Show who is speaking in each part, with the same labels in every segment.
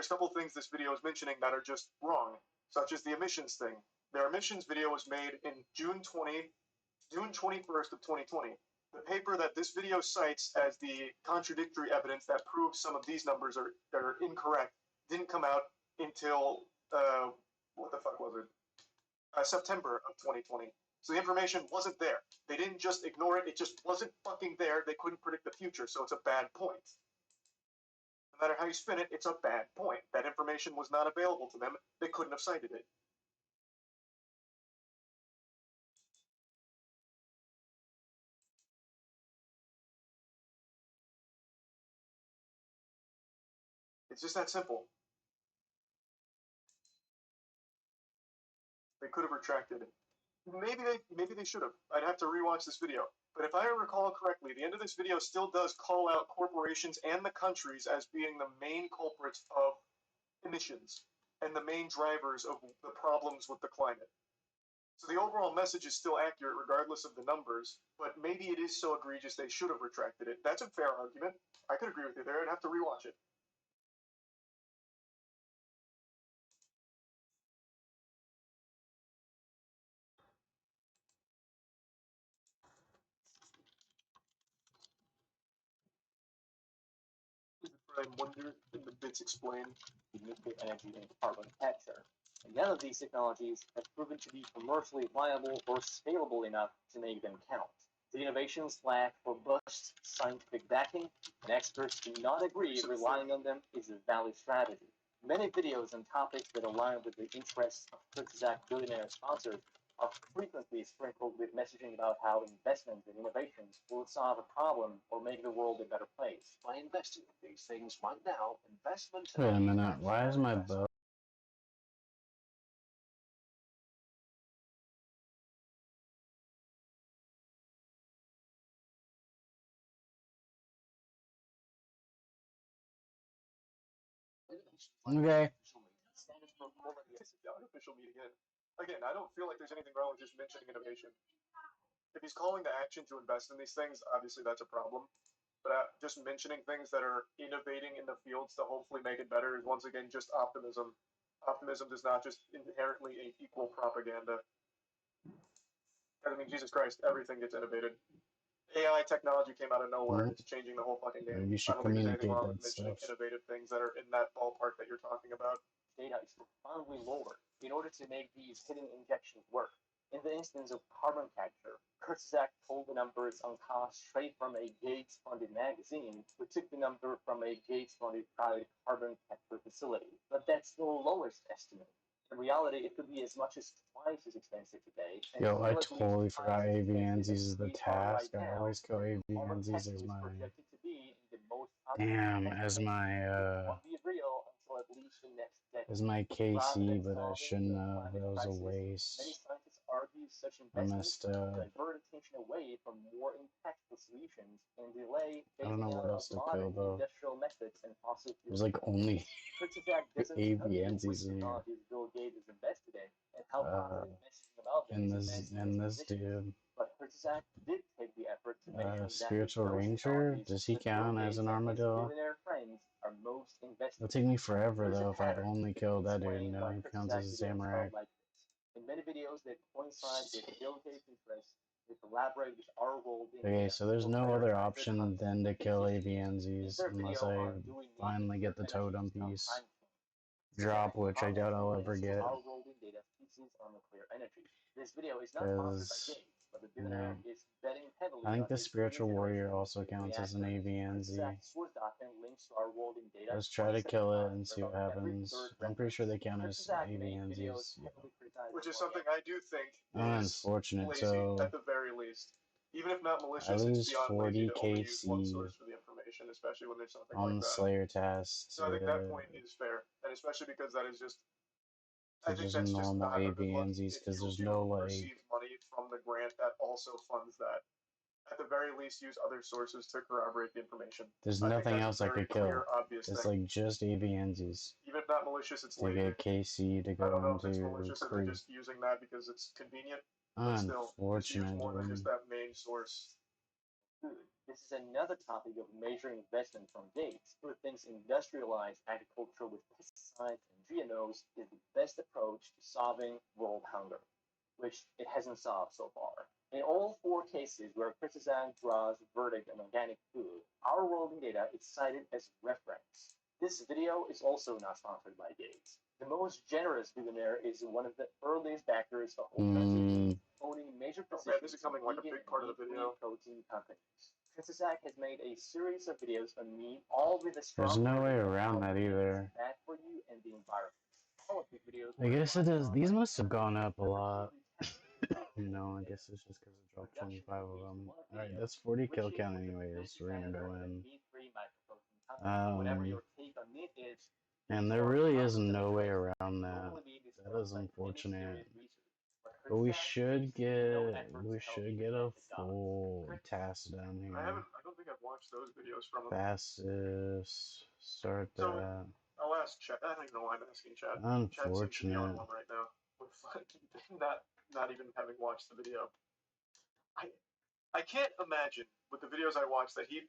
Speaker 1: there's a couple things this video is mentioning that are just wrong, such as the emissions thing. Their emissions video was made in June 21st of 2020. The paper that this video cites as the contradictory evidence that proves some of these numbers are incorrect didn't come out until, what the fuck was it? September of 2020. So the information wasn't there. They didn't just ignore it, it just wasn't fucking there. They couldn't predict the future, so it's a bad point. No matter how you spin it, it's a bad point. That information was not available to them. They couldn't have cited it. It's just that simple. They could have retracted it. Maybe they should have. I'd have to rewatch this video. But if I recall correctly, the end of this video still does call out corporations and the countries as being the main culprits of emissions and the main drivers of the problems with the climate. So the overall message is still accurate regardless of the numbers, but maybe it is so egregious they should have retracted it. That's a fair argument. I could agree with you there. I'd have to rewatch it. I wonder if the bits explain
Speaker 2: nuclear energy and carbon capture. And none of these technologies have proven to be commercially viable or scalable enough to make them count. The innovations lack robust scientific backing, and experts do not agree relying on them is a valid strategy. Many videos on topics that align with the interests of Kurzgesagt billionaire sponsors are frequently sprinkled with messaging about how investment in innovations will solve a problem or make the world a better place.
Speaker 3: By investing in these things right now, investment...
Speaker 4: Wait a minute, why is my bow? Okay.
Speaker 1: Unofficial meeting in. Again, I don't feel like there's anything wrong with just mentioning innovation. If he's calling to action to invest in these things, obviously that's a problem. But just mentioning things that are innovating in the fields to hopefully make it better is once again just optimism. Optimism does not just inherently equal propaganda. I mean, Jesus Christ, everything gets innovated. AI technology came out of nowhere. It's changing the whole fucking game.
Speaker 4: You should
Speaker 1: I don't think there's anything
Speaker 4: communicate
Speaker 1: wrong
Speaker 4: that
Speaker 1: with mentioning
Speaker 4: stuff.
Speaker 1: innovative things that are in that ballpark that you're talking about.
Speaker 2: Data is profoundly lower in order to make these hidden injections work. In the instance of carbon capture, Kurzgesagt pulled the numbers on cost straight from a Gates-funded magazine, who took the number from a Gates-funded private carbon capture facility. But that's the lowest estimate. In reality, it could be as much as twice as expensive today.
Speaker 4: Yo, I totally forgot AVNZs is the task. I always go AVNZs as my... Damn, as my, as my KC, but I shouldn't have. That was a waste. I messed up.
Speaker 2: Divert attention away from more impactful solutions and delay
Speaker 4: I don't know what else to kill, though.
Speaker 2: industrial methods and fossil fuels.
Speaker 4: There's like only AVNZs in here.
Speaker 2: Bill Gates has invested in and how positive messaging about them
Speaker 4: And this dude.
Speaker 2: But Kurzgesagt did take the effort to mention
Speaker 4: Spiritual Ranger? Does he count as an armadillo? It'll take me forever though if I only kill that dude. No, he counts as a samurai.
Speaker 2: In many videos that coincide with Bill Gates' interests, they collaborate with our world.
Speaker 4: Okay, so there's no other option than to kill AVNZs unless I finally get the totem piece drop, which I doubt I'll ever get. Because yeah. I think the Spiritual Warrior also counts as an AVNZ. Let's try to kill it and see what happens. I'm pretty sure they count as AVNZs. Yeah.
Speaker 1: Which is something I do think is
Speaker 4: unfortunate.
Speaker 1: lazy,
Speaker 4: So
Speaker 1: at the very least. Even if not malicious,
Speaker 4: I lose
Speaker 1: it's beyond
Speaker 4: 40
Speaker 1: lazy to only use one
Speaker 4: KC
Speaker 1: source for the information, especially when there's something
Speaker 4: on
Speaker 1: like that.
Speaker 4: Slayer tasks.
Speaker 1: So I think that point is fair, and especially because that is just. I think
Speaker 4: Just
Speaker 1: that's
Speaker 4: normal
Speaker 1: just not a good look.
Speaker 4: AVNZs because
Speaker 1: If
Speaker 4: there's
Speaker 1: you
Speaker 4: no like.
Speaker 1: receive money from the grant that also funds that. At the very least, use other sources to corroborate the information.
Speaker 4: There's
Speaker 1: I think
Speaker 4: nothing
Speaker 1: that's
Speaker 4: else
Speaker 1: a
Speaker 4: I
Speaker 1: very
Speaker 4: could kill.
Speaker 1: clear, obvious
Speaker 4: It's
Speaker 1: thing.
Speaker 4: like just AVNZs.
Speaker 1: Even if not malicious, it's
Speaker 4: To
Speaker 1: lazy.
Speaker 4: get KC to
Speaker 1: I don't know
Speaker 4: go
Speaker 1: if it's
Speaker 4: into
Speaker 1: malicious and they're just using that because it's convenient. But still, just use more than
Speaker 4: Unfortunately.
Speaker 1: just that main source.
Speaker 2: This is another topic of measuring investment from Gates, who thinks industrialized agriculture with pesticides and GMOs is the best approach to solving world hunger, which it hasn't solved so far. In all four cases where Kritizan draws verdict on organic food, our rolling data is cited as reference. This video is also not sponsored by Gates. The most generous billionaire is one of the earliest backers of organizations owning major positions
Speaker 1: this is becoming like a big part of the video.
Speaker 2: Protein companies. Kritizak has made a series of videos on meat, all with a strong.
Speaker 4: There's no way around that either.
Speaker 2: Bad for you and the environment. All of the videos.
Speaker 4: I guess it is. These must have gone up a lot. You know, I guess it's just because it dropped 25 of them. Alright, that's 40 kill count anyways. We're gonna go in. And there really is no way around that. That is unfortunate. But we should get a full task down here.
Speaker 1: I don't think I've watched those videos from them.
Speaker 4: Fastest. Start that.
Speaker 1: I'll ask Chad. I don't even know why I'm asking Chad.
Speaker 4: Unfortunate.
Speaker 1: Chad seems to be on one right now. With not even having watched the video. I can't imagine with the videos I watch that he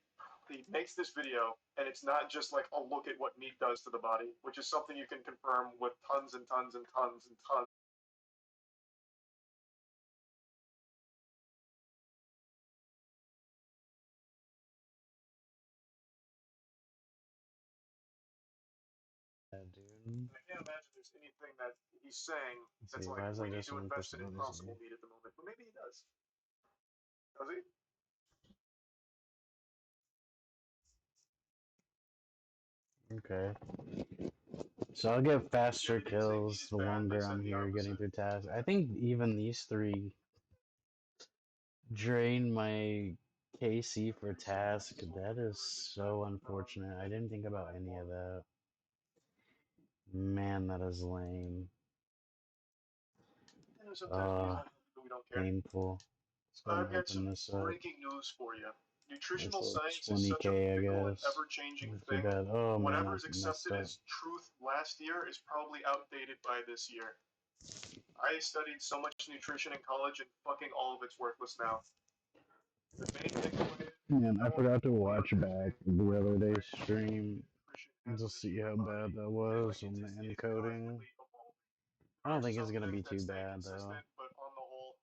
Speaker 1: makes this video and it's not just like a look at what meat does to the body, which is something you can confirm with tons and tons and tons and tons.
Speaker 4: Dude.
Speaker 1: I can't imagine there's anything that he's saying that's like we need to invest in Impossible Meat at the moment, but maybe he does. Does he?
Speaker 4: Okay. So I'll get faster kills the longer I'm here getting through tasks. I think even these three drain my KC for task. That is so unfortunate. I didn't think about any of that. Man, that is lame. Painful.
Speaker 1: I've got some breaking news for you. Nutritional science is such a fickle and ever-changing thing.
Speaker 4: Oh,
Speaker 1: Whatever's accepted as truth last year is probably outdated by this year. I studied so much nutrition in college and fucking all of it's worthless now. The main takeaway.
Speaker 4: Man, I forgot to watch back the other day's stream to see how bad that was on the encoding. I don't think it's gonna be too bad though.
Speaker 1: But on the whole,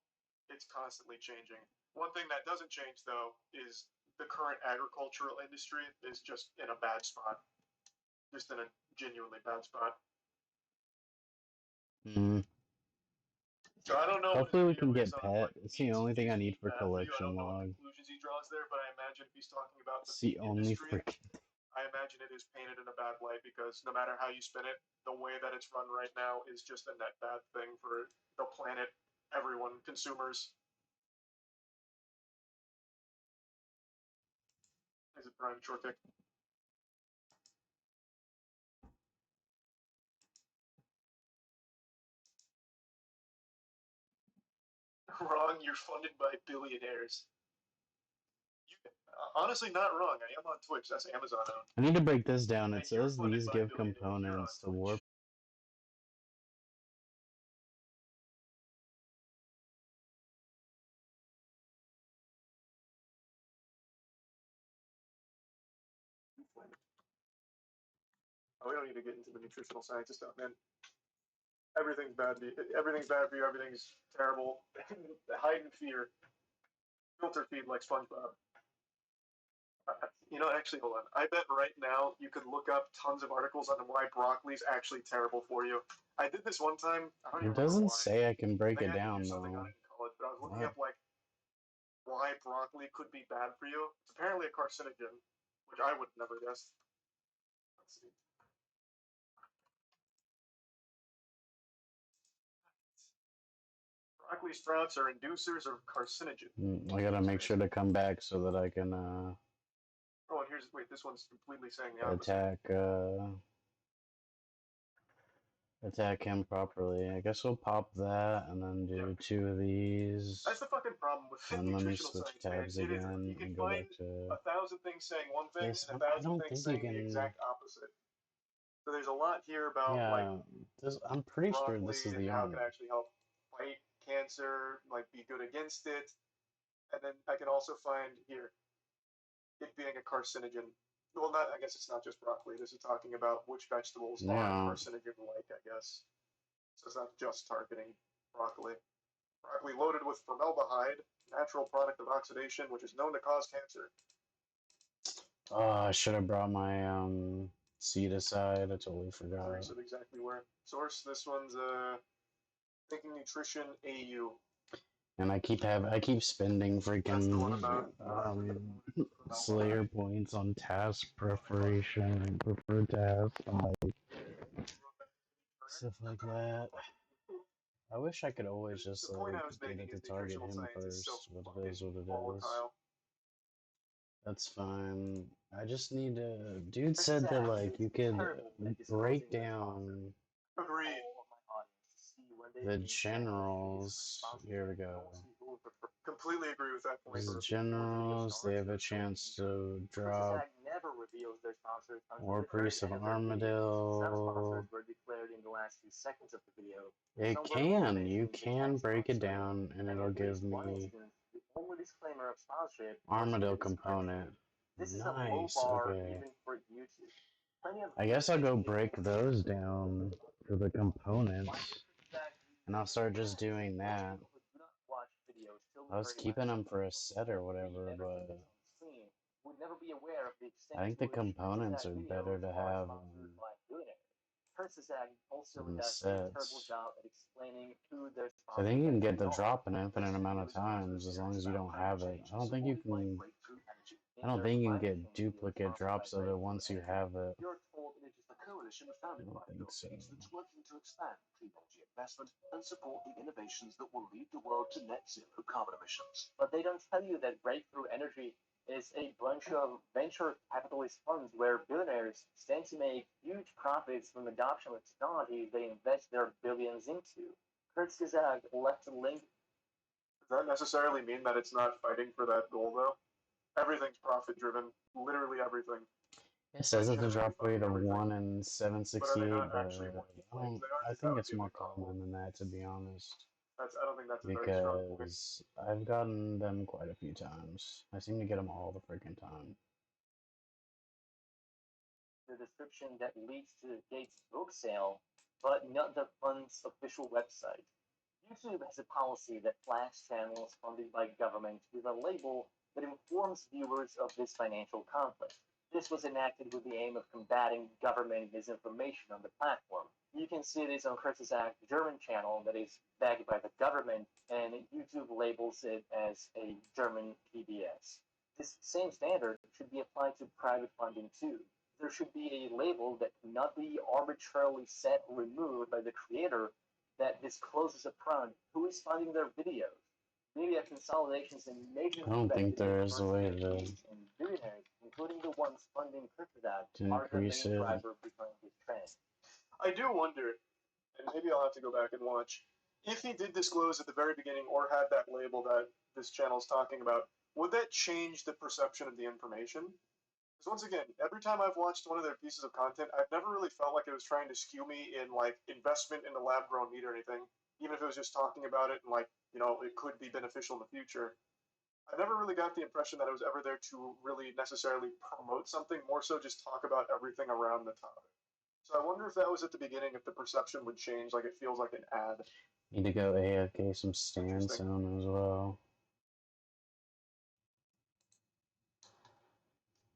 Speaker 1: it's constantly changing. One thing that doesn't change though is the current agricultural industry is just in a bad spot. Just in a genuinely bad spot. So I don't know.
Speaker 4: Hopefully we can get pet. It's the only thing I need for collection log.
Speaker 1: Conclusions he draws there, but I imagine if he's talking about
Speaker 4: it's the only freaking.
Speaker 1: I imagine it is painted in a bad light because no matter how you spin it, the way that it's run right now is just a net bad thing for the planet, everyone, consumers. Is it Prime short kick? Wrong, you're funded by billionaires. Honestly, not wrong. I am on Twitch. That's Amazon owned.
Speaker 4: I need to break this down. It says these give components to warp.
Speaker 1: Oh, we don't need to get into the nutritional science stuff, man. Everything's bad. Everything's bad for you. Everything's terrible. Hide in fear. Filter feed like SpongeBob. You know, actually, hold on. I bet right now you could look up tons of articles on why broccoli's actually terrible for you. I did this one time.
Speaker 4: It doesn't say I can break it down though.
Speaker 1: But I was looking up like why broccoli could be bad for you. It's apparently a carcinogen, which I would never guess. Let's see. Broccoli sprouts are inducers of carcinogen.
Speaker 4: I gotta make sure to come back so that I can
Speaker 1: Oh, and here's this one's completely saying the opposite.
Speaker 4: Attack him properly. I guess we'll pop that and then do 2 of these.
Speaker 1: That's the fucking problem with
Speaker 4: and let me
Speaker 1: nutritional
Speaker 4: switch
Speaker 1: science,
Speaker 4: tabs
Speaker 1: man.
Speaker 4: again
Speaker 1: You can
Speaker 4: and go
Speaker 1: find
Speaker 4: back to
Speaker 1: 1,000 things saying one thing
Speaker 4: this.
Speaker 1: and
Speaker 4: I
Speaker 1: 1,000
Speaker 4: don't
Speaker 1: things
Speaker 4: think you
Speaker 1: saying the
Speaker 4: can.
Speaker 1: exact opposite. So there's a lot here about
Speaker 4: I'm pretty sure
Speaker 1: broccoli
Speaker 4: this is
Speaker 1: and
Speaker 4: the
Speaker 1: how it
Speaker 4: only.
Speaker 1: can actually help fight cancer, like be good against it. And then I can also find here it being a carcinogen. Well, not. I guess it's not just broccoli. This is talking about which vegetables are
Speaker 4: Yeah.
Speaker 1: carcinogen-like. I guess so. It's not just targeting broccoli. Broccoli loaded with formaldehyde, natural product of oxidation, which is known to cause cancer.
Speaker 4: Oh, I should have brought my seed aside. I totally forgot.
Speaker 1: Source of exactly where. Source. This one's Thinking Nutrition AU.
Speaker 4: And I keep spending
Speaker 1: That's the one
Speaker 4: freaking
Speaker 1: about
Speaker 4: Slayer points on task preparation, preferred task, and like stuff like that. I wish I could always just
Speaker 1: The point
Speaker 4: like
Speaker 1: I was
Speaker 4: get
Speaker 1: making
Speaker 4: it
Speaker 1: is
Speaker 4: to target
Speaker 1: nutritional
Speaker 4: him
Speaker 1: science is so
Speaker 4: first, but it
Speaker 1: fucking
Speaker 4: is what it is.
Speaker 1: volatile.
Speaker 4: That's fine. I just need to. Dude said that like you could break down
Speaker 1: Agreed.
Speaker 4: the generals. Here we go.
Speaker 1: Completely agree with that point.
Speaker 4: The generals, they have a chance to drop
Speaker 2: never reveals their sponsors until
Speaker 4: more
Speaker 2: the very
Speaker 4: Priest of
Speaker 2: end of the video. Some
Speaker 4: Armadale.
Speaker 2: sponsors were declared in the last few seconds of the video.
Speaker 4: It
Speaker 2: Some were
Speaker 4: can.
Speaker 2: mentioned
Speaker 4: You
Speaker 2: in the
Speaker 4: can
Speaker 2: text
Speaker 4: break it
Speaker 2: box.
Speaker 4: down and
Speaker 2: And
Speaker 4: it'll
Speaker 2: at
Speaker 4: give
Speaker 2: least one
Speaker 4: me
Speaker 2: instance, the only disclaimer of sponsorship was in
Speaker 4: Armadale
Speaker 2: the description.
Speaker 4: component.
Speaker 2: This is a low
Speaker 4: Nice.
Speaker 2: bar
Speaker 4: Okay.
Speaker 2: even for YouTube. Plenty of
Speaker 4: I guess I'll go break those down for the components. And I'll start just doing that. I was keeping them for a set or whatever, but I think the components are better to have in the sets. I think you can get the drop an infinite amount of times as long as you don't have it. I don't think you can get duplicate drops of it once you have it.
Speaker 3: A coalition of family
Speaker 4: I don't think so.
Speaker 3: that's working to expand clean energy investment and support the innovations that will lead the world to net zero carbon emissions.
Speaker 2: But they don't tell you that Breakthrough Energy is a bunch of venture capitalist funds where billionaires stand to make huge profits from adoption of technology they invest their billions into. Kurt Skizag left a link.
Speaker 1: Does that necessarily mean that it's not fighting for that goal, though? Everything's profit-driven. Literally everything.
Speaker 4: It says it's a drop rate of 1 in 768, but I think it's more common than that, to be honest.
Speaker 1: I don't think that's a very strong point.
Speaker 4: Because I've gotten them quite a few times. I seem to get them all the freaking time.
Speaker 2: The description that leads to Gates' book sale, but not the fund's official website. YouTube has a policy that flags channels funded by government with a label that informs viewers of this financial conflict. This was enacted with the aim of combating government misinformation on the platform. You can see this on Kurtz's German channel that is backed by the government, and YouTube labels it as a German PBS. This same standard should be applied to private funding too. There should be a label that cannot be arbitrarily set or removed by the creator that discloses upfront who is funding their videos. Media consolidations and major
Speaker 4: I don't think there is a way to
Speaker 2: and billionaires, including the ones funding Cryptodad,
Speaker 4: to
Speaker 2: are the main
Speaker 4: increase it.
Speaker 2: driver behind this trend.
Speaker 1: I do wonder, and maybe I'll have to go back and watch, if he did disclose at the very beginning or had that label that this channel's talking about, would that change the perception of the information? Because once again, every time I've watched one of their pieces of content, I've never really felt like it was trying to skew me in like investment in the lab-grown meat or anything, even if it was just talking about it and like, you know, it could be beneficial in the future. I never really got the impression that it was ever there to really necessarily promote something, more so just talk about everything around the topic. So I wonder if that was at the beginning, if the perception would change, like it feels like an ad.
Speaker 4: Need to go AFK some stand soon as well.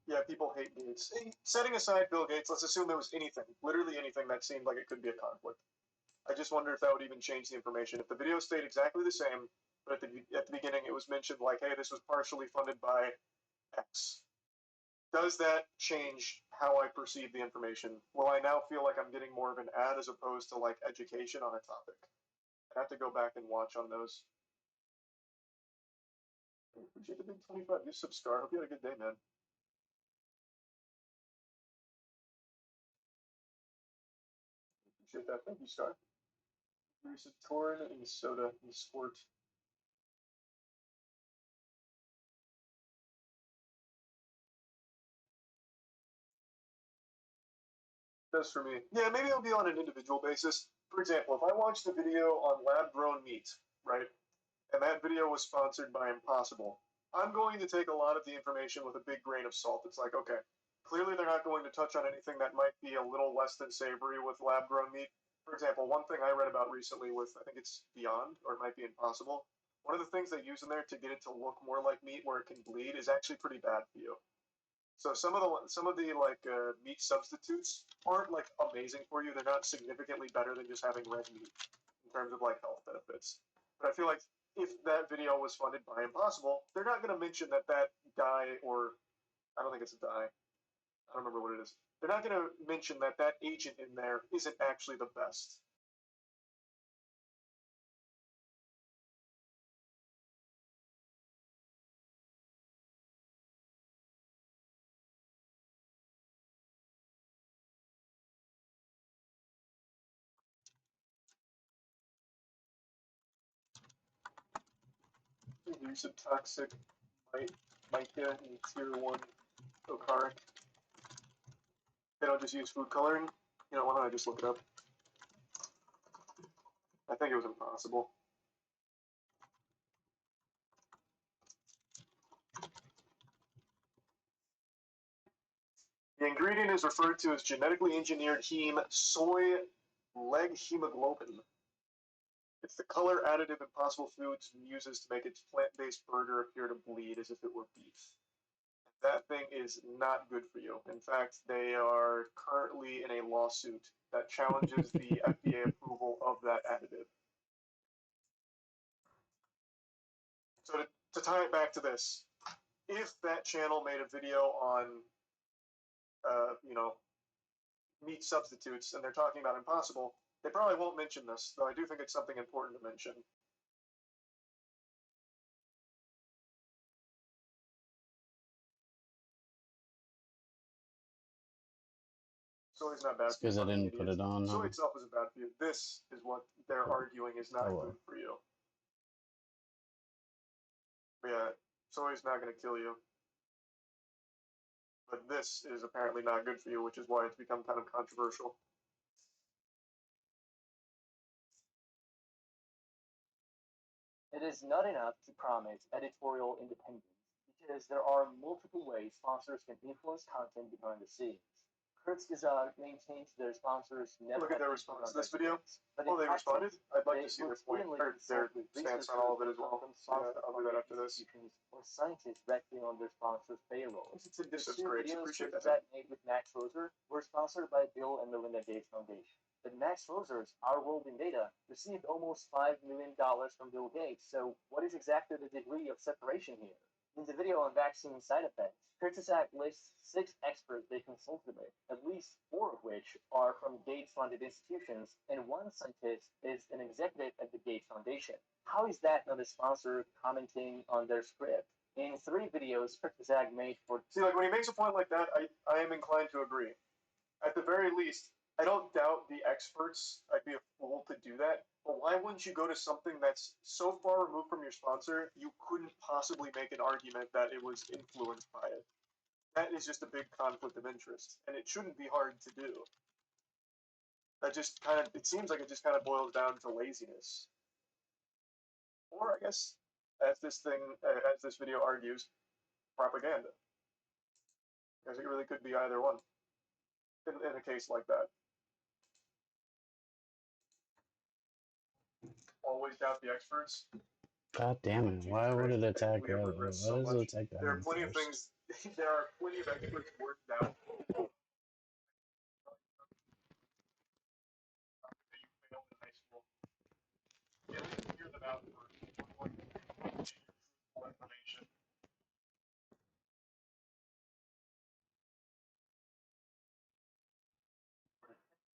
Speaker 1: Yeah, people hate Gates. Setting aside Bill Gates, let's assume there was anything, literally anything that seemed like it could be a conflict. I just wonder if that would even change the information. If the video stayed exactly the same, but at the beginning it was mentioned like, hey, this was partially funded by X. Does that change how I perceive the information? Will I now feel like I'm getting more of an ad as opposed to like education on a topic? I have to go back and watch on those. Appreciate the big 25 new subscribe. Hope you had a good day, man. Appreciate that. Thank you, Star. Recent Torn and Soda and Sport. Does for me. Yeah, maybe it'll be on an individual basis. For example, if I watched a video on lab-grown meat, right, and that video was sponsored by Impossible, I'm going to take a lot of the information with a big grain of salt. It's like, okay, clearly they're not going to touch on anything that might be a little less than savory with lab-grown meat. For example, one thing I read about recently with, I think it's Beyond, or it might be Impossible, one of the things they use in there to get it to look more like meat where it can bleed is actually pretty bad for you. So some of the meat substitutes aren't like amazing for you. They're not significantly better than just having red meat in terms of like health benefits. But I feel like if that video was funded by Impossible, they're not going to mention that dye, or I don't think it's a dye. I don't remember what it is. They're not going to mention that agent in there isn't actually the best. The use of toxic mica in tier 1 Okaric. They don't just use food coloring. You know, why don't I just look it up? I think it was Impossible. The ingredient is referred to as genetically engineered heme soy leg hemoglobin. It's the color additive Impossible Foods uses to make its plant-based burger appear to bleed as if it were beef. That thing is not good for you. In fact, they are currently in a lawsuit that challenges the FDA approval of that additive. So to tie it back to this, if that channel made a video on, meat substitutes and they're talking about Impossible, they probably won't mention this, though I do think it's something important to mention. Soy's not bad for you.
Speaker 4: Because I didn't put it on.
Speaker 1: Soy itself isn't bad for you. This is what they're arguing is not good for you. But yeah, soy's not going to kill you. But this is apparently not good for you, which is why it's become kind of controversial.
Speaker 2: It is not enough to promise editorial independence, because there are multiple ways sponsors can influence content behind the scenes. Kurzgesagt maintains their sponsors never.
Speaker 1: Look at their response to this video. Oh, they responded? I'd like to see their point, or their stance on all of it as well. So I'll do that after this.
Speaker 2: Or scientists directly on their sponsors' payrolls.
Speaker 1: It's a
Speaker 2: The two
Speaker 1: disgrace.
Speaker 2: videos
Speaker 1: Appreciate that.
Speaker 2: that made with Max Roser were sponsored by Bill and Melinda Gates Foundation. But Max Roser's Our World in Data received almost $5 million from Bill Gates, so what is exactly the degree of separation here? In the video on vaccine side effects, Kurzgesagt lists 6 experts they consulted with, at least 4 of which are from Gates-funded institutions, and 1 scientist is an executive at the Gates Foundation. How is that not a sponsor commenting on their script? In 3 videos Kurzgesagt made for...
Speaker 1: See, like, when he makes a point like that, I am inclined to agree. At the very least, I don't doubt the experts. I'd be a fool to do that. But why wouldn't you go to something that's so far removed from your sponsor, you couldn't possibly make an argument that it was influenced by it? That is just a big conflict of interest, and it shouldn't be hard to do. That just kind of, it seems like it just kind of boils down to laziness. Or, I guess, as this video argues, propaganda. Because it really could be either one in a case like that. Always doubt the experts.
Speaker 4: God damn it! Why would it attack
Speaker 1: We have
Speaker 4: that? Why
Speaker 1: regressed so
Speaker 4: does it
Speaker 1: much.
Speaker 4: attack that?
Speaker 1: There are plenty of things. There are plenty of experts worth doubting. That you failed in high school. At least hear them out first. Information.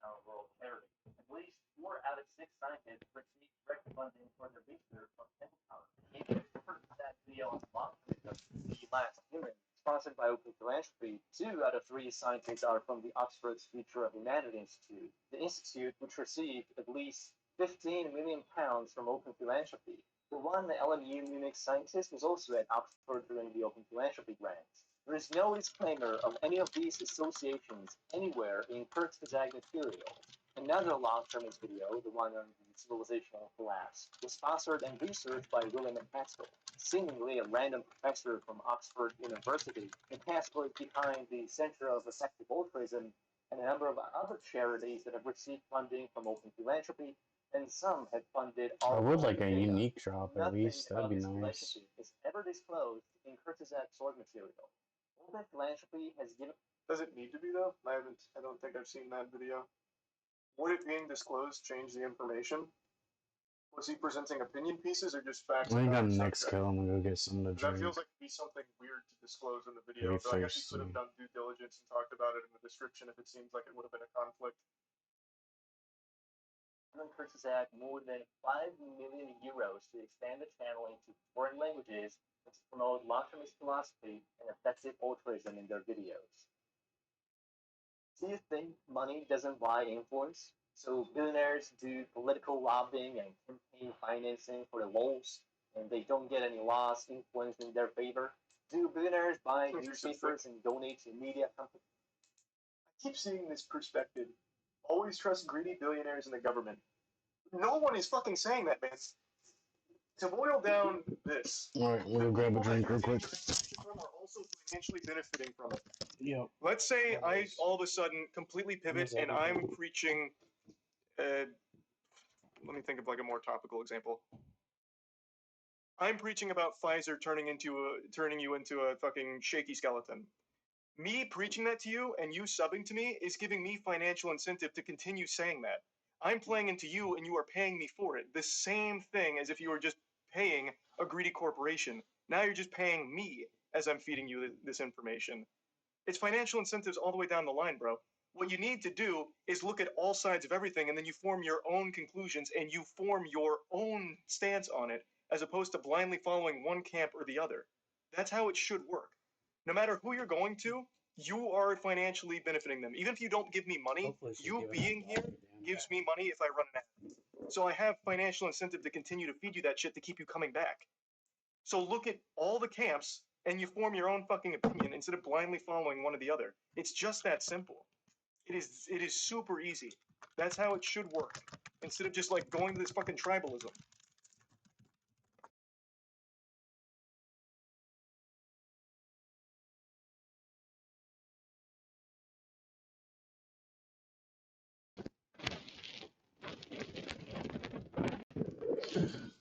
Speaker 2: Our world charity. At least 4 out of 6 scientists received direct funding for their research on chemical power. That video on the last human, sponsored by Open Philanthropy, 2 out of 3 scientists are from the Oxford's Future of Humanity Institute. The institute, which received at least £15 million from Open Philanthropy. The one LMU Munich scientist was also at Oxford during the Open Philanthropy grants. There is no disclaimer of any of these associations anywhere in Kurzgesagt material. Another long-termist video, the one on civilizational collapse, was sponsored and researched by William McCaskill, seemingly a random professor from Oxford University. McCaskill is behind the Center of Effective Altruism and a number of other charities that have received funding from Open Philanthropy, and some have funded
Speaker 4: I
Speaker 2: all
Speaker 4: would like a unique drop at least. That'd be
Speaker 2: this
Speaker 4: nice.
Speaker 2: relationship is ever disclosed in Kurtz's source material. Open Philanthropy has given.
Speaker 1: Does it need to be though? I don't think I've seen that video. Would it being disclosed change the information? Was he presenting opinion pieces or just facts?
Speaker 4: I got
Speaker 1: about
Speaker 4: an next
Speaker 1: subject?
Speaker 4: kill. I'm gonna go get something to
Speaker 1: That
Speaker 4: drink.
Speaker 1: feels like it'd be something weird to disclose in the video,
Speaker 4: Pretty
Speaker 1: but I guess he could have
Speaker 4: thirsty.
Speaker 1: done due diligence and talked about it in the description if it seems like it would have been a conflict.
Speaker 2: Kurtz had more than 5 million euros to expand the channel into foreign languages and to promote long-termist philosophy and effective altruism in their videos. Do you think money doesn't buy influence? So billionaires do political lobbying and campaign financing for the lols, and they don't get any laws influenced in their favor? Do billionaires buy newspapers and donate to media companies?
Speaker 1: I keep seeing this perspective. Always trust greedy billionaires in the government. No one is fucking saying that, man. To boil down this,
Speaker 4: Alright, we'll grab a drink real quick.
Speaker 1: are also financially benefiting from it.
Speaker 4: Yep.
Speaker 1: Let's say I all of a sudden completely pivot and I'm preaching. Let me think of like a more topical example. I'm preaching about Pfizer turning you into a fucking shaky skeleton. Me preaching that to you and you subbing to me is giving me financial incentive to continue saying that. I'm playing into you and you are paying me for it. The same thing as if you were just paying a greedy corporation. Now you're just paying me as I'm feeding you this information. It's financial incentives all the way down the line, bro. What you need to do is look at all sides of everything and then you form your own conclusions and you form your own stance on it as opposed to blindly following one camp or the other. That's how it should work. No matter who you're going to, you are financially benefiting them. Even if you don't give me money, you being here gives me money if I run an ad. So I have financial incentive to continue to feed you that shit to keep you coming back. So look at all the camps and you form your own fucking opinion instead of blindly following one or the other. It's just that simple. It is super easy. That's how it should work. Instead of just like going to this fucking tribalism.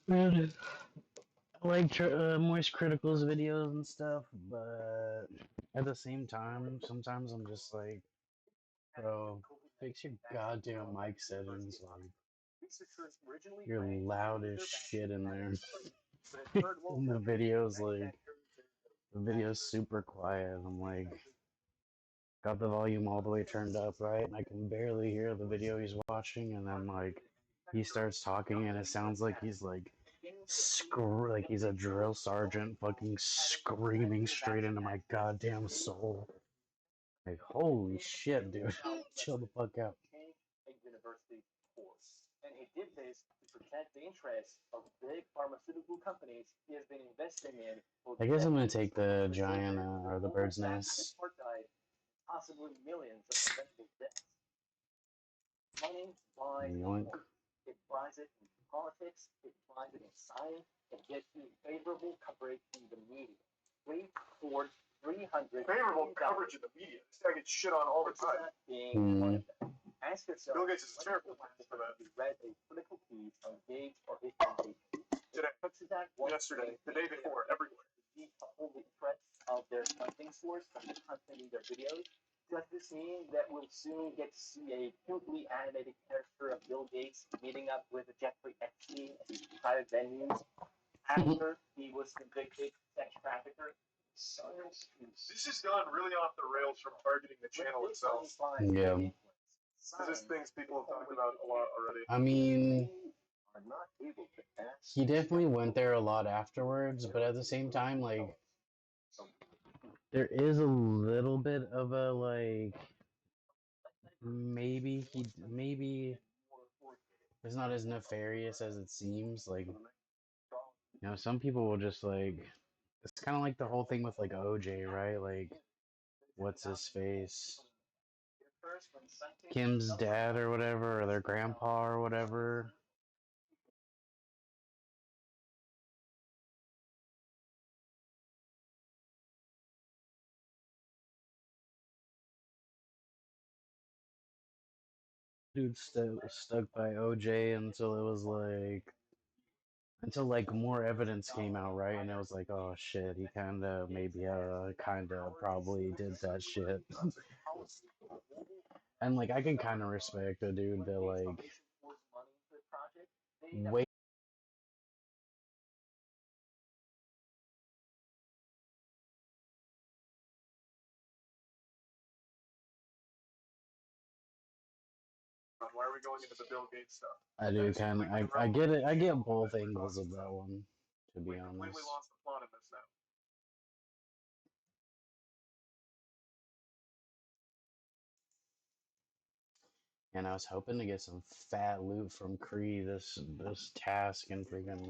Speaker 4: Man, I like Moist Critical's videos and stuff, but at the same time, sometimes I'm just like, bro, fix your goddamn mic settings. Like, you're loud as shit in there. And the video's like, the video's super quiet. I'm like, got the volume all the way turned up, right? And I can barely hear the video he's watching, and then like, he starts talking, and it sounds like he's like, like he's a drill sergeant fucking screaming straight into my goddamn soul. Like, holy shit, dude. Chill the fuck out.
Speaker 2: And he did this to protect the interests of big pharmaceutical companies he has been investing in.
Speaker 4: I guess I'm gonna take the giant or the bird's nest.
Speaker 2: Possibly millions of preventable deaths. Money buys
Speaker 4: Yoink.
Speaker 2: it buys it in politics, it buys it in science, it gets you favorable coverage in the media. 300
Speaker 1: Favorable coverage in the media. This guy gets shit on all the time.
Speaker 2: Being one of them. Ask yourself,
Speaker 1: Bill Gates is terrible for that.
Speaker 2: you read a political piece on Gates or his foundation.
Speaker 1: Today, yesterday, the day before, everywhere.
Speaker 2: The holy threats of their funding source from the content in their videos. Does this mean that we'll soon get to see a cutely animated character of Bill Gates meeting up with Jeffrey Epstein at these private venues after he was convicted sex trafficker?
Speaker 1: This has gone really off the rails from targeting the channel itself.
Speaker 4: Yeah.
Speaker 1: This is things people have talked about a lot already.
Speaker 4: I mean, he definitely went there a lot afterwards, but at the same time, like, there is a little bit of a, like, maybe it's not as nefarious as it seems. Like, you know, some people will just, like, it's kind of like the whole thing with, like, OJ, right? Like, what's his face? Kim's dad or whatever, or their grandpa or whatever. Dude stuck by OJ until like more evidence came out, right? And it was like, oh shit, he kinda probably did that shit. And like I can kind of respect a dude that like way.
Speaker 1: Why are we going into the Bill Gates stuff?
Speaker 4: I do kind of. I get it. I get both angles of that one, to be
Speaker 1: We completely
Speaker 4: honest.
Speaker 1: lost the plot in this now.
Speaker 4: And I was hoping to get some fat loot from Kree this task and freaking.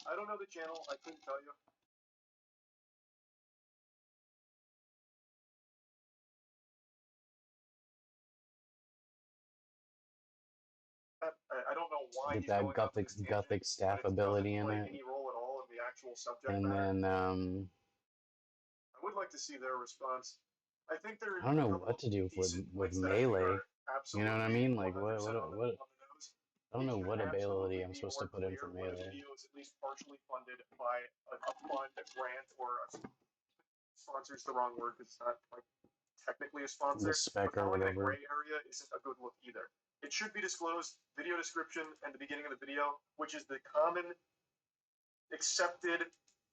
Speaker 1: I don't know the channel. I couldn't tell you. I don't know why
Speaker 4: Get
Speaker 1: he's
Speaker 4: that
Speaker 1: going off
Speaker 4: gothic
Speaker 1: this tangent,
Speaker 4: gothic staff
Speaker 1: but it
Speaker 4: ability
Speaker 1: doesn't
Speaker 4: in
Speaker 1: play
Speaker 4: it,
Speaker 1: any role at all in the actual subject
Speaker 4: and
Speaker 1: matter.
Speaker 4: then
Speaker 1: I would like to see their response. I think they're.
Speaker 4: I don't know what to do with melee. You know what I mean? Like what I don't know what ability I'm supposed to put in for melee.
Speaker 1: A video is at least partially funded by a fund, a grant, or a sponsor's the wrong word because it's not like technically a sponsor.
Speaker 4: The spec
Speaker 1: but
Speaker 4: or
Speaker 1: going that
Speaker 4: whatever.
Speaker 1: gray area isn't a good look either. It should be disclosed, video description and the beginning of the video, which is the common accepted,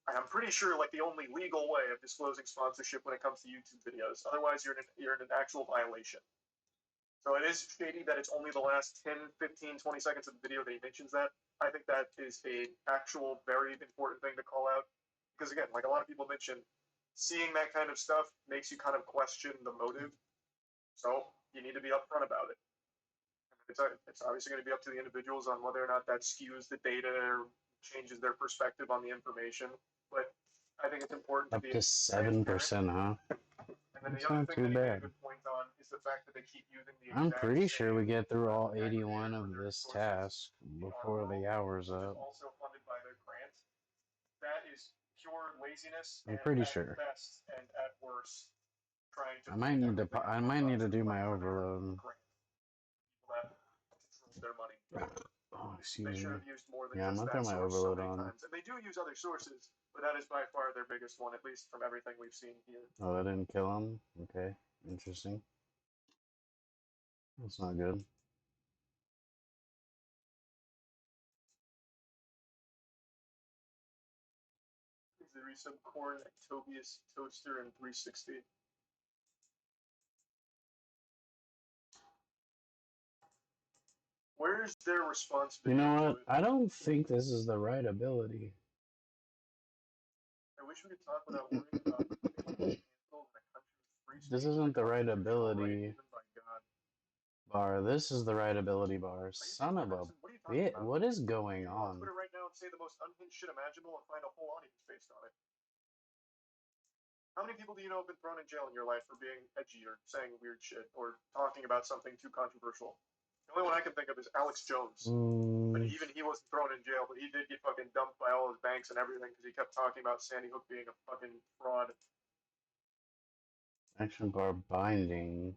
Speaker 1: and I'm pretty sure like the only legal way of disclosing sponsorship when it comes to YouTube videos. Otherwise, you're in an actual violation. So it is shady that it's only the last 10, 15, 20 seconds of the video that he mentions that. I think that is a actual very important thing to call out. Because again, like a lot of people mentioned, seeing that kind of stuff makes you kind of question the motive. So you need to be upfront about it. It's obviously going to be up to the individuals on whether or not that skews the data or changes their perspective on the information. But I think it's important
Speaker 4: Up to 7%, huh?
Speaker 1: And then
Speaker 4: It's
Speaker 1: the other
Speaker 4: not
Speaker 1: thing
Speaker 4: too
Speaker 1: that he made
Speaker 4: bad.
Speaker 1: a good point on is the fact that they keep using the
Speaker 4: I'm
Speaker 1: exact
Speaker 4: pretty sure we
Speaker 1: same
Speaker 4: get through all
Speaker 1: aggregator
Speaker 4: 81
Speaker 1: for
Speaker 4: of
Speaker 1: their
Speaker 4: this
Speaker 1: sources,
Speaker 4: task before the hour's
Speaker 1: which is
Speaker 4: up.
Speaker 1: also funded by their grant. That is pure laziness.
Speaker 4: I'm
Speaker 1: and
Speaker 4: pretty
Speaker 1: at
Speaker 4: sure.
Speaker 1: best and at worst, trying to.
Speaker 4: I might need to do my overload.
Speaker 1: That controls their money.
Speaker 4: Oh,
Speaker 1: They
Speaker 4: excuse me.
Speaker 1: should have used more than
Speaker 4: Yeah, I'm
Speaker 1: just
Speaker 4: gonna
Speaker 1: that
Speaker 4: throw my
Speaker 1: source
Speaker 4: overload
Speaker 1: so many
Speaker 4: on.
Speaker 1: times. And they do use other sources, but that is by far their biggest one, at least from everything we've seen here.
Speaker 4: Oh, I didn't kill him? Okay, interesting. That's not good.
Speaker 1: Is the resub Corn, Tobias, Toaster, and 360. Where's their response
Speaker 4: You
Speaker 1: video
Speaker 4: know
Speaker 1: to
Speaker 4: what?
Speaker 1: it?
Speaker 4: I don't think this is the right ability.
Speaker 1: I wish we could talk without worrying about being canceled in a country with free
Speaker 4: This
Speaker 1: speech
Speaker 4: isn't the right
Speaker 1: constitutional right
Speaker 4: ability.
Speaker 1: given by God.
Speaker 4: Bar. This is the right ability bar. Son of a
Speaker 1: What are you talking
Speaker 4: bit.
Speaker 1: about?
Speaker 4: What is going
Speaker 1: You can go on
Speaker 4: on?
Speaker 1: Twitter right now and say the most unhinged shit imaginable and find a whole audience based on it. How many people do you know have been thrown in jail in your life for being edgy or saying weird shit or talking about something too controversial? The only one I can think of is Alex Jones. But even he wasn't thrown in jail, but he did get fucking dumped by all his banks and everything because he kept talking about Sandy Hook being a fucking fraud.
Speaker 4: Action bar binding.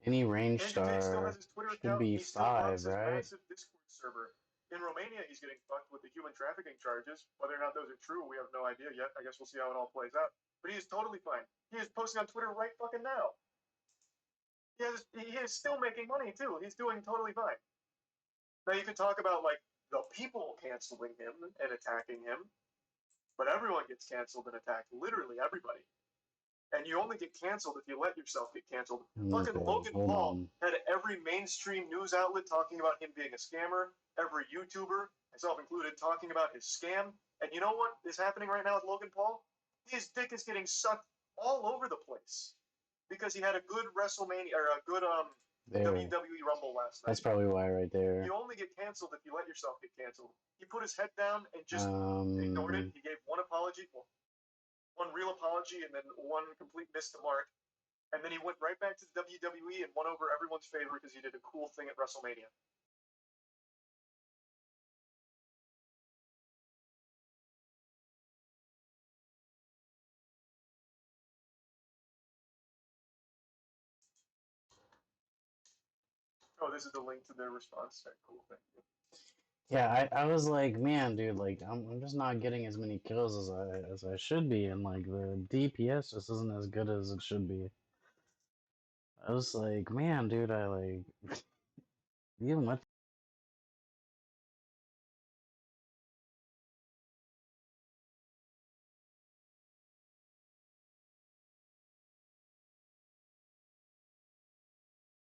Speaker 4: Any range
Speaker 1: Andrew Tate still
Speaker 4: star
Speaker 1: has his Twitter
Speaker 4: should
Speaker 1: account.
Speaker 4: be
Speaker 1: He still
Speaker 4: 5,
Speaker 1: runs his
Speaker 4: right?
Speaker 1: massive Discord server. In Romania, he's getting fucked with the human trafficking charges. Whether or not those are true, we have no idea yet. I guess we'll see how it all plays out. But he is totally fine. He is posting on Twitter right fucking now. He is still making money too. He's doing totally fine. Now you can talk about like the people canceling him and attacking him, but everyone gets canceled and attacked. Literally everybody. And you only get canceled if you let yourself get canceled. Fucking Logan Paul had every mainstream news outlet talking about him being a scammer, every YouTuber, myself included, talking about his scam. And you know what is happening right now with Logan Paul? His dick is getting sucked all over the place because he had a good WrestleMania or a good WWE Rumble last night.
Speaker 4: That's probably why right there.
Speaker 1: You only get canceled if you let yourself get canceled. He put his head down and just ignored it. He gave one apology. Well, one real apology and then one complete miss to mark. And then he went right back to the WWE and won over everyone's favorite because he did a cool thing at WrestleMania. Oh, this is the link to their response. Cool, thank you.
Speaker 4: Yeah, I was like, man, dude, like I'm just not getting as many kills as I should be, and like the DPS just isn't as good as it should be. I was like, man, dude, I like even with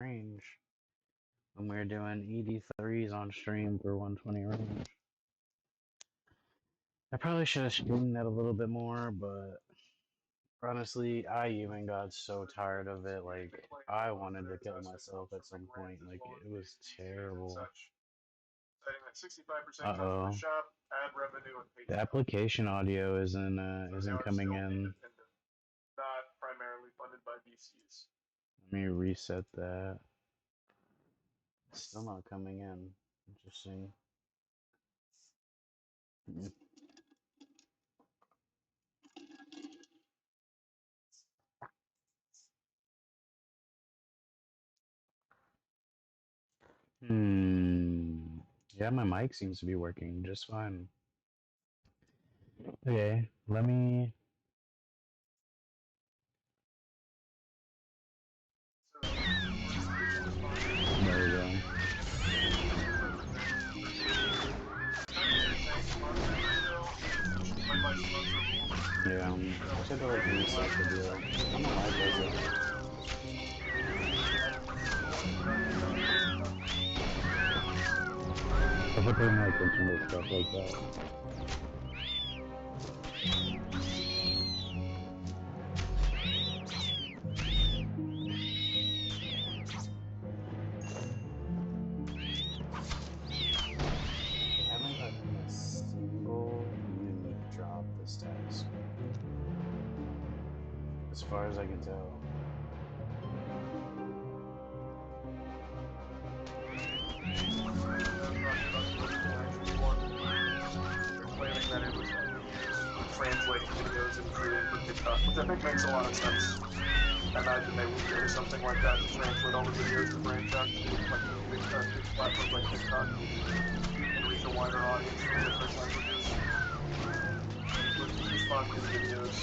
Speaker 4: range when we were doing ED3s on stream for 120 range. I probably should have streamed that a little bit more, but honestly, I even got so tired of it. Like, I wanted to kill myself at some point. Like, it was terrible.
Speaker 1: Citing that 65% comes from
Speaker 4: Uh-oh.
Speaker 1: the shop, ad revenue, and
Speaker 4: The
Speaker 1: Patreon.
Speaker 4: application audio isn't
Speaker 1: So
Speaker 4: isn't
Speaker 1: now it's
Speaker 4: coming
Speaker 1: still
Speaker 4: in.
Speaker 1: independent, not primarily funded by VCs.
Speaker 4: Let me reset that. Still not coming in. Interesting. Yeah, my mic seems to be working just fine. Okay, let me. There we go. Yeah, I should have like reset the deal. I don't know why it does that. I should pay more attention to stuff like that. I haven't gotten a single unique drop this task. As far as I can tell.
Speaker 1: Claiming that it was translating videos and creating for TikTok, which I think makes a lot of sense. I imagine they would do something like that to translate all the videos to branch out to like big platforms like TikTok and reach a wider audience from different languages. Respond to videos.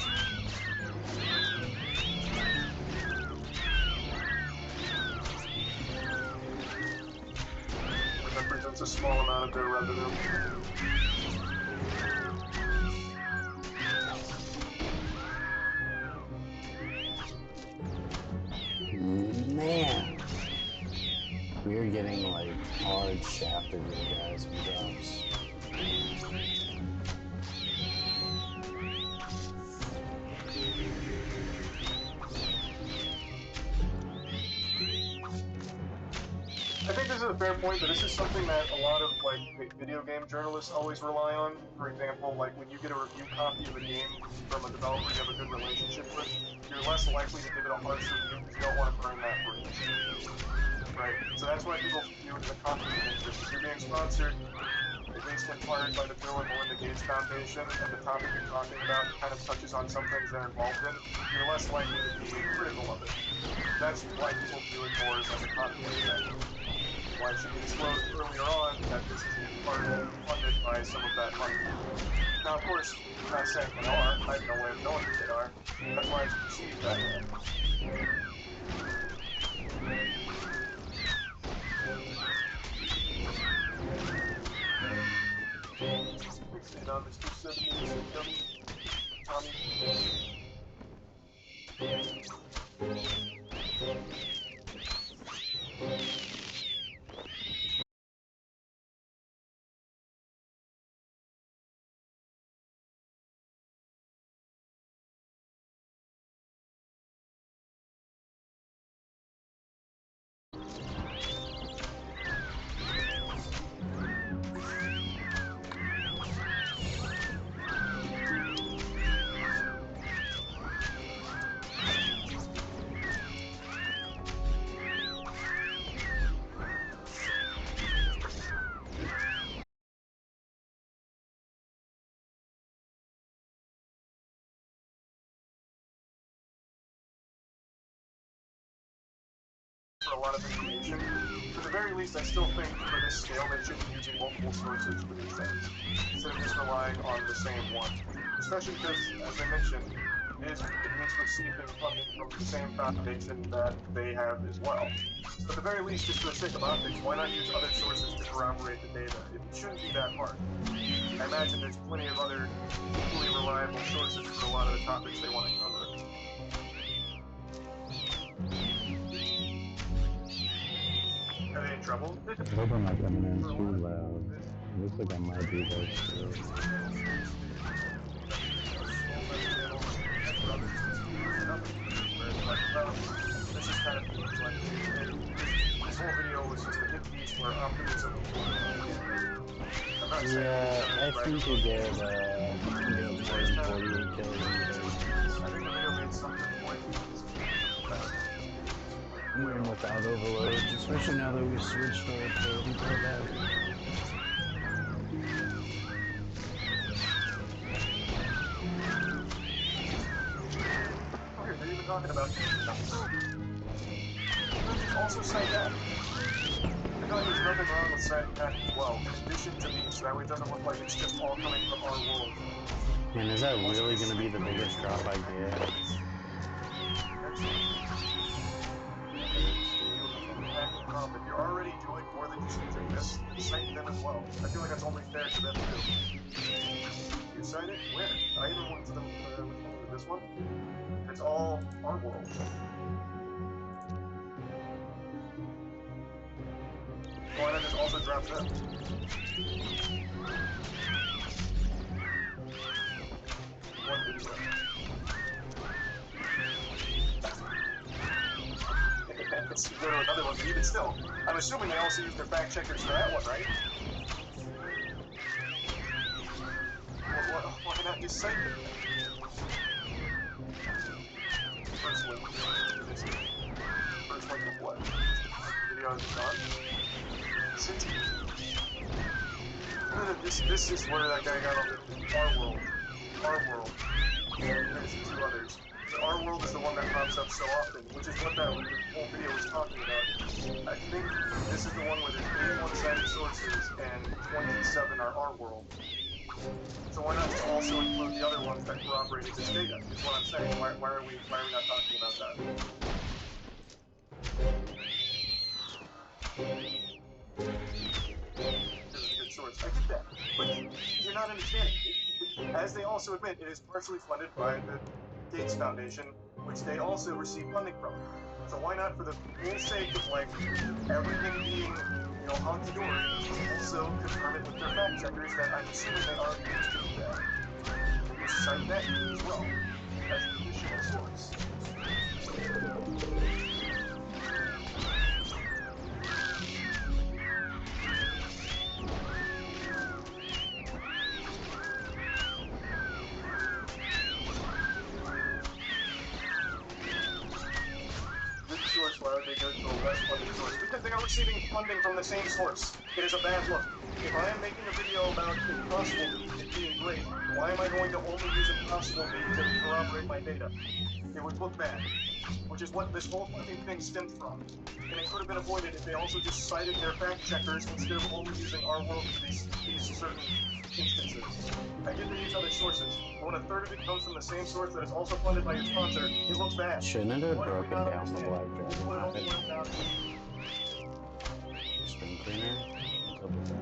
Speaker 1: It represents a small amount of their revenue.
Speaker 4: Man, we're getting like hard shafted here, guys, with drops.
Speaker 1: I think this is a fair point, but this is something that a lot of like video game journalists always rely on. For example, like when you get a review copy of a game from a developer you have a good relationship with, you're less likely to give it a harsh review because you don't want to burn that bridge. Right? So that's why people view it as a conflict of interest. If you're being sponsored, at least in part by the Bill and Melinda Gates Foundation, and the topic you're talking about kind of touches on some things they're involved in, you're less likely to be critical of it. That's why people view it more as like a conflict thing. Why it should be disclosed earlier on that this is partly funded by some of that money. Now, of course, I'm not saying they are. I have no way of knowing if they are. That's why it's perceived that way. Fixing it on Mr. 70, Tommy. for a lot of information. To the very least, I still think for this scale they should be using multiple sources for these things, instead of just relying on the same one. Especially because, as I mentioned, it means receiving funding from the same foundation that they have as well. So at the very least, just for the sake of optics, why not use other sources to corroborate the data? It shouldn't be that hard. I imagine there's plenty of other equally reliable sources for a lot of the topics they want to cover. Are they in trouble?
Speaker 4: I hope I'm not coming in too loud. It looks like I might be there still.
Speaker 1: This is kind of like, this whole video was just a hit piece for optimism. I'm not saying
Speaker 4: Yeah, I think you get more than 40 kills.
Speaker 1: I think the video made some good points.
Speaker 4: Even without overloads, especially now that we switched over to that.
Speaker 1: They're even talking about also cite that. I feel like there's nothing wrong with citing that as well, in addition to these, that way it doesn't look like it's just all coming from our world.
Speaker 4: Man, is that really going to be the biggest drop I get?
Speaker 1: If you're already doing more than just using this, then cite them as well. I feel like that's only fair to them too. You cite it? Where? I even went to the, which one was it, this one? It's all our world. Why not just also drop them? One video. Let's go to another one, but even still, I'm assuming they also use their fact checkers for that one, right? Why not just cite them? First link. First link of what? Video is gone. This is where that guy got on the our world. Our world. There's two others. Our world is the one that pops up so often, which is what that whole video was talking about. I think this is the one where there's 81 cited sources and 27 are our world. So why not just also include the other ones that corroborated this data? Is what I'm saying. Why are we not talking about that? Good source. I get that, but you're not understanding. As they also admit, it is partially funded by the Gates Foundation, which they also receive funding from. So why not, for the full sake of like everything being, hunky-dory, also confirm it with their fact checkers that I'm assuming they already used to do that. Just cite that as well as an additional source. Source, why would they go to a less funded source? Because they are receiving funding from the same source. It is a bad look. If I am making a video about Impossible Beat being great, why am I going to only use Impossible Beat to corroborate my data? It would look bad. Which is what this whole fucking thing stemmed from. And it could have been avoided if they also just cited their fact checkers instead of only using our world for these certain instances. I get they use other sources, but when a third of it comes from the same source that is also funded by your sponsor, it looks bad.
Speaker 4: Shouldn't it have broken down the Black Dragon method? Spring cleaner? What's up with that?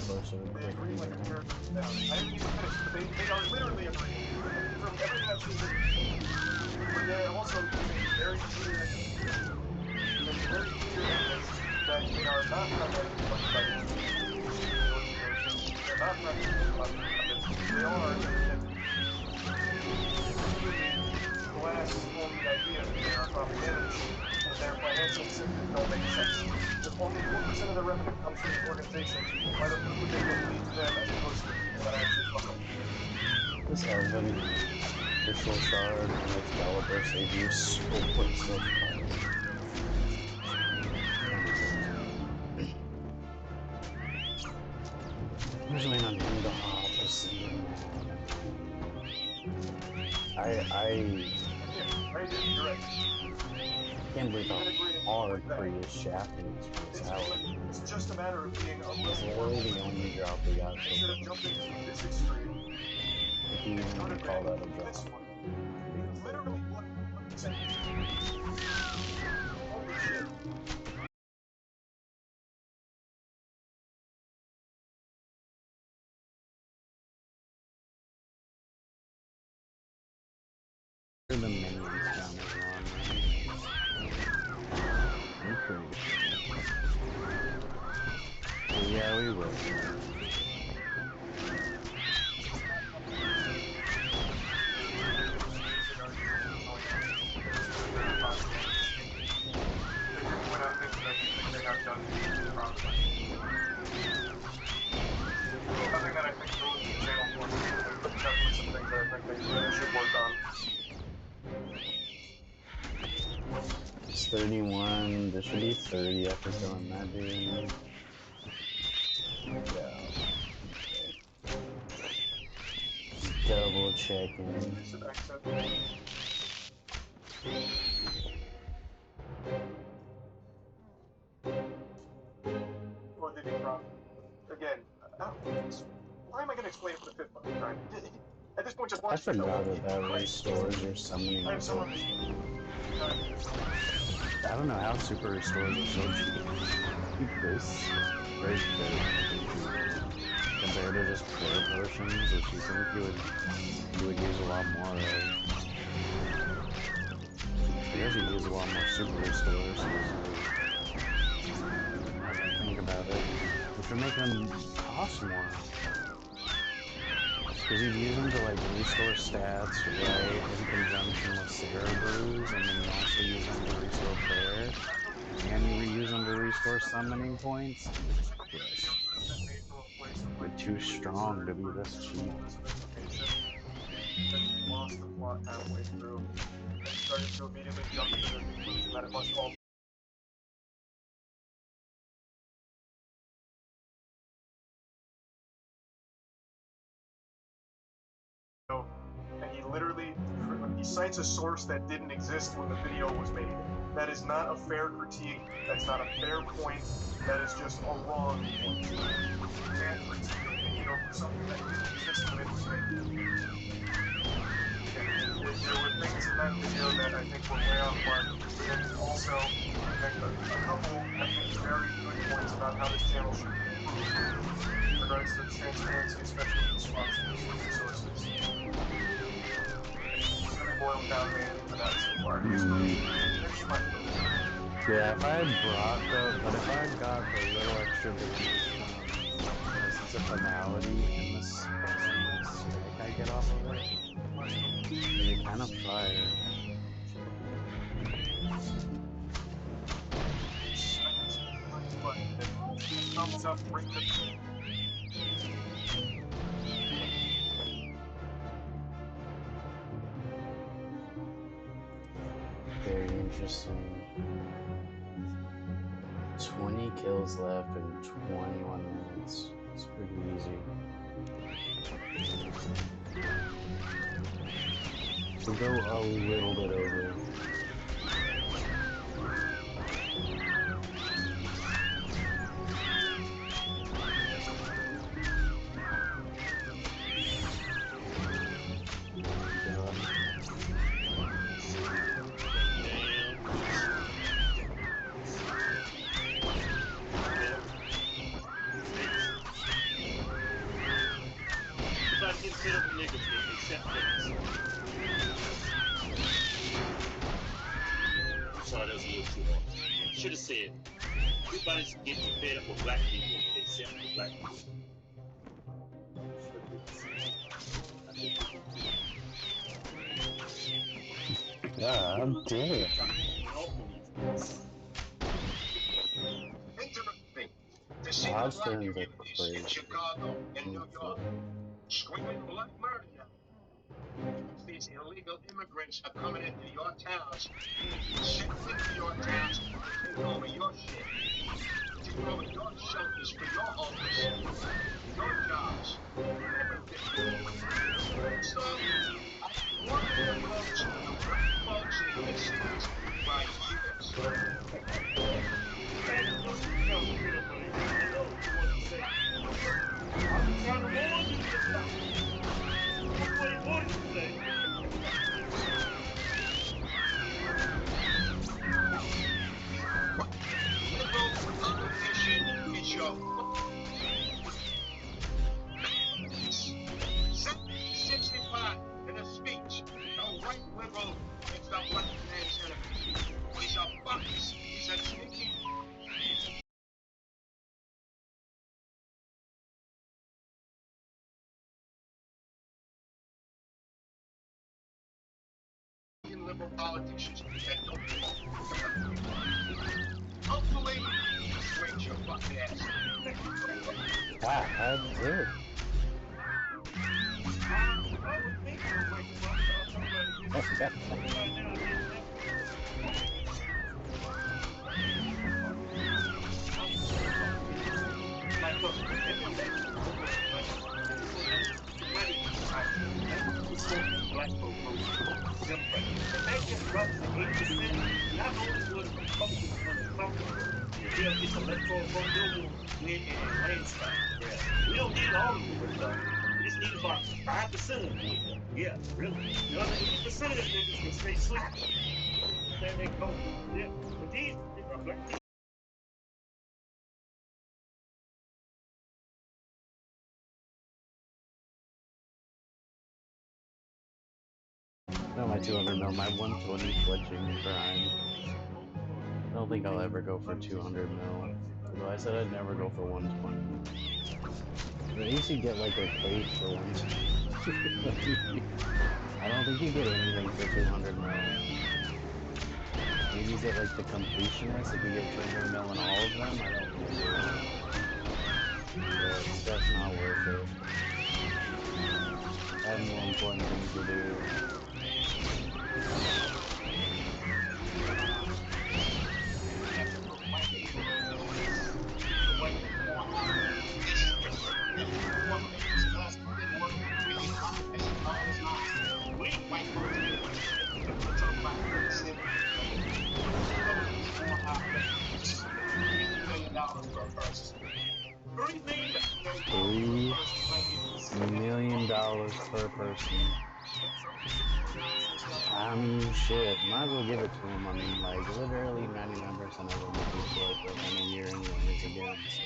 Speaker 4: Closer,
Speaker 1: They agree like a character down. I haven't even finished, but they are literally agreeing. From everything I've seen, but they're also very clear that they are not primarily funded by the organization. They're not primarily funded by the they are glass on the idea that they are propaganda machine, and their financial systems don't make sense. If only 4% of their revenue comes from these organizations, why the fuck would they get lead to them as opposed to the people that actually fund them?
Speaker 4: This Elven Crystal Shard and Excalibur save you so much. Usually not in the opposite. I
Speaker 1: Right here, you're right.
Speaker 4: can't believe
Speaker 1: We've
Speaker 4: how
Speaker 1: been agreeing
Speaker 4: hard
Speaker 1: with that.
Speaker 4: Prius shafting this place out.
Speaker 1: It's just a matter of being a
Speaker 4: It's
Speaker 1: little more
Speaker 4: literally the
Speaker 1: open.
Speaker 4: only drop we got so
Speaker 1: Instead of
Speaker 4: far.
Speaker 1: jumping to this extreme,
Speaker 4: If you
Speaker 1: it
Speaker 4: even
Speaker 1: could
Speaker 4: want to
Speaker 1: have
Speaker 4: call
Speaker 1: been
Speaker 4: that a
Speaker 1: this
Speaker 4: drop.
Speaker 1: one. Literally what I'm saying. Holy shit.
Speaker 4: The minions count as wrong, right? I'm pretty sure. Well, yeah, we will.
Speaker 1: Nothing that I think ruins the channel for me, but definitely some things that I think they should work on.
Speaker 4: It's 31. This should be 30 after killing that dude. Yeah. Double checking.
Speaker 1: Or did he drop? Again, why am I going to explain it for the fifth fucking time? At this point, just
Speaker 4: I
Speaker 1: watch the
Speaker 4: forgot
Speaker 1: film.
Speaker 4: that restores your summoning
Speaker 1: I have some of
Speaker 4: inputs.
Speaker 1: these.
Speaker 4: I don't know how super restores are so cheap. Very cheap. Compared to just prayer potions, which you think you would use a lot more of. I guess you'd use a lot more super restores, think about it. Which would make them cost more. Because you'd use them to like restore stats, right, in conjunction with Sarah Brews, and then you also use them to restore prayer, and you reuse them to restore summoning points. Jesus Christ. You're too strong to be this cheap.
Speaker 1: Lost the plot halfway through and started to immediately jump to the conclusion that it must all and he literally he cites a source that didn't exist when the video was made. That is not a fair critique. That's not a fair point. That is just a wrong point. You can't critique a video for something that didn't exist when it was made. There were things in that video that I think were way off mark. And also, I think a couple, I think, very good points about how this channel should be improved in regards to transparency, especially with sponsors and resources. It's really boiled down mainly to that so far. Here's my
Speaker 4: Yeah, if I had brought but if I had got the little extra boost from a sense of finality in this spec I get off of it, it'd be kind of fire.
Speaker 1: thumbs up, ring the
Speaker 4: Very interesting. 20 kills left in 21 minutes. It's pretty easy. We'll go a little bit over.
Speaker 5: Sorry, that was a little too hard. Should have said, everybody's getting fed up with black people except for black people.
Speaker 4: God damn it.
Speaker 6: Interesting to see the
Speaker 4: Odds
Speaker 6: black
Speaker 4: turns are
Speaker 6: communities in
Speaker 4: crazy.
Speaker 6: Chicago and New York screaming blood murder now. These illegal immigrants are coming into your towns, settling into your towns, taking over your shit, taking over your shelters for your homeless, your jobs, everything. So, I want to know liberal politicians that don't give a hopefully, this wakes your fucking ass.
Speaker 4: Ah, that's it.
Speaker 5: Black folk vote Democrat. And that just drops to 80%. Not only will Republicans win the caucus, they'll get the electoral vote, they'll win in a landslide. Yeah. We don't need all of them to stuff. We just need about 5% of them. Yeah, really. The other 80% of them niggas can stay sleeping. Then they go. Yeah. But these are black people.
Speaker 4: No, my 200 mil, my 120 fletching prime. I don't think I'll ever go for 200 mil. Although I said I'd never go for 120. But at least you get like a crate for 120. I don't think you get anything for 200 mil. Maybe you get like the completionist if you get 200 mil in all of them. I don't know. But that's not worth it. I have more important things to do. $3 million per person. I mean, shit, might as well give it to him. I mean, like, literally 99% of them will be broke within a year anyways again, so.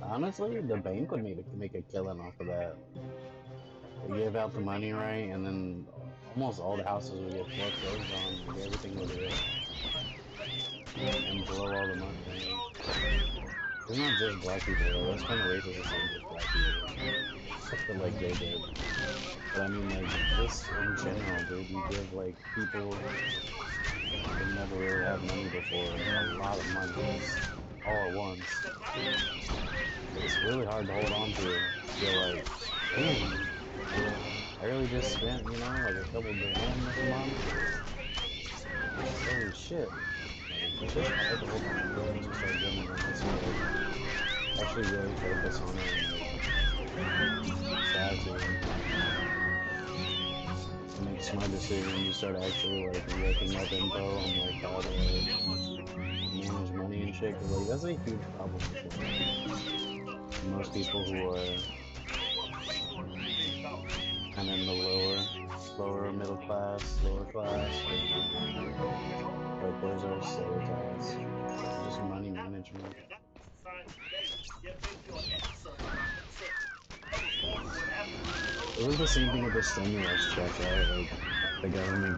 Speaker 4: Honestly, the bank would make a killing off of that. They give out the money right, and then almost all the houses would get foreclosed on, like, everything would hit. And blow all the money. It's not just black people though, that's kind of racist to say just black people. Like they did. But I mean like, just in general, dude, you give like people who never really had money before a lot of money all at once. It's really hard to hold on to. You're like, damn, I really just spent, you know, like a couple grand this month. Holy shit. It's just hard to hold on to once you start doing it unless you like actually really focus on it and like try to make smart decisions. You start actually like looking up info on like how to manage money and shit. Cause like that's a huge problem with like, most people who are kind of in the lower middle class, lower class. Like those are stereotypes. Just money management. It was the same thing with the stimulus check, right? Like the government.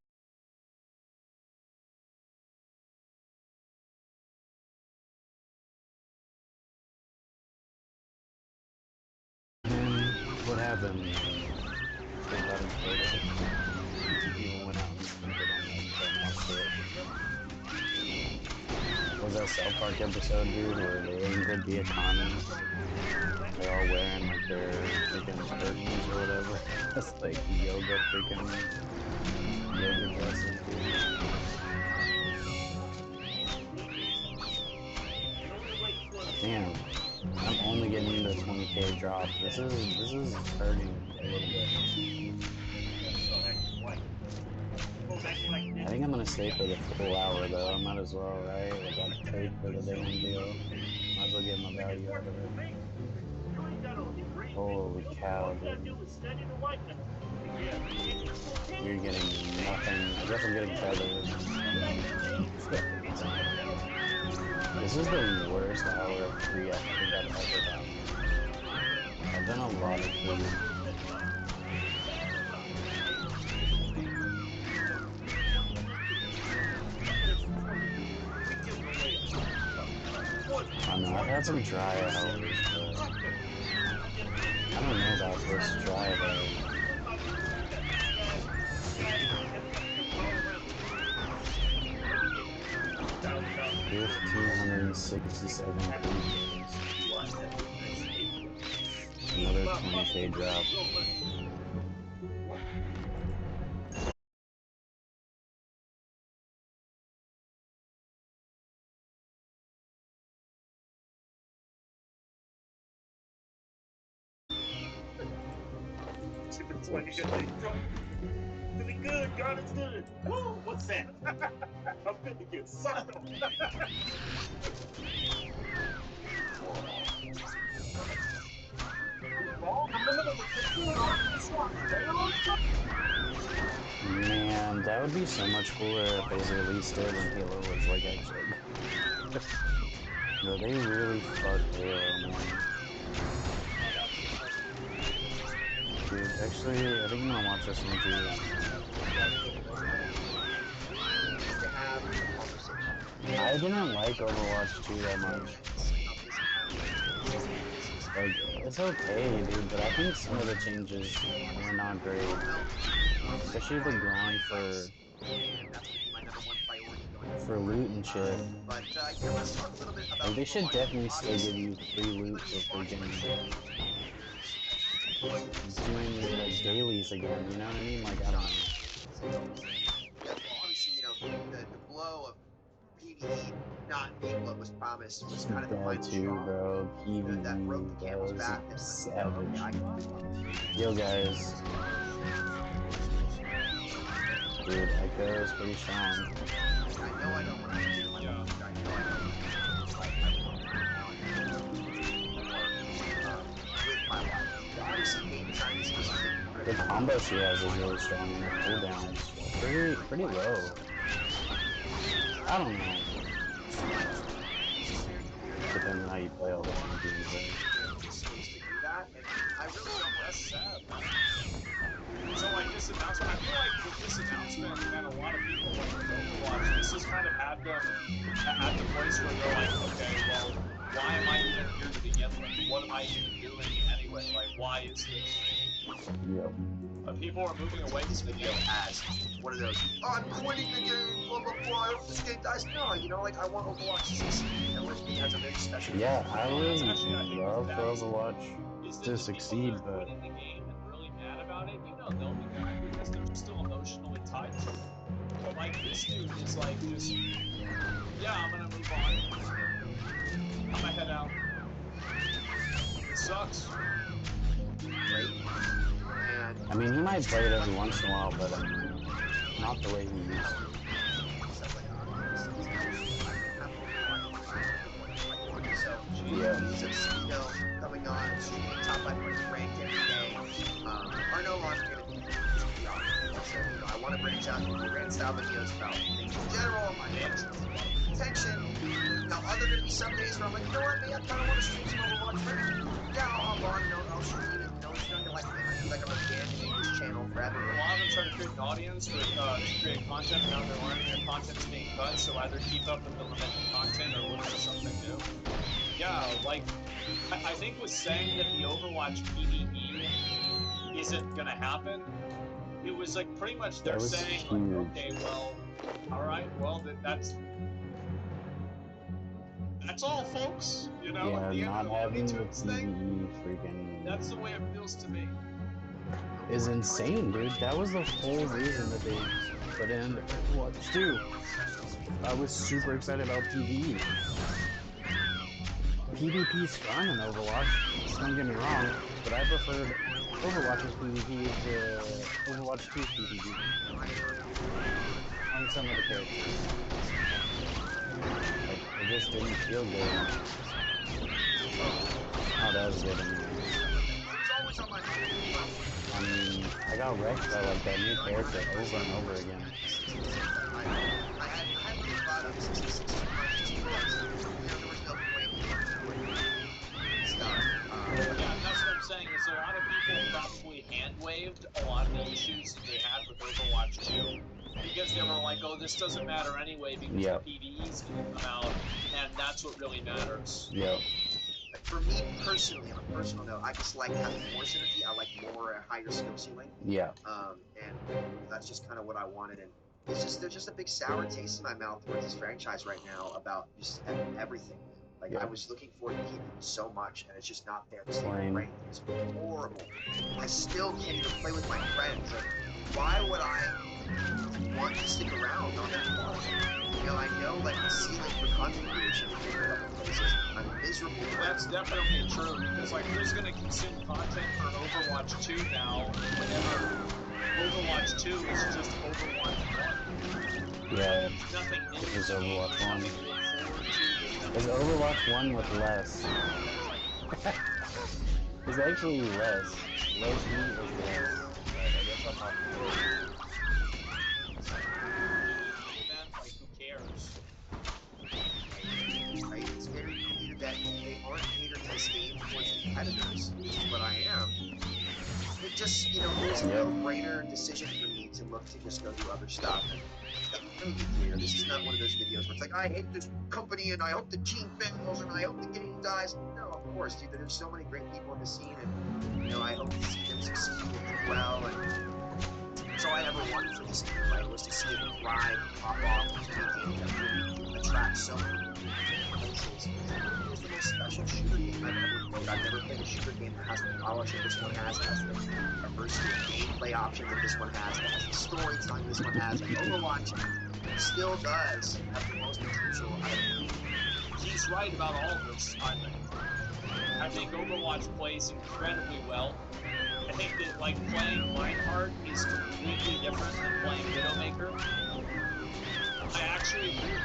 Speaker 4: What happened? They got inflated. People went out and spent it on that shit. Was that South Park episode, dude, where they angered the economy? They're all wearing like their freaking curtains or whatever. That's like yoga freaking yoga dresses, dude. Damn, I'm only getting the 20k drop. This is hurting a little bit. I think I'm gonna stay for the full hour though. I might as well, right? I got paid for the damn deal. Might as well get my value out of it. Holy cow, dude. You're getting nothing. I guess I'm getting feathers. This is the worst hour of free I think I've ever done. I've done a lot of free. I know, I've had some dry hours, but I don't know about this dry though. 1,567 premiums. Another 20k drop.
Speaker 5: Feeling good, God is good. Whoa, what's that? I'm feeling good. Suck on.
Speaker 4: Man, that would be so much cooler if they released it when Halo was like actually. No, they really fucked Halo, man. Dude, actually, I think I'm gonna watch this one too. I didn't like Overwatch 2 that much. Like, it's okay, dude, but I think some of the changes were not great. Especially the grind for loot and shit. Like, they should definitely still give you free loot for freaking doing dailies again, you know what I mean? Like, I don't know.
Speaker 7: Obviously, you know, the blow of PvE not being what was promised was kind of the
Speaker 4: That
Speaker 7: final
Speaker 4: too,
Speaker 7: straw.
Speaker 4: bro.
Speaker 7: That broke the camel's
Speaker 4: PvE,
Speaker 7: back.
Speaker 4: that was
Speaker 7: That's like, you know,
Speaker 4: savage.
Speaker 7: okay,
Speaker 4: Yo, guys. Dude, Echo is pretty strong.
Speaker 7: I know I don't want to do my own. I know I don't want to with my life. Obviously, game design is
Speaker 4: The combo she has is really strong, and her cooldown's pretty low. I don't know. Depends on how you play all the champions, right?
Speaker 7: space to do that, and I really don't want
Speaker 5: That's sad, man. So like this announcement, I feel like with this announcement and a lot of people like with Overwatch, this has kind of had them at the place where they're like, okay, well, why am I even here to begin with? What am I even doing anyway? Like, why is this?
Speaker 4: Yep.
Speaker 5: But people are moving away from
Speaker 7: this
Speaker 5: the
Speaker 7: video
Speaker 5: game.
Speaker 7: as one of those, oh, I'm quitting the game, blah, blah, blah, I hope this game dies. No, you know, like, I want Overwatch to succeed. You know, it has a very special
Speaker 4: Yeah, I would
Speaker 5: That's actually, I think,
Speaker 4: love for
Speaker 5: that is
Speaker 4: Overwatch
Speaker 5: that
Speaker 4: to
Speaker 5: the
Speaker 4: succeed,
Speaker 5: people that are
Speaker 4: but
Speaker 5: quitting the game and really mad about it, you know they'll be mad because they're still emotionally tied to it. But like this dude is like just, yeah, I'm gonna move on. I'm gonna head out. It sucks.
Speaker 7: great. And
Speaker 4: I mean, he might play it every once in a while, but not the way he used to.
Speaker 7: So,
Speaker 4: Yeah.
Speaker 7: these of Speedo coming on and streaming top 500 ranked every day are no longer going to be the option. So, you know, I want to branch out and do rant style videos about things in general, my attention. Now, are there going to be some days where I'm like, you know what, maybe I kind of want to stream some Overwatch right? Yeah, I'll hop on and I'll stream it. You know, it's not going to like be like I'm abandoning this channel forever.
Speaker 5: A lot of them try to create an audience with, to create content, and now they're learning their content's being cut, so either keep up with the limited content or look for something new. Yeah, like, I think with saying that the Overwatch PvE isn't gonna happen, it was like pretty much they're
Speaker 4: That was
Speaker 5: saying,
Speaker 4: huge.
Speaker 5: like, okay, well, alright, well, that's all, folks. You know,
Speaker 4: Yeah,
Speaker 5: at the end
Speaker 4: not
Speaker 5: of the
Speaker 4: having the
Speaker 5: Tunes thing,
Speaker 4: PvE freaking
Speaker 5: that's the way it feels to me.
Speaker 4: is insane, dude. That was the whole reason that they put in Overwatch 2. I was super excited about PvE. PvP's fun in Overwatch, don't get me wrong, but I preferred Overwatch's PvP to Overwatch 2's PvP. On some of the characters. Like, it just didn't feel good. Not as good anyway. I mean, I got wrecked by like that new character over and over again.
Speaker 7: I had really thought of 666 because, you know, there was no way stuff.
Speaker 5: Yeah, that's what I'm saying, is a lot of people probably hand-waved a lot of the issues that they had with Overwatch 2, because they were like, oh, this doesn't matter anyway, because
Speaker 4: Yep.
Speaker 5: the PvE's gonna come out, and that's what really matters.
Speaker 4: Yep.
Speaker 7: For me personally, on a personal note, I just like having more synergy. I like more a higher skill ceiling.
Speaker 4: Yeah.
Speaker 7: And that's just kind of what I wanted. And it's just there's just a big sour taste in my mouth towards this franchise right now about just everything. Like
Speaker 4: Yeah.
Speaker 7: I was looking forward to Kingdom so much, and it's just not there. This
Speaker 4: Lame.
Speaker 7: rating is horrible. I still can't even play with my friends. Like, why would I want to stick around on that quality? You know, I know like the ceiling for content creation in a couple places. I'm miserable.
Speaker 8: That's definitely true, because like who's gonna consume content for Overwatch 2 now whenever Overwatch 2 is just Overwatch 1?
Speaker 4: Yeah,
Speaker 8: Nothing new.
Speaker 4: it's Overwatch 1.
Speaker 8: Nothing to look forward to.
Speaker 4: It's Overwatch 1 with less. It's actually less. Low speed is less. I guess I'm not
Speaker 8: Event, like who cares?
Speaker 7: Right? It's very clear that they aren't catering this game towards competitors, which is what I am. It just, you know, it was a
Speaker 4: Yep.
Speaker 7: no-brainer decision for me to look to just go do other stuff. And let me be clear, this is not one of those videos where it's like, I hate this company and I hope the team fails and I hope the game dies. No, of course, dude, there's so many great people in the scene and, you know, I hope to see them succeed and do well. And that's all I ever wanted for this game, right, was to see it thrive, pop off, and be a game that really attracts so many places. It was the most special shooter game I've ever played. I've never played a shooter game that has the polish that this one has the diversity of gameplay options that this one has the storytelling this one has, and Overwatch still does have the most potential out of
Speaker 8: He's right about all of this, I think. I think Overwatch plays incredibly well. I think that like playing Reinhardt is completely different than playing Widowmaker. I actually agree.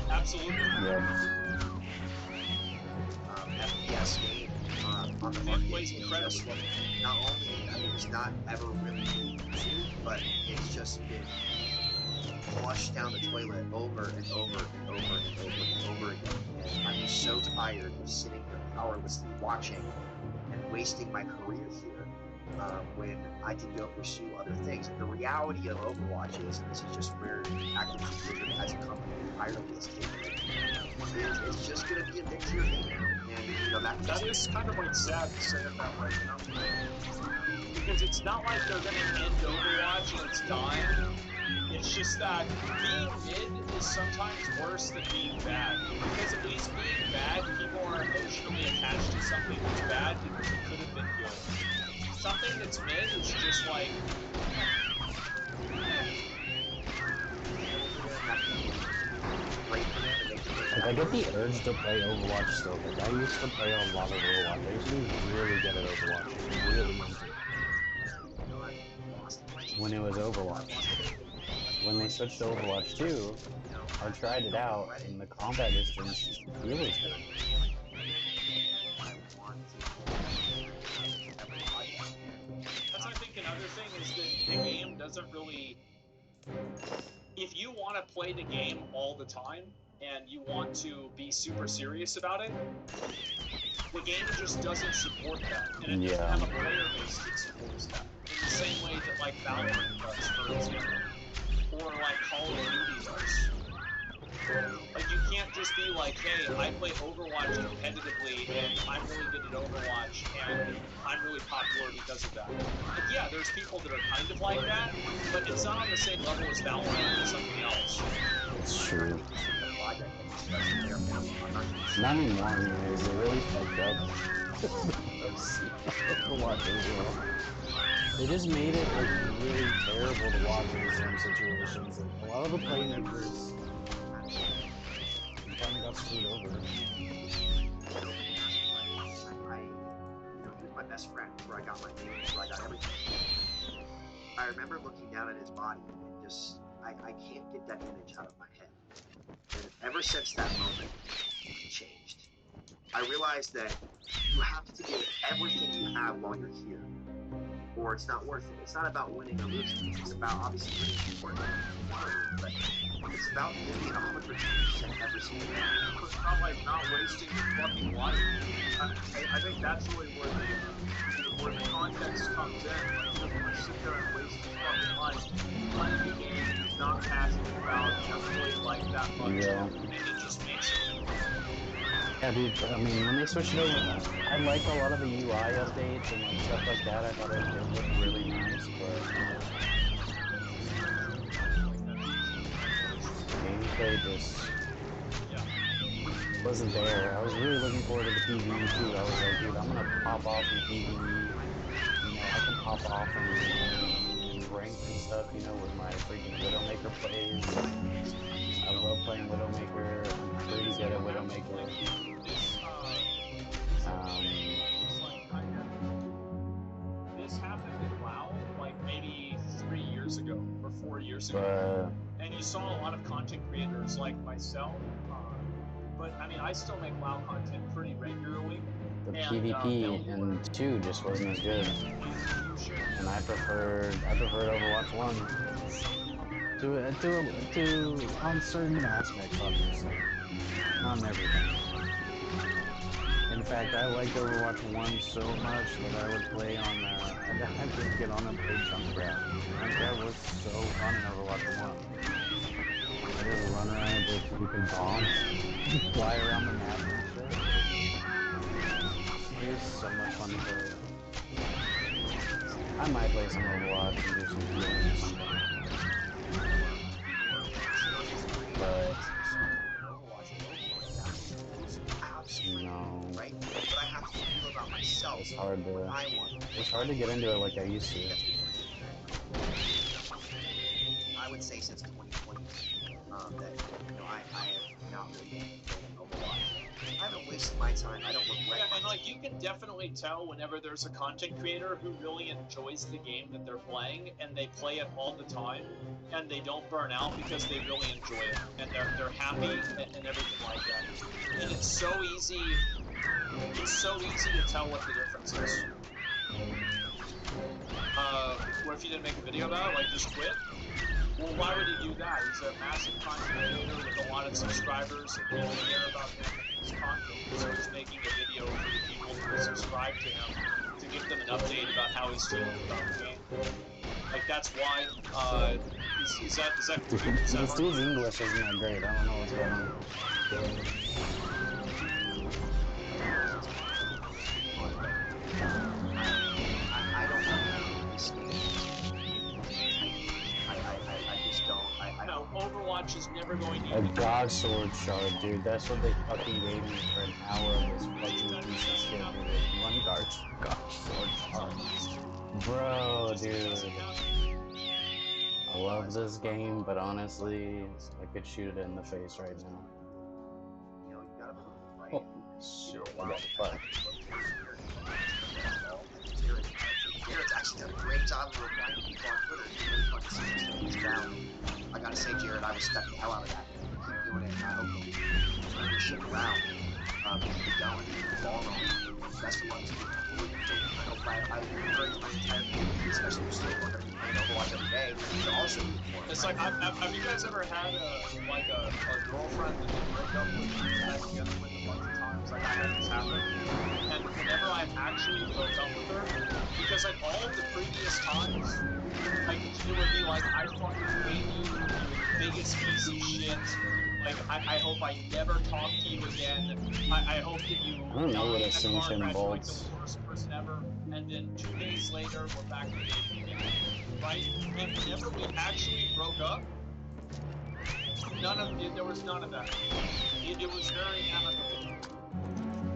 Speaker 8: Absolutely.
Speaker 4: Yeah.
Speaker 7: FPS game on the
Speaker 8: It
Speaker 7: market.
Speaker 8: plays incredibly well.
Speaker 7: Not only, I mean, it's not ever really new, but it's just been flushed down the toilet over and over and over and over and over again. And I'm just so tired of sitting here powerlessly watching and wasting my career here when I can go pursue other things. And the reality of Overwatch is, and this is just where Activision Blizzard as a company entirely is taking it, it's just going to be a mid-tier game now. And, you know,
Speaker 8: That is kind of like sad to say it that way, you know? Because it's not like they're gonna end Overwatch and it's dying. It's just that being mid is sometimes worse than being bad. Because at least being bad, people are emotionally attached to something that's bad because it could have been good. Something that's mid is just like,
Speaker 7: great for them, and they can make
Speaker 4: Like, I get the urge to play Overwatch still. Like, I used to play a lot of Overwatch. I used to be really good at Overwatch. Really into it. When it was Overwatch. When they switched to Overwatch 2, I tried it out, and the combat distance just really good.
Speaker 8: that's I think another thing is that the game doesn't really... If you want to play the game all the time, and you want to be super serious about it, the game just doesn't support that, and it doesn't
Speaker 4: Yeah.
Speaker 8: have a player base that supports that. In the same way that like Valorant does, for example, or like Call of Duty does. Like you can't just be like, hey, I play Overwatch competitively, and I'm really good at Overwatch, and I'm really popular because of that. Like, yeah, there's people that are kind of like that, but it's not on the same level as Valorant or something else.
Speaker 4: It's true.
Speaker 7: I'm
Speaker 4: Not anymore, anyways. They really fucked up. Overwatch overall. They just made it like really terrible to watch in some situations. Like a lot of the playmakers kind of got screwed over.
Speaker 7: He was my best friend before I got my name, before I got everything. I remember looking down at his body and just, I can't get that image out of my head. And ever since that moment, it changed. I realized that you have to give everything you have while you're here, or it's not worth it. It's not about winning or losing. It's about obviously winning is important, but it's about giving it 100% every single day.
Speaker 8: It's not like not wasting your fucking life. I think that's really where the context comes in. Like, he doesn't want to sit there and waste his fucking life playing the game he's not passionate about, doesn't really like that much,
Speaker 4: Yeah.
Speaker 8: and it just makes him...
Speaker 4: Yeah, dude. I mean, when they switched it over, I liked a lot of the UI updates and like stuff like that. I thought it did look really nice, but gameplay just
Speaker 8: Yeah.
Speaker 4: wasn't there. I was really looking forward to the PvE too. I was like, dude, I'm gonna pop off in PvE. You know, I can pop off and ranked and stuff, you know, with my freaking Widowmaker plays. I love playing Widowmaker. I'm pretty good at Widowmaker.
Speaker 8: This happened in WoW like maybe 3 years ago or 4 years ago, and you saw a lot of content creators like myself. But I mean, I still make WoW content pretty regularly.
Speaker 4: The PvP in 2 just wasn't as good, and I preferred Overwatch 1 to on certain aspects, obviously, not on everything. In fact, I liked Overwatch 1 so much that I would play on, I could get on and play Junkrat. Junkrat was so fun in Overwatch 1. I just run around with stupid bombs, fly around the map and shit. It was so much fun to play. I might play some Overwatch and do some healing sometime. But no,
Speaker 7: right? But I have to feel about myself.
Speaker 4: it's hard
Speaker 7: what I
Speaker 4: to
Speaker 7: want.
Speaker 4: it's hard to get into it like I used to.
Speaker 7: I would say since 2020 that I have not really been playing Overwatch. I haven't wasted my time. I don't regret.
Speaker 8: Yeah, and like you can definitely tell whenever there's a content creator who really enjoys the game that they're playing and they play it all the time and they don't burn out because they really enjoy it and they're happy and everything like that. And it's so easy to tell what the difference is. What if you didn't make a video about it, like just quit? Well, why would he do that? He's a massive content creator with a lot of subscribers and people care about him and his content. So he's making a video for the people who subscribe to him to give them an update about how he's feeling about the game. Like that's why. Is that
Speaker 4: This dude's English isn't that great. I don't know what's going on.
Speaker 7: I don't know this game. I just don't.
Speaker 8: No, Overwatch is never going to
Speaker 4: A
Speaker 8: even
Speaker 4: God Sword Shard, dude. That's what they fucking gave me for an hour of this fucking piece of shit, dude. One God Sword Shard. Bro, dude. I love this game, but honestly, I could shoot it in the face right now.
Speaker 7: You know, you gotta prove it, right?
Speaker 4: Oh, shit, I got fucked.
Speaker 7: Jared's actually done a great job of replying to people on Twitter. It's really fun to see this down. I gotta say, Jared, I respect the hell out of that. Keep doing it, and I hope you turn your shit around. Keep it going, keep the ball rolling. Best of luck to you. I hope I encourage my entire community, especially if you're still going to be playing Overwatch every day, to also root for it.
Speaker 8: It's like, have you guys ever had a girlfriend that you break up with and get back together with a bunch of times? Like I had this happen, and whenever I actually broke up with her, because like all of the previous times, like it would be like I fucking hate you, biggest piece of shit. Like I hope I never talk to you again. I hope that you
Speaker 4: I don't know what
Speaker 8: die
Speaker 4: a
Speaker 8: in a car
Speaker 4: Sing Chin
Speaker 8: crash like
Speaker 4: bolts.
Speaker 8: the worst person ever. And then 2 days later, we're back together, right? And whenever we actually broke up, there was none of that. It was very amicable.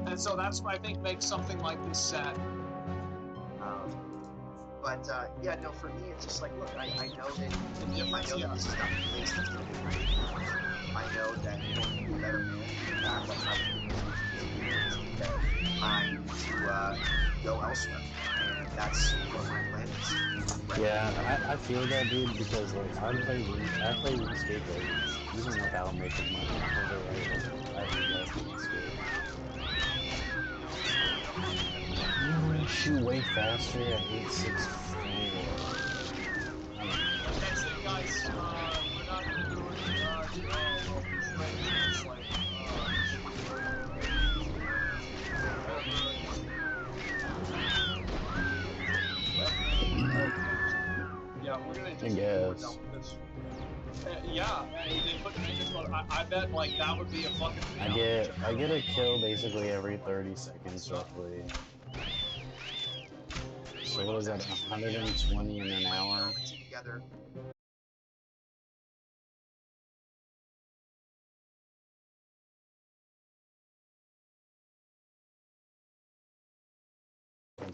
Speaker 8: And so that's what I think makes something like this sad.
Speaker 7: But yeah, no, for me, it's just like, look, I know that
Speaker 8: The difference,
Speaker 7: that this is not the place that's going to be right. I know that in order to be a better man, back like I that I need to go elsewhere, and that's what my plan is. Right?
Speaker 4: Yeah, I feel that, dude, because like I play RuneScape like, even without making money. I love RuneScape. You shoot way faster at 864. I don't know.
Speaker 8: That's it, guys. We're not going to do it. It's like, yeah, we're gonna just
Speaker 4: guess.
Speaker 8: yeah, they put fingers on. I bet like that would be a fucking.
Speaker 4: I get a kill basically every 30 seconds roughly. So what is that? 120 in an hour.
Speaker 7: Together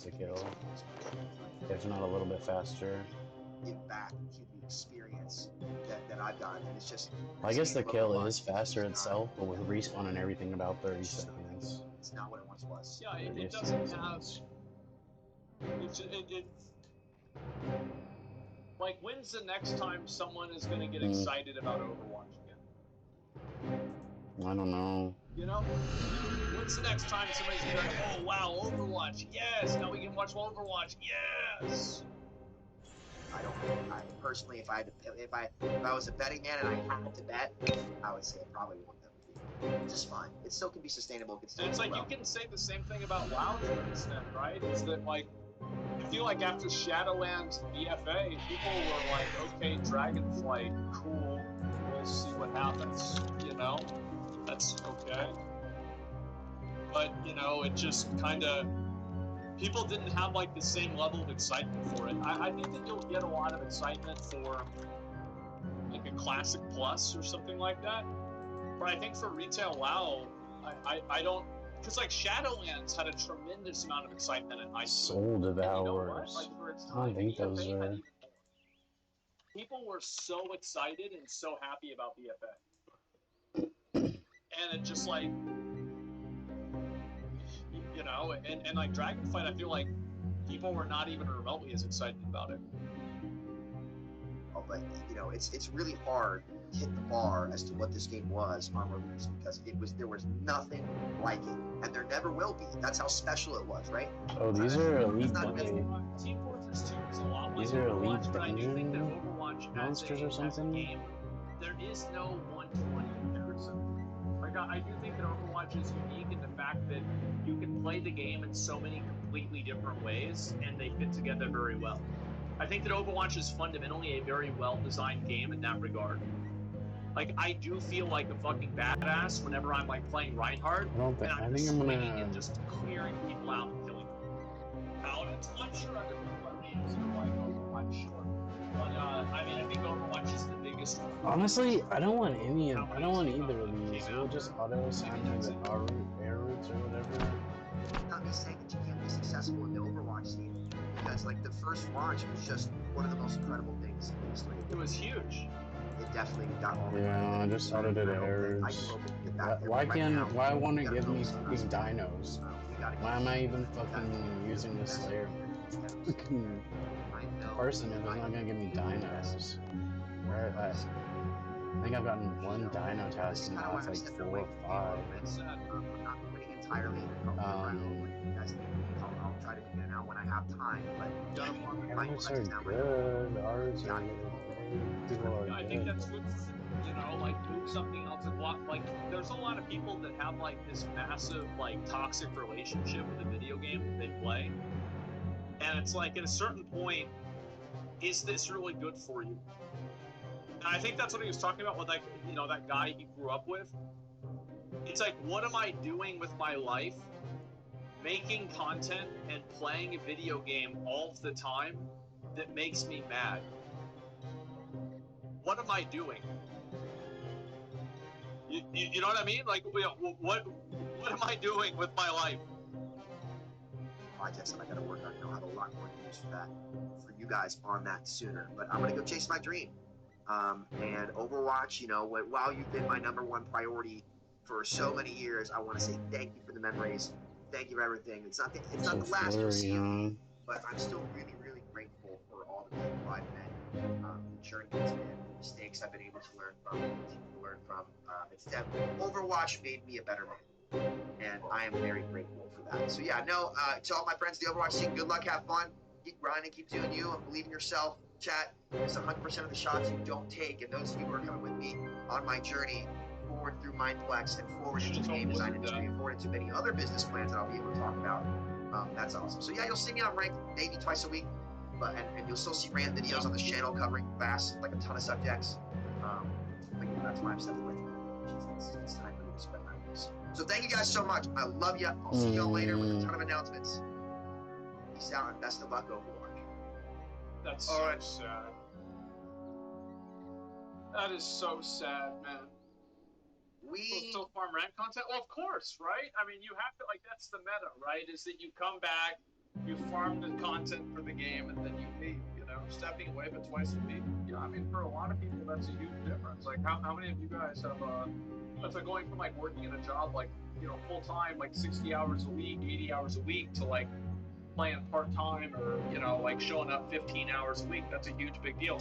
Speaker 4: to kill, if not a little bit faster.
Speaker 7: Give back to the experience that I've gotten, and it's just.
Speaker 4: I guess the
Speaker 7: this game of
Speaker 4: kill
Speaker 7: Overwatch
Speaker 4: is faster
Speaker 7: not-
Speaker 4: itself, but with respawn and everything, about 30 seconds.
Speaker 7: It's not what it once was.
Speaker 8: Yeah,
Speaker 4: 30
Speaker 8: it doesn't have.
Speaker 4: seconds.
Speaker 8: It like, when's the next time someone is going to get
Speaker 4: Hmm.
Speaker 8: excited about Overwatch again?
Speaker 4: I don't know.
Speaker 8: You know? When's the next time somebody's going to be like, oh wow, Overwatch, yes! Now we can watch Overwatch, yes!
Speaker 7: I don't. I personally, if I was a betting man and I had to bet, I would say it probably wouldn't have been just fine. It still can be sustainable. It can still
Speaker 8: And it's
Speaker 7: do
Speaker 8: like,
Speaker 7: well.
Speaker 8: you can say the same thing about WoW to an extent, right? Is that, like, I feel like after Shadowlands BFA, people were like, okay, Dragonflight, cool, we'll see what happens, you know? That's okay. But, you know, it just kind of, people didn't have, like, the same level of excitement for it. I think that you'll get a lot of excitement for, like, a Classic Plus or something like that. But I think for Retail WoW, I don't, because, like, Shadowlands had a tremendous amount of excitement in high school.
Speaker 4: Soul
Speaker 8: And you know what?
Speaker 4: Devours.
Speaker 8: Like, for its
Speaker 4: I don't
Speaker 8: time,
Speaker 4: think
Speaker 8: BFA
Speaker 4: those
Speaker 8: had
Speaker 4: are.
Speaker 8: even more. People were so excited and so happy about BFA. And it just, like, you know, and like Dragonflight, I feel like people were not even remotely as excited about it.
Speaker 7: Oh, but you know, it's really hard to hit the bar as to what this game was on release because there was nothing like it, and there never will be. That's how special it was, right?
Speaker 4: Oh, these are elite.
Speaker 7: It's not
Speaker 8: Team Fortress 2 is a lot like
Speaker 4: These are elite
Speaker 8: Overwatch, but I do think that
Speaker 4: dungeon
Speaker 8: Overwatch as
Speaker 4: monsters
Speaker 8: a,
Speaker 4: or something?
Speaker 8: As a game, there is no one-to-one comparison. Like, I do think that Overwatch is unique in the fact that you can play the game in so many completely different ways, and they fit together very well. I think that Overwatch is fundamentally a very well-designed game in that regard. Like, I do feel like a fucking badass whenever I'm, like, playing Reinhardt,
Speaker 4: I don't think.
Speaker 8: and
Speaker 4: I
Speaker 8: I'm
Speaker 4: think I'm
Speaker 8: swinging
Speaker 4: gonna.
Speaker 8: and just clearing people out and killing them. Paladins, I'm sure other people are games that are like Overwatch, sure. But, I mean, I think Overwatch is the biggest one.
Speaker 4: Honestly, I don't want any. I don't want either of these. We'll just auto assign me the air routes or whatever.
Speaker 7: Not me saying that you can't be successful in the Overwatch scene because, like, the first launch was just one of the most incredible things in history.
Speaker 8: It was huge.
Speaker 7: It definitely got all the
Speaker 4: Yeah, I just auto did
Speaker 7: I hope
Speaker 4: errors.
Speaker 7: that- I hope it get back there,
Speaker 4: Why
Speaker 7: but right now,
Speaker 4: won't
Speaker 7: we
Speaker 4: it
Speaker 7: gotta
Speaker 4: give me
Speaker 7: focus on
Speaker 4: fucking
Speaker 7: us.
Speaker 4: dinos?
Speaker 7: We gotta
Speaker 4: Why am I even fucking using this Slayer? Fucking
Speaker 7: I know.
Speaker 4: person if it's not gonna give me dinos. Right, I think I've gotten one dino task and now it's like 4 or 5.
Speaker 8: That's sad.
Speaker 7: I'm not quitting entirely. I'll try to figure it out when I have time, but
Speaker 8: Gotta farm it.
Speaker 4: Ours are good. Ours are people are
Speaker 8: Yeah, I think
Speaker 4: good.
Speaker 8: that's good. You know, like, move something else and walk. Like, there's a lot of people that have, like, this massive, like, toxic relationship with a video game that they play. And it's like, at a certain point, is this really good for you? And I think that's what he was talking about with, like, you know, that guy he grew up with. It's like, what am I doing with my life? Making content and playing a video game all the time that makes me mad. What am I doing? You know what I mean? Like, what am I doing with my life?
Speaker 7: projects that I gotta work on. I'll have a lot more news for that, for you guys on that sooner. But I'm gonna go chase my dream. And Overwatch, you know, while you've been my #1 priority for so many years, I want to say thank you for the memories. Thank you for everything. It's not the last you'll see of me, but I'm still really, really grateful for all the people I've met, the journey it's been, the mistakes I've been able to learn from, It's definitely Overwatch made me a better man, and I am very grateful for that. So yeah, no, to all my friends in the Overwatch scene, good luck, have fun, keep grinding, keep doing you, and believe in yourself. Chat, because 100% of the shots you don't take, and those of you who are coming with me on my journey forward through Mindplex and forward into the game design industry and forward into many other business plans that I'll be able to talk about. That's awesome. So yeah, you'll see me on Ranked maybe twice a week, but and you'll still see rant videos on this channel covering vast, like a ton of subjects. But yeah, that's why I'm stepping away from it. It's time for me to spread my wings. So thank you guys so much. I love you. I'll see y'all later with a ton of announcements. Peace out and best of luck, Overwatch.
Speaker 8: That's so sad. That is so sad, man. We'll still farm rank content? Well, of course, right? I mean, you have to, like, that's the meta, right? Is that you come back, you farm the content for the game and then you leave, you know, stepping away but twice a week.
Speaker 5: Yeah, I mean, for a lot of people, that's a huge difference. Like, how many of you guys have, it's like going from like working in a job like, you know, full time, like 60 hours a week, 80 hours a week, to like playing part time or, you know, like showing up 15 hours a week. That's a huge big deal.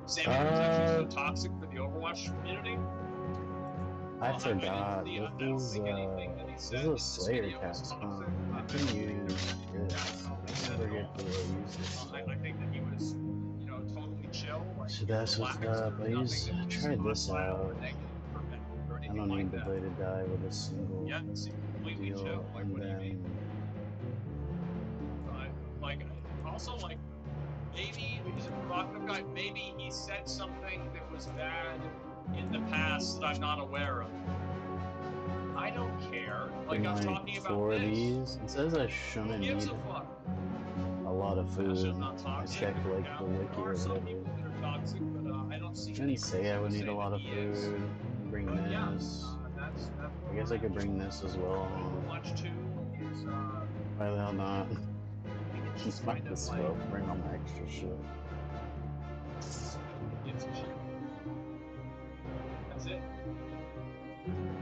Speaker 5: Sammy was actually so toxic for the Overwatch community.
Speaker 4: I forgot. This is a Slayer cast. I can use this. I forget to use this stuff.
Speaker 5: I think that he was, you know, totally chill. Like,
Speaker 4: So that's what's up. I tried this out. I don't need the bladed die with a single
Speaker 5: Yeah, it's completely
Speaker 4: deal,
Speaker 5: chill. Like,
Speaker 4: and
Speaker 5: what do you mean?
Speaker 4: then
Speaker 5: Like, also, like, maybe he's a provocative guy. Maybe he said something that was bad in the past that I'm not aware of. I don't care. Like, I'm talking about
Speaker 4: for
Speaker 5: this.
Speaker 4: these, it says I shouldn't
Speaker 5: Who
Speaker 4: need
Speaker 5: gives a fuck?
Speaker 4: a lot of
Speaker 5: I
Speaker 4: food.
Speaker 5: should not
Speaker 4: I
Speaker 5: talk to
Speaker 4: checked
Speaker 5: you.
Speaker 4: like
Speaker 5: Yeah,
Speaker 4: the wiki
Speaker 5: there
Speaker 4: or
Speaker 5: are some
Speaker 4: whatever.
Speaker 5: people that are toxic, but I don't see.
Speaker 4: I didn't say I would need a lot of food. Bring
Speaker 5: But yeah,
Speaker 4: this.
Speaker 5: that's
Speaker 4: I guess I could bring this as well.
Speaker 5: Overwatch 2 is
Speaker 4: Why the hell not?
Speaker 5: it's
Speaker 4: Just might as well bring all my extra shit.
Speaker 5: gives a shit. That's it.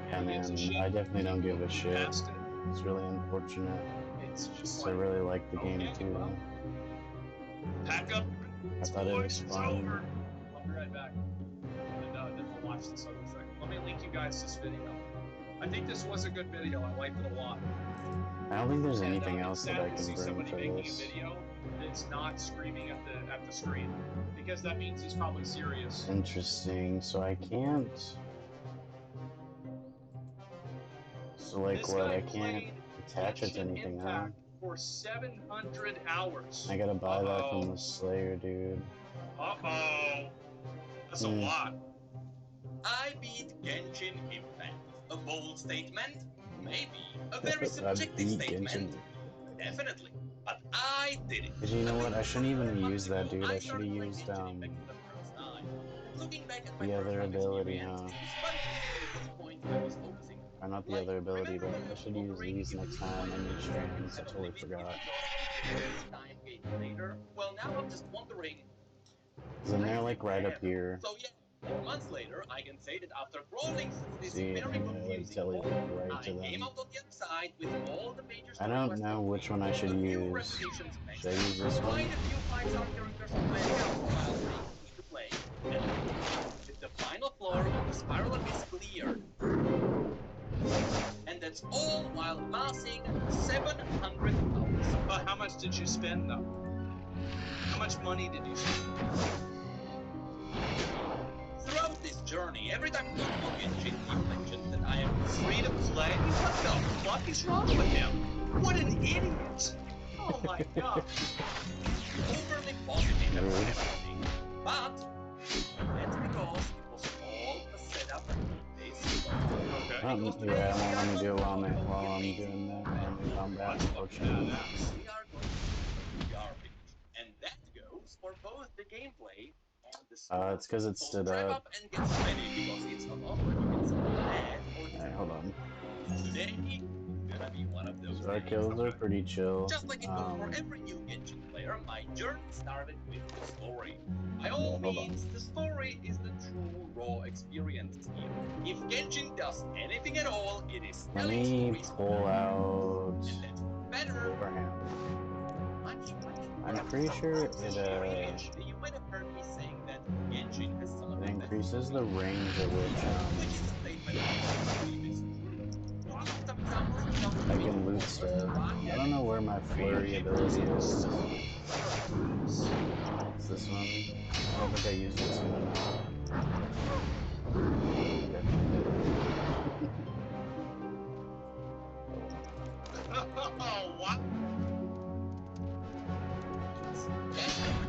Speaker 4: Yeah,
Speaker 5: Who gives a
Speaker 4: man,
Speaker 5: shit?
Speaker 4: I definitely don't give a shit.
Speaker 5: Past it.
Speaker 4: It's really unfortunate.
Speaker 5: It's just
Speaker 4: Just I
Speaker 5: like,
Speaker 4: really like the game
Speaker 5: okay,
Speaker 4: too.
Speaker 5: well, pack up.
Speaker 4: I thought it was
Speaker 5: It's
Speaker 4: fun.
Speaker 5: over. I'll be right back. And then we'll watch this other thing. Let me link you guys this video. I think this was a good video. I liked it a lot.
Speaker 4: I don't think there's
Speaker 5: And,
Speaker 4: anything
Speaker 5: it's
Speaker 4: else that
Speaker 5: sad
Speaker 4: I
Speaker 5: to
Speaker 4: can
Speaker 5: see
Speaker 4: bring
Speaker 5: somebody
Speaker 4: for
Speaker 5: making
Speaker 4: this.
Speaker 5: a video that's not screaming at the screen, because that means he's probably serious.
Speaker 4: Interesting. So I can't. So like
Speaker 5: This
Speaker 4: what?
Speaker 5: guy
Speaker 4: I can't
Speaker 5: played
Speaker 4: attach it to
Speaker 5: Genshin
Speaker 4: anything, huh?
Speaker 5: Impact for 700 hours.
Speaker 4: I gotta buy that from
Speaker 5: Uh-oh.
Speaker 4: the Slayer dude.
Speaker 5: Uh-oh. That's a
Speaker 4: Hmm.
Speaker 5: lot.
Speaker 9: I beat Genshin Impact. A bold statement? Maybe. A very
Speaker 4: I
Speaker 9: subjective
Speaker 4: beat
Speaker 9: statement?
Speaker 4: Genshin.
Speaker 9: Definitely. But I did it.
Speaker 4: Cause you know what? I shouldn't even
Speaker 9: Months
Speaker 4: use that
Speaker 9: ago,
Speaker 4: dude. I should
Speaker 9: started
Speaker 4: have
Speaker 9: playing
Speaker 4: used
Speaker 9: Genshin Impact for the first time. Looking back at my
Speaker 4: the other
Speaker 9: first-time
Speaker 4: ability,
Speaker 9: experience,
Speaker 4: huh?
Speaker 9: despite at this point I was focusing.
Speaker 4: Or not the other ability, but I should use these next time on these streams. I totally forgot.
Speaker 9: Time gained later. Well, now I'm just wondering.
Speaker 4: Cause then they're like right up here.
Speaker 9: So yeah, 4 months later, I can say that after crawling through this
Speaker 4: See,
Speaker 9: very
Speaker 4: I like
Speaker 9: confusing
Speaker 4: tell you
Speaker 9: hole,
Speaker 4: right
Speaker 9: I
Speaker 4: to
Speaker 9: came
Speaker 4: them.
Speaker 9: out on the other side with all the major
Speaker 4: I
Speaker 9: story
Speaker 4: don't
Speaker 9: quests
Speaker 4: know which one I should
Speaker 9: a few
Speaker 4: use.
Speaker 9: repetitions next
Speaker 4: Should I
Speaker 9: time,
Speaker 4: use this
Speaker 9: quite
Speaker 4: one?
Speaker 9: a few 5-star characters on my account while staying free to play, and with the final floor of the Spiral Abyss cleared. And that's all while amassing 700 hours.
Speaker 5: But how much did you spend, though? How much money did you spend?
Speaker 9: Throughout this journey, every time we talk about Genshin, you mentioned that I am free to play. What the fuck is wrong with him? What an idiot!
Speaker 5: Oh my god.
Speaker 9: Overly positive and everything. But that's because it was all a setup this
Speaker 5: Okay.
Speaker 4: Yeah, it won't let me do it while I'm doing that. Combat, unfortunately.
Speaker 9: we are going to garbage. And that goes for both the gameplay and the story.
Speaker 4: It's because it
Speaker 9: So
Speaker 4: stood
Speaker 9: strap
Speaker 4: up.
Speaker 9: up and get ready because it's a lot where you can spend bad or
Speaker 4: Alright, hold on.
Speaker 9: today gonna be one of those
Speaker 4: So our
Speaker 9: days.
Speaker 4: kills are pretty chill.
Speaker 9: Just like it goes for every new Genshin player, my journey started with the story. By all
Speaker 4: Hold on.
Speaker 9: means, the story is the true raw experience here. If Genshin does anything at all, it is
Speaker 4: Let
Speaker 9: telling
Speaker 4: me
Speaker 9: stories
Speaker 4: pull out
Speaker 9: and that's better.
Speaker 4: Abraham.
Speaker 9: Much
Speaker 4: I'm pretty sure it
Speaker 9: You might have heard me saying that Genshin has some of
Speaker 4: it
Speaker 9: the
Speaker 4: increases the range at which
Speaker 9: which is a statement I believe is true. One of some examples
Speaker 4: I can loot stuff. I don't know where my flurry ability is. It's this one. I don't think I used it soon enough.
Speaker 5: Oh, what?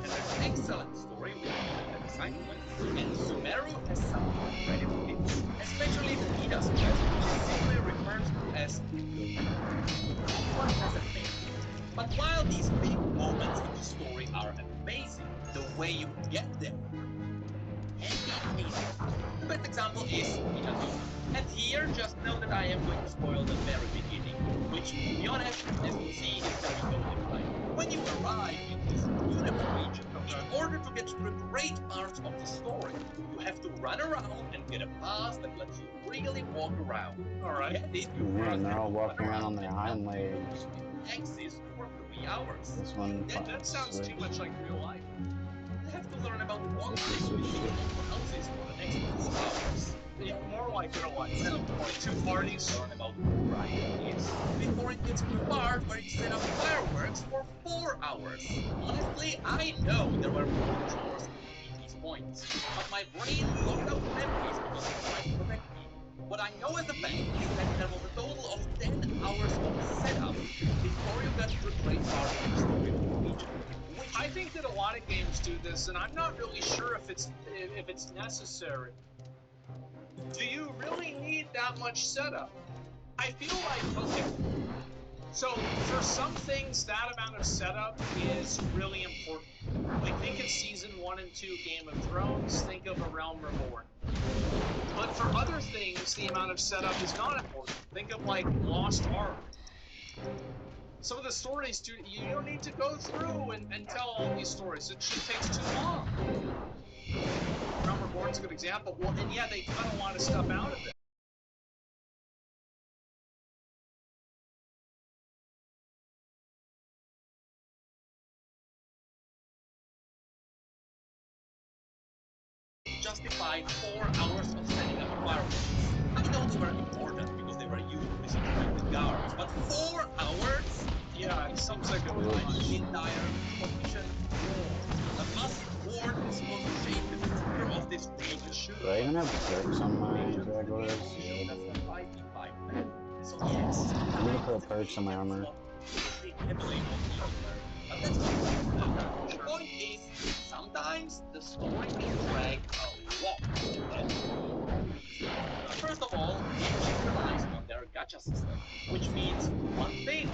Speaker 9: Has an excellent story with the excitement, and Sumeru has some incredible hits, especially the Midas quest, which is simply referred to as each one has a big hit. But while these big moments in the story are amazing, the way you get there can be amazing. The best example is Minatoka. And here, just know that I am going to spoil the very beginning, which, to be honest, as you see, is very well defined. When you arrive in this beautiful region, in order to get to the great parts of the story, you have to run around and get a pass that lets you really walk around.
Speaker 8: Alright.
Speaker 9: Get it? You
Speaker 4: Man,
Speaker 9: first
Speaker 4: they're
Speaker 9: have
Speaker 4: all
Speaker 9: to
Speaker 4: walking
Speaker 9: run
Speaker 4: around on their hind legs.
Speaker 9: Axis for 3 hours.
Speaker 4: This one
Speaker 8: That sounds too much like real life.
Speaker 9: You have to learn about walking
Speaker 4: This is
Speaker 9: with
Speaker 4: shit.
Speaker 9: local houses for the next 2 hours.
Speaker 8: Yeah, more like real life.
Speaker 9: Set up
Speaker 8: Like two parties.
Speaker 9: learn about riding is before it gets to the part where you set up fireworks for 4 hours. Honestly, I know there were more chores at these points, but my brain blocked out memories because it tried to protect me. What I know as a fact is that there was a total of 10 hours of setup before you got to the great part of the story of the region. Which
Speaker 8: I think that a lot of games do this, and I'm not really sure if it's necessary. Do you really need that much setup? I feel like, okay, so for some things, that amount of setup is really important. Like, think of Season 1 and 2 Game of Thrones, think of A Realm Reborn. But for other things, the amount of setup is not important. Think of, like, Lost Ark. Some of the stories, you don't need to go through and tell all these stories. It just takes too long. Realm Reborn's a good example. Well, and yeah, they cut a lot of stuff out of it.
Speaker 9: justified 4 hours of setting up fireworks. I know they were important because they were used to distract the guards, but 4 hours?
Speaker 8: Yeah, it sounds like a bit
Speaker 9: Like
Speaker 8: much.
Speaker 9: entire competition war. A massive war that is supposed to shape the future of this region.
Speaker 4: Do I even have perks on my Jaguars?
Speaker 9: That's
Speaker 4: Yeah,
Speaker 9: the 5v5 map. So yes,
Speaker 4: I'm gonna put perks on my armor.
Speaker 9: heavily on the but that's not important. The point is, sometimes the story can drag a lot. First of all, it relies on their gacha system, which means one thing,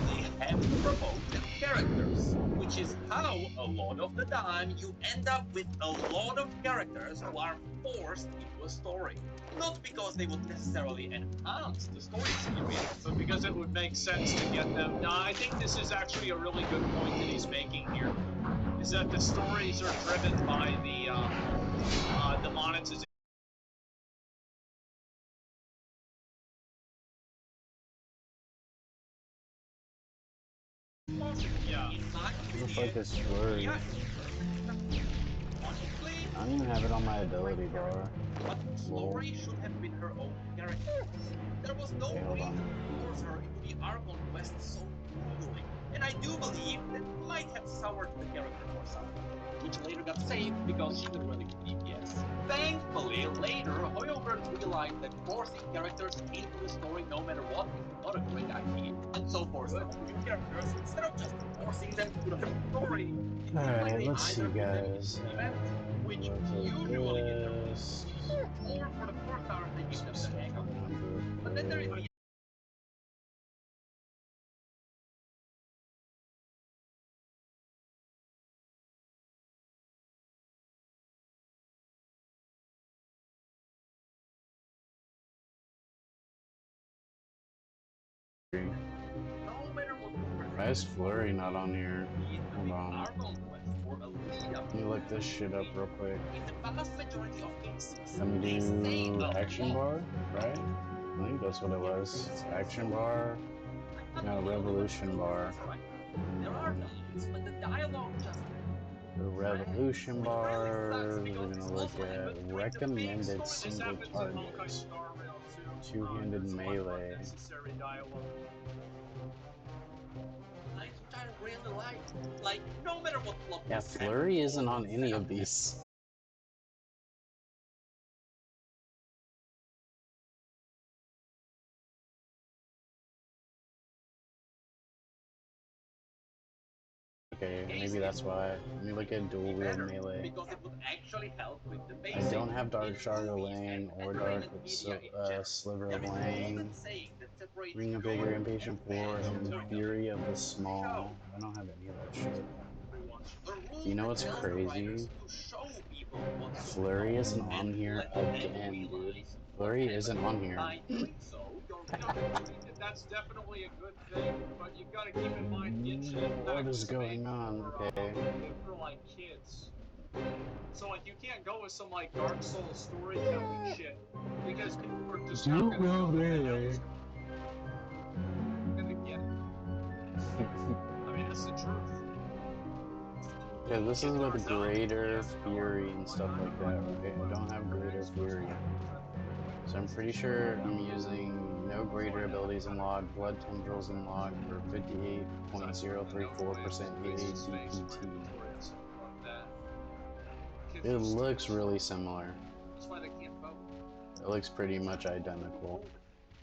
Speaker 9: they have to promote their characters, which is how a lot of the time you end up with a lot of characters who are forced into a story. Not because they would necessarily enhance the story experience,
Speaker 8: But because it would make sense to get them. No, I think this is actually a really good point that he's making here. Is that the stories are driven by the monetization. Yeah.
Speaker 4: What the fuck is Flurry? I don't even have it on my ability bar.
Speaker 9: But Flurry should have been her own character. There was no
Speaker 4: Okay, hold
Speaker 9: reason
Speaker 4: on.
Speaker 9: to force her into the Archon quest so brutally. And I do believe that might have soured the character for some, which later got saved because she could really good DPS. Thankfully, later, Hoyoverse realized that forcing characters into the story no matter what is not a great idea, and so forth some new characters instead of just forcing them to the main story.
Speaker 4: Alright, let's see, guys.
Speaker 9: Which
Speaker 4: Let's
Speaker 9: usually
Speaker 4: do this.
Speaker 9: or for the first hour they give them the hang of it. But then there is the no matter what
Speaker 4: Why is Flurry not on here? Hold on.
Speaker 9: Archon quest for a lead up
Speaker 4: Let me look this shit up real quick.
Speaker 9: in the vast majority of cases.
Speaker 4: Let me
Speaker 9: they say
Speaker 4: do
Speaker 9: a
Speaker 4: action
Speaker 9: lot.
Speaker 4: bar, right? I think that's what it was. Action bar. No, revolution bar.
Speaker 9: There are times when the dialogue just
Speaker 4: The revolution bar. We're gonna look at recommended
Speaker 8: This
Speaker 4: single
Speaker 8: happens in
Speaker 4: target.
Speaker 8: Honkai Star Rail too.
Speaker 4: Two-handed
Speaker 8: There's a lot of
Speaker 4: melee.
Speaker 8: unnecessary dialogue.
Speaker 9: which I really like no matter what plot
Speaker 4: Yeah,
Speaker 9: is set,
Speaker 4: Flurry isn't on any of these. Okay, maybe that's why. Let me look at dual wield
Speaker 9: better,
Speaker 4: melee.
Speaker 9: because it would actually help with the
Speaker 4: I
Speaker 9: basic.
Speaker 4: don't have Dark
Speaker 9: In
Speaker 4: Shard of
Speaker 9: movies
Speaker 4: Lane
Speaker 9: and
Speaker 4: or Dark
Speaker 9: entertainment media in general,
Speaker 4: Sliver
Speaker 9: there
Speaker 4: of
Speaker 9: is an
Speaker 4: Lane.
Speaker 9: old saying that separates
Speaker 4: Ring of
Speaker 9: good
Speaker 4: Vigor, Impatient
Speaker 9: and
Speaker 4: 4,
Speaker 9: bad
Speaker 4: and
Speaker 9: storytelling.
Speaker 4: Fury of the Small. I don't have any of that shit.
Speaker 9: The rule
Speaker 4: You know what's
Speaker 9: tells the
Speaker 4: crazy?
Speaker 9: writers to show people what's
Speaker 4: Flurry isn't
Speaker 9: and
Speaker 4: on here
Speaker 9: let them
Speaker 4: again, dude.
Speaker 9: realize
Speaker 4: Flurry isn't on here.
Speaker 9: By doing so, you're
Speaker 8: That's definitely a good thing, but you've got to keep in mind Genshin Impact
Speaker 4: What is
Speaker 8: made
Speaker 4: going on?
Speaker 8: for,
Speaker 4: Okay.
Speaker 8: for like kids. So like you can't go with some like Dark Souls storytelling shit because people are just not
Speaker 4: Don't
Speaker 8: gonna
Speaker 4: go
Speaker 8: know
Speaker 4: there.
Speaker 8: gonna get it. I mean that's the truth.
Speaker 4: Yeah, this is with Greater Fury and stuff like that, right? I don't have Greater Fury. So I'm pretty sure I'm using no greater abilities unlocked, blood tendrils unlocked for 58.034% AATPT. It looks really similar.
Speaker 8: That's why they can't vote.
Speaker 4: It looks pretty much identical.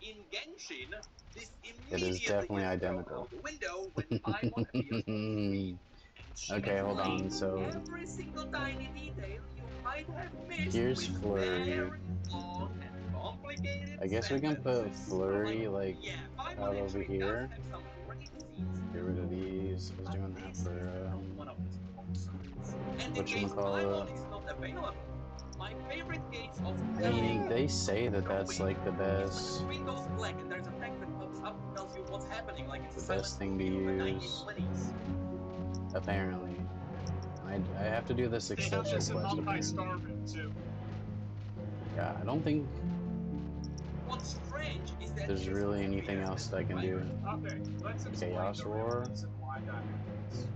Speaker 9: in Genshin, this
Speaker 4: It is definitely identical.
Speaker 9: the window when Paimon appears on screen.
Speaker 4: Okay, hold on, so
Speaker 9: Every single tiny detail you might have missed
Speaker 4: here's
Speaker 9: with
Speaker 4: Flurry.
Speaker 9: very long and complicated
Speaker 4: I guess we can put
Speaker 9: sentences.
Speaker 4: Flurry like
Speaker 9: Yeah, Paimon
Speaker 4: out over
Speaker 9: actually does
Speaker 4: here.
Speaker 9: have some working scenes.
Speaker 4: Get rid of these. I was doing that for
Speaker 9: One of his performances. And in case
Speaker 4: whatchamacallit.
Speaker 9: Paimon is not available, my favorite case of
Speaker 4: I mean, they say that that's like the best,
Speaker 9: screen goes black and there's a text that pops up and tells you what's happening, like it's
Speaker 4: the
Speaker 9: a silent
Speaker 4: best thing to
Speaker 9: movie from the
Speaker 4: use.
Speaker 9: 1920s.
Speaker 4: Apparently. I have to do this
Speaker 8: They have
Speaker 4: exception
Speaker 8: this in
Speaker 4: quest apparently.
Speaker 8: Multi-Starman too.
Speaker 4: Yeah, I don't think
Speaker 9: What's strange is that
Speaker 4: there's really anything else that I can do.
Speaker 8: Okay, let's explain
Speaker 4: Chaos
Speaker 8: the
Speaker 4: Roar?
Speaker 8: reason why that happens.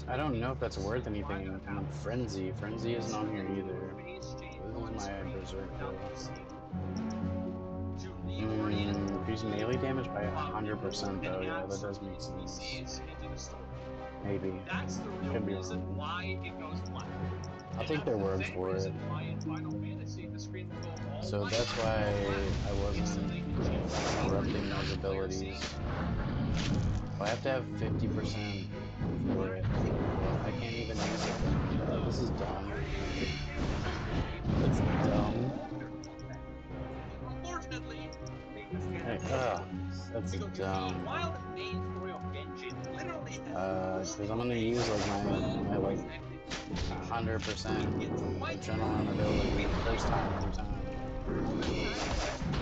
Speaker 4: I don't know if that's worth anything. I mean, Frenzy isn't on here either. This is my Berserker. Increase melee damage by 100% though, yeah, that does make sense. Maybe.
Speaker 8: That's the real
Speaker 4: Could be
Speaker 8: reason
Speaker 4: wrong.
Speaker 8: why it goes black.
Speaker 4: I'll
Speaker 8: And
Speaker 4: take their
Speaker 8: that's the
Speaker 4: word
Speaker 8: same
Speaker 4: for it.
Speaker 8: reason why in Final Fantasy the screen will go all
Speaker 4: So
Speaker 8: white.
Speaker 4: that's why I wasn't interrupting those abilities. I have to have 50% for it. I can't even use it. This is dumb. That's dumb.
Speaker 9: Unfortunately,
Speaker 4: Hey, that's
Speaker 9: because you see,
Speaker 4: dumb.
Speaker 9: while the main story of Genshin literally has
Speaker 4: Because I'm gonna use like my like 100% adrenaline ability first time every time.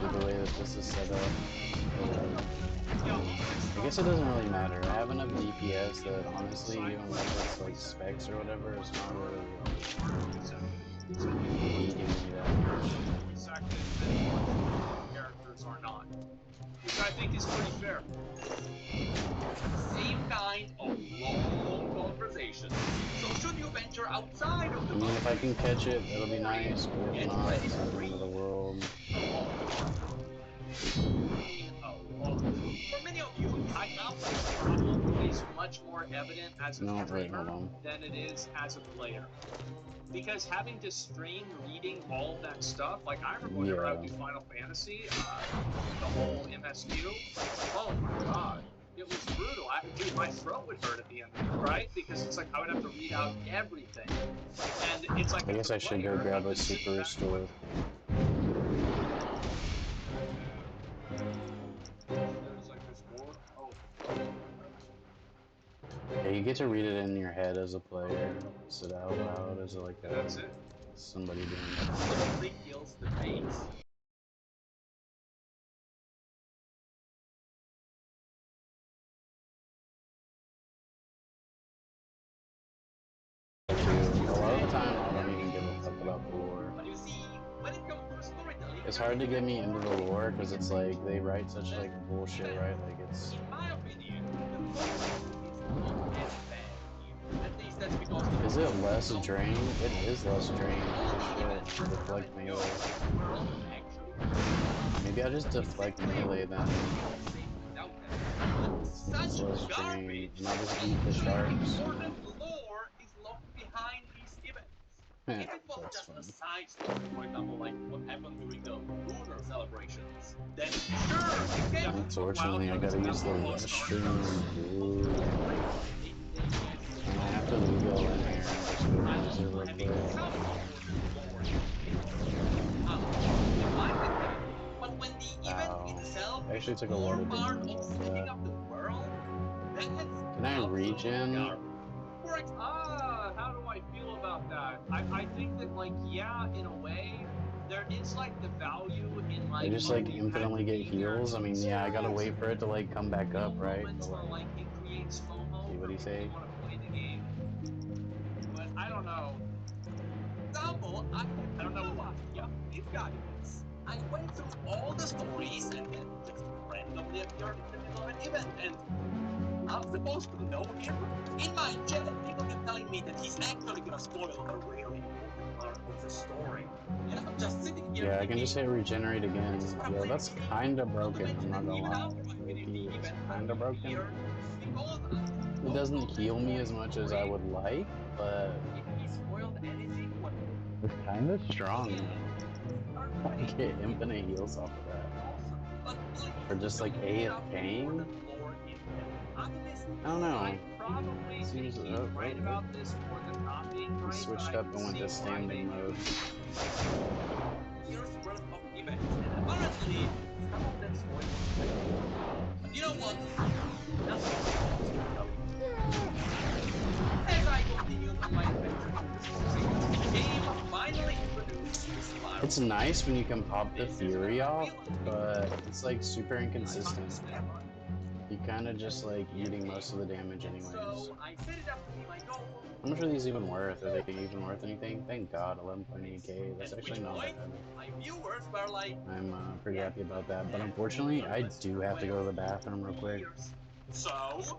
Speaker 4: With the way that this is set up. I guess it doesn't really matter. I have enough DPS that honestly, even with it's like specs or whatever, it's not really eating me that much.
Speaker 8: Characters are not, which I think is pretty fair.
Speaker 9: same kind of long conversation. So should you venture outside of the
Speaker 4: I mean, if I can catch it, it'll be nice, but if not, it's not the end of the world.
Speaker 9: For many of you, Titan's problem
Speaker 8: Is much more evident as a
Speaker 4: No, wait,
Speaker 8: streamer
Speaker 4: hold on.
Speaker 8: than it is as a player. Because having to stream reading all of that stuff, like I remember whenever I would do Final Fantasy, the whole MSU, oh my god, it was brutal. Dude, my throat would hurt at the end, right? Because it's like I would have to read out everything. And it's like
Speaker 4: I guess I should go grab a super restore.
Speaker 8: There's like this board. Oh.
Speaker 4: Yeah, you get to read it in your head as a player. Sit out loud as like
Speaker 8: That's it.
Speaker 4: somebody doing that.
Speaker 9: literally kills the base.
Speaker 4: A lot of the time, I don't even give a fuck about the lore.
Speaker 9: But you see, when it comes to storytelling,
Speaker 4: It's hard to get me into the lore because it's like they write such like bullshit, right? Like it's.
Speaker 9: in my opinion, the story is not as bad. At least that's because
Speaker 4: Is it less drain? It is less drain. Holy shit. Deflect melee. Maybe I just deflect melee then. It's less drain. And I'll just eat the sharks.
Speaker 9: Important lore is locked behind these events. If it was
Speaker 4: That's
Speaker 9: just
Speaker 4: fun.
Speaker 9: a side story, for example, like what happened during the lunar celebrations, then sure, you can.
Speaker 4: Unfortunately, I gotta use the restroom, dude. And I have to go in here and just go use it real quick.
Speaker 9: But when the
Speaker 4: Wow.
Speaker 9: event itself
Speaker 4: I actually
Speaker 9: is
Speaker 4: took a lot
Speaker 9: more
Speaker 4: of
Speaker 9: part
Speaker 4: damage
Speaker 9: of
Speaker 4: off of
Speaker 9: setting
Speaker 4: that.
Speaker 9: up the world, that's
Speaker 4: Can I regen?
Speaker 8: How do I feel about that? I think that, like, yeah, in a way, there is like the value in like.
Speaker 4: They just
Speaker 8: oh,
Speaker 4: like
Speaker 8: you
Speaker 4: infinitely
Speaker 8: have to
Speaker 4: get
Speaker 8: be there.
Speaker 4: heals. I mean, yeah, I gotta wait for it to like come back up, right?
Speaker 8: Moments
Speaker 4: But,
Speaker 8: where, like, it creates FOMO
Speaker 4: see what
Speaker 8: for
Speaker 4: he
Speaker 8: people
Speaker 4: say?
Speaker 8: who want to play the game. But I don't know.
Speaker 9: Example, I don't know why. Yeah, this guy is. I went through all the stories and then just randomly appeared in the middle of an event, and I'm supposed to know him. In my chat, people kept telling me that he's actually gonna spoil a really important part of the story. And I'm just sitting here.
Speaker 4: Yeah, I can just hit regenerate again.
Speaker 9: I just wanna
Speaker 4: Yo,
Speaker 9: play
Speaker 4: that's
Speaker 9: the game.
Speaker 4: kinda
Speaker 9: Not to
Speaker 4: broken,
Speaker 9: mention
Speaker 4: I'm not
Speaker 9: that
Speaker 4: gonna
Speaker 9: even
Speaker 4: lie.
Speaker 9: after I finished
Speaker 4: Low-key,
Speaker 9: the
Speaker 4: it's
Speaker 9: event
Speaker 4: kinda broken.
Speaker 9: here, because I
Speaker 4: It doesn't heal me as much as I would like, but
Speaker 9: if he spoiled anything, what
Speaker 4: it's kinda strong, though. I get infinite heals off of that.
Speaker 9: but please,
Speaker 4: Or just like
Speaker 9: don't get up
Speaker 4: AFKing?
Speaker 9: more than lore in Optimist,
Speaker 4: I don't know.
Speaker 8: I probably
Speaker 4: Seems
Speaker 8: think he's right
Speaker 4: oh.
Speaker 8: about this more than not being
Speaker 4: He
Speaker 8: right,
Speaker 4: switched
Speaker 8: but I
Speaker 4: up
Speaker 8: can
Speaker 4: and went
Speaker 8: see
Speaker 4: to
Speaker 8: why
Speaker 4: standing
Speaker 8: they do
Speaker 4: mode.
Speaker 9: years worth of events, and apparently some of them spoiled. But you know what? Nothing. As I continued on my adventure through the story, the game finally introduced the spiral.
Speaker 4: It's nice when you can pop the Fury off, but it's like super inconsistent. You kinda just like eating most of the damage anyways.
Speaker 9: So I set it up to be my goal.
Speaker 4: How much are these even worth? Are they even worth anything? Thank God, 11.8k. That's actually not bad.
Speaker 9: My viewers were like,
Speaker 4: I'm pretty happy about that. But unfortunately, I do have to go to the bathroom real quick.
Speaker 9: so,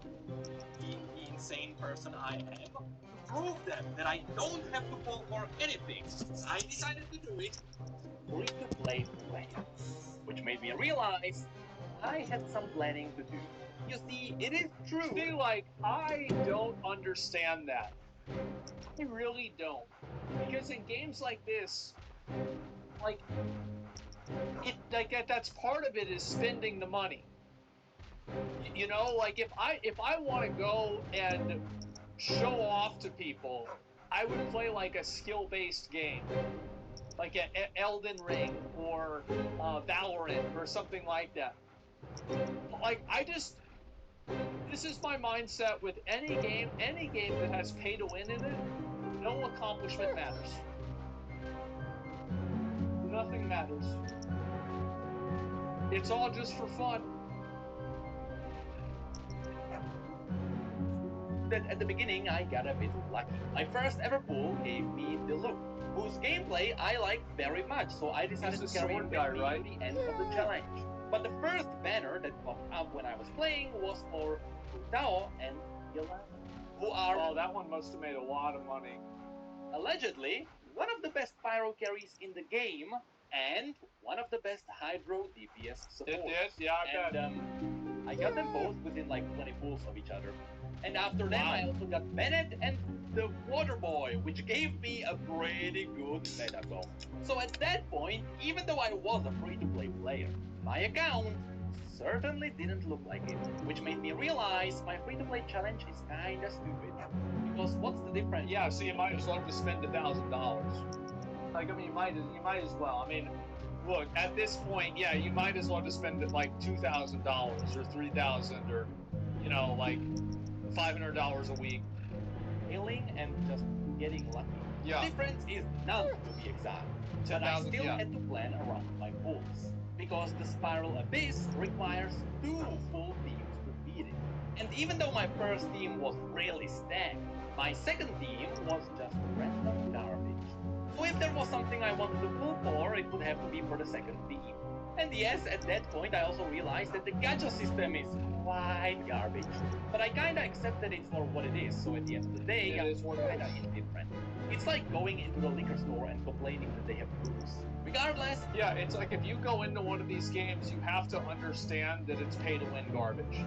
Speaker 9: being the insane person I am, to prove them that I don't have to fall for anything, I decided to do it free-to-play way, which made me realize I had some planning to do. You see, it is true.
Speaker 8: See, like, I don't understand that. I really don't. Because in games like this, like, that's part of it is spending the money. You know, like if I want to go and show off to people, I would play like a skill-based game, like Elden Ring or Valorant or something like that. Like this is my mindset with any game that has pay to win in it. No accomplishment matters. Nothing matters. It's all just for fun.
Speaker 9: That at the beginning I got a bit lucky. My first ever pull gave me the loop, whose gameplay I liked very much, so I decided to carry it with me to the end of the challenge. But the first banner that popped up when I was playing was for Tao and Yolanda, who are
Speaker 8: that one must have made a lot of money.
Speaker 9: Allegedly one of the best pyro carries in the game and one of the best hydro DPS support.
Speaker 8: It did, yeah, I bet.
Speaker 9: And I got them both within like 20 pulls of each other. And after them, I also got Bennett and the Water Boy, which gave me a pretty good meta comp. So at that point, even though I was a free-to-play player, my account certainly didn't look like it, which made me realize my free-to-play challenge is kinda stupid. Because what's the difference?
Speaker 8: Yeah, so you might as well just spend $1,000. Like, I mean, you might as well. I mean, look, at this point, yeah, you might as well just spend like $2,000 or $3,000 or, you know, like $500 a week.
Speaker 9: Failing and just getting lucky.
Speaker 8: Yeah.
Speaker 9: The difference is none, to be exact. But I still had to plan around my pulls, because the Spiral Abyss requires 2 full teams to beat it. And even though my first team was really stacked, my second team was just random garbage. So if there was something I wanted to pull for, it would have to be for the second team. And yes, at that point I also realized that the gacha system is quite garbage. But I kinda accepted it for what it is, so at the end of the day, I'm kinda indifferent. It's like going into the liquor store and complaining that they have booze. Regardless...
Speaker 8: Yeah, it's like if you go into one of these games, you have to understand that it's pay-to-win garbage.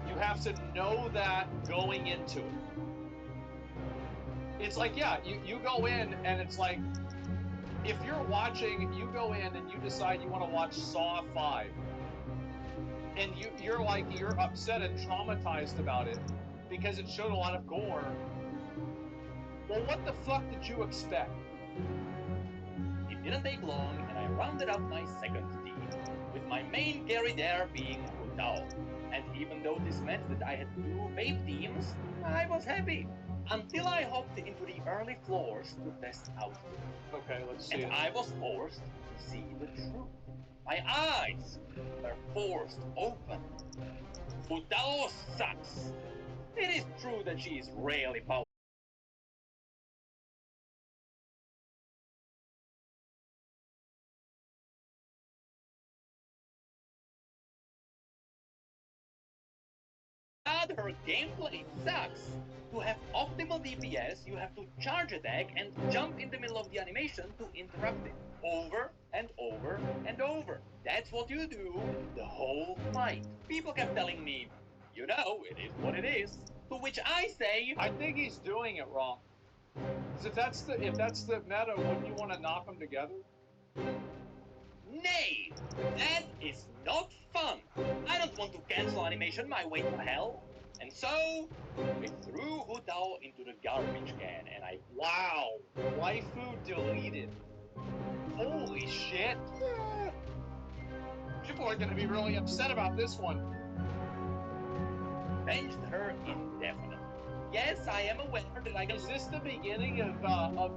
Speaker 8: You have to know that going into it. It's like, yeah, you go in and it's like, if you're watching, you go in and you decide you want to watch Saw 5, and you're upset and traumatized about it because it showed a lot of gore. Well, what the fuck did you expect?
Speaker 9: It didn't take long, and I rounded up my second team, with my main carry there being Hutao. And even though this meant that I had 2 vape teams, I was happy. until I hopped into the early floors to test out.
Speaker 10: Okay, let's see
Speaker 9: And
Speaker 10: it.
Speaker 9: I was forced to see the truth. My eyes were forced open. Hu Tao sucks. It is true that she is really powerful. But her gameplay sucks. To have optimal DPS, you have to charge attack and jump in the middle of the animation to interrupt it. Over and over and over. That's what you do the whole fight. People kept telling me, you know, it is what it is. To which I say,
Speaker 10: I think he's doing it wrong. Because if that's the meta, wouldn't you want to knock them together?
Speaker 9: nay, that is not fun. I don't want to cancel animation my way to hell. And so, we threw Hu Tao into the garbage can, and I...
Speaker 10: Wow! Waifu deleted. Holy shit! People are going to be really upset about this one.
Speaker 9: Avenged her indefinitely. Yes, I am aware that I can...
Speaker 10: Is this the beginning of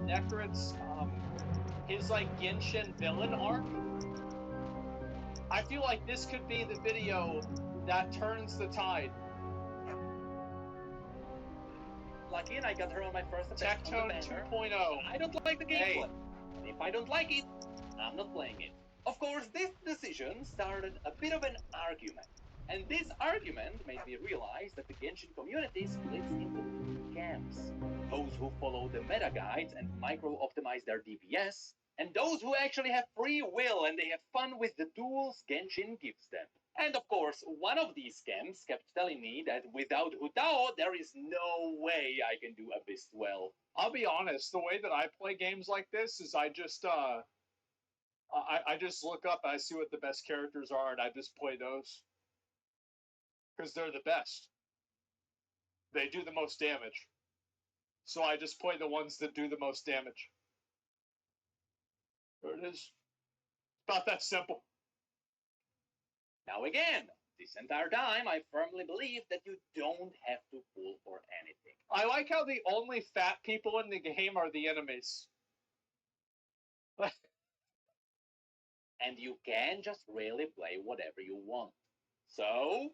Speaker 10: Necrit's, his, like, Genshin villain arc? I feel like this could be the video that turns the tide.
Speaker 9: Lucky, and I got her on my first attack.
Speaker 10: Tectone 2.0.
Speaker 9: I don't like the gameplay. And if I don't like it, I'm not playing it. Of course, this decision started a bit of an argument. And this argument made me realize that the Genshin community splits into two camps. Those who follow the meta guides and micro-optimize their DPS, and those who actually have free will and they have fun with the tools Genshin gives them. And of course, one of these camps kept telling me that without Hu Tao, there is no way I can do Abyss well.
Speaker 10: I'll be honest, the way that I play games like this is I just look up and I see what the best characters are and I just play those. Because they're the best. They do the most damage. So I just play the ones that do the most damage. There it is. About that simple.
Speaker 9: Now again, this entire time I firmly believe that you don't have to pull for anything.
Speaker 10: I like how the only fat people in the game are the enemies.
Speaker 9: And you can just really play whatever you want. So,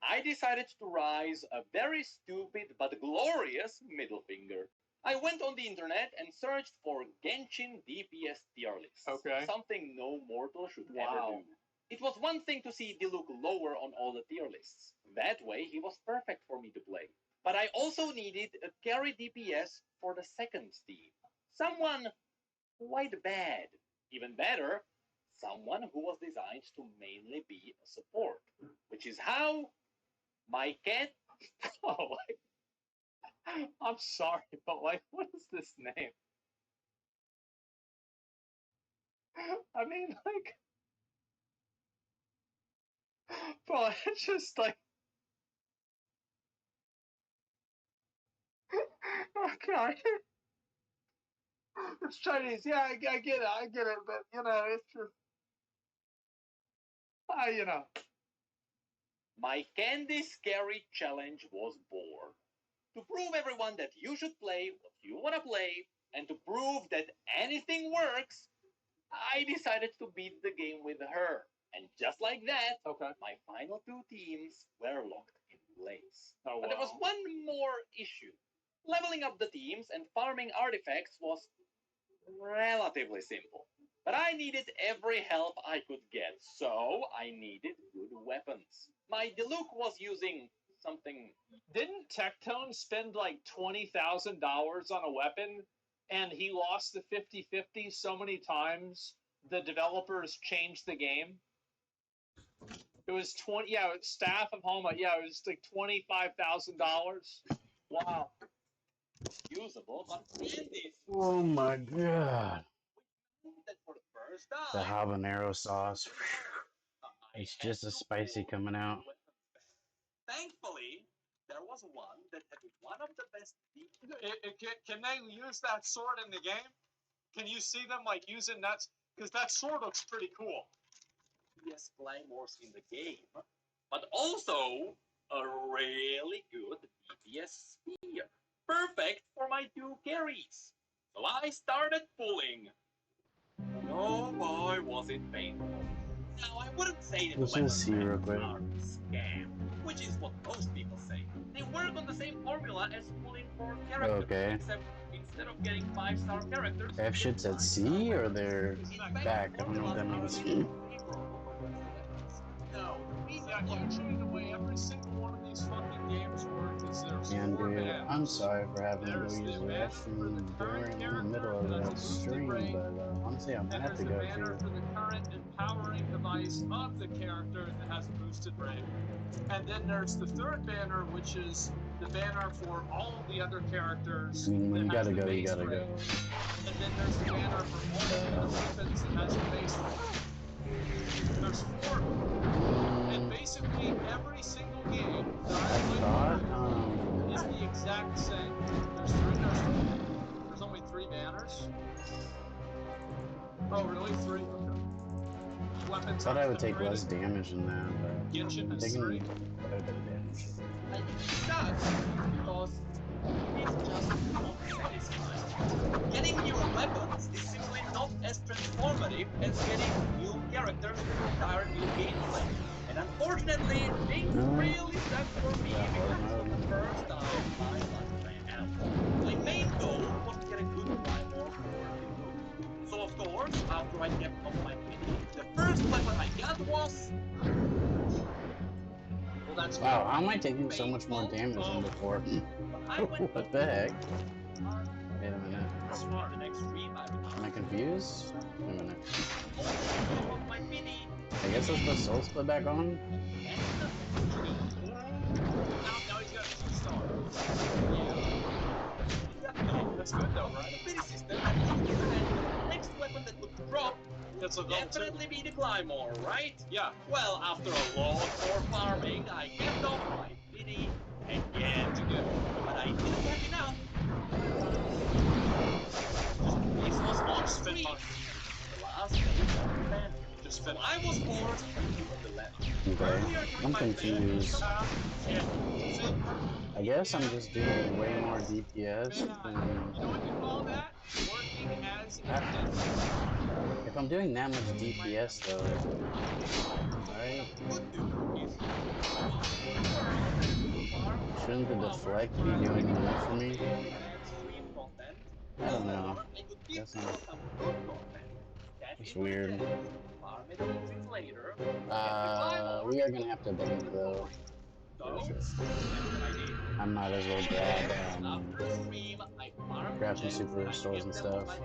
Speaker 9: I decided to rise a very stupid but glorious middle finger. I went on the internet and searched for Genshin DPS tier lists.
Speaker 10: Okay.
Speaker 9: Something no mortal should ever do. It was one thing to see Diluc lower on all the tier lists. That way, he was perfect for me to play. But I also needed a carry DPS for the second team. Someone quite bad. Even better, someone who was designed to mainly be a support. Which is how my cat...
Speaker 10: Oh, like, I'm sorry, but like, what is this name? I mean, like... Bro, it's just like... Okay. It's Chinese. Yeah, I get it, but, you know, it's just... you know.
Speaker 9: My Candy Scary challenge was born. To prove everyone that you should play what you want to play, and to prove that anything works, I decided to beat the game with her. And just like that, my final two teams were locked in place.
Speaker 10: Oh, wow.
Speaker 9: But there was one more issue. Leveling up the teams and farming artifacts was relatively simple. But I needed every help I could get, so I needed good weapons. My Diluc was using something...
Speaker 10: Didn't Tectone spend like $20,000 on a weapon, and he lost the 50-50 so many times, the developers changed the game? It was Staff of Homa, it was like $25,000. Wow.
Speaker 9: Usable, but candies.
Speaker 4: Oh my god.
Speaker 9: That for the first
Speaker 4: The
Speaker 9: time,
Speaker 4: habanero sauce. It's just as spicy coming out.
Speaker 9: Thankfully, there was one that had one of the best...
Speaker 10: Can they use that sword in the game? Can you see them like using that? Because that sword looks pretty cool.
Speaker 9: DPS claymores in the game, but also a really good DPS spear. perfect for my 2 carries. So I started pulling. Oh boy, was it painful. Now, I wouldn't say that the
Speaker 4: Let's
Speaker 9: weapons
Speaker 4: just see real quick.
Speaker 9: are a scam, which is what most people say. They work on the same formula as pulling for characters,
Speaker 4: Okay.
Speaker 9: except instead of getting 5-star characters,
Speaker 4: F shit's at C or they're back? I don't know what that means.
Speaker 8: No, usually the way every single one of these fucking games work is there's
Speaker 4: And
Speaker 8: 4
Speaker 4: dude,
Speaker 8: banners.
Speaker 4: I'm sorry for having to go
Speaker 8: There's
Speaker 4: use
Speaker 8: the
Speaker 4: the
Speaker 8: banner for the
Speaker 4: restroom
Speaker 8: current
Speaker 4: during the middle
Speaker 8: character
Speaker 4: of
Speaker 8: that
Speaker 4: that
Speaker 8: has a boosted
Speaker 4: stream,
Speaker 8: rate,
Speaker 4: but honestly, I might
Speaker 8: and
Speaker 4: have
Speaker 8: there's
Speaker 4: to
Speaker 8: the
Speaker 4: go
Speaker 8: banner
Speaker 4: too.
Speaker 8: for the current empowering device of the character that has a boosted rate. And then there's the third banner, which is the banner for all of the other characters
Speaker 4: I mean, when
Speaker 8: that
Speaker 4: you
Speaker 8: has
Speaker 4: gotta
Speaker 8: the
Speaker 4: go, you
Speaker 8: base
Speaker 4: gotta
Speaker 8: rate.
Speaker 4: go.
Speaker 8: And then there's the banner for all the other weapons that has the base rate. There's 4 of them. And basically every single game that
Speaker 4: I
Speaker 8: I've played
Speaker 4: thought,
Speaker 8: is the exact same. There's only 3 banners. Oh, really? 3? Okay. Weapons.
Speaker 4: thought I would take
Speaker 8: upgraded.
Speaker 4: less damage than that, but
Speaker 8: Genshin
Speaker 4: I'm
Speaker 8: has
Speaker 4: taking
Speaker 8: 3.
Speaker 4: quite a bit of damage.
Speaker 9: I think it sucks because it's just not satisfying. Getting new weapons is simply not as transformative as getting new characters with entire new gameplay. And unfortunately, things really suck for me because for the first time my luck ran out. My main goal was to get a good Claymore for Duo. So of course, after I kept off my pity, the first weapon I got was... Well, that's
Speaker 4: Wow, how am I taking so much more damage than before? What the heck? Wait a minute.
Speaker 9: The next stream,
Speaker 4: Am I confused? Wait a minute.
Speaker 9: my pity.
Speaker 4: I guess let's put Soul Split back on?
Speaker 8: Now he's got 2 stars. That's good though, right?
Speaker 9: The pity system, the next weapon that would drop
Speaker 8: That's a
Speaker 9: would
Speaker 8: level 2.
Speaker 9: definitely be the Claymore, right?
Speaker 8: Yeah.
Speaker 9: Well, after a lot more farming, I kept off my pity again. But I didn't have enough. This was on
Speaker 8: Spend
Speaker 9: stream.
Speaker 8: money.
Speaker 9: The last event.
Speaker 8: Just
Speaker 9: So
Speaker 8: spend
Speaker 9: I was forced to the left.
Speaker 4: Okay.
Speaker 9: Earlier during
Speaker 4: I'm
Speaker 9: my
Speaker 4: confused.
Speaker 8: See?
Speaker 4: I guess I'm just doing way more DPS
Speaker 8: You
Speaker 4: than...
Speaker 8: know what you call that? Working as intended.
Speaker 4: If I'm doing that much DPS though... Alright. Shouldn't the deflect be doing more for me? I don't know. Guess not. It's weird. We are gonna have to bank though. I might as well grab some super restores and stuff.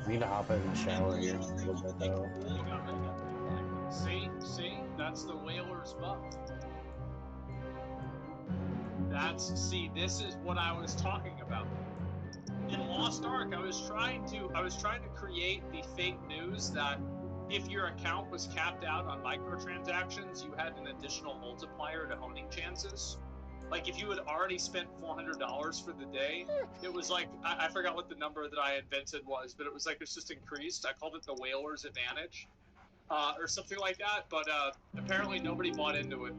Speaker 4: I need to hop in the shower here in a little bit though.
Speaker 8: See, that's the whaler's buff. See, this is what I was talking about. In Lost Ark, I was trying to create the fake news that if your account was capped out on microtransactions, you had an additional multiplier to honing chances. Like if you had already spent $400 for the day, it was like I forgot what the number that I invented was, but it was like it's just increased. I called it the whaler's advantage, or something like that. But apparently nobody bought into it.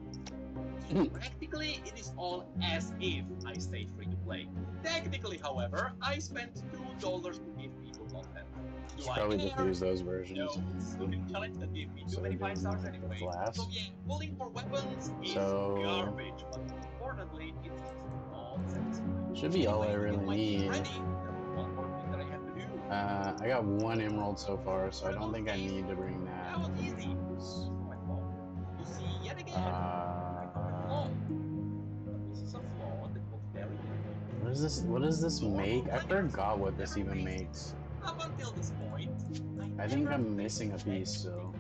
Speaker 9: Practically, it is all as if I stayed free to play. Technically, however, I spent $2 to give people content. Do I
Speaker 4: Probably just
Speaker 9: care?
Speaker 4: use those versions.
Speaker 9: No, it's looking challenge that gave me too many 5 stars anyway.
Speaker 4: Blast.
Speaker 9: So yeah, pulling for weapons is garbage, but importantly, it's just nonsense.
Speaker 4: Should be all I really
Speaker 9: If my team's
Speaker 4: need.
Speaker 9: ready, there is one more thing that I have to do.
Speaker 4: I got 1 emerald so far, so I don't think I need to bring that.
Speaker 9: That was easy. My fault. You see, yet again, this is a flaw that was very easy.
Speaker 4: What does this make? I forgot what this even makes.
Speaker 9: Up until this point,
Speaker 4: I think I'm missing a piece still.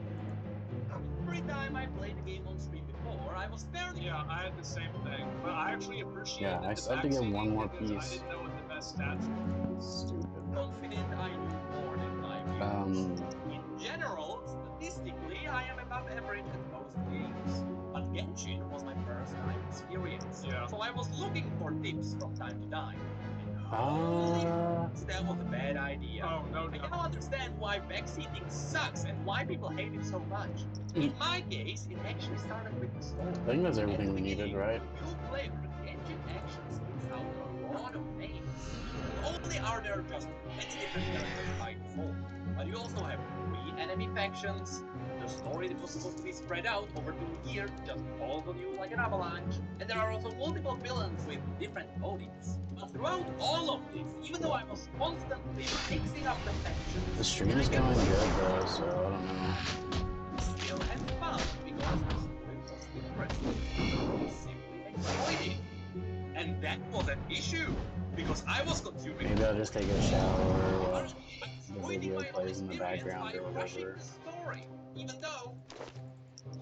Speaker 9: every time I played the game on stream before, I was fairly
Speaker 8: Yeah, I had the same thing, but I actually appreciate.
Speaker 4: Yeah, I still have to get one more piece.
Speaker 8: I didn't know what the best stats were.
Speaker 4: Stupid.
Speaker 9: confident I knew more than I knew. In general, statistically, I am above average at most games. But Genshin was my first time experience,
Speaker 8: Yeah.
Speaker 9: so I was looking for tips from time to time. That was a bad idea.
Speaker 8: Oh no,
Speaker 9: I
Speaker 8: no.
Speaker 9: cannot understand why backseating sucks and why people hate it so much. In my case, it actually started with the story.
Speaker 4: I think that's everything we needed, right?
Speaker 9: You play with Genshin actions without a only are there just many different characters by default, but you also have 3 enemy factions. The story that was supposed to be spread out over 2 years just falls on you like an avalanche, and there are also multiple villains with different motives. But throughout all of this, even though I was constantly mixing up the factions,
Speaker 4: The stream is going good though, so I don't know.
Speaker 9: still had fun because the story was interesting. It was simply exciting. And that was an issue, because I was consuming
Speaker 4: Maybe I'll just take a shower while
Speaker 9: partially
Speaker 4: the
Speaker 9: avoiding
Speaker 4: video
Speaker 9: my own
Speaker 4: plays in the
Speaker 9: experience
Speaker 4: background
Speaker 9: by
Speaker 4: or
Speaker 9: rushing
Speaker 4: whatever.
Speaker 9: the story, even though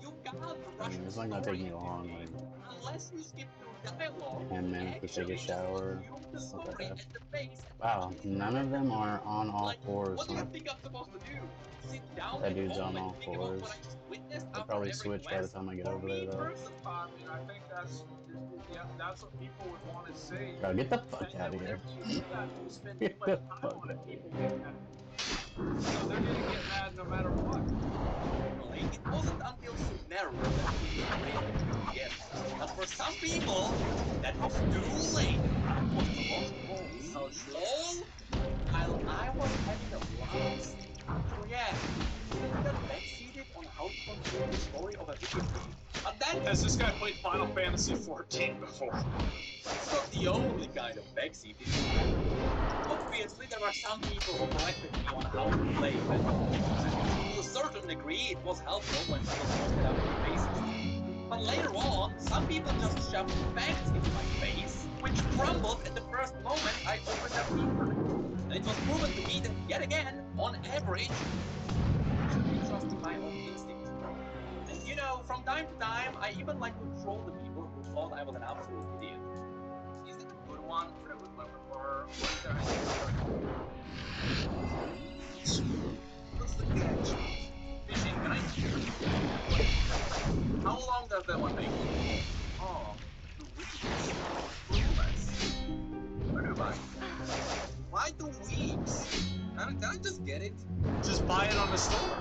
Speaker 9: you can't
Speaker 4: I
Speaker 9: rush
Speaker 4: mean,
Speaker 9: the
Speaker 4: it's not gonna
Speaker 9: story
Speaker 4: take me
Speaker 9: in this
Speaker 4: long,
Speaker 9: game
Speaker 4: like
Speaker 9: unless you skip through dialogue
Speaker 4: 10
Speaker 9: and
Speaker 4: minutes to take
Speaker 9: actually
Speaker 4: a
Speaker 9: just
Speaker 4: shower,
Speaker 9: consume the
Speaker 4: stuff like
Speaker 9: story
Speaker 4: that.
Speaker 9: at the pace and
Speaker 4: Wow,
Speaker 9: actually
Speaker 4: none of them are on all
Speaker 9: like,
Speaker 4: fours,
Speaker 9: what do you
Speaker 4: huh?
Speaker 9: think I'm supposed to do? Sit down
Speaker 4: That
Speaker 9: at
Speaker 4: dude's
Speaker 9: home
Speaker 4: on
Speaker 9: and
Speaker 4: all
Speaker 9: think about what
Speaker 4: fours.
Speaker 9: I just witnessed
Speaker 4: I'll
Speaker 9: after
Speaker 4: probably
Speaker 9: every
Speaker 4: switch by the
Speaker 9: quest?
Speaker 4: time I get
Speaker 8: For
Speaker 4: over there
Speaker 8: me
Speaker 4: though.
Speaker 8: personally, I mean, I think that's what people would want to see.
Speaker 4: Bro, get the fuck
Speaker 8: And
Speaker 4: out of
Speaker 8: whenever
Speaker 4: here.
Speaker 8: you do that, you spend too
Speaker 4: Get
Speaker 8: much
Speaker 4: the
Speaker 8: time
Speaker 4: fuck
Speaker 8: on it.
Speaker 4: out of here.
Speaker 8: People get mad. So they're gonna get mad no matter what.
Speaker 9: It wasn't until Sumeru that things really took together. But for some people, that was too late. It was the lost cause.
Speaker 8: Oh, sure.
Speaker 9: All while I was having a blast. So yeah, I got backseated on how to consume the story of a video game. But that
Speaker 8: Has this guy played Final Fantasy 14 before?
Speaker 9: It's not the only kind of backseating. Obviously, there were some people who corrected me on how to play Battlefield. To a certain degree, it was helpful when people pointed out the basics. But later on, some people just shoved facts into my face, which crumbled at the first moment I opened up the internet. And it was proven to me that, yet again, on average, I should be trusting my own instincts. And you know, from time to time, I even like to troll the people who thought I was an absolute idiot. Is it a good one? Or what did I say? What's the catch? Fishing, can I? How long does that one take? Oh, 2 weeks. Less. Where do I? Why 2 weeks? Can I just get it?
Speaker 8: Just buy it on the store.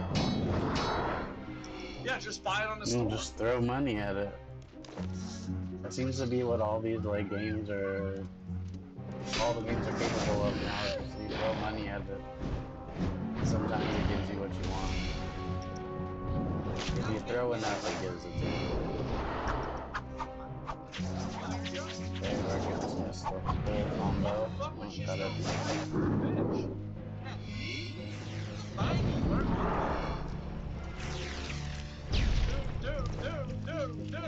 Speaker 8: Yeah, just buy it on the store.
Speaker 4: No, just throw money at it. That seems to be what all these like games are. All the games are capable of now. Is just you throw money at it. Sometimes it gives you what you want. If you throw enough, it gives it to you. Okay, we're getting this stuff. Full combo. Oh, got it.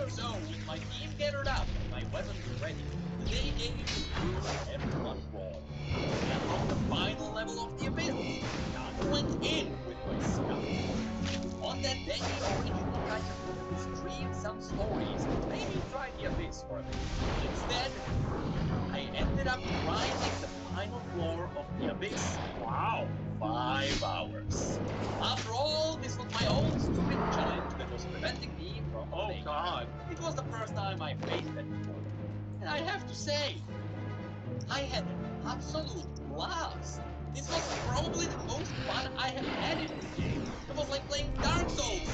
Speaker 9: So, with my team gathered up and my weapons ready, the day game proved everyone wrong. And on the final level of the abyss, I went in with my stuff. On that day, originally I just wanted to stream some stories, maybe try the abyss for a bit. Instead, I ended up grinding the final floor of the abyss. Wow, 5 hours. After all, this was my own stupid challenge that was preventing me from playing.
Speaker 8: God.
Speaker 9: It was the first time I faced that before. And I have to say, I had an absolute blast. This was probably the most fun I have had in this game. It was like playing Dark Souls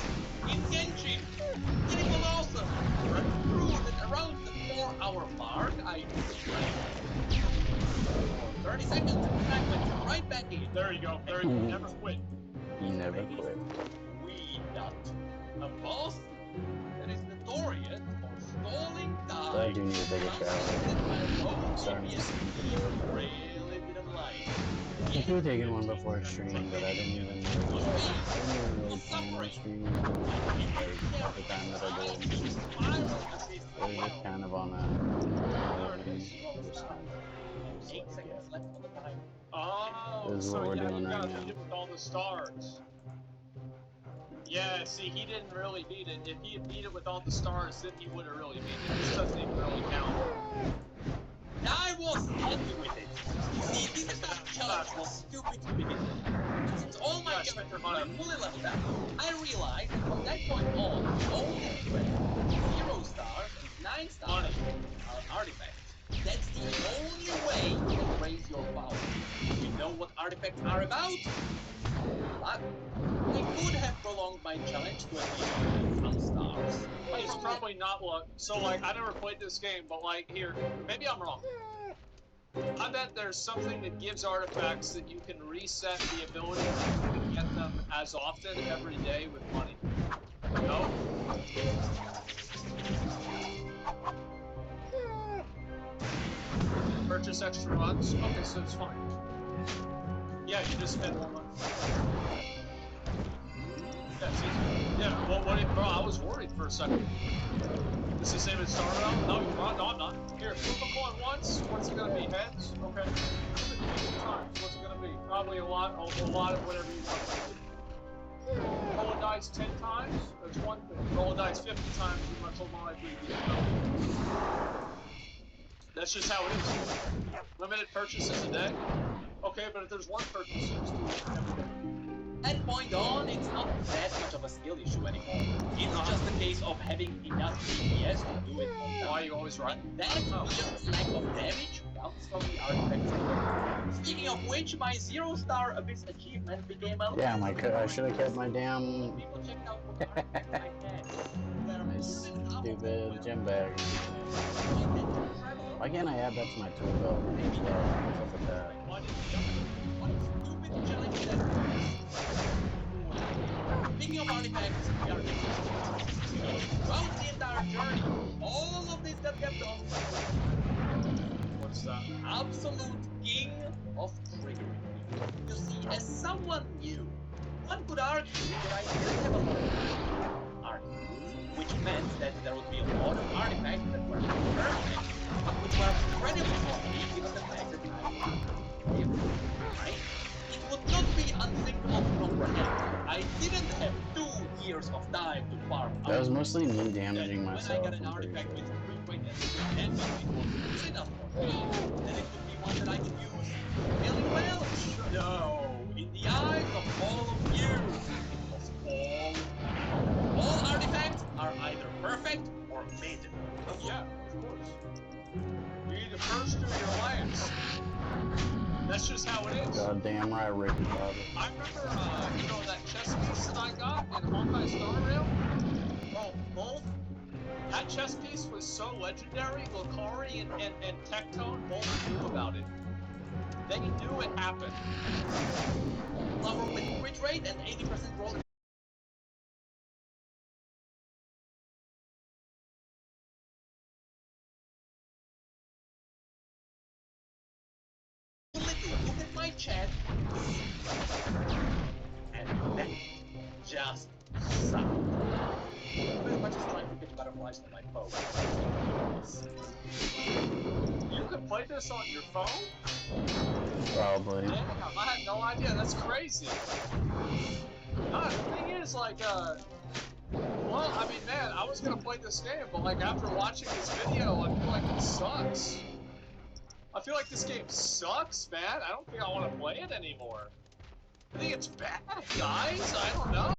Speaker 9: in Genshin. It was awesome. I'm through that around the 4-hour mark, I for 30 seconds, and I went right back in.
Speaker 8: There you go. There you go. Never quit.
Speaker 4: You never quit.
Speaker 9: We got a boss that is notorious for stalling time.
Speaker 4: So I do need to take a shower. I'm starting to sleep a bit.
Speaker 9: Really didn't like.
Speaker 4: I could have taken one before stream, but I didn't even really plan on streaming. Like, at the time that I did. It was just kind of on a just kind of
Speaker 9: 8 seconds left on the time.
Speaker 8: Oh,
Speaker 4: This is
Speaker 8: so
Speaker 4: what we're
Speaker 8: yeah,
Speaker 4: doing
Speaker 8: you
Speaker 4: right
Speaker 8: gotta
Speaker 4: now.
Speaker 8: beat it with all the stars. Yeah, see, he didn't really beat it. If he had beat it with all the stars, then he would have really beat it. This doesn't even really count.
Speaker 9: I was happy with it. See, this challenge was stupid to begin with. Since all my characters were fully leveled up, I realized that from that point on, the only difference 0 stars and 9 stars are artifacts. That's the only way you can raise your power. You know what artifacts are about? But I could have prolonged my challenge to at least some stars. But
Speaker 8: It's probably not what. So, like, I never played this game, but, like, here, maybe I'm wrong. I bet there's something that gives artifacts that you can reset the ability to get them as often every day with money. No? Purchase extra runs? Okay, so it's fine. Yeah, you just spend more money. Yeah, it's easy. Yeah, well, bro, I was worried for a second. Is the same as Star Realm? No, you're not. No, I'm not. Here, flip a coin once. What's it gonna be? Heads? Okay. Flip it 50 times. What's it gonna be? Probably a lot of whatever you want it to be. Roll a dice 10 times? That's one thing. Roll a dice 50 times, you're much more likely to get it. That's just how it is. Limited purchases a day? Okay, but if there's one purchase, you just do it every day.
Speaker 9: At point on, it's not that much of a skill issue anymore. It's just a case of having enough DPS to do it.
Speaker 8: Why are you always right?
Speaker 9: That just lack of damage comes from the artifacts. Speaking of which, my 0-star Abyss achievement became a
Speaker 4: Damn, I should have kept my damn
Speaker 9: people checked out what artifacts I had.
Speaker 4: stupid gym bag. Why can't I add that to my tool belt? What's up with that?
Speaker 9: What stupid challenge that was? Speaking of artifacts, we are throughout the entire journey, all of this that kept on.
Speaker 8: What's that?
Speaker 9: Absolute king of triggering. You see, as someone new, one could argue that I didn't have a lot of artifacts, which meant that there would be a lot of artifacts that were perfect, but which were incredibly costly given the fact that I was right? It would not be unthinkable to comprehend. I didn't have 2 years of time to farm.
Speaker 4: That was mostly me damaging
Speaker 9: When I
Speaker 4: myself,
Speaker 9: got an
Speaker 4: I'm pretty
Speaker 9: artifact
Speaker 4: sure.
Speaker 9: with frequent and was enough for me, then it could be one that I could use really well. No, in the eyes of all of you, it was all artifacts are either perfect or mid.
Speaker 8: Yeah, of course. You're either first or you're last. That's just how it is.
Speaker 4: Goddamn right, Ricky Bobby.
Speaker 8: I remember, you know, that chess piece that I got in Honkai Star Rail? Oh, both? That chess piece was so legendary, Lucari and Tectone both knew about it. They knew it happened.
Speaker 9: Lower with crit rate and 80% roll. Look at my chat, and that just sucked. Pretty much just trying to get butterflies on my phone.
Speaker 8: You could play this on your phone?
Speaker 4: Probably.
Speaker 8: Damn, I had no idea. That's crazy. The thing is, like, well, I mean, man, I was gonna play this game, but, like, after watching this video, I feel like it sucks. I feel like this game sucks, man. I don't think I want to play it anymore. I think it's bad, guys. I don't know.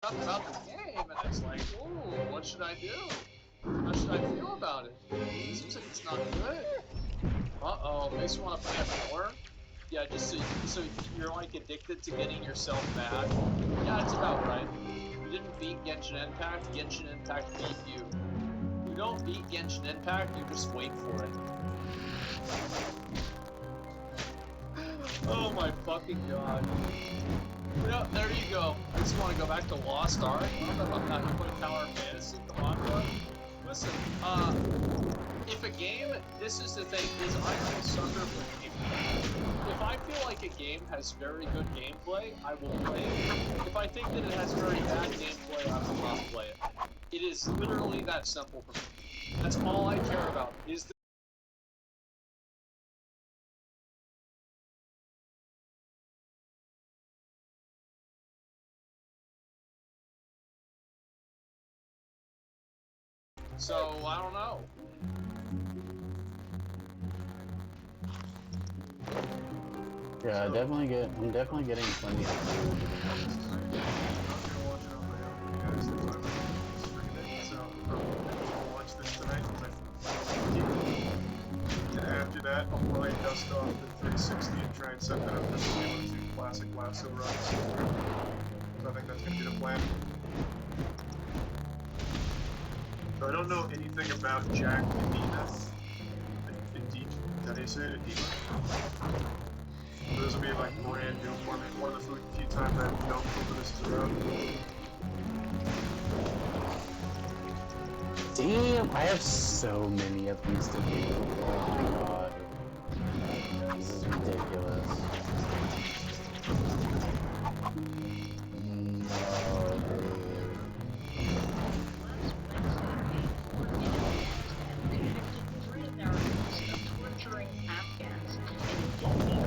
Speaker 8: About the game, and it's like, ooh, what should I do? How should I feel about it? It seems like it's not good. Uh-oh, makes you want to play it more? Yeah, just so you're like addicted to getting yourself mad. Yeah, that's about right. You didn't beat Genshin Impact, Genshin Impact beat you. You don't beat Genshin Impact, you just wait for it. Oh my fucking god. Yeah, there you go. I just want to go back to Lost Ark. I don't know about that. You play Tower Fantasy? Come on, bro. Listen, if a game, this is the thing, is I'm a sucker for gameplay. If I feel like a game has very good gameplay, I will play it. If I think that it has very bad gameplay, I will not play it. It is literally that simple for me. That's all I care about, is the So, I don't know.
Speaker 4: Yeah, I'm definitely getting plenty of food.
Speaker 1: After that, I'll probably dust off the 360 and try and set that up for some classic lasso runs. So I think that's plan. So I don't know anything about Jack Edema. How do you say it? Edema. Those will be like brand new for me. One of the few times I don't know who this is around.
Speaker 4: Damn, I have so many of these to do. Oh my god. This is ridiculous. No, dude.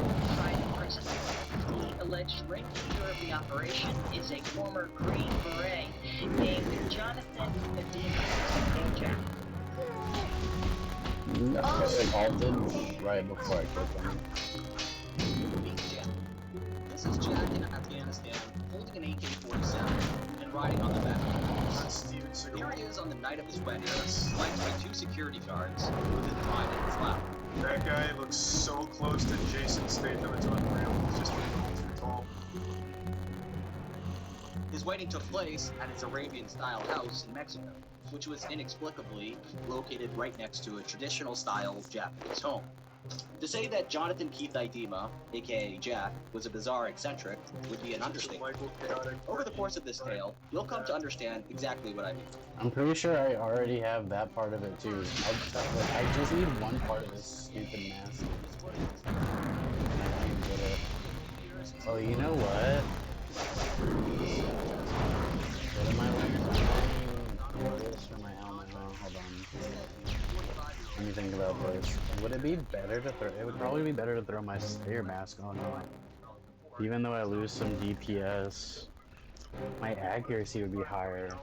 Speaker 11: Alleged ring leader of the operation is a former Green Beret named Jonathan Edema. Jack.
Speaker 4: I halted right before I clicked on
Speaker 2: Meet Jack. This is Jack in Afghanistan, holding an AK-47 and riding on the back. Here he is on the night of his wedding, flanked by 2 security guards with his bride in his lap.
Speaker 1: That guy looks so close to Jason Statham, it's unreal. He's just a little too tall.
Speaker 2: His wedding took place at his Arabian-style house in Mexico, which was inexplicably located right next to a traditional-style Japanese home. To say that Jonathan Keith Idema, aka Jack, was a bizarre eccentric would be an understatement. Over the course of this tale, you'll come to understand exactly what I mean.
Speaker 4: I'm pretty sure I already have that part of it too. I just need one part of this stupid mask. I can get it. Oh, you know what? What am I wearing? This for my helmet. Oh, hold on. Let me think about this. Would it be better to throw? It would probably be better to throw my Slayer mask on. Even though I lose some DPS, my accuracy would be higher.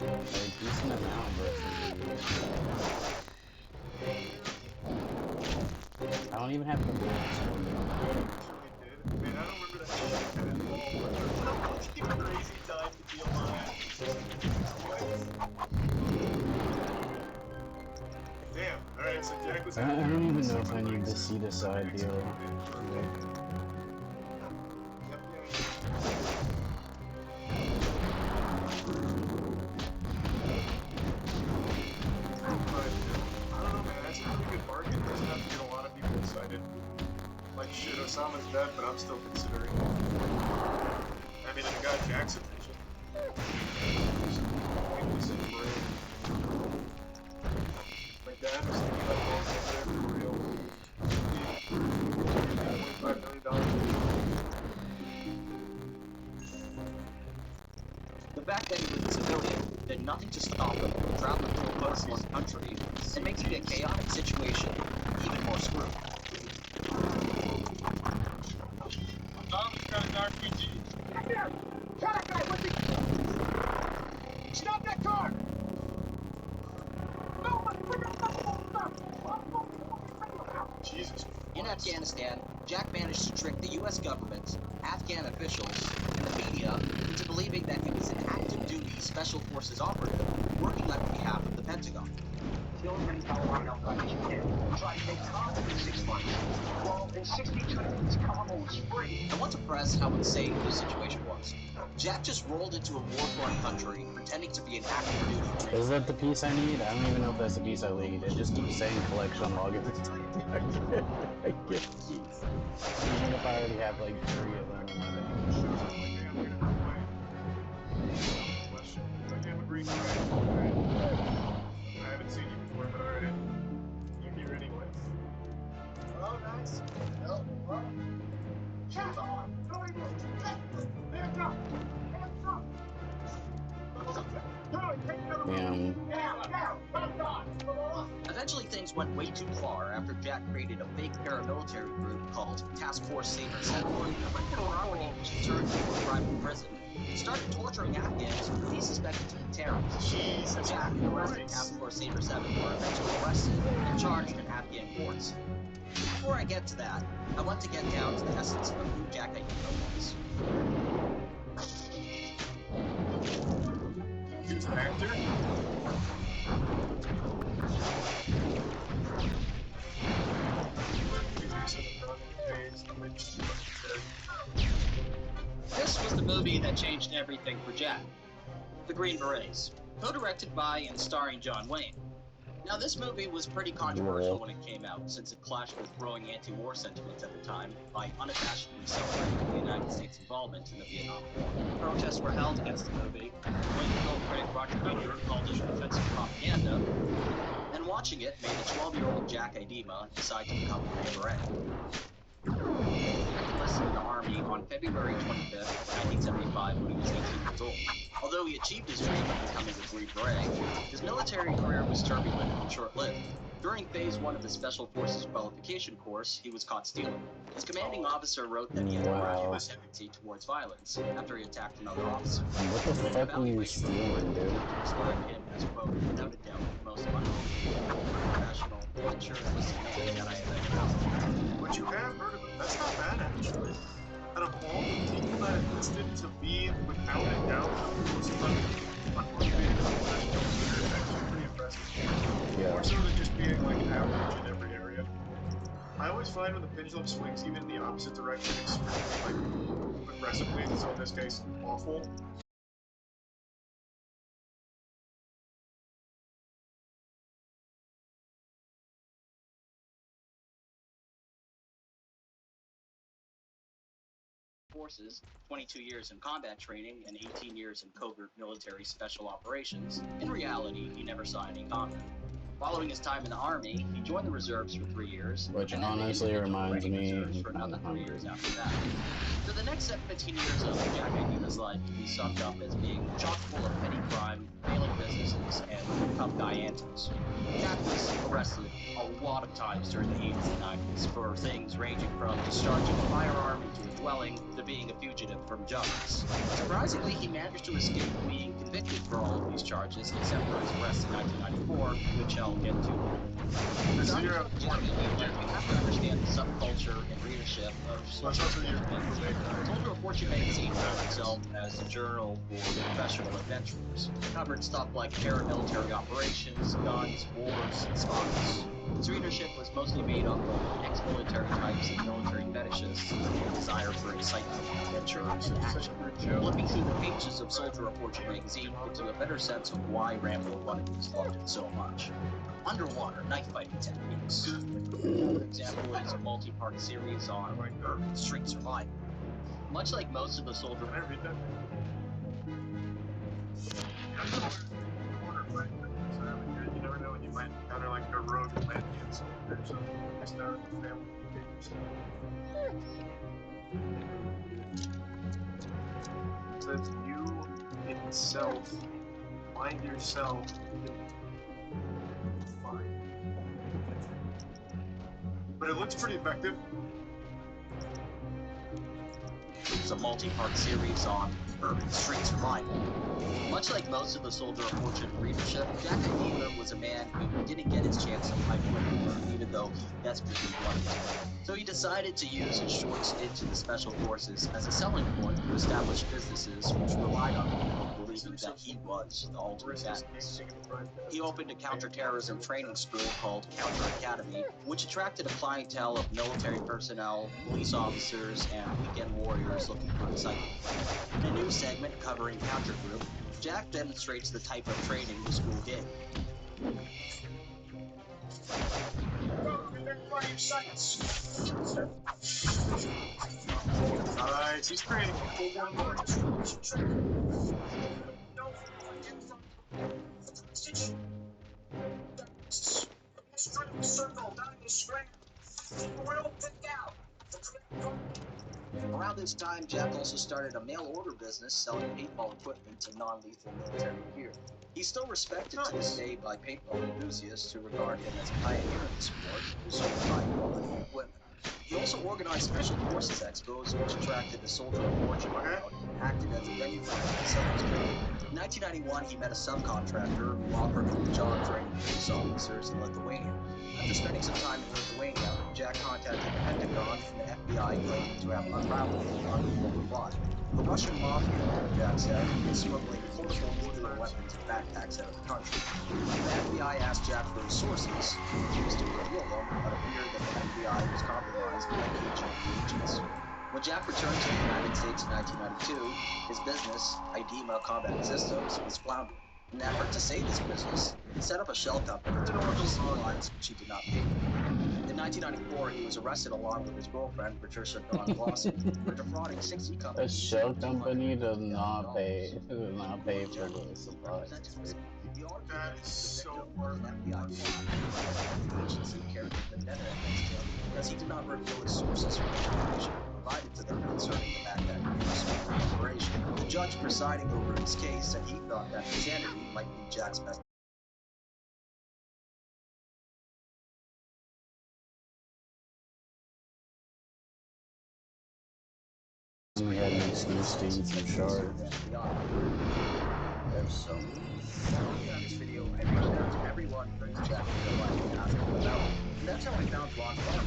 Speaker 4: A decent amount versus. I don't even have the mask.
Speaker 1: Man, I don't remember that shit at all. It's a crazy time to be alive. Damn. Alright, so Jack was.
Speaker 4: I don't even know if I need to see the side deal.
Speaker 1: Like, shit, Osama's dead, but I'm still considering. I mean, I got Jack's attention. My dad was thinking about going over there for real. $25 million.
Speaker 2: The fact that he was a civilian did nothing to stop him from traveling to a Muslim country and making a chaotic situation even more screwed.
Speaker 6: Got an RPG. Stop that car!
Speaker 1: Jesus.
Speaker 2: In Afghanistan, Jack managed to trick the US government, Afghan officials, and the media into believing that he was an active-duty Special Forces operative working on behalf of the Pentagon.
Speaker 3: Children are try to make time in 6 months. Well, in 62 days, Kabul was free.
Speaker 2: I want to press how insane the situation was. Jack just rolled into a war-torn country pretending to be an active-duty.
Speaker 4: Is that the piece I need? I don't even know if that's the piece I need. It just keeps saying collection log every time I get keys. Even if I already have like 3 of them.
Speaker 1: I haven't seen you before, but alright. You're here anyways. Oh, nice. Oh, well. Shoot on! Hands up! Hands up!
Speaker 2: Eventually things went way too far after Jack created a fake paramilitary group called Task Force Saber 7. He turned into a private prison and started torturing Afghans who he suspected to be terrorists. Jack and the rest of Task Force Saber 7 were eventually arrested and charged in Afghan courts. Before I get to that, I want to get down to the essence of who Jack Idema was.
Speaker 1: He was an actor?
Speaker 2: This
Speaker 12: was the movie that changed everything for Jack. The Green Berets, co-directed by and starring John Wayne. Now, this movie was pretty controversial when it came out, since it clashed with growing anti-war sentiments at the time by unabashedly celebrating the United States involvement in the Vietnam War. Protests were held against the movie. Wayne film critic Roger Ebert called it offensive propaganda, and watching it made the 12-year-old Jack Idema decide to become a Green Beret. He enlisted in the Army on February 25th, 1975, when he was 18 years old. Although he achieved his dream of becoming a Green Beret, his military career was turbulent and short-lived. During Phase 1 of the Special Forces qualification course, he was caught stealing. His commanding officer wrote that he had a ridiculous tendency towards violence after he attacked another officer.
Speaker 4: What the fuck were you stealing, dude?
Speaker 12: Described him as, quote, without a doubt, the most unbelievable, professional, mature, man that I have ever known.
Speaker 1: But you have heard of him. That's not bad, actually. Out of all the people that enlisted to be without a doubt the most unmotivated professional leader is actually pretty impressive.
Speaker 4: Yeah.
Speaker 1: More so than just being like average in every area. I always find when the pendulum swings even in the opposite direction, extremely like aggressively, so in this case, awful.
Speaker 12: Forces, 22 years in combat training, and 18 years in covert military special operations. In reality, he never saw any combat. Following his time in the Army, he joined the reserves for 3 years,
Speaker 4: Which
Speaker 12: and then the
Speaker 4: honestly
Speaker 12: individual
Speaker 4: reminds
Speaker 12: ready
Speaker 4: me
Speaker 12: reserves for another
Speaker 4: of
Speaker 12: 3 years
Speaker 4: Hungary.
Speaker 12: after that. So the next 17 years of Jack Idema's life can be summed up as being chock full of petty crime, failing businesses, and tough guy antics. Jack was arrested a lot of times during the 80s and 90s for things ranging from discharging a firearm into a dwelling to being a fugitive from justice. Surprisingly, he managed to escape being convicted for all of these charges, except for his arrest in 1994, which I'll get to.
Speaker 1: So you're out of
Speaker 12: You have to understand the subculture and readership of
Speaker 1: Watch out for your
Speaker 12: Soldier of Fortune magazine found itself as a journal for professional adventurers. It covered stuff like paramilitary operations, guns, wars, and spies. Its readership was mostly made up of ex-military types and military fetishists with a desire for excitement, adventure, and action. Flipping through the pages of Soldier of Fortune magazine gives you a better sense of why Rambo Bunnies loved it so much. Underwater knife fighting techniques. Another example is a multi-part series on street survival. Much like most of the Soldier.
Speaker 1: Can I read that? You never know when you might encounter like a rogue Atlantean soldier or something based out of the family pictures. It says you itself find yourself fine. But it looks pretty effective.
Speaker 12: It's a multi-part series on urban street survival. Much like most of the Soldier of Fortune readership, Jack Idema was a man who didn't get his chance to fight in the war, even though he desperately wanted to. So he decided to use his short stint in the Special Forces as a selling point to establish businesses which relied on people believing that he was the ultimate badass. He opened a counterterrorism training school called Counter Academy, which attracted a clientele of military personnel, police officers, and weekend warriors looking for excitement. In a new segment covering Counter Group, Jack demonstrates the type of training the school gave.
Speaker 1: Alright, he's creating a full-blown noise.
Speaker 12: Around this time, Jack also started a mail-order business selling paintball equipment and non-lethal military gear. He's still respected to this day by paintball enthusiasts who regard him as a pioneer in the sport who sold high-quality equipment. He also organized Special Forces expos, which attracted the Soldier of Fortune crowd and acted as a venue for him to sell his gear. In 1991, he met a subcontractor who offered him a job training police officers in Lithuania. After spending some time in Lithuania, Jack contacted the Pentagon, and the FBI claimed to have unraveled the unreal plot. The Russian mafia, Jack said, was smuggling portable nuclear weapons and backpacks out of the country. The FBI asked Jack for his sources. He refused to reveal them, but appeared that the FBI was compromised by KGB agents. When Jack returned to the United States in 1992, his business, IDEMA Combat Systems, was floundering. In an effort to save his business, he set up a shell company to purchase supplies which he did not pay for. In 1994, he was arrested along with his girlfriend, Patricia Dawn Lawson, for defrauding 60
Speaker 4: A
Speaker 12: companies.
Speaker 4: shell company does not pay for the supplies.
Speaker 12: The argument
Speaker 1: That is so
Speaker 12: was an FBI former agency carried a vendetta against him because he did not reveal his sources for the information provided to them concerning the Baghdad University operation. The judge presiding over his case said he thought that insanity might be Jack's best.
Speaker 4: We had an excuse to eat some sharks.
Speaker 12: They're so mean. While working on this video, I reached out to everyone during the Jack in real life and asked them about it. And that's how I found Ron Clark.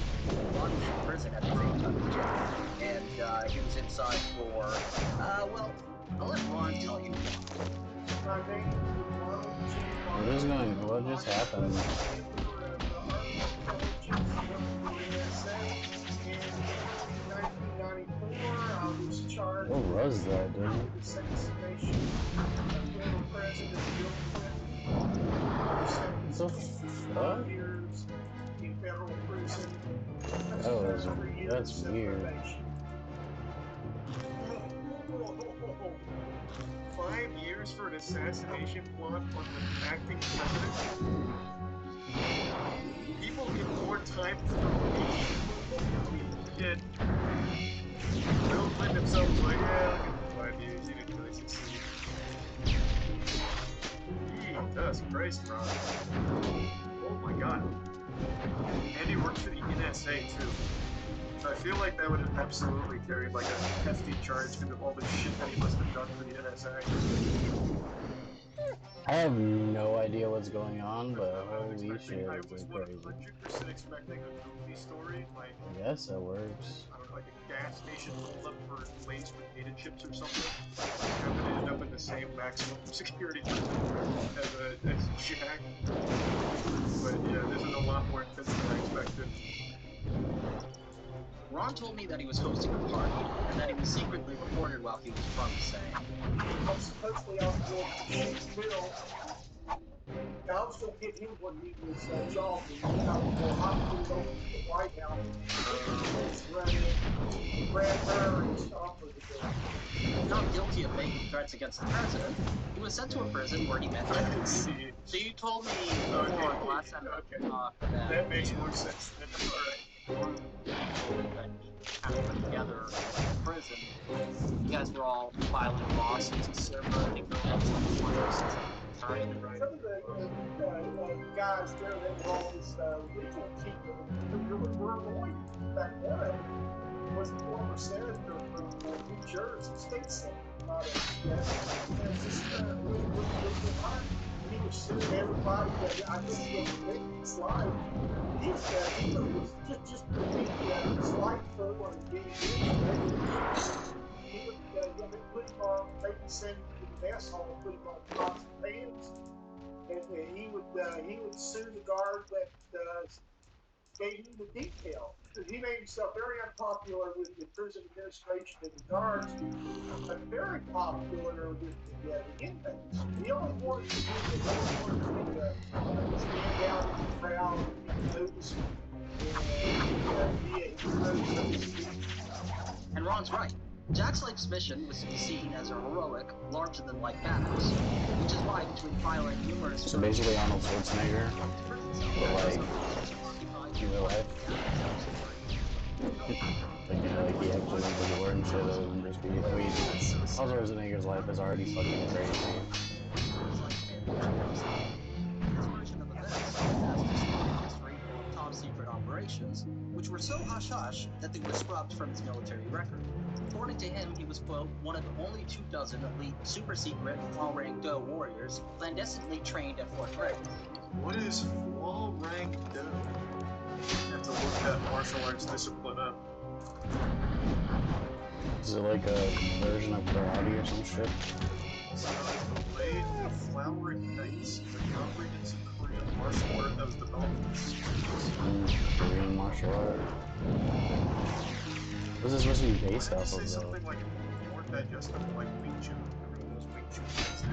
Speaker 12: Ron was in prison at the same time as Jack. And he was inside for, well, I'll let Ron tell you.
Speaker 4: What just happened? What was that, dude? What the fuck? That's weird.
Speaker 1: 5 years for an assassination plot on the acting president? People get more time for me. Yet, Bill Clinton himself was like, yeah, I'll give him 5 years, he didn't really succeed. Jesus Christ, Ron. Oh my god. And he worked for the NSA too. So I feel like that would have absolutely carried like a hefty charge into all the shit that he must have done for the NSA.
Speaker 4: I have no idea what's going on, but holy shit,
Speaker 1: I
Speaker 4: it's
Speaker 1: was
Speaker 4: crazy.
Speaker 1: 100% expecting a goofy story, like
Speaker 4: Yes, it works.
Speaker 1: I don't know, like a gas station holdup for laced with potato chips or something. And it ended up in the same maximum security as Jack. But yeah, this is a lot more intense than I expected.
Speaker 12: Ron told me that he was hosting a party and that he was secretly recorded while he was drunk, saying,
Speaker 5: Supposedly I was going to shoot Bill. I was going to get him when he was jogging. I was going to hop over to the White House, run in, grab her, and stop her to go.
Speaker 12: Not guilty of making threats against the president, he was sent to a prison where he met
Speaker 1: I
Speaker 12: Jack.
Speaker 1: can see.
Speaker 12: So you told me before on the last time we talked that
Speaker 1: That makes more sense than alright.
Speaker 12: that kind of put together in prison. You guys were all filing lawsuits to serve her. I think there were some lawyers. Sorry.
Speaker 5: Some of the guys there, they were all this legal team who were lawyers back then. Was a former senator from New Jersey, state senator. He was suing everybody. I guess he was living his life. He was just the slight for and being he would put him on, maybe send him to the mess hall, put him on pots and pans, and he would sue the guard that gave him the detail. He made himself very unpopular with the prison administration and the guards, but very popular with the inmates. He only wanted to stand down in the crowd and notice
Speaker 12: And Ron's right. Jack's life's mission was to be seen as a heroic, larger-than-life badass, which is why between filing numerous...
Speaker 4: So basically Arnold Schwarzenegger, but like, in real life. Like he actually went to war and shit other than just be, I mean, Arnold Schwarzenegger's life is already fucking crazy.
Speaker 12: Top-secret operations, which were so hush-hush that they were scrubbed from his military record. According to him, he was, quote, one of only 24 elite, super-secret, Fall-Rank Doe warriors clandestinely trained at Fort Bragg.
Speaker 1: What is Fall-Rank Doe? You have to look that martial arts discipline up.
Speaker 4: Is it like a version of karate or some shit?
Speaker 1: So the Blade of Flowering Knights, the comprehensive Korean martial art that was developed in the 60s.
Speaker 4: Korean martial art. What's this supposed to be based
Speaker 1: Why
Speaker 4: off
Speaker 1: did you
Speaker 4: of,
Speaker 1: say
Speaker 4: though?
Speaker 1: something like more digestible, like Wing Chun? Everyone knows Wing Chun is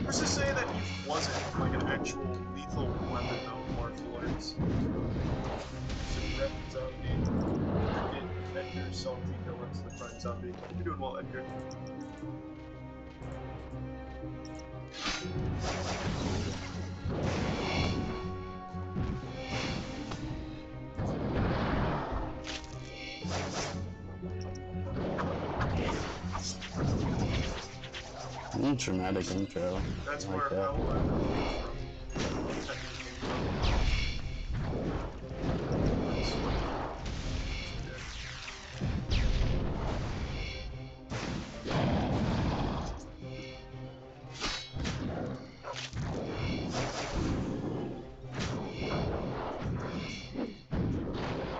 Speaker 1: Who's to say that he wasn't like an actual lethal weapon of martial arts? Rep Zombie, Edgar, Salty, Villains, the Crime Zombie. You're doing well, Edgar.
Speaker 4: Traumatic intro.
Speaker 1: That's
Speaker 4: I like
Speaker 1: where
Speaker 4: that.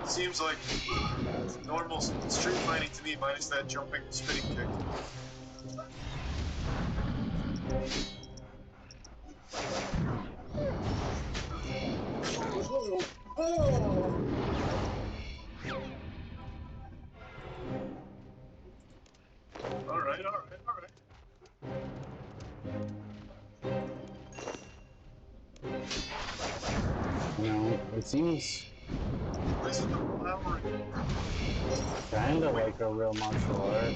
Speaker 1: Seems like normal street fighting to me, minus that jumping spinning kick. Alright.
Speaker 4: You know, it seems
Speaker 1: Listen to flowering.
Speaker 4: kinda like a real martial art.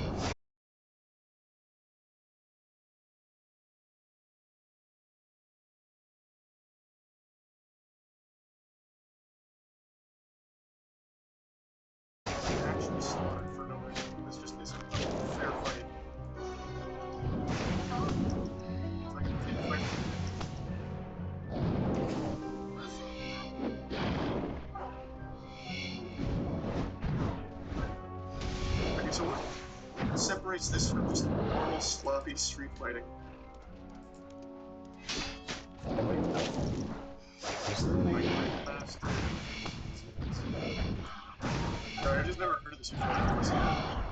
Speaker 1: Actually slaughtered for no reason. This just isn't a fair fight. It's like a pit fight. Okay, so what separates this from just normal sloppy street fighting? Sorry, I just never heard of this before.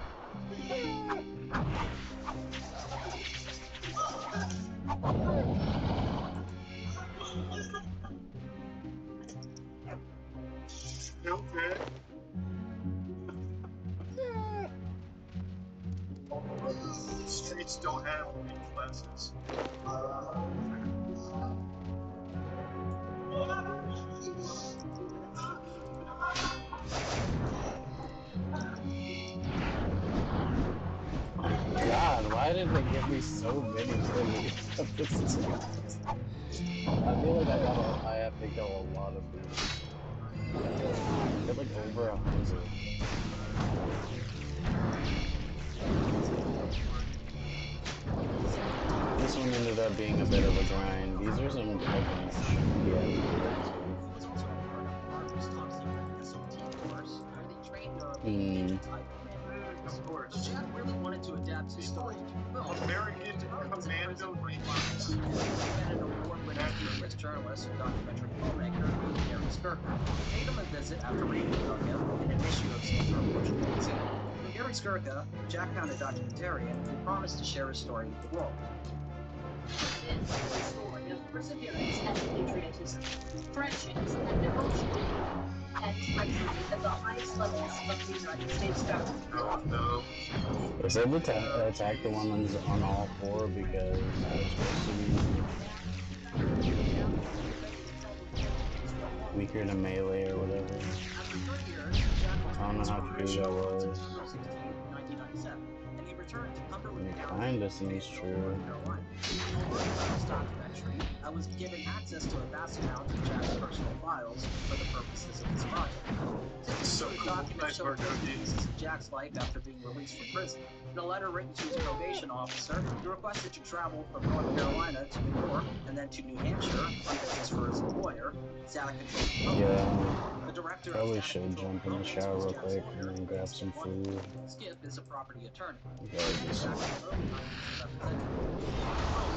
Speaker 1: Okay. Streets don't have weight classes.
Speaker 4: God, why did they give me so many enemies at this time? I feel like I have to kill a lot of these. I get like over 100. This one ended up being a bit of a grind. These are some fucking shitty
Speaker 12: Of course. Jack really wanted to adapt his story to film.
Speaker 1: American Commando Rangers.
Speaker 12: An award-winning featureless journalist and documentary filmmaker, Gary Skirka, paid him a visit after reading about him in an issue of Silver Portugal magazine. For Gary Skirka, Jack found a documentarian who promised to share his story with the world.
Speaker 13: This is a story of perseverance and patriotism, friendships and devotion, and treachery at the highest levels of the United States government.
Speaker 1: Oh no.
Speaker 4: They said to attack the one that's on all four because they're supposed to be weaker to melee or whatever.
Speaker 12: After 3 years, Jack
Speaker 4: I don't know how true that was.
Speaker 12: September 16, 1997, and he returned to Cumberland
Speaker 4: It
Speaker 12: County,
Speaker 4: kinda seems true.
Speaker 12: North Carolina. Over this documentary, I was given access to a vast amount of Jack's personal files for the purposes of this project.
Speaker 1: So
Speaker 12: The
Speaker 1: cool.
Speaker 12: document
Speaker 1: Nice
Speaker 12: showed
Speaker 1: work,
Speaker 12: bits and
Speaker 1: Oki.
Speaker 12: pieces of Jack's life after being released from prison. In a letter written to his probation officer, he requested to travel from North Carolina to New York and then to New Hampshire on business for his employer, Santa Control.
Speaker 4: Yeah,
Speaker 12: The director
Speaker 4: probably
Speaker 12: of Santa
Speaker 4: should
Speaker 12: Control
Speaker 4: jump in the
Speaker 12: Romance
Speaker 4: shower
Speaker 12: was
Speaker 4: real
Speaker 12: Jack's
Speaker 4: quick
Speaker 12: lawyer,
Speaker 4: and then grab some food.
Speaker 12: Skip is a property attorney.
Speaker 4: It's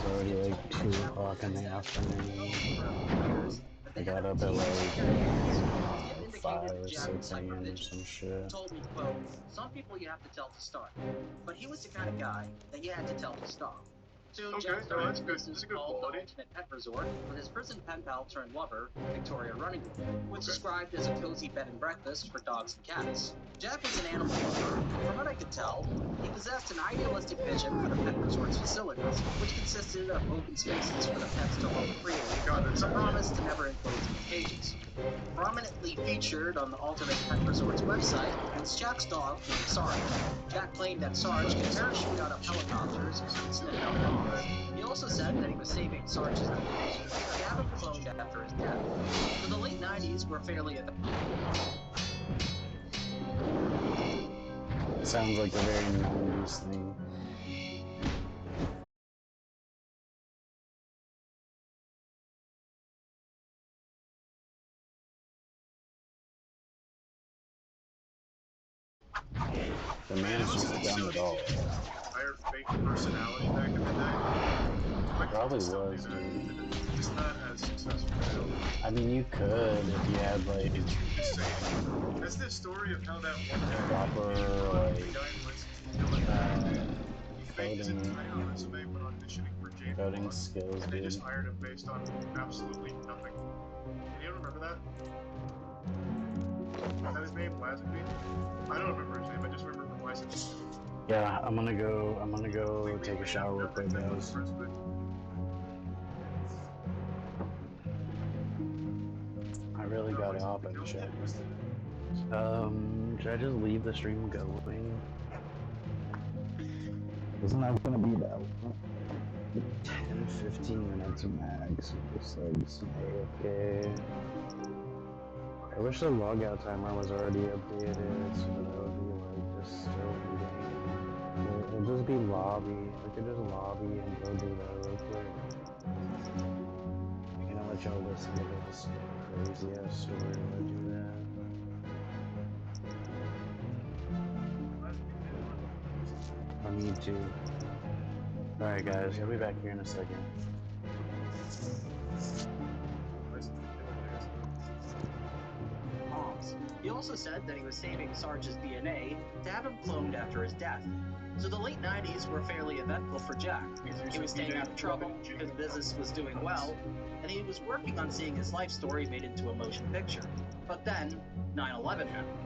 Speaker 4: already like 2 o'clock in the afternoon. I got up at like 5 or 6 a.m. or some shit.
Speaker 12: Told me, quote, some people you have to tell to start, but he was the kind of guy that you had to tell to stop. Soon,
Speaker 1: Okay,
Speaker 12: Jack
Speaker 1: no,
Speaker 12: started
Speaker 1: that's
Speaker 12: a
Speaker 1: good.
Speaker 12: business
Speaker 1: It's a good
Speaker 12: called the
Speaker 1: quality.
Speaker 12: Ultimate Pet Resort with his prison pen pal turned lover, Victoria Running Room, which
Speaker 1: Okay.
Speaker 12: described as a cozy bed and breakfast for dogs and cats. Jack was an animal lover, and from what I could tell, he possessed an idealistic vision for the pet resort's facilities, which consisted of open spaces for the pets to roam freely, with a promise to never enclose them in cages. Prominently featured on the Ultimate Pet Resort's website was Jack's dog named Sarge. Jack claimed that Sarge could parachute out of helicopters and sniff out bombs. He also said that he was saving Sarge's DNA to have him cloned after his death. So the late 90s were fairly
Speaker 4: Sounds like a very 90s thing. The man's just a dumb dog.
Speaker 1: Higher fake personality back in the day.
Speaker 4: Probably was, dude.
Speaker 1: Just not as successful.
Speaker 4: I mean, you could if you had like
Speaker 1: Just saying. That's the story of how that one guy
Speaker 4: proper
Speaker 1: faked his entire resume when auditioning for James
Speaker 4: coding
Speaker 1: Bond,
Speaker 4: skills,
Speaker 1: and they just
Speaker 4: dude.
Speaker 1: hired him based on absolutely nothing. Can you remember that? Is that his name, Lazenby? I don't remember his name. I just remember from Lazenby.
Speaker 4: Yeah, I'm gonna go take a shower real quick, guys. I really gotta hop in chat. Should I just leave the stream going? Isn't that gonna be about 10-15 minutes max? Just like some AFK. I wish the logout timer was already updated so that I would be like just still reading. It'll just be lobby. I could just lobby and go do that real quick. You know, let y'all listen to this crazy ass story while I do that. I need to. Alright guys, I'll be back here in a second.
Speaker 12: bombs. He also said that he was saving Sarge's DNA to have him cloned after his death. So the late 90s were fairly eventful for Jack. He was staying out of trouble, his business was doing well, and he was working on seeing his life story made into a motion picture. But then, 9/11 happened.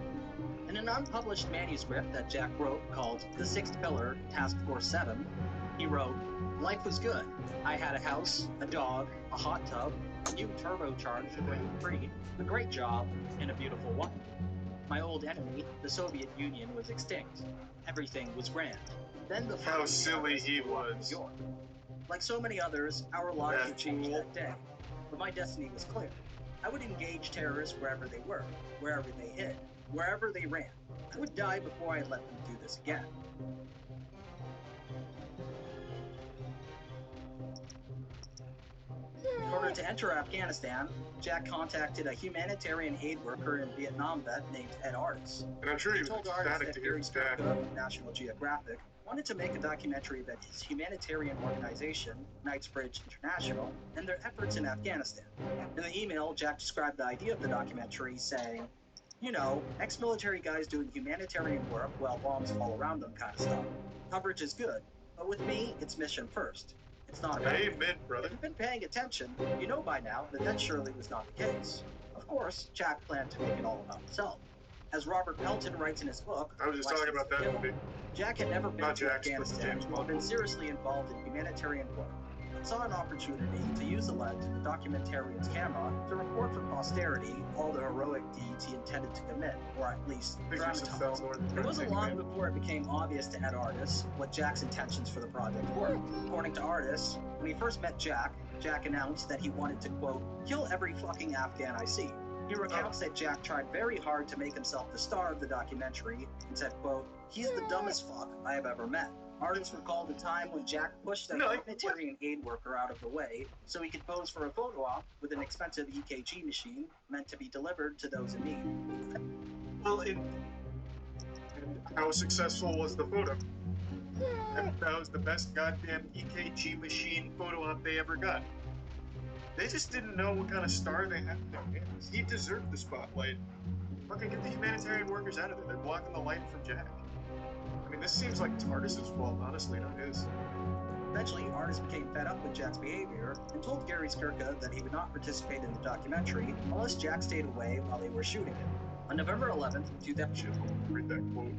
Speaker 12: In an unpublished manuscript that Jack wrote called The Sixth Pillar, Task Force 7, he wrote, "Life was good. I had a house, a dog, a hot tub, a new turbocharged Green, a great job, and a beautiful wife. My old enemy, the Soviet Union, was extinct. Everything was grand. Then the
Speaker 1: How silly he was.
Speaker 12: York. Like so many others, our lives would change that day. But my destiny was clear. I would engage terrorists wherever they were, wherever they hid, wherever they ran. I would die before I let them do this again." In order to enter Afghanistan, Jack contacted a humanitarian aid worker and Vietnam vet named Ed Artis.
Speaker 1: And I'm sure he was
Speaker 12: told Artis
Speaker 1: ecstatic
Speaker 12: that
Speaker 1: to hear
Speaker 12: Gary
Speaker 1: his dad.
Speaker 12: Starka of National Geographic wanted to make a documentary about his humanitarian organization, Knightsbridge International, and their efforts in Afghanistan. In the email, Jack described the idea of the documentary, saying, "You know, ex-military guys doing humanitarian work while bombs fall around them kind of stuff. Coverage is good, but with me, it's mission first. It's not about me."
Speaker 1: Amen, brother.
Speaker 12: If you've been paying attention, you know by now that surely was not the case. Of course, Jack planned to make it all about himself. As Robert Pelton writes in his book,
Speaker 1: I was just talking about that
Speaker 12: License to
Speaker 1: movie.
Speaker 12: Kill, Jack had never been
Speaker 1: Not
Speaker 12: to
Speaker 1: Jack's, but
Speaker 12: Afghanistan
Speaker 1: James
Speaker 12: or
Speaker 1: Bond.
Speaker 12: been seriously involved in humanitarian work, but saw an opportunity to use the lens of the documentarian's camera to record for posterity all the heroic deeds he intended to commit, or at least dramatize. It wasn't long before it became obvious to Ed Artis what Jack's intentions for the project were. According to Artis, when he first met Jack announced that he wanted to, quote, "kill every fucking Afghan I see." He recounts that Jack tried very hard to make himself the star of the documentary and said, quote, "He's the dumbest fuck I have ever met." Artis recalled a time when Jack pushed a humanitarian aid worker out of the way so he could pose for a photo op with an expensive EKG machine meant to be delivered to those in need.
Speaker 1: Well, and how successful was the photo? That was the best goddamn EKG machine photo op they ever got. They just didn't know what kind of star they had in their hands. He deserved the spotlight. Fucking get the humanitarian workers out of it. They're blocking the light from Jack. I mean, this seems like Artis's fault, honestly, not his.
Speaker 12: Eventually, Artis became fed up with Jack's behavior and told Gary Skirka that he would not participate in the documentary unless Jack stayed away while they were shooting it. On November 11th, 2000,
Speaker 1: Read that quote.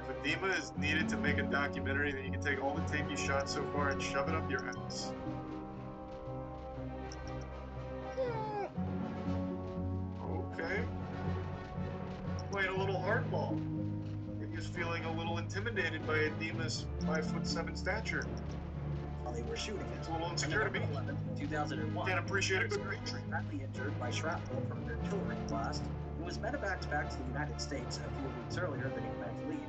Speaker 1: If Edema is needed to make a documentary, then you can take all the tape you shot so far and shove it up your ass. Okay. Playing a little hardball. He was feeling a little intimidated by Edema's 5'7" stature.
Speaker 12: while they were shooting it.
Speaker 1: It's a little insecure to me.
Speaker 12: On November 11th, 2001,
Speaker 1: Can't appreciate a good
Speaker 12: Skirka
Speaker 1: reach.
Speaker 12: was badly injured by shrapnel from an artillery blast and was medevaced back to the United States a few weeks earlier than he planned to leave.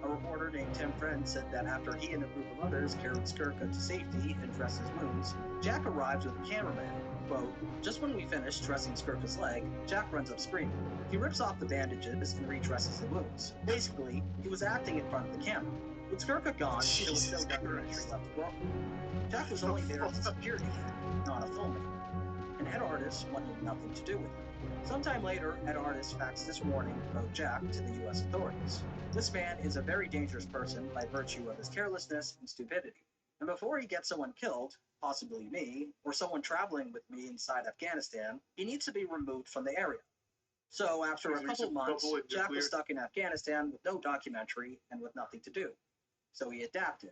Speaker 12: A reporter named Tim Friend said that after he and a group of others carried Skirka to safety and dressed his wounds, Jack arrived with a cameraman. Quote, just when we finished dressing Skirka's leg, Jack runs up screaming. He rips off the bandages and redresses the wounds. Basically, he was acting in front of the camera. With Skirka gone, there was no documentary left to work with. Jack was only there as a security man, not a filmmaker. And Ed Artis wanted nothing to do with it. Sometime later, Ed Artis faxed this warning about Jack to the U.S. authorities. This man is a very dangerous person by virtue of his carelessness and stupidity. And before he gets someone killed, possibly me, or someone traveling with me inside Afghanistan, he needs to be removed from the area. So after a couple months, Jack was stuck in Afghanistan with no documentary and with nothing to do. So he adapted.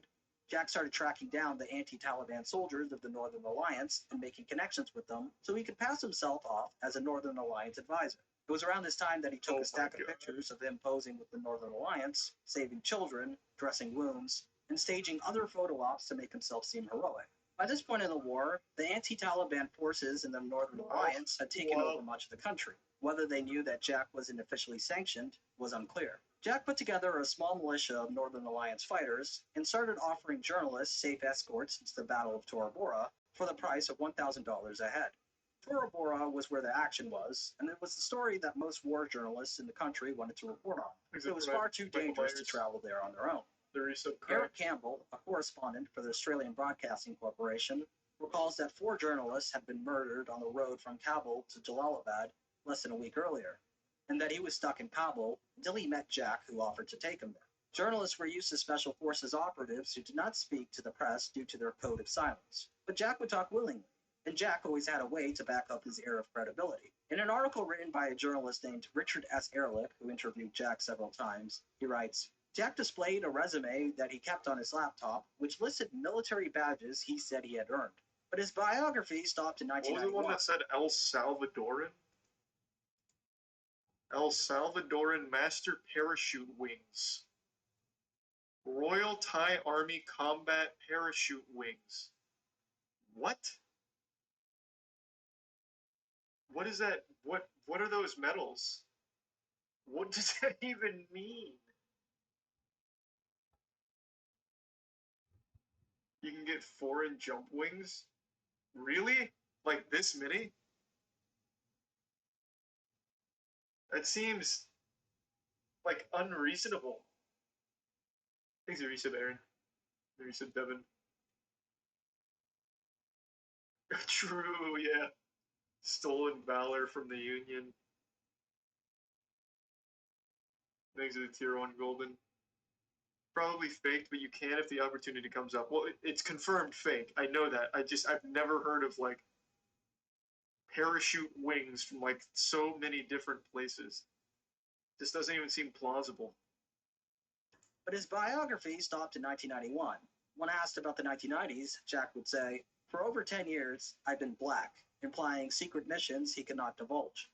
Speaker 12: Jack started tracking down the anti-Taliban soldiers of the Northern Alliance and making connections with them so he could pass himself off as a Northern Alliance advisor. It was around this time that he took a stack of pictures of him posing with the Northern Alliance, saving children, dressing wounds, and staging other photo ops to make himself seem heroic. By this point in the war, the anti-Taliban forces in the Northern Alliance had taken over much of the country. Whether they knew that Jack wasn't officially sanctioned was unclear. Jack put together a small militia of Northern Alliance fighters and started offering journalists safe escorts into the Battle of Tora Bora for the price of $1,000 a head. Tora Bora was where the action was, and it was the story that most war journalists in the country wanted to report on. It was far too dangerous to travel there on their own. Eric Campbell, a correspondent for the Australian Broadcasting Corporation, recalls that 4 journalists had been murdered on the road from Kabul to Jalalabad less than a week earlier, and that he was stuck in Kabul until he met Jack, who offered to take him there. Journalists were used to Special Forces operatives who did not speak to the press due to their code of silence, but Jack would talk willingly, and Jack always had a way to back up his air of credibility. In an article written by a journalist named Richard S. Ehrlich, who interviewed Jack several times, he writes, Jack displayed a resume that he kept on his laptop, which listed military badges he said he had earned. But his biography stopped in 1991.
Speaker 1: What was the one that said El Salvadoran? El Salvadoran Master Parachute Wings. Royal Thai Army Combat Parachute Wings. What? What is that? What are those medals? What does that even mean? You can get foreign jump wings? Really? Like this many? That seems like unreasonable. Thanks, Arisa Baron. Arisa Devon. True, yeah. Stolen valor from the Union. Thanks to the tier 1 golden. Probably faked, but you can if the opportunity comes up. Well, it's confirmed fake. I know that. I've never heard of like parachute wings from like so many different places. This doesn't even seem plausible.
Speaker 12: But his biography stopped in 1991. When asked about the 1990s, Jack would say, for over 10 years, I've been black, implying secret missions he could not divulge.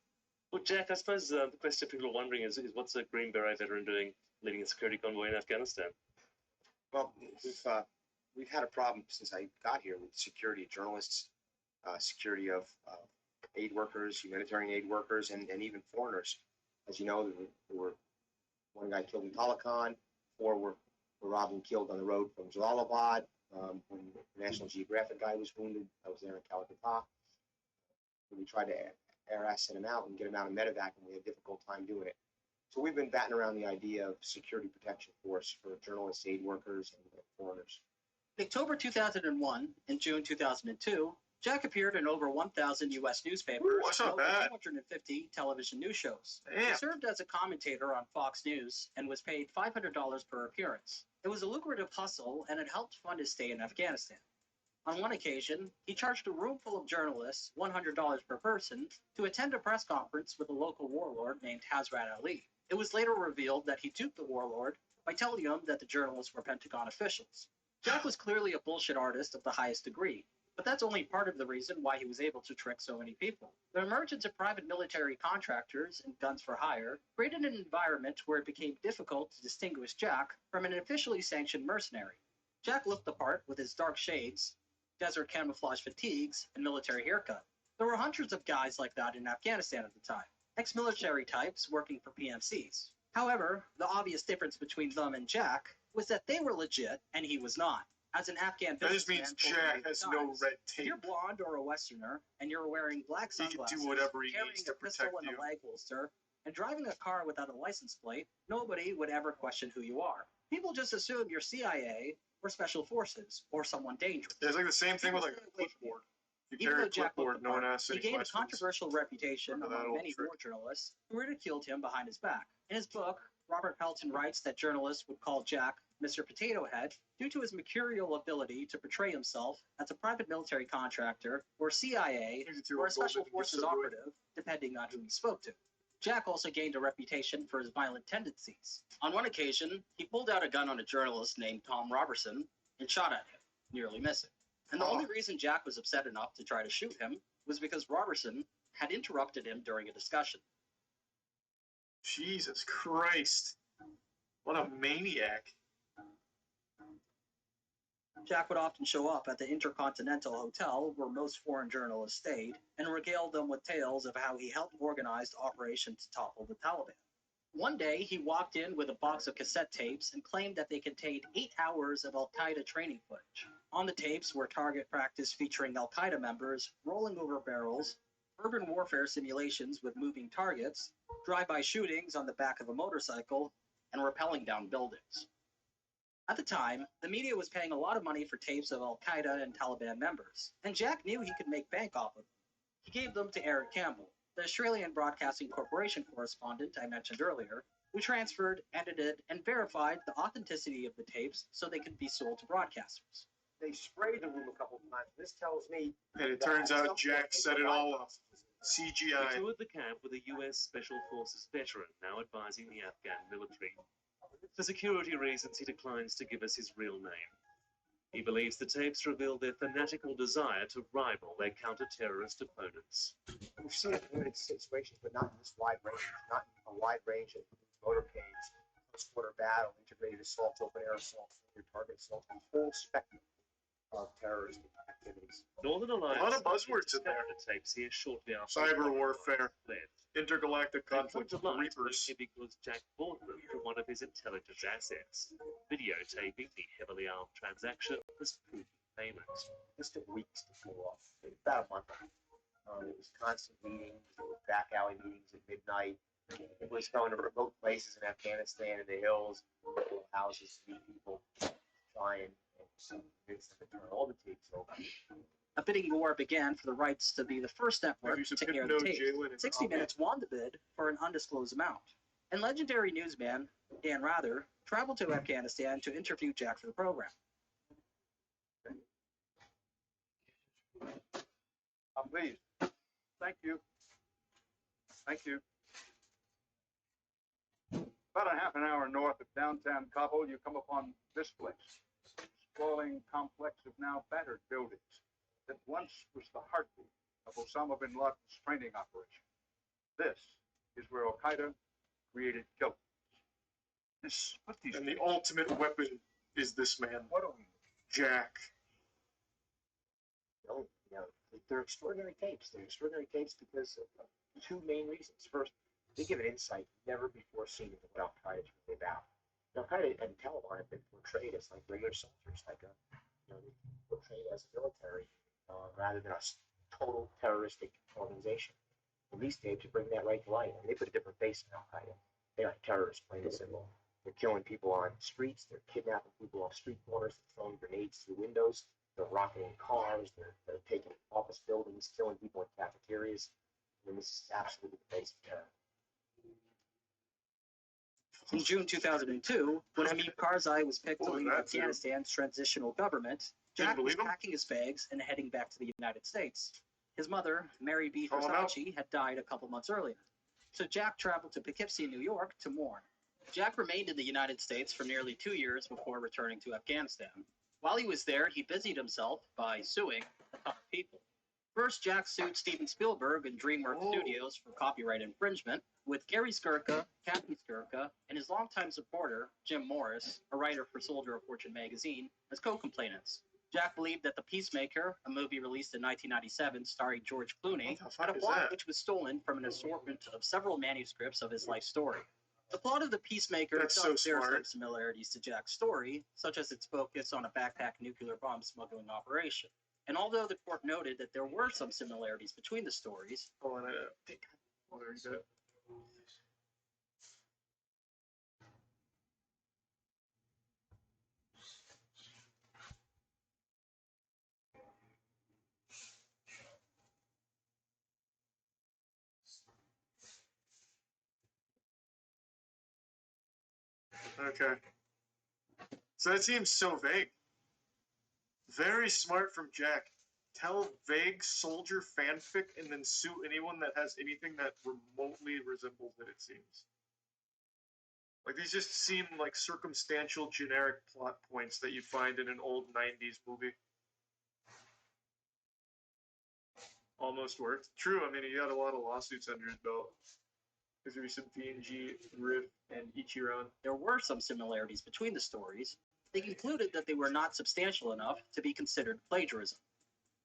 Speaker 14: Well, Jack, I suppose the question people are wondering is what's a Green Beret veteran doing leading a security convoy in Afghanistan?
Speaker 7: Well, we've had a problem since I got here with security of journalists, security of aid workers, humanitarian aid workers, and even foreigners. As you know, there were one guy killed in Talokan, 4 were robbed and killed on the road from Jalalabad. When the National Geographic guy was wounded, I was there in Calcutta. We tried to air asset him out and get him out of medevac, and we had a difficult time doing it. So we've been batting around the idea of security protection force for journalists, aid workers, and foreigners.
Speaker 12: In October 2001 and June 2002, Jack appeared in over 1,000 U.S. newspapers
Speaker 1: Ooh, that's
Speaker 12: and
Speaker 1: not
Speaker 12: over
Speaker 1: bad.
Speaker 12: 250 television news shows. He
Speaker 1: Damn.
Speaker 12: served as a commentator on Fox News and was paid $500 per appearance. It was a lucrative hustle, and it helped fund his stay in Afghanistan. On one occasion, he charged a room full of journalists $100 per person to attend a press conference with a local warlord named Hazrat Ali. It was later revealed that he duped the warlord by telling him that the journalists were Pentagon officials. Jack was clearly a bullshit artist of the highest degree, but that's only part of the reason why he was able to trick so many people. The emergence of private military contractors and guns for hire created an environment where it became difficult to distinguish Jack from an officially sanctioned mercenary. Jack looked the part with his dark shades, desert camouflage fatigues, and military haircut. There were hundreds of guys like that in Afghanistan at the time, ex-military types working for PMCs. However, the obvious difference between them and Jack was that they were legit and he was not. As an Afghan
Speaker 1: That just
Speaker 12: businessman
Speaker 1: means
Speaker 12: told me
Speaker 1: Jack
Speaker 12: many
Speaker 1: has
Speaker 12: times,
Speaker 1: no red
Speaker 12: if
Speaker 1: tape.
Speaker 12: you're blonde or a Westerner and you're wearing black
Speaker 1: He can
Speaker 12: sunglasses,
Speaker 1: do whatever he
Speaker 12: carrying
Speaker 1: needs
Speaker 12: a
Speaker 1: to
Speaker 12: pistol
Speaker 1: protect
Speaker 12: in
Speaker 1: you.
Speaker 12: a leg holster, and driving a car without a license plate, nobody would ever question who you are. People just assume you're CIA or special forces or someone dangerous.
Speaker 1: Yeah, it's like the same thing with like a clipboard. If you
Speaker 12: Even
Speaker 1: carry
Speaker 12: though
Speaker 1: a
Speaker 12: Jack
Speaker 1: clipboard,
Speaker 12: looked
Speaker 1: no one
Speaker 12: the part,
Speaker 1: asks
Speaker 12: he
Speaker 1: any
Speaker 12: gained a
Speaker 1: questions.
Speaker 12: controversial reputation
Speaker 1: Remember that
Speaker 12: among
Speaker 1: old
Speaker 12: many
Speaker 1: trick?
Speaker 12: war journalists who ridiculed him behind his back. In his book, Robert Pelton writes that journalists would call Jack Mr. Potato Head due to his mercurial ability to portray himself as a private military contractor or CIA or a special forces operative, depending on who he spoke to. Jack also gained a reputation for his violent tendencies. On one occasion, he pulled out a gun on a journalist named Tom Robertson and shot at him, nearly missing. And the only reason Jack was upset enough to try to shoot him was because Robertson had interrupted him during a discussion.
Speaker 1: Jesus Christ. What a maniac.
Speaker 12: Jack would often show up at the Intercontinental Hotel where most foreign journalists stayed and regale them with tales of how he helped organize the operation to topple the Taliban. One day, he walked in with a box of cassette tapes and claimed that they contained 8 hours of Al-Qaeda training footage. On the tapes were target practice featuring Al-Qaeda members rolling over barrels, urban warfare simulations with moving targets, drive-by shootings on the back of a motorcycle, and rappelling down buildings. At the time, the media was paying a lot of money for tapes of Al-Qaeda and Taliban members, and Jack knew he could make bank off of them. He gave them to Eric Campbell, the Australian Broadcasting Corporation correspondent I mentioned earlier, who transferred, edited, and verified the authenticity of the tapes so they could be sold to broadcasters.
Speaker 15: They sprayed the room a couple of times. This tells me.
Speaker 1: And it
Speaker 15: that
Speaker 1: turns
Speaker 15: at
Speaker 1: out
Speaker 15: some
Speaker 1: Jack
Speaker 15: point they
Speaker 1: set it
Speaker 15: provided
Speaker 1: all up.
Speaker 15: us.
Speaker 14: He
Speaker 1: CGI.
Speaker 14: toured the camp with a US Special Forces veteran, now advising the Afghan military. For security reasons, he declines to give us his real name. He believes the tapes reveal their fanatical desire to rival their counter-terrorist opponents.
Speaker 15: We've seen it in limited situations, but not in this wide range. Not in a wide range of motorcades, close quarter battle, integrated assault, open air assault, your target assault, the whole spectrum of terrorist activities.
Speaker 14: Northern Alliance.
Speaker 1: A lot of buzzwords in there.
Speaker 14: The tapes here shortly after
Speaker 1: Cyber warfare,
Speaker 14: fled.
Speaker 1: intergalactic
Speaker 14: They
Speaker 1: conflict
Speaker 14: put
Speaker 1: with
Speaker 14: to
Speaker 1: the
Speaker 14: light
Speaker 1: Reapers.
Speaker 14: only because Jack bought them from one of his intelligence assets. Videotaping the heavily armed transaction was proof payment.
Speaker 15: This took weeks to pull off, about a month. It was constant meetings, there were back alley meetings at midnight. It was going to remote places in Afghanistan, in the hills, little houses to meet people, try and convince them to turn all the tapes over.
Speaker 12: A bidding war began for the rights to be the first network
Speaker 1: Use a
Speaker 12: to air
Speaker 1: Hypno
Speaker 12: the tapes.
Speaker 1: Jalen and
Speaker 12: 60
Speaker 1: Ahmed.
Speaker 12: Minutes won the bid for an undisclosed amount. And legendary newsman Dan Rather traveled to Afghanistan to interview Jack for the program.
Speaker 16: I'm pleased. Thank you. Thank you. About a half an hour north of downtown Kabul, you come upon this place. A sprawling complex of now battered buildings that once was the heartbeat of Osama bin Laden's training operation. This is where Al-Qaeda created killers. This, what these
Speaker 1: And the ultimate weapon is this man,
Speaker 15: What are we?
Speaker 1: Jack.
Speaker 15: They're extraordinary tapes. They're extraordinary tapes because of two main reasons. First, they give an insight never before seen into what Al-Qaeda is really about. Al-Qaeda and Taliban have been portrayed as like regular soldiers, like portrayed as a military rather than a total terroristic organization. And these tapes bring that right to light. I mean, they put a different face in Al-Qaeda. They're not terrorists, plain and simple. They're killing people on streets. They're kidnapping people off street corners. They're throwing grenades through windows. They're rocketing cars. They're taking office buildings, killing people in cafeterias. I mean, this is absolutely the basic terror.
Speaker 17: In June 2002, when Hamid Karzai was picked to lead Afghanistan's transitional government, Jack was packing his bags and heading back to the United States. His mother, Mary B. Versace, had died a couple months earlier, so Jack traveled to Poughkeepsie, New York to mourn. Jack remained in the United States for nearly 2 years before returning to Afghanistan. While he was there, he busied himself by suing a ton of people. First, Jack sued Steven Spielberg and DreamWorks Studios for copyright infringement, with Gary Skirka, Kathy Skirka, and his longtime supporter, Jim Morris, a writer for Soldier of Fortune magazine, as co-complainants. Jack believed that The Peacemaker, a movie released in 1997 starring George Clooney, had a plot which was stolen from an assortment of several manuscripts of his life story. The plot of The Peacemaker does bear some similarities to Jack's story, such as its focus on a backpack nuclear bomb smuggling operation. And although the court noted that there were some similarities between the stories,
Speaker 1: Okay. So that seems so vague. Very smart from Jack. Tell vague soldier fanfic and then sue anyone that has anything that remotely resembles it, it seems. Like, these just seem like circumstantial, generic plot points that you'd find in an old 90s movie. Almost worked. True, I mean, he got a lot of lawsuits under his belt. There's going to be some PNG, Riff, and Ichiran.
Speaker 17: there were some similarities between the stories. They concluded that they were not substantial enough to be considered plagiarism.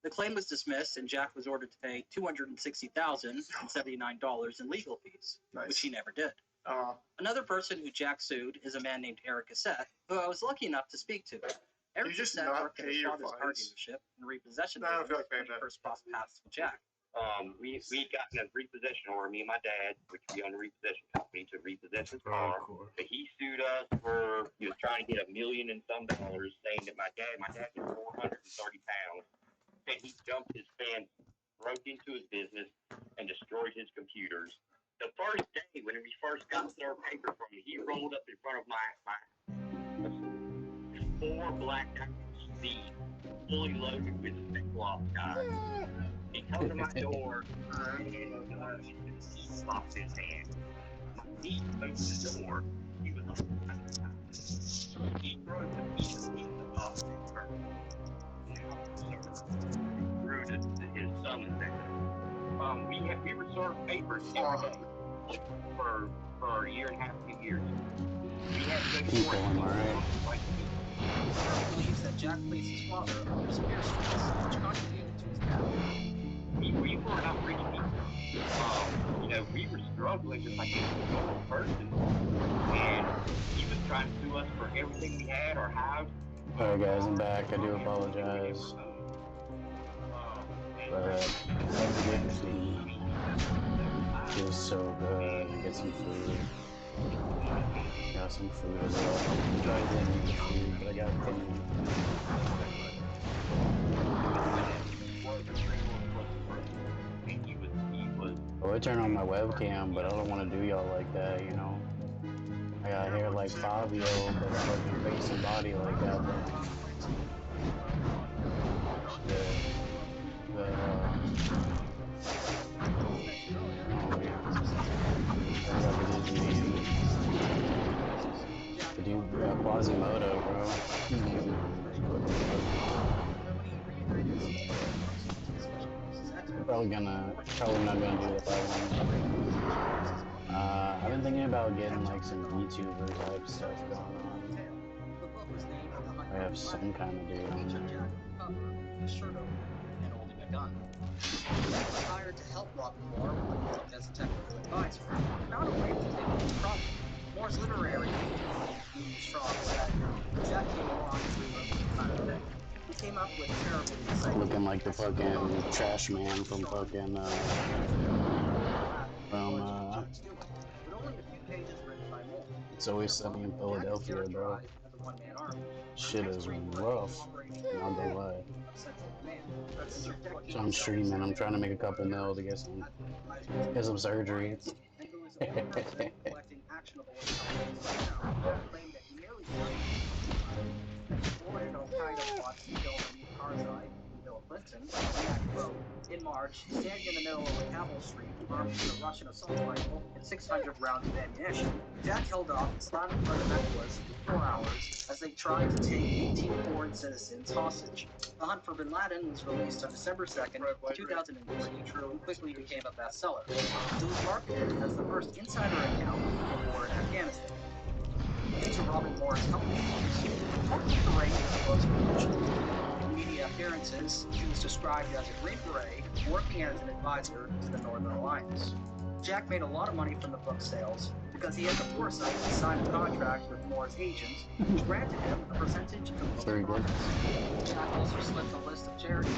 Speaker 17: The claim was dismissed, and Jack was ordered to pay $260,079 in legal fees, which he never did. Another person who Jack sued is a man named Eric Cassette, who I was lucky enough to speak to. Eric Cassette worked at his father's car dealership and repossession business when he first crossed paths with Jack.
Speaker 18: We gotten a repossession order, me and my dad, which we own a repossession company, to repossess his car. But he sued us for, he was trying to get $1 million and some dollars, saying that my dad is 430 pounds, and he jumped his fence, broke into his business, and destroyed his computers. The first day, when we first got our paper from him, he rolled up in front of my 4 black Jeep, fully loaded with Cyclops guys. He comes to my door, and he slaps his hand. My niece opens the door. He was like, he throws the piece of meat off his her. Through to his son and there. We were served papers every day for a year and a half, 2 years. We had to go to court.
Speaker 17: Believes that Jack placed his father under severe stress, which contributed to his death.
Speaker 18: We were not rich people. We were struggling just like any normal person. And he was trying to sue us for everything we had, our house.
Speaker 4: Alright guys, I'm back. I do apologize. But let's get food. Feels so good. Get some food. Got some food as well. I'm trying to eat the food, but I got food. Oh, I turn on my webcam, but I don't want to do y'all like that, you know? I got hair like Fabio, but fucking face and body like that, but... Dude, Quasimodo, bro. Probably not gonna do it that one. I've been thinking about getting like some VTuber type stuff going on. I have some kind of dude on there.
Speaker 17: Jack was hired to help Robin Moore as a technical advisor, found a way to take on the project. Moore's literary agent, Strong, said Jack came along through the kind of thing. He came up with terrible
Speaker 4: Looking like the fucking trash man from fucking
Speaker 17: but only a few pages written by Moore.
Speaker 4: It's always sunny in Philadelphia, bro.
Speaker 12: As a one-man army.
Speaker 4: Shit is rough. Not gonna lie.
Speaker 12: Central Command.
Speaker 4: So I'm streaming. I'm trying to make a couple mil to get some surgery.
Speaker 12: And who is a person collecting actionable intelligence now, claimed that he nearly thwarted Al-Qaeda plots to kill Hamid Karzai and Bill Clinton. Jack wrote, in March, standing in the middle of a cavalry street, armed with a Russian assault rifle and 600 rounds of ammunition, Jack held off Islamic fundamentalists for 4 hours as they tried to take 18 foreign citizens hostage. The Hunt for Bin Laden was released on December 2nd, 2003, and quickly became a bestseller. It was marketed as the first insider account of the war in Afghanistan. Into Robin Moore's company, the range of the book's promotion. In media appearances, he was described as a Green Beret working as an advisor to the Northern Alliance. Jack made a lot of money from the book sales because he had the foresight to sign a contract with Moore's agent, which granted him a percentage of the book profits. Jack also slipped a list of charities,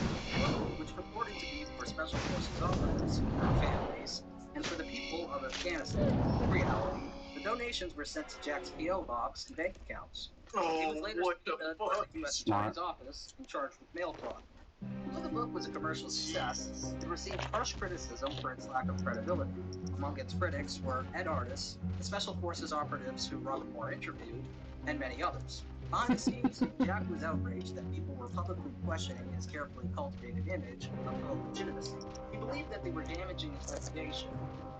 Speaker 12: which purported to be for Special Forces operatives, families, and for the people of Afghanistan. In reality, the donations were sent to Jack's P.O. box and bank accounts. He was later subpoenaed by the U.S. Attorney's Office and charged with mail fraud. Although the book was a commercial success, it received harsh criticism for its lack of credibility. Among its critics were Ed Artis, the Special Forces operatives who Robin Moore interviewed, and many others. Behind the scenes, Jack was outraged that people were publicly questioning his carefully cultivated image of legitimacy. He believed that they were damaging his reputation,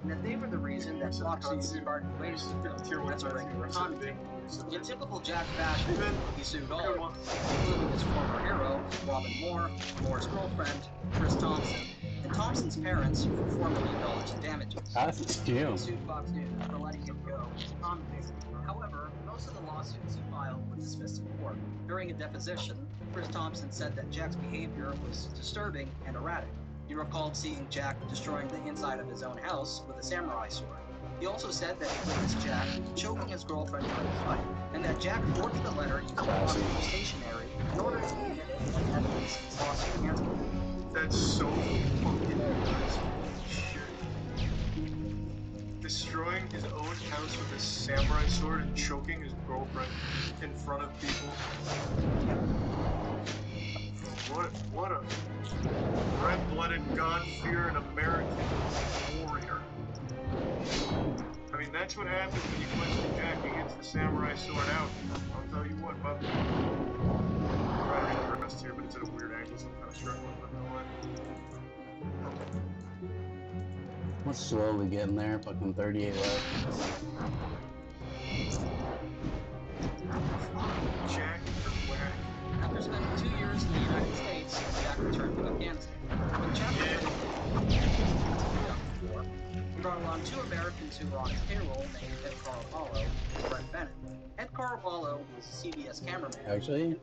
Speaker 12: and that they were the reason that Foxy started wasting them as a regular commentator. In typical Jack fashion, he sued all of them, including his former hero, Robin Moore, Moore's girlfriend, Chris Thompson, and Thompson's parents for $4 million in damages. He sued Fox News for letting him go as a commentator. However, most of the lawsuits he filed were dismissed in court. During a deposition, Chris Thompson said that Jack's behavior was disturbing and erratic. He recalled seeing Jack destroying the inside of his own house with a samurai sword. He also said that he witnessed Jack choking his girlfriend during the fight, and that Jack forged the letter used to Fox's stationery in order to be admitted as evidence in his lawsuit against him.
Speaker 1: That's so fucking shit. Destroying his own house with a samurai sword and choking his girlfriend in front of people. What a red-blooded, God-fearing American warrior. I mean, that's what happens when you question Jack. He gets the samurai sword out. I'll tell you what, bub. I'm trying to read the rest here, but it's at a weird angle, so I'm kind of struggling with that.
Speaker 4: We're slowly getting there. Fucking 38 left.
Speaker 1: Jack, you're whack.
Speaker 12: After spending 2 years in the United States, Jack returned to Afghanistan. When Jack returned in 2004, he brought along 2 Americans who were on his payroll named Ed Caraballo and Brent Bennett. Ed Caraballo was a CBS cameraman and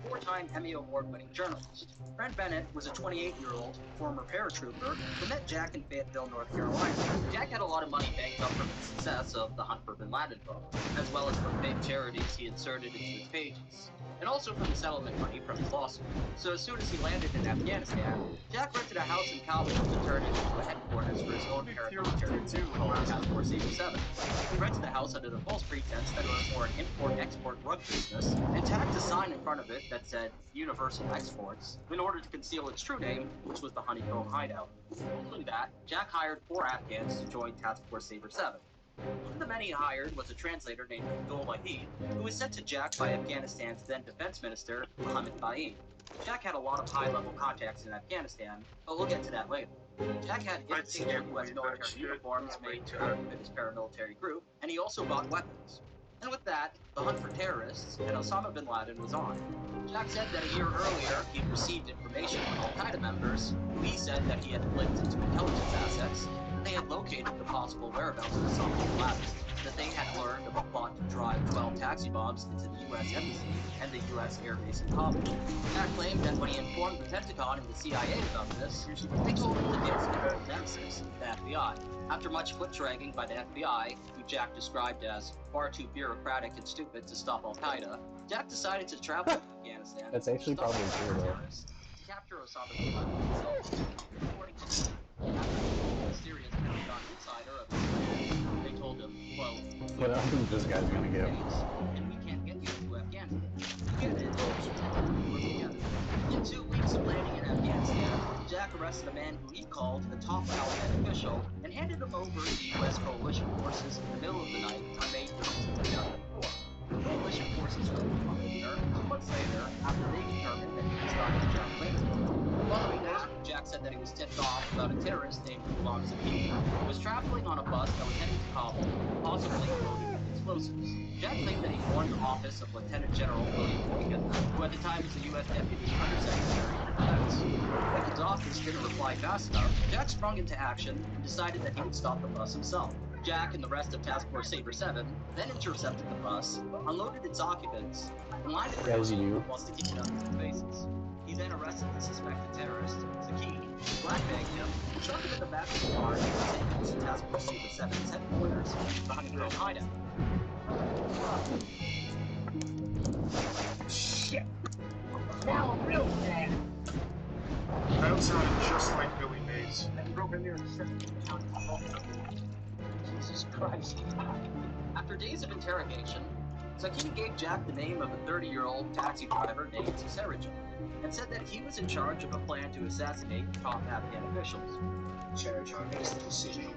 Speaker 12: 4-time Emmy Award-winning journalist. Brent Bennett was a 28-year-old former paratrooper who met Jack in Fayetteville, North Carolina. Jack had a lot of money banked up from the success of the Hunt for Bin Laden book, as well as from big charities he inserted into his pages, and also from the settlement money from his lawsuit. So as soon as he landed in Afghanistan, Jack rented a house in Kabul to turn it into a headquarters for his own paramilitary group called Task Force Saber 7. He rented the house under the false pretense that it was for an import-export drug business, and tacked a sign in front of it that said Universal Exports in order to conceal its true name, which was the Honeycomb Hideout. Following that, Jack hired 4 Afghans to join Task Force Saber 7. One of the men he hired was a translator named Abdul Wahid, who was sent to Jack by Afghanistan's then Defense Minister, Mohammed Fahim. Jack had a lot of high-level contacts in Afghanistan, but we'll get to that later. Jack had imitation U.S. military uniforms made to outfit his paramilitary group, and he also bought weapons. And with that, the hunt for terrorists and Osama bin Laden was on. Jack said that a year earlier, he'd received information from Al-Qaeda members, who he said that he had linked into intelligence assets, that they had located the possible whereabouts of Osama bin Laden, that they had learned of a plot to drive 12 taxi bombs into the U.S. Embassy and the U.S. Air Base in Kabul. Jack claimed that when he informed the Pentagon and the CIA about this, they told him to get some old nemesis, the FBI. After much foot-dragging by the FBI, who Jack described as far too bureaucratic and stupid to stop Al-Qaeda, Jack decided to travel to Afghanistan.
Speaker 4: That's actually probably true, though.
Speaker 12: To capture Osama bin Laden himself. According to the mysterious Pentagon insider of they told him, quote,
Speaker 4: But I don't think this guy's gonna get him.
Speaker 12: And we can't get you to Afghanistan. Get it? We're together. In 2 weeks of landing in Afghanistan, Jack arrested a man who he called the top Taliban official and handed him over to U.S. coalition forces in the middle of the night on May 13, 2004. The coalition forces released the prisoner 2 months later after they determined that he was not a Jack Clayton. Following that, Jack said that he was tipped off about a terrorist named Ghulam Zakir, who was traveling on a bus that was heading to Kabul, possibly loaded with explosives. Jack claimed that he warned the office of Lieutenant General William Boykin, who at the time was the U.S. Deputy Undersecretary for Defense. Boykin's office didn't reply fast enough. Jack sprung into action and decided that he would stop the bus himself. Jack and the rest of Task Force Saber 7 then intercepted the bus, unloaded its occupants, and lined it
Speaker 4: As you do.
Speaker 12: while sticking it up to their faces. He then arrested the suspected terrorist, Zaki, blackbagged him, shoved him in the back of the car, and taken him to Task Force Saber 7's headquarters, the Honeycomb Hideout.
Speaker 3: Shit. Now I'm real mad.
Speaker 1: That sounded just like Billy Mays.
Speaker 3: I broke in there and said, Jesus Christ.
Speaker 12: After days of interrogation, Zaki gave Jack the name of a 30-year-old taxi driver named Sarajan, and said that he was in charge of a plan to assassinate top Afghan officials.
Speaker 3: Sarajan makes the decision.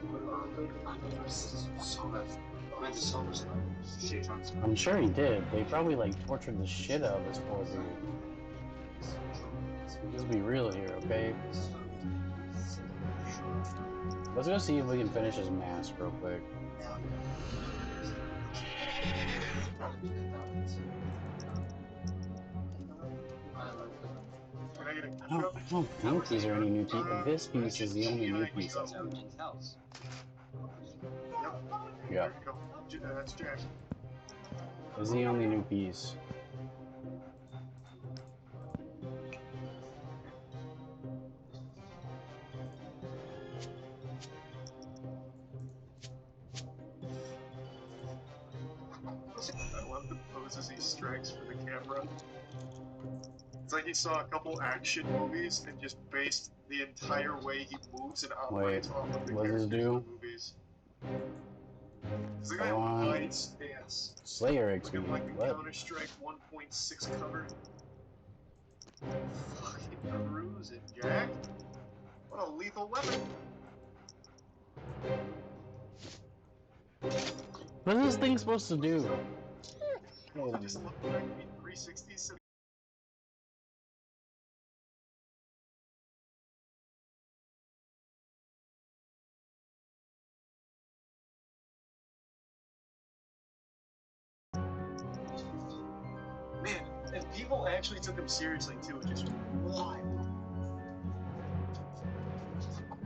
Speaker 4: I'm sure he did. They probably like tortured the shit out of this poor dude. Let's be real here, okay? Let's go see if we can finish his mask real quick. I don't think these are any new pieces. This piece is the only new piece.
Speaker 12: Sarajan's house.
Speaker 4: Yeah.
Speaker 1: That's Jack.
Speaker 4: This is the only new piece.
Speaker 1: I love the poses he strikes for the camera. It's like he saw a couple action movies and just based the entire way he moves and operates off of the
Speaker 4: what does
Speaker 1: characters
Speaker 4: this do?
Speaker 1: in the movies. It's like a wide stance.
Speaker 4: Slayer XP.
Speaker 1: Looking like the
Speaker 4: What?
Speaker 1: Counter-Strike 1.6 cover. Fucking cruising, Jack. What a lethal weapon.
Speaker 4: What is this thing supposed to do?
Speaker 1: I just looked like 360 so man, and people actually took him seriously too, just wild.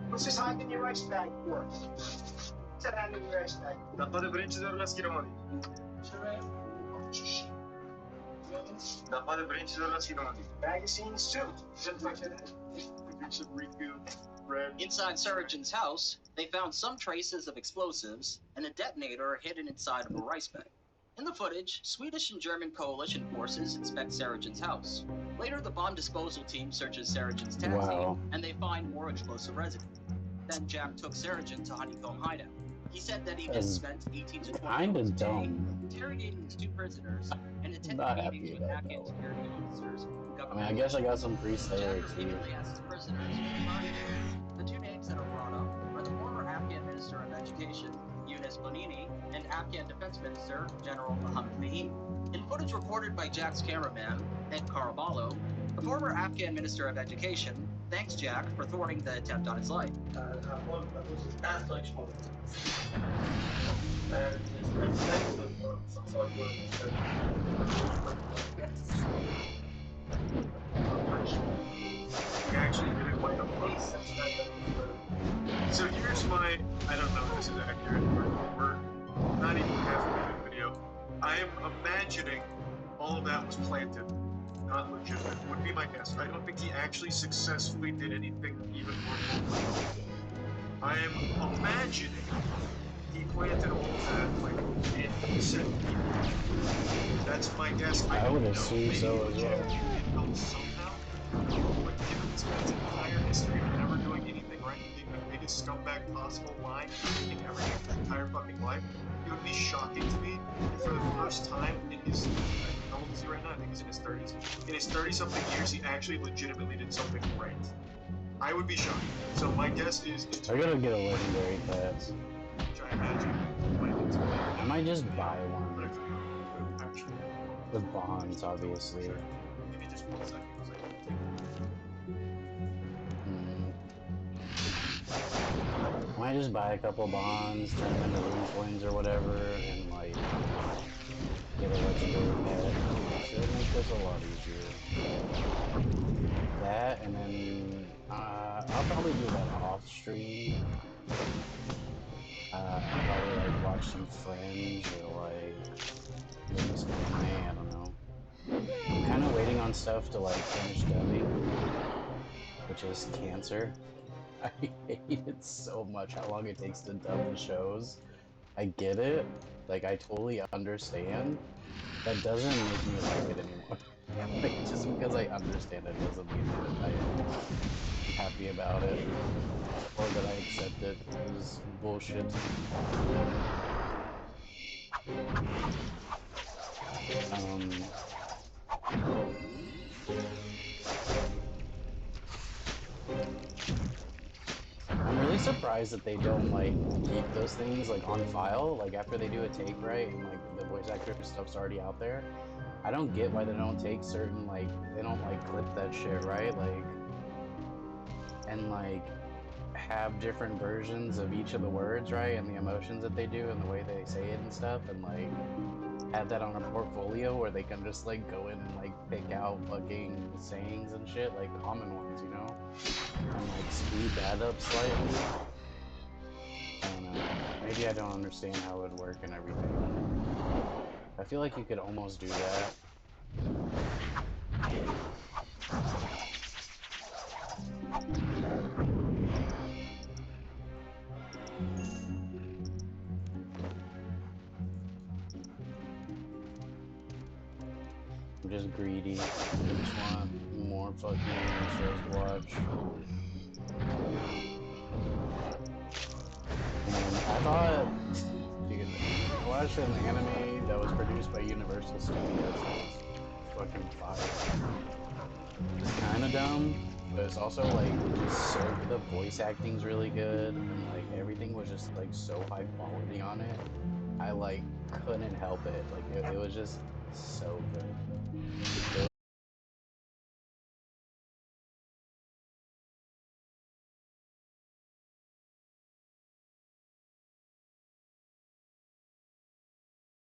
Speaker 3: What's this hiding in your ice bag for? What's that hiding in your ice bag?
Speaker 1: Нападе бренче за скидомани. Нападе бренче за скидомани.
Speaker 3: Magazines too.
Speaker 12: Inside Sarajan's house, they found some traces of explosives and a detonator hidden inside of a rice bag. In the footage, Swedish and German coalition forces inspect Sarajan's house. Later, the bomb disposal team searches Sarajan's taxi,
Speaker 4: Wow.
Speaker 12: and they find more explosive residue. Then Jack took Sarajan to Honeycomb Hideout. He said that he just spent 18 to 20
Speaker 4: Kinda
Speaker 12: hours a day
Speaker 4: dumb.
Speaker 12: interrogating his 2 prisoners and attending
Speaker 4: Not happy
Speaker 12: meetings
Speaker 4: with
Speaker 12: with
Speaker 4: that,
Speaker 12: Afghan
Speaker 4: though.
Speaker 12: security officers and
Speaker 4: I mean, I
Speaker 12: government
Speaker 4: guess I got some free Slayer
Speaker 12: Jack
Speaker 4: XP.
Speaker 12: repeatedly asked his prisoners for targets. The 2 names that are brought up are the former Afghan Minister of Education, Yunus Bonini, and Afghan Defense Minister, General Muhammad Fahim. In footage reported by Jack's cameraman, Ed Caraballo, the former Afghan Minister of Education thanks Jack for thwarting the attempt on his life.
Speaker 1: We actually did it like a face. So here's my, I don't know if this is accurate, we're not even halfway through the video. I am imagining all of that was planted, not legitimate, would be my guess. I don't think he actually successfully did anything even more. I am imagining he planted all of that, like, in set people. That's my guess.
Speaker 4: I would
Speaker 1: don't know.
Speaker 4: assume so as well.
Speaker 1: Help somehow. But given this man's entire history of never doing anything right, being the biggest scumbag possible, lying, cheating everything his entire fucking life, it would be shocking to me that for the first time in his, how old is he right now? I think he's in his 30s. In his 30-something years, he actually legitimately did something right. I would be shocked. So my guess is...
Speaker 4: I gotta get a legendary pass.
Speaker 1: Which I imagine
Speaker 4: I might just buy one. With bonds, obviously.
Speaker 1: Give me just 1 second, because I need to take
Speaker 4: Might just buy a couple bonds, turn them into rune coins or whatever, and like get a legendary pet. Should make this a lot easier. That, and then I'll probably do that off stream. I'll probably like watch some Fringe or like maybe some anime, I don't know. I'm kind of waiting on stuff to like finish dubbing, which is cancer. I hate it so much how long it takes to dub the shows. I get it, like I totally understand. That doesn't make me like it anymore. Like, just because I understand it doesn't mean that I'm happy about it or that I accept it. It's bullshit. I'm really surprised that they don't like keep those things like on file, like after they do a take, right, and like the voice actor stuff's already out there. I don't get why they don't take certain, like, they don't like clip that shit, right, like, and like have different versions of each of the words, right, and the emotions that they do and the way they say it and stuff, and like have that on a portfolio where they can just like go in and like pick out fucking sayings and shit, like common ones, you know, and like speed that up slightly. I don't know, maybe I don't understand how it would work and everything. I feel like you could almost do that. I'm just greedy. I just want more fucking shows to watch. And I thought, dude, I watched an anime that was produced by Universal Studios. It was fucking fire. It's kind of dumb, but it's also like so the voice acting's really good, and like everything was just like so high quality on it. I like couldn't help it. Like it was just so good.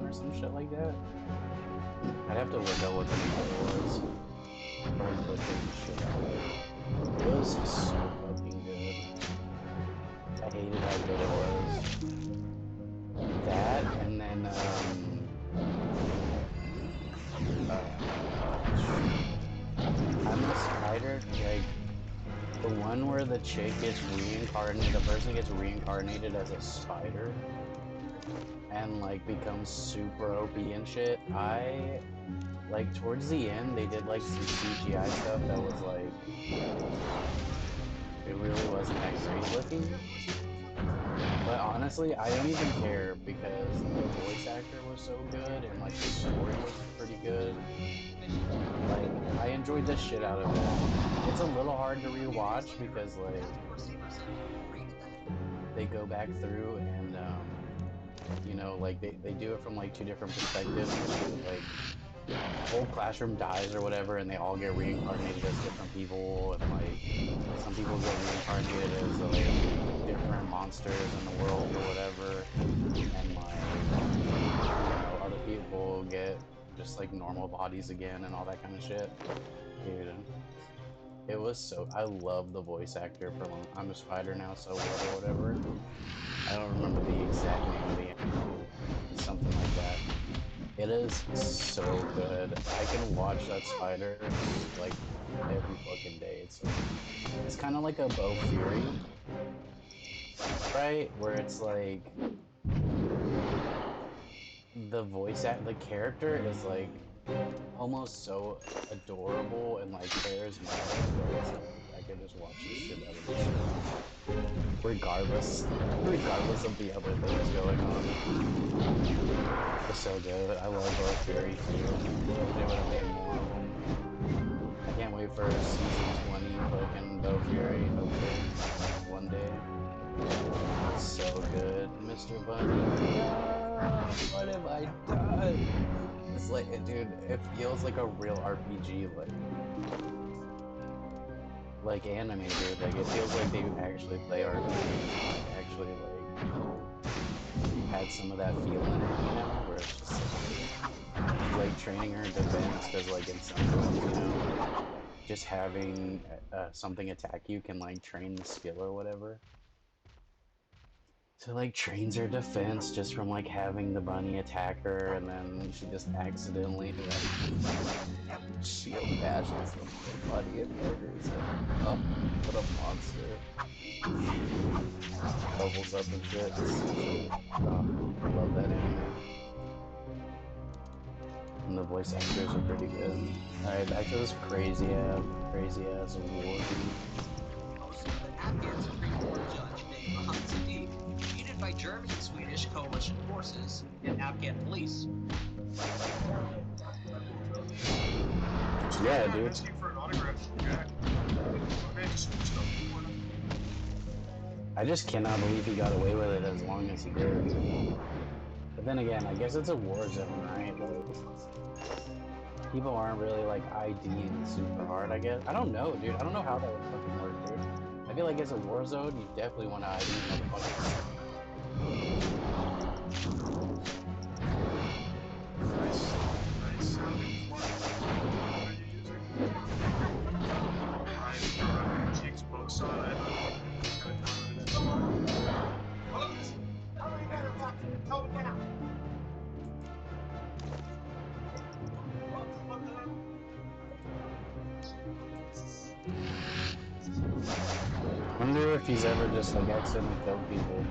Speaker 4: Or some shit like that. I'd have to look up what the name was. Probably butchered the shit out of it. It was so fucking good. I hated how good it was. That, and then, I'm a Spider, like, the one where the chick gets reincarnated, the person gets reincarnated as a spider, and like becomes super OP and shit. I like towards the end they did like some CGI stuff that was like it really wasn't that great looking. But honestly, I don't even care because the voice actor was so good and like the story was pretty good. Like I enjoyed the shit out of it. It's a little hard to rewatch because like they go back through and you know, like they do it from like two different perspectives. Like whole classroom dies or whatever, and they all get reincarnated as different people, and like some people get reincarnated as like different monsters in the world or whatever, and like you know, other people get just like normal bodies again and all that kind of shit. Dude, it was so. I love the voice actor for I'm a Spider Now, So What or whatever. I don't remember the exact name of the anime. Something like that. It is so good. I can watch that spider like every fucking day. It's kind of like a Bo Fury, right? Where it's like the the character is like almost so adorable and like charismatic that it's like I could just watch this shit out of this shit. Regardless of the other things going on. so good. I love both Fury too. They would have made more of them. I can't wait for season 20 fucking Bo Fury. Hopefully, one day. It's so good, Mr. Bunny. No, what have I done? It's like, dude, it feels like a real RPG, like anime, dude. Like it feels like they actually play RPG, actually like had some of that feel in it, you know, where it's just like training her in defense, because like in some games, you know, just having something attack you can like train the skill or whatever. So like trains her defense just from like having the bunny attack her, and then she just accidentally like shield bashes the bunny and murders it. Oh, what a monster. Bubbles up and shit. Oh, I love that anime. And the voice actors are pretty good. Alright, back to this crazy ass war.
Speaker 12: Afghan Supreme Court judge named Mohammed Sadiq, defeated by German and Swedish coalition forces and Afghan police.
Speaker 4: Yeah, dude.
Speaker 1: Asking for an autograph from Jack. Man, just
Speaker 4: I just cannot believe he got away with it as long as he did. But then again, I guess it's a war zone, right? Like, people aren't really like IDing super hard, I guess. I don't know, dude. I don't know how that would fucking work, dude. I feel like as a war zone, you definitely want to ID motherfuckers.
Speaker 1: Nice sounding one. What are you using? I'm Jake's bow saw. I don't know what kind of time it is.
Speaker 4: I wonder if he's ever just like accidentally killed people.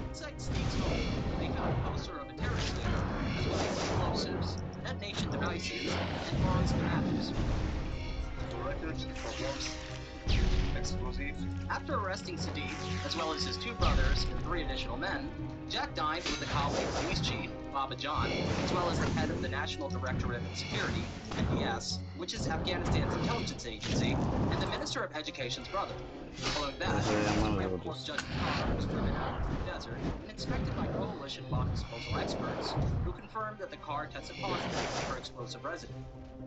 Speaker 12: Inside Steve's home, they found a poster of a terrorist leader, as well as explosives, detonation devices, and bomb schematics.
Speaker 1: Records, bombs, explosives.
Speaker 12: After arresting Sadiq, as well as his two brothers and 3 additional men, Jack dined with the Kabul police chief, Baba John, as well as the head of the National Directorate of Security, NDS, which is Afghanistan's intelligence agency, and the Minister of Education's brother. Following that, the Supreme Court Judge Carr was driven out into the desert and inspected by coalition bomb disposal experts, who confirmed that the car tested positive for explosive residue.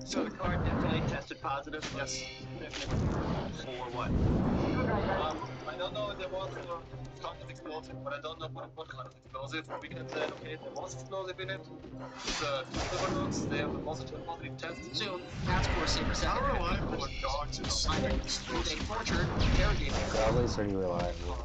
Speaker 3: So the car definitely tested positive?
Speaker 1: Yes.
Speaker 3: For what? I don't know if there was a kind of explosive, but I don't know what kind of explosive. We can say, okay, there was explosive in it. The two silver notes, they have a positive test.
Speaker 12: Soon, Task Force Saber 7
Speaker 1: How reliable with dogs is
Speaker 12: who they tortured and interrogated.
Speaker 4: Probably pretty reliable.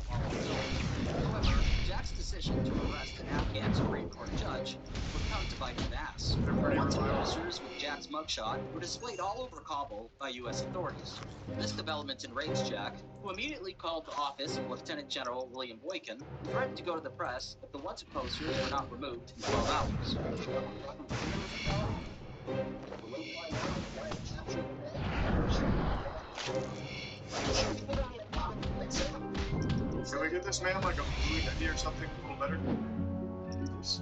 Speaker 12: However, Jack's decision to arrest an Afghan Supreme Court judge would come to bite his ass. Once posters with Jack's mugshot were displayed all over Kabul by U.S. authorities. This development enraged Jack, who immediately called the office of Lieutenant General William Boykin and threatened to go to the press if the wanted posters were not removed in 12 hours.
Speaker 1: Can we get this man like a blue Yeti or something a little better? Please.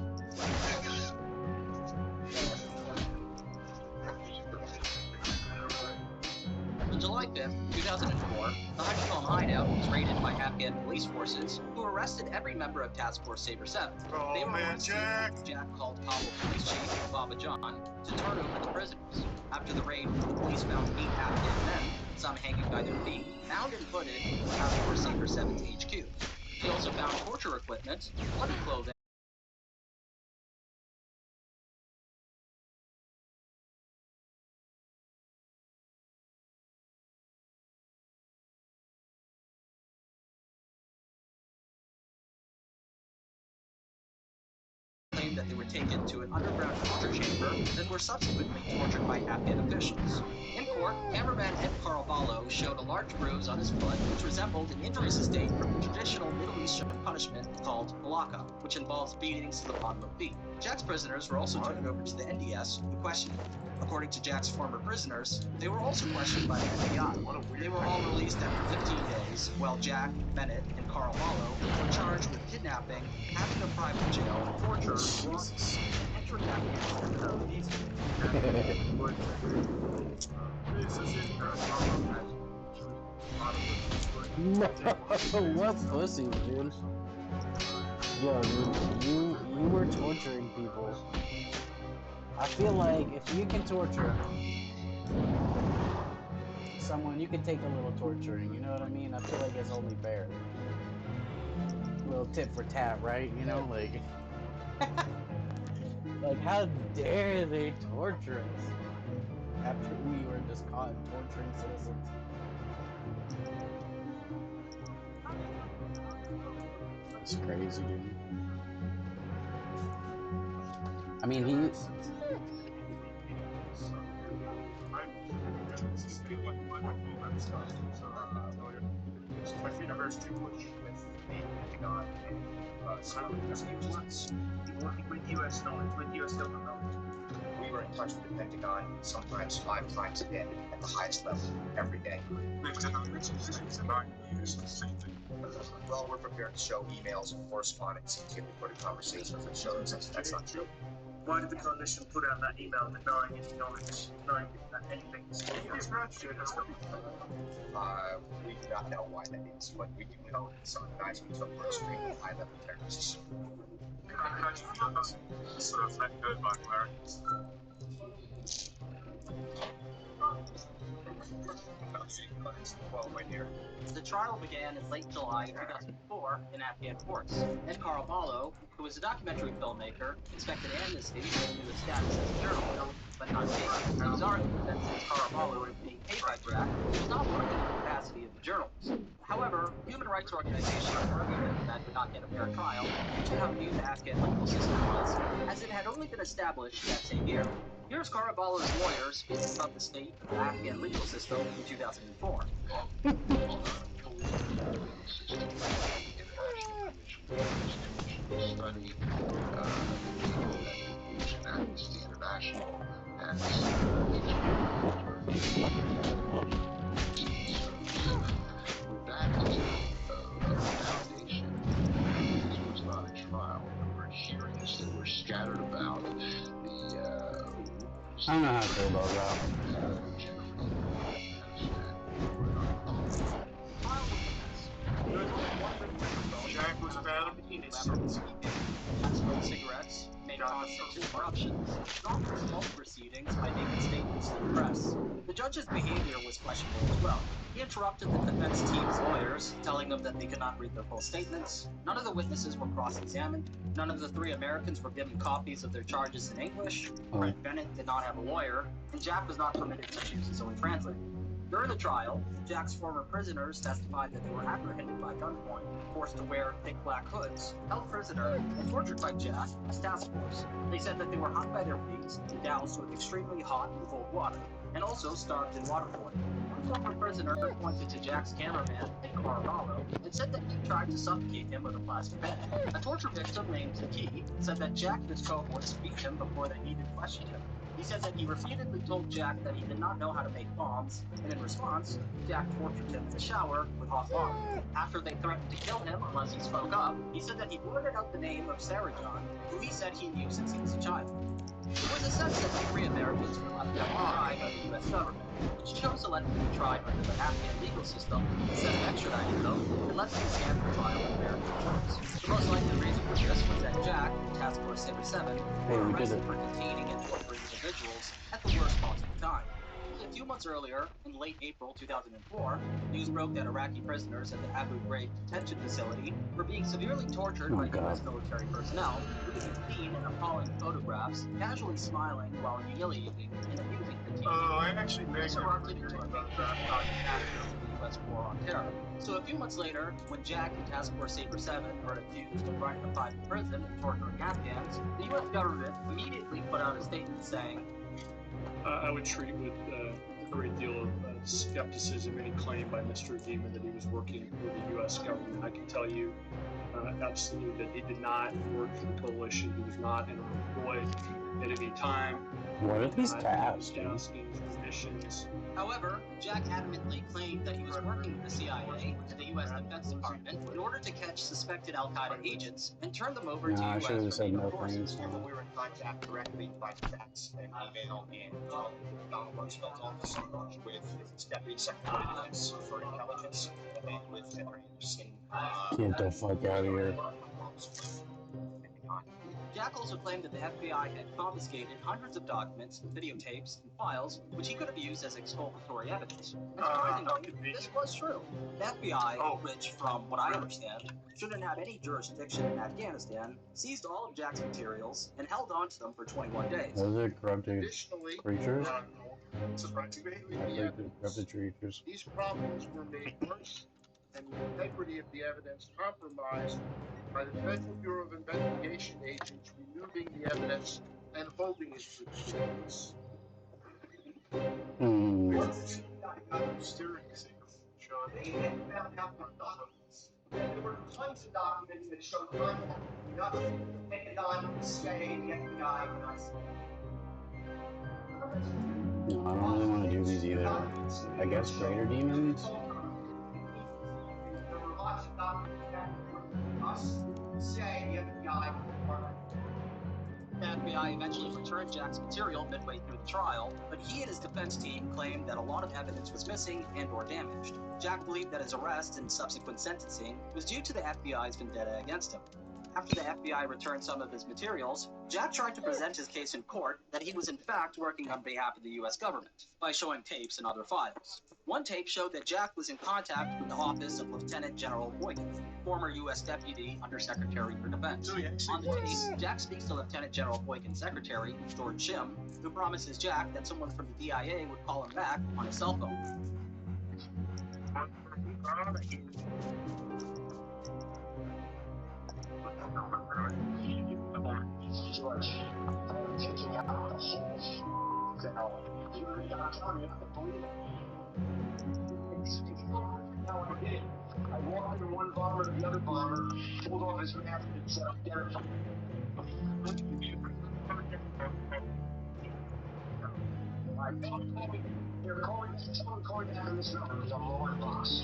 Speaker 12: On July 5th, 2004, the Honeycomb hideout was raided by Afghan police forces, who arrested every member of Task Force Saber 7. They were
Speaker 1: man, Jack
Speaker 12: called Kabul Police Chief Baba John to turn over the prisoners. After the raid, the police found 8 Afghan men, some hanging by their feet, bound and footed in Task Force Saber 7's HQ. They also found torture equipment, bloody clothing, that they were taken to an underground torture chamber and were subsequently tortured by Afghan officials. In court, cameraman Ed Caraballo showed a large bruise on his foot which resembled an injury sustained from the traditional Middle Eastern punishment called halakha, which involves beatings to the bottom of feet. Jack's prisoners were also turned over to the NDS, who questioned them. According to Jack's former prisoners, they were also questioned by the FBI. They were all released after 15 days, while Jack, Bennett, and Caraballo were charged with kidnapping, having a private jail, torture, and entering torturing Afghans and other these
Speaker 4: What pussy, dude? Yo, dude, you were torturing people. I feel like if you can torture someone, you can take a little torturing. You know what I mean? I feel like it's only fair. Little tip for tat, right? You know, like, like how dare they torture us after we were just caught torturing citizens? That's crazy, dude. I mean, he.
Speaker 1: My universe to push with the Pentagon and silent once working with U.S. knowledge, with U.S. government knowledge.
Speaker 7: We were in touch with the Pentagon sometimes 5 times a day at the highest level every day. Well, we're prepared to show emails and correspondence and recorded conversations that show that's not true.
Speaker 1: Why did the coalition put out that email denying any knowledge, denying that anything is not true?
Speaker 7: We do not know why that is, but we do know that some of the guys we took were extremely high-level terrorists.
Speaker 1: How do you feel about this sort of let go by Americans?
Speaker 7: Well, right here.
Speaker 12: The trial began in late July 2004 in Afghan courts. Ed Caraballo, who was a documentary filmmaker, expected amnesty due to status as a journalist, but not paid. He was arguing that since Caraballo was being paid by Jack, he was not working in the capacity of a journalist. However, human rights organizations argued that that did not get a fair trial due to how new the Afghan legal system was, as it had only been established that same year. Here's Caraballo's lawyer speaking about the state of the Afghan legal system in 2004.
Speaker 6: Study Amnesty International has with that as a foundation. This was not a trial. There were hearings that were scattered about.
Speaker 4: I don't know how to feel about that.
Speaker 1: Jack was found in his
Speaker 12: Smoked cigarettes, made concepts of corruptions, and offered small proceedings by making statements to the press. The judge's behavior was questionable as well. He interrupted the defense team's lawyers, telling them that they could not read their full statements. None of the witnesses were cross-examined. None of the 3 Americans were given copies of their charges in English. Brent Bennett did not have a lawyer, and Jack was not permitted to choose his own translator. During the trial, Jack's former prisoners testified that they were apprehended by gunpoint, forced to wear thick black hoods, held prisoner, and tortured by Jack as task force. They said that they were hung by their feet and doused with extremely hot and cold water, and also starved in waterboarding. One former prisoner pointed to Jack's cameraman, Ed Caraballo, and said that he tried to suffocate him with a plastic bag. A torture victim named Zaki said that Jack and his cohorts beat him before they even questioned him. He said that he repeatedly told Jack that he did not know how to make bombs, and in response, Jack tortured him in the shower with hot water. After they threatened to kill him unless he spoke up, he said that he blurted out the name of Sarah John, who he said he knew since he was a child. It was a sense that the 3 Americans were left out to dry by the U.S. government, which chose to let them be tried under the Afghan legal system instead of extraditing them and let them stand for trial in American courts. The most likely reason for this was that Jack, Task Force Sabre 7, were arrested for detaining and torturing individuals at the worst possible time. A few months earlier, in late April 2004, news broke that Iraqi prisoners at the Abu Ghraib detention facility were being severely tortured by U.S. military personnel, who could be seen in appalling photographs, casually smiling while humiliating and abusing the team.
Speaker 1: I actually
Speaker 12: This erupted into a big after the U.S. war on terror. So a few months later, when Jack and Task Force Sabre 7 were accused of running a private prison and torturing Afghans, the U.S. government immediately put out a statement saying,
Speaker 19: I would treat with a great deal of skepticism any claim by Mr. Demon that he was working for the U.S. government. I can tell you absolutely that he did not work for the coalition. He was not employed at any time.
Speaker 4: What are these tabs, dude?
Speaker 19: taskings, missions.
Speaker 17: However, Jack adamantly claimed that he was working with the CIA and the U.S. Defense Department in order to catch suspected Al-Qaeda agents and turn them over to
Speaker 4: Nah, I
Speaker 17: U.S.
Speaker 4: should have said no
Speaker 17: forces.
Speaker 4: thanks.
Speaker 7: We were in contact directly by fax and email and Donald Rumsfeld's office with his Deputy Secretary of Defense for Intelligence and with Henry Anderson.
Speaker 4: Get the fuck out of here.
Speaker 17: Jack also claimed that the FBI had confiscated hundreds of documents, videotapes, and files, which he could have used as exculpatory evidence. And surprisingly, this was true. The FBI, which, from what I understand, shouldn't have any jurisdiction in Afghanistan, seized all of Jack's materials and held on to them for 21 days.
Speaker 4: Those are corrupted creatures? Corrupted creatures.
Speaker 6: These problems were made worse and the integrity of the evidence compromised by the Federal Bureau of Investigation agents removing the evidence and holding it for 2 weeks.
Speaker 7: There were tons of documents that showed contact between us, the Pentagon, the CIA, the FBI, and us.
Speaker 4: No, I don't really want to do these either. I guess greater demons?
Speaker 7: There were lots of documents that were us, the CIA, the FBI, and the Department.
Speaker 17: The FBI eventually returned Jack's material midway through the trial, but he and his defense team claimed that a lot of evidence was missing and or damaged. Jack believed that his arrest and subsequent sentencing was due to the FBI's vendetta against him. After the FBI returned some of his materials, Jack tried to present his case in court that he was in fact working on behalf of the U.S. government by showing tapes and other files. One tape showed that Jack was in contact with the office of Lieutenant General Boykin, former U.S. Deputy Undersecretary for Defense. On the tape, Jack speaks to Lieutenant General Boykin's secretary, George Shim, who promises Jack that someone from the DIA would call him back on his cell phone.
Speaker 6: George, I'm taking out the whole cell. You really got to tell me not to believe it. Now I did. I walked from one bomber to the other bomber, pulled off his mask and said, identify. They're calling back on this number because I'm low on box.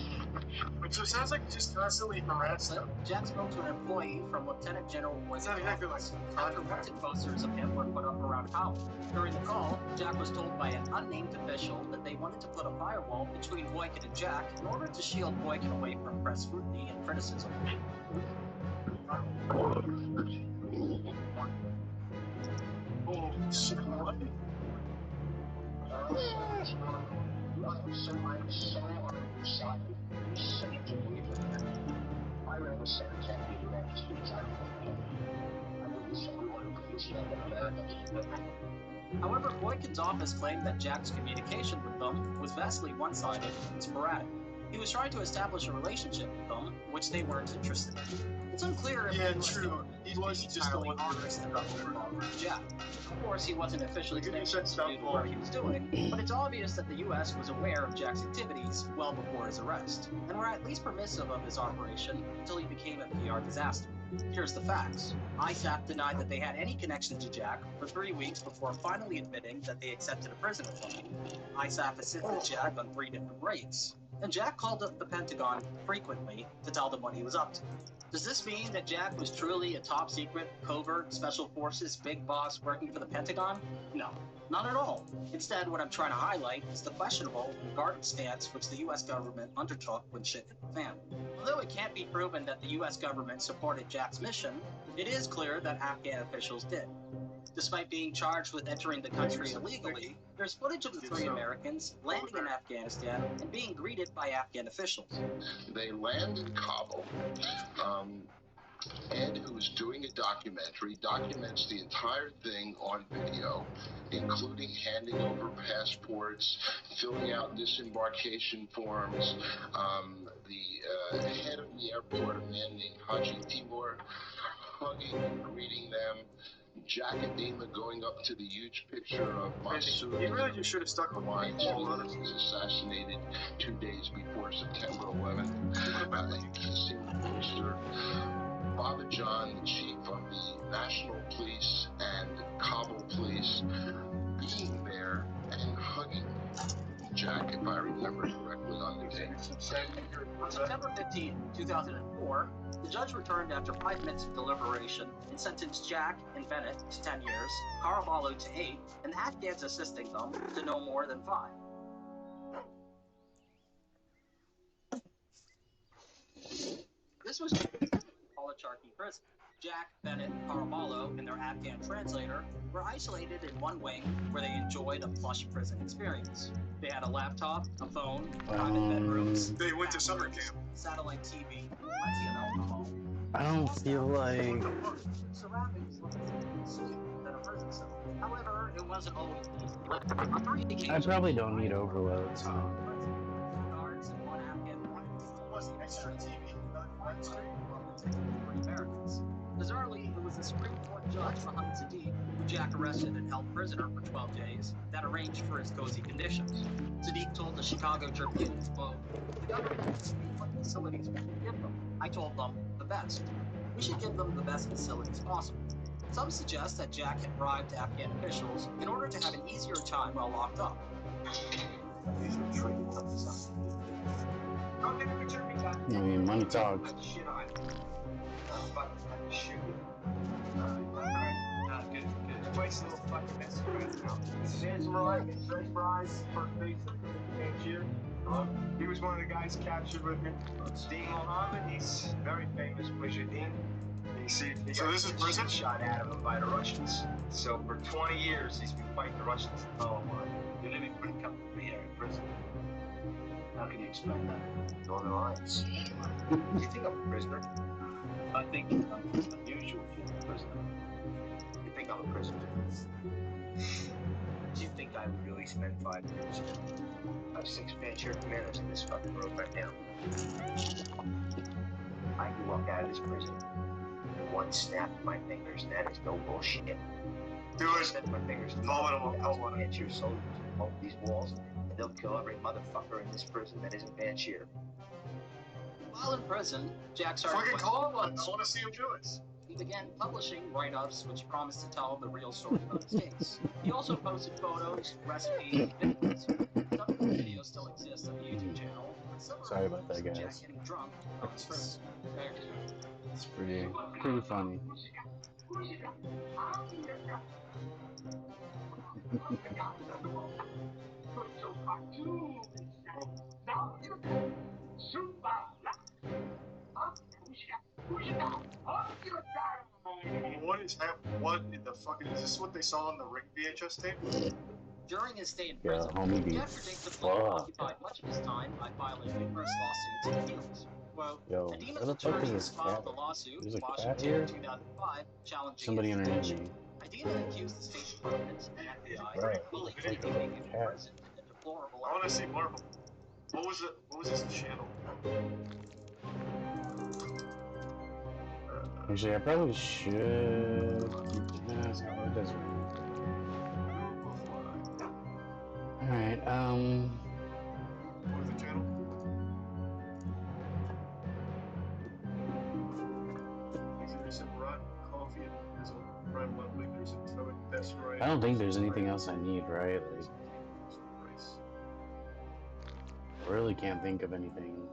Speaker 1: So it sounds like just constantly harassed them.
Speaker 17: Jack spoke to an employee from Lieutenant General Boykin's office after wanted posters of him were put up around town. During the call, Jack was told by an unnamed official that they wanted to put a firewall between Boykin and Jack in order to shield Boykin away from press scrutiny and criticism.
Speaker 6: Oh, shit, what?
Speaker 17: However, Boykin's office claimed that Jack's communication with them was vastly one-sided and sporadic. He was trying to establish a relationship with them, which they weren't interested in. It's unclear if
Speaker 1: He was just the one
Speaker 17: interested in Jack. Of course, he wasn't officially connected to what he was doing, but it's obvious that the U.S. was aware of Jack's activities well before his arrest, and were at least permissive of his operation until he became a PR disaster. Here's the facts. ISAF denied that they had any connection to Jack for 3 weeks before finally admitting that they accepted a prisoner from him. ISAF assisted Jack on 3 different raids, and Jack called up the Pentagon frequently to tell them what he was up to. Does this mean that Jack was truly a top-secret, covert, special forces big boss working for the Pentagon? No, not at all. Instead, what I'm trying to highlight is the questionable and guarded stance which the U.S. government undertook when shit hit the fan. Although it can't be proven that the U.S. government supported Jack's mission, it is clear that Afghan officials did. Despite being charged with entering the country illegally, there's footage of the 3 Americans landing in Afghanistan and being greeted by Afghan officials.
Speaker 6: They land in Kabul. Ed, who's doing a documentary, documents the entire thing on video, including handing over passports, filling out disembarkation forms. The head of the airport, a man named Haji Timur, hugging and greeting them. Jack and Dima going up to the huge picture of Masood.
Speaker 1: He really just should have stuck with
Speaker 6: Who was assassinated 2 days before September 11th. You can see the poster. Baba John, the chief of the National Police and Kabul Police, remember correctly on the day.
Speaker 12: On September 15, 2004, the judge returned after 5 minutes of deliberation and sentenced Jack and Bennett to 10 years, Caraballo to 8, and the Afghans assisting them to no more than 5. This was Policharki prison. Jack, Bennett, Caraballo, and their Afghan translator were isolated in one wing where they enjoyed a plush prison experience. They had a laptop, a phone, private bedrooms.
Speaker 1: They went to summer camp.
Speaker 12: Satellite TV, plenty of alcohol.
Speaker 4: I don't feel like.
Speaker 12: Surroundings looked sweet than a prison cell. However, it wasn't always easy. On 3 occasions,
Speaker 4: I probably don't need overloads.
Speaker 12: guards and one Afghan was extra TV. Americans. Bizarrely, it was the Supreme Court Judge Mohammed Sadiq, who Jack arrested and held prisoner for 12 days, that arranged for his cozy conditions. Sadiq told the Chicago Tribune, quote, "The government asked me what facilities we could give them. I told them the best. We should give them the best facilities possible." Some suggest that Jack had bribed Afghan officials in order to have an easier time while locked up.
Speaker 4: I mean, money talks.
Speaker 6: Twice little fucking mess around now. Sans Mariah, Trace Bryce, first base of the year. He was one of the guys captured with me. Dean Mohammed, he's very famous Mujahideen. You see,
Speaker 1: So this is prison?
Speaker 6: Shot out of him by the Russians. So for 20 years, he's been fighting the Russians in Taliban. You're living pretty comfortably here in prison. How can you explain that? Northern Alliance. You think I'm a prisoner? I think I'm unusual to be a prisoner. You think I'm a prisoner? Do you think I really spent 5 years here? I have 6 Panchir commandos in this fucking room right now. I can walk out of this prison in one snap of my fingers, and that is no bullshit.
Speaker 1: Do it.
Speaker 6: Snap my fingers. Panchir soldiers hold these walls, and they'll kill every motherfucker in this prison that isn't Panchir.
Speaker 12: While in prison, Jack started
Speaker 1: Fucking call one. I want to see him do it.
Speaker 12: He began publishing write-ups which promised to tell the real story about his case. He also posted photos, recipes, and videos. Some of the videos still exist on the YouTube channel.
Speaker 4: Sorry about that,
Speaker 12: Jack
Speaker 4: guys.
Speaker 12: getting drunk on his prison.
Speaker 4: It's pretty funny.
Speaker 1: What is happening? What in the fucking is this? What they saw on the Ring VHS tape?
Speaker 12: During his stay in
Speaker 4: Yeah,
Speaker 12: prison,
Speaker 4: homie beats.
Speaker 12: Jack predictably occupied much of his time by filing numerous lawsuits and appeals. Quote,
Speaker 4: Yo,
Speaker 12: Adima's
Speaker 4: where the fuck is
Speaker 12: attorneys
Speaker 4: this
Speaker 12: filed
Speaker 4: cat?
Speaker 12: a lawsuit
Speaker 4: There's
Speaker 12: in
Speaker 4: a cat
Speaker 12: Washington
Speaker 4: here?
Speaker 12: in 2005 challenging
Speaker 4: Somebody
Speaker 12: his
Speaker 4: underneath
Speaker 12: detention.
Speaker 4: me.
Speaker 12: Adina accused the State Department and FBI
Speaker 4: Right.
Speaker 12: of bullying and keeping him in prison in deplorable
Speaker 1: I want to see Marvel. What was it? What was this channel?
Speaker 4: Actually, I probably should. Nah, it's not what it does. Alright,
Speaker 1: What was the channel? There's some rotten coffee and there's a red lovely. There's a toad. That's right.
Speaker 4: I don't think there's anything else I need, right? Like, I really can't think of anything.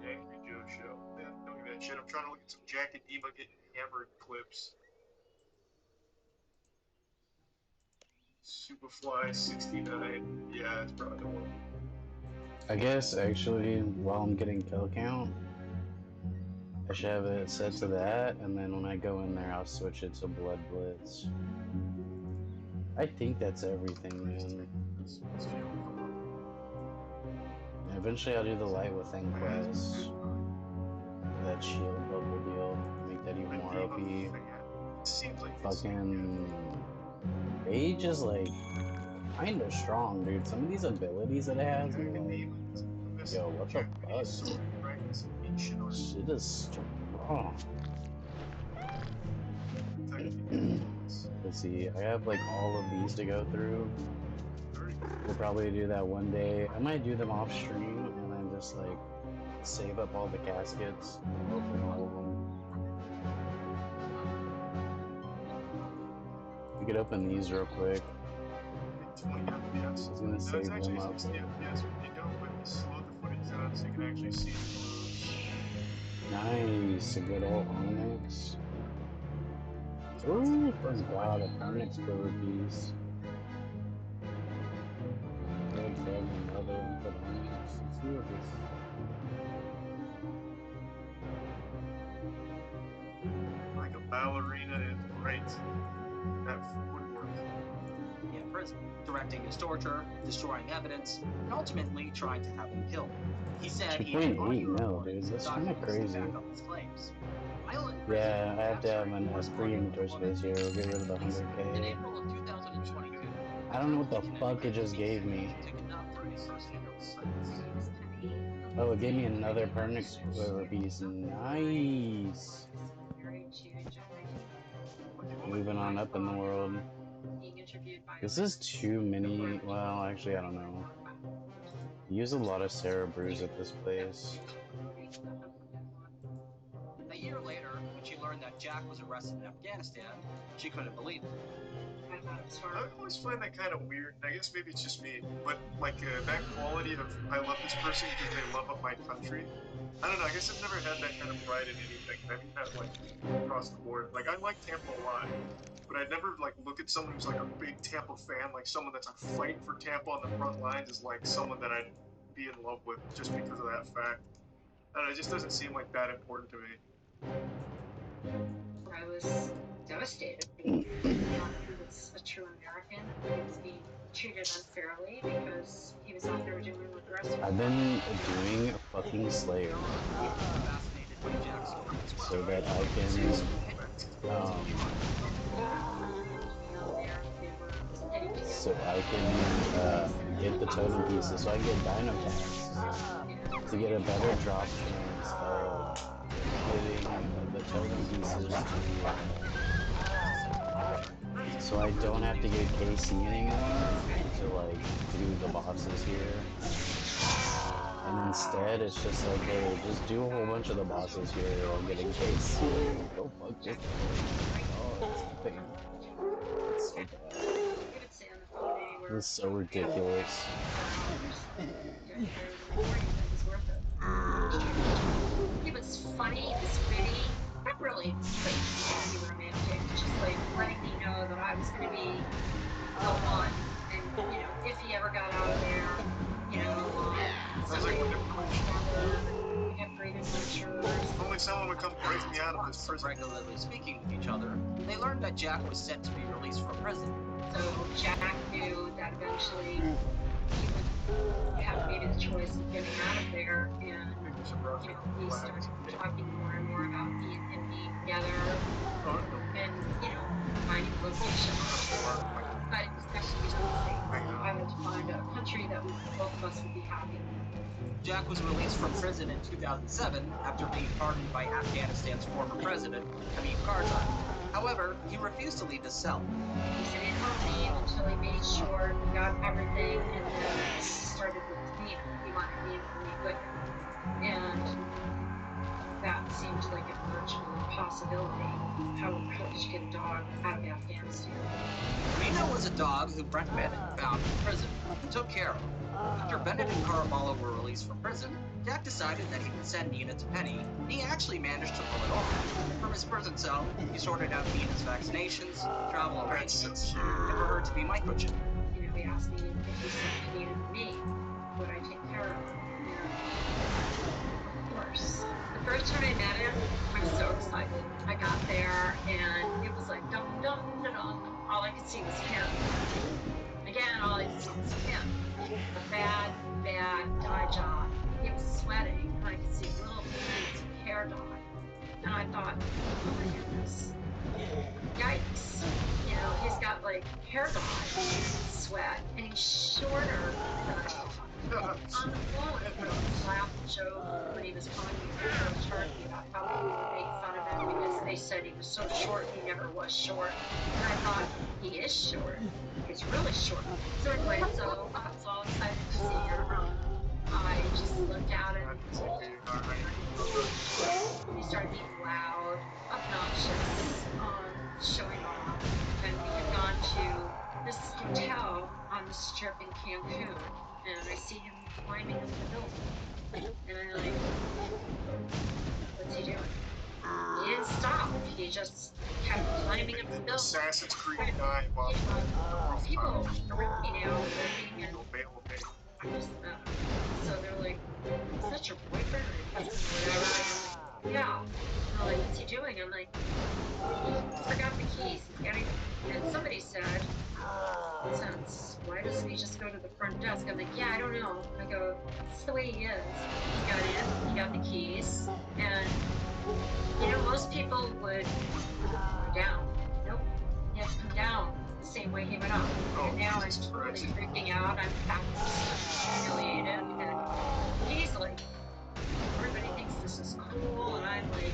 Speaker 1: Angry Joe show. Yeah, don't give me that shit. I'm trying to look at some Jack and Eva getting hammered clips. Superfly 69. Yeah, it's probably the one.
Speaker 4: I guess actually, while I'm getting kill count, I should have it set to that, and then when I go in there, I'll switch it to Blood Blitz. I think that's everything, man. Eventually, I'll do the Light Within quest. That shield bubble deal. Make that even more OP.
Speaker 1: Seems like
Speaker 4: Fucking Age is like kinda strong, dude. Some of these abilities that it has, are like, yo, what the fuck? Shit is strong. Let's see, I have like all of these to go through. We'll probably do that one day. I might do them off stream and then just like save up all the caskets and open all of them. We could open these real quick.
Speaker 1: 20 FPS.
Speaker 4: I was gonna
Speaker 1: No,
Speaker 4: say
Speaker 1: it's actually
Speaker 4: warm up.
Speaker 1: 60 FPS when you don't put the slow the footage down so you can actually see the moves.
Speaker 4: Nice, a good old Onyx. Ooh, thank God, a Onyx Quiver piece. Good fucking mother and put Onyx. Let's see what this.
Speaker 1: Like a ballerina is great at woodwork.
Speaker 12: In prison, directing his torture, destroying evidence, and ultimately trying to have him killed. He said he had
Speaker 4: 2.8 mil, dude. That's kind of crazy.
Speaker 12: back up his claims.
Speaker 4: Yeah, I have to have an S3 inventory space here. We'll get rid of the 100K.
Speaker 12: April of 2022,
Speaker 4: I don't know what the fuck it just gave me. Oh, it gave me another Pernix Quiver piece. Nice. Moving on up in the world. This is too many. Well, actually, I don't know. Use a lot of Sarah Brews at this place.
Speaker 12: A year later, when she learned that Jack was arrested in Afghanistan, she couldn't believe it.
Speaker 1: I always find that kind of weird. I guess maybe it's just me, but like that quality of I love this person because they love up my country. I don't know. I guess I've never had that kind of pride in anything. I mean that like across the board. Like I like Tampa a lot, but I'd never like look at someone who's like a big Tampa fan, like someone that's like fighting for Tampa on the front lines, is like someone that I'd be in love with just because of that fact. And it just doesn't seem like that important to me.
Speaker 13: I was devastated because he was a true American. He was being treated unfairly because he was out there doing what the rest of us.
Speaker 4: I've been doing fucking Slayer so that I can get the totem pieces, so I can get Dino Packs to get a better drop chance of getting the totem pieces so I don't have to get KC anymore to like do the bosses here. And instead it's just like, hey, just do a whole bunch of the bosses here while getting KC. Go fuck this. Oh, it's the thing. It's so bad. This is so ridiculous.
Speaker 13: He was funny, he was witty, not really like sexy romantic, just like letting me know that I was going to be the one, and you know, if he ever got out of there, you know, somebody would have great adventures.
Speaker 1: Only someone would come break me out of this prison.
Speaker 12: Regularly speaking with each other, they learned that Jack was set to be released from prison.
Speaker 13: So Jack knew that eventually he would have made his choice of getting out of there, and you know, we started talking more and more about me and him being together, and you know, finding locations. But especially I wanted to find a country that both of us would be happy.
Speaker 12: Jack was released from prison in 2007 after being pardoned by Afghanistan's former president, Hamid Karzai. However, he refused to leave his cell.
Speaker 13: He said he didn't leave until he made sure he got everything, and then he started with me. He wanted me to leave with him. And that seemed like a virtual impossibility. How did you get a dog out of Afghanistan?
Speaker 12: Nina was a dog who Brent Bennett found in prison and took care of. After Bennett and Karamallo were released from prison, Jack decided that he would send Nina to Penny, and he actually managed to pull it off. From his prison cell, he sorted out Nina's vaccinations, travel arrangements, and for her to be microchipped.
Speaker 13: You know, he asked me if he sent Nina to me, would I take care of her? And of course. The first time I met him, I was so excited. I got there, and it was like dum dum dum dum. All I could see was him. Again, all I could see was him. A bad dye job. He was sweating, and I could see little beads of hair dye. And I thought, oh my goodness, yikes. You know, he's got like hair dye, sweat, and he's shorter than I thought. On the phone, I laughed and joked when he was calling me a turkey about how people would make fun of him because they said he was so short, he never was short. And I thought, he is short. He's really short. So anyway, so I was all excited to see her. I just looked out and he started being loud, obnoxious, showing off. And we had gone to this hotel on the strip in Cancun, and I see him climbing up the building, and I'm like, what's he doing? He didn't stop. He just kept climbing up the building.
Speaker 1: Assassin's Creed 9 while
Speaker 13: People around me now are looking and I just, so they're like, is that your boyfriend or your husband or whatever? Yeah. And they're like, what's he doing? I'm like, he forgot the keys. He's getting them. And somebody said, since why doesn't he just go to the front desk? I'm like, yeah, I don't know. I go, that's the way he is. He got in, he got the keys, and you know, most people would go down. Nope. He had to come down the same way he went up. And now I'm totally freaking out. I'm humiliated. And he's like, everybody thinks this is cool, and I'm like,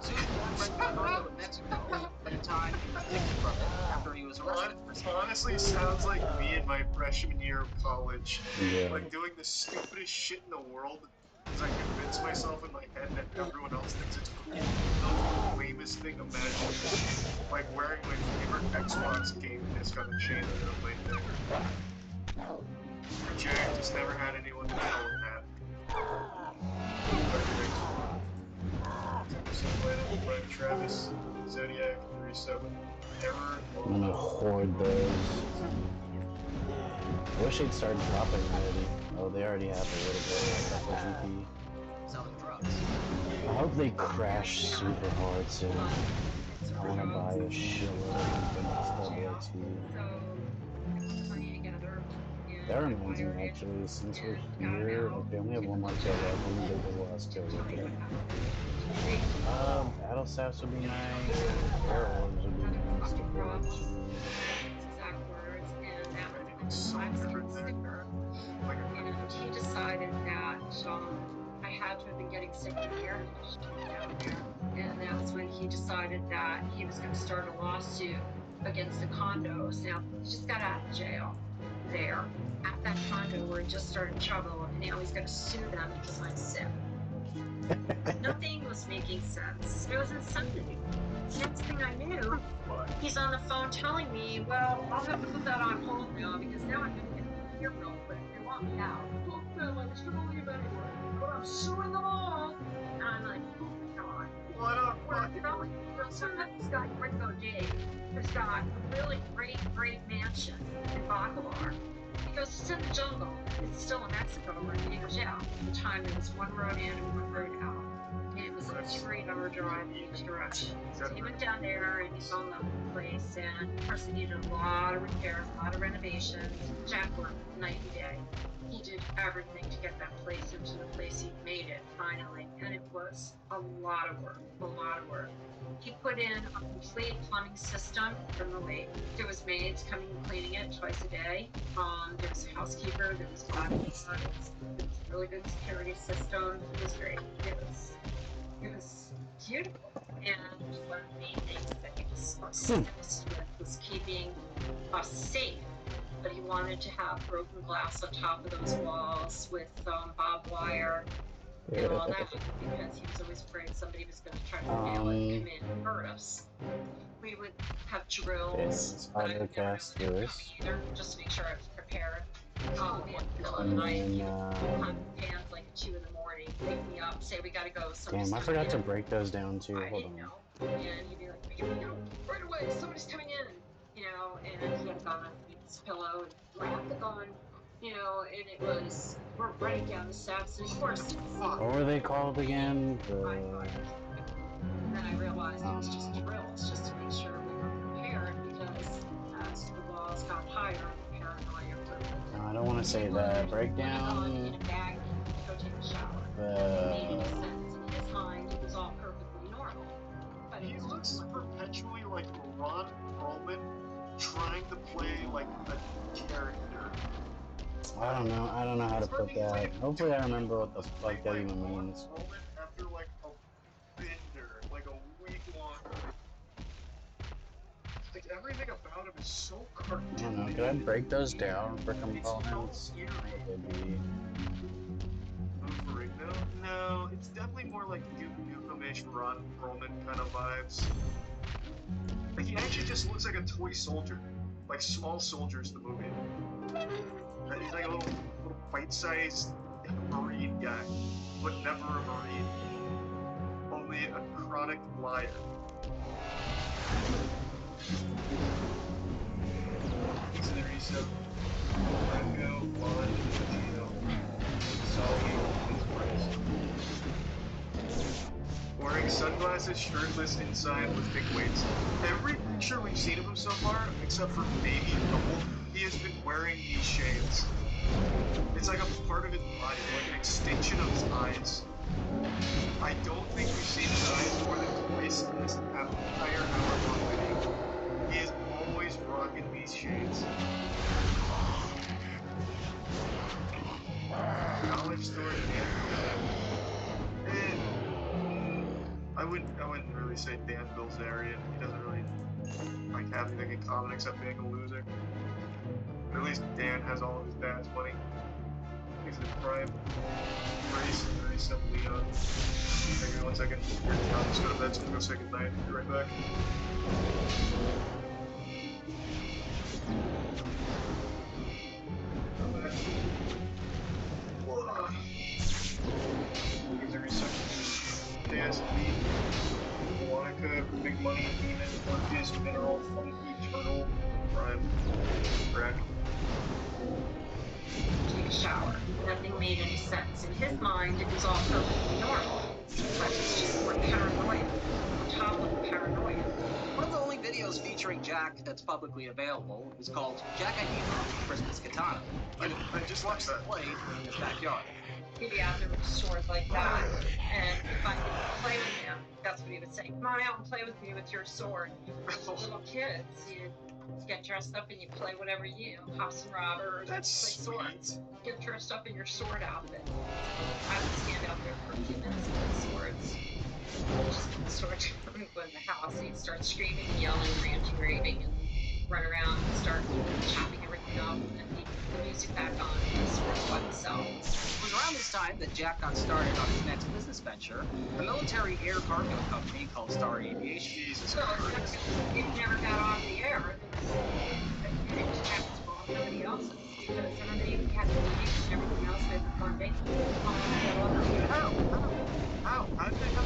Speaker 12: So he went to Mexico at a time he was evicted from it after he was arrested.
Speaker 1: Honestly, sounds like me in my freshman year of college.
Speaker 4: Yeah.
Speaker 1: Like doing the stupidest shit in the world. Because I convince myself in my head that everyone else thinks it's cool. The lamest thing imaginable. Like wearing my favorite Xbox game disc on a chain around my neck. Jack just never had anyone to tell him that. Brian Travis, Zodiac 37, Error.
Speaker 4: I'm gonna hoard those. I wish they'd start dropping already. Oh, they already have a little bit of GP.
Speaker 12: Selling drugs.
Speaker 4: I hope they crash super hard soon. I wanna buy a shitload of the next That reminds me, actually, since we're here, okay, we have one more kill left. Let me get the last kill with it. Battle staffs would be nice. Arrows would be nice to put into.
Speaker 13: And he decided that I had to have been getting sick of the air conditioning down there. And that's when he decided that he was going to start a lawsuit against the condos. Now, he just got out of jail there at that condo where he just started trouble, and now he's going to sue them because I'm sick. Nothing was making sense. It was insanity. Next thing I knew, he's on the phone telling me, well, I'll have to put that on hold now because now I'm going to get here real quick. They want me out. Look, Bill, I was going to leave anyway, but I'm suing them all. And I'm like, oh my God. What up, fucking? So this guy, Rico Dave, has got a really great mansion in Bacalar. He goes, it's in the jungle. It's still in Mexico. And he goes, yeah. At the time, there was one road in and one road out. And it was a 3-hour drive in each direction. So he went down there and he saw the place, and of course, it needed a lot of repairs, a lot of renovations. Jack worked night and day. He did everything to get that place into the place he made it finally, and it was a lot of work, He put in a complete plumbing system from the way there was maids coming and cleaning it twice a day. There was a housekeeper, there was bodyguards, there was a really good security system. It was great. It was beautiful. And one of the main things that he was obsessed with was keeping us safe. But he wanted to have broken glass on top of those walls with barbed wire and all that because he was always afraid somebody was going to try to nail it, come in and hurt us. We would have drills, but I would never really do either, just to make sure I was prepared. We had to middle of the night, he would come hands like at 2 in the morning, wake me up, say we gotta go.
Speaker 4: Damn, I forgot to break those down too. Hold on.
Speaker 13: And he'd be like, we gotta go right away, somebody's coming in, you know, and he had a gun underneath his pillow and wrapped the gun, you know, and it was, we're running down the steps, and of course,
Speaker 4: What were they called again?
Speaker 13: and then I realized it was just drills, just to make sure we were prepared, because as the walls got higher, the paranoia grew.
Speaker 4: No, I don't want to say that. Break down.
Speaker 13: In a bag, go take a shower. It made any sense. In his mind, it was all perfectly normal. But
Speaker 1: He looks perpetually like Ron Perlman trying to play like a character.
Speaker 4: I don't know how to put that. Hopefully I remember what the fuck that even means.
Speaker 1: After like a bender, like a week long. Like everything about him is so cartoony.
Speaker 4: I don't know, could I break those down for components? What would they be?
Speaker 1: No, it's definitely more like Duke Nukem-ish Ron Perlman kind of vibes. Like he actually just looks like a toy soldier. like Small Soldiers, the movie. He's like a little bite-sized Marine guy, but never a Marine. Only a chronic liar. Teresa, Franco, Juan, Gino, Sully, and Price. Wearing sunglasses, shirtless, inside with big weights. Every picture we've seen of him so far, except for maybe a couple, he has been wearing these shades. It's like a part of his body, like an extension of his eyes. I don't think we've seen his eyes more than twice in this entire hour-long video. He is always rocking these shades. Knowledge storage and I wouldn't really say Dan Bilzerian. He doesn't really like have anything in common except being a loser. But at least Dan has all of his dad's money. He's in prime. Race, Teresa, Leon. Give me 1 second. I'm just gonna bed, so I'm gonna go say goodnight. Be right back. Monica, Big Money, Demon, Morpheus, Mineral, Funky, Turtle, Prime, Crack.
Speaker 13: Take a shower. Nothing made any sense. In his mind, it was all perfectly normal. But it's just more paranoia. On top of the paranoia.
Speaker 12: One of the only videos featuring Jack that's publicly available is called Jack Idema Christmas Katana.
Speaker 1: I just watched that.
Speaker 12: Played in his backyard.
Speaker 13: He'd be out there with a sword like that, and if I could play with him, that's what he would say. Come on out and play with me with your sword. Little kids, you get dressed up and you play whatever you, cops and robbers, play swords. Get dressed up in your sword outfit. I would stand out there for a few minutes and play swords. Just get the sword to go in the house. He'd start screaming, yelling, ranting, raving, and run around and start chopping everything up, and then he'd put the music back on and the swords by themselves.
Speaker 12: It was around this time that Jack got started on his next business venture, a military air cargo company called Star Aviation.
Speaker 13: Jesus Christ. It never got on the air. It was Jack's fault, nobody else's, because everybody had to leave and everything else had funding.
Speaker 1: How did they have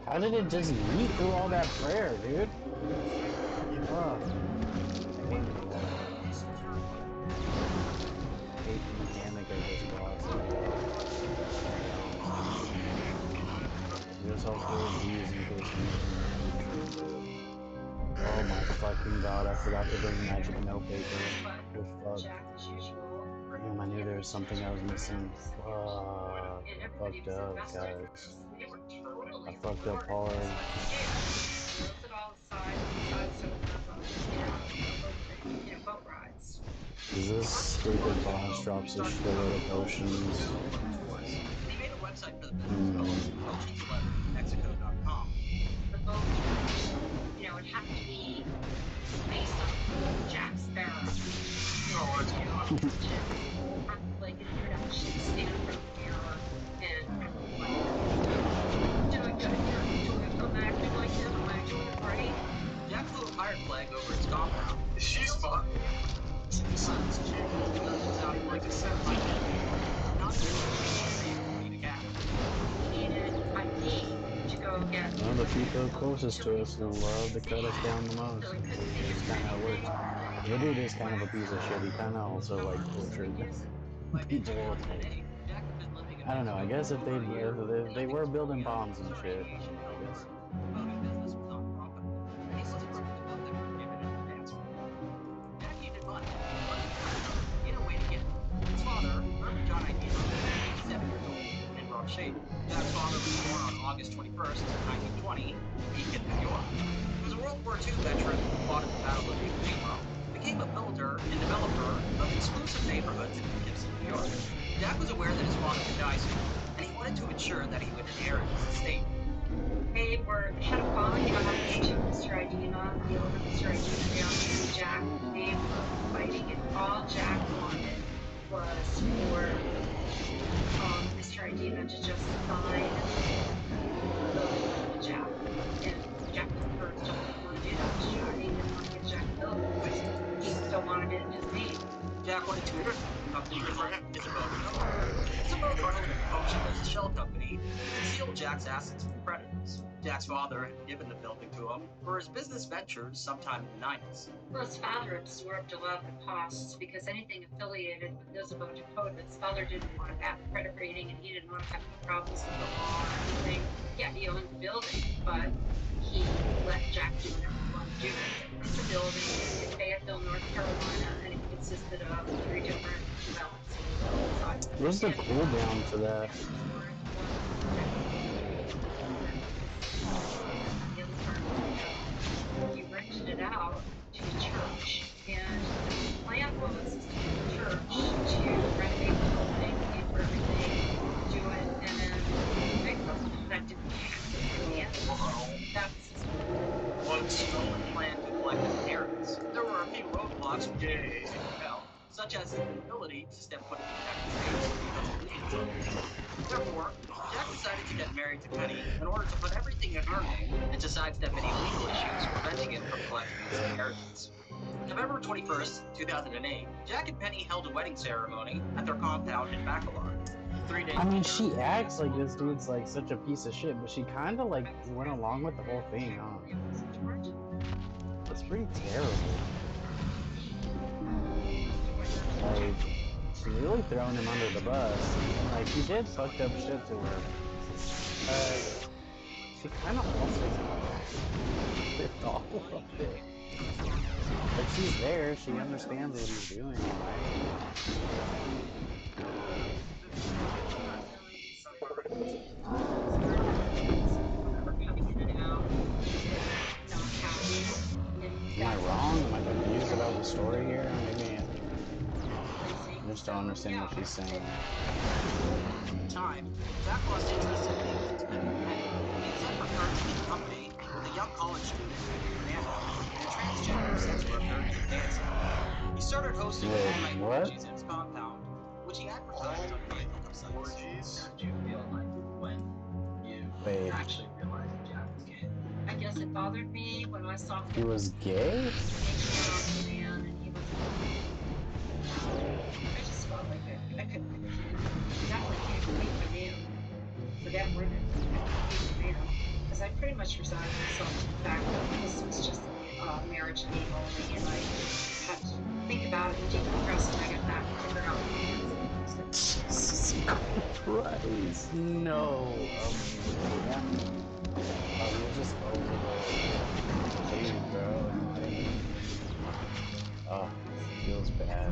Speaker 4: How did it just yeet through all that prayer, dude? Oh. Hate the mechanic of this boss. Just hopefully these in case oh my fucking god, I forgot to bring magic note paper. Oh fuck. Damn, I knew there was something I was missing. Fuck. I fucked up, guys. I fucked up hard. Is this stupid boss drops a shitload of potions?
Speaker 12: They made a website for the business called potions11mexico.com.
Speaker 13: The boat, it had to be based on Jack Sparrow. Like an introduction, stand from the mirror, and doing good here. I'm acting like him, am I doing it right?
Speaker 12: Jack flew a pirate flag over his compound.
Speaker 1: She's fun.
Speaker 12: Sons Jack sounding like a set of not to
Speaker 13: needed ID to go get.
Speaker 4: Well, the people closest to us will love to cut us down the most. It's kind of how it works. The dude is kind of a piece of shit. He kind of also like tortured people. I don't know. I guess if they were building bombs and shit, I guess.
Speaker 12: His father, Reverend John Idema, 87 years old, in rough shape. Jack's father was born on August 21st, 1920, in Beacon, New York. He was a World War II veteran who fought at the Battle of Iwo Jima, became a builder and developer of exclusive neighborhoods in Poughkeepsie, New York. Jack was aware that his father would die soon, and he wanted to ensure that he would inherit his estate.
Speaker 13: They had a falling out to Mr. Idema, the older Mr. Idema, the younger Jack. They were fighting, and all Jack wanted was for Mr. Idema to just sign the Jack. And Jack at first didn't want to do that to Jack. He didn't want to give
Speaker 12: Isamoto functioned as a shell company to conceal Jack's assets from creditors. Jack's father had given the building to him for his business ventures sometime in the 90s.
Speaker 13: Well, his father absorbed a lot of the costs because anything affiliated with Isamo Dakota, his father didn't want to have credit rating and he didn't want to have any problems with the law or anything. Yeah, he owned the building, but he let Jack do whatever he wanted to do with it. It's a building in Fayetteville, North Carolina, and it consisted of 3 different dwellings.
Speaker 4: Where's the cooldown for that?
Speaker 13: He rented it out to a church, and the plan was the church to renovate the building, pay for everything, do it, and then make that didn't happen in the end. That's
Speaker 12: One stolen plan to collect his inheritance. There were a few roadblocks which he was compelled, such as his inability to step foot in the United States because of legal troubles. Therefore, Jack decided to get married to Penny in order to put everything in her name and to sidestep any legal issues preventing him from collecting his inheritance. November 21st, 2008, Jack and Penny held a wedding ceremony at their compound in Bacalar. 3 days
Speaker 4: I mean,
Speaker 12: later,
Speaker 4: she acts like this dude's like such a piece of shit, but she kind of like went along with the whole thing, huh? It's pretty terrible. Like, she's really throwing him under the bus. And, like, he did fucked up shit to her. She kind of also with all of it. But she's there, she understands what he's doing, right? Am I wrong? Am I confused about the story here? Maybe I just don't understand what she's saying.
Speaker 12: time, Jack lost interest in being with Penny and Penny. He instead preferred to lead the company with a young college student named Fernando and a transgender sex worker named Nancy. He started hosting all-night orgies at his compound, which he advertised on Facebook sites.
Speaker 13: Orgies? How did you feel like when you actually realized that Jack was gay? I guess it bothered me when I saw him.
Speaker 4: He was gay?
Speaker 13: Making out with a man and he was. I just felt like I couldn't compete. Definitely can't compete with men. Forget women. I couldn't compete with men. Because I pretty much resigned myself to the fact that this was just a marriage game only, and I had to think about it and decompress when I got back and figure out what
Speaker 4: Jesus Christ, no. Yeah. He was just over the dude, bro. Oh, feels bad.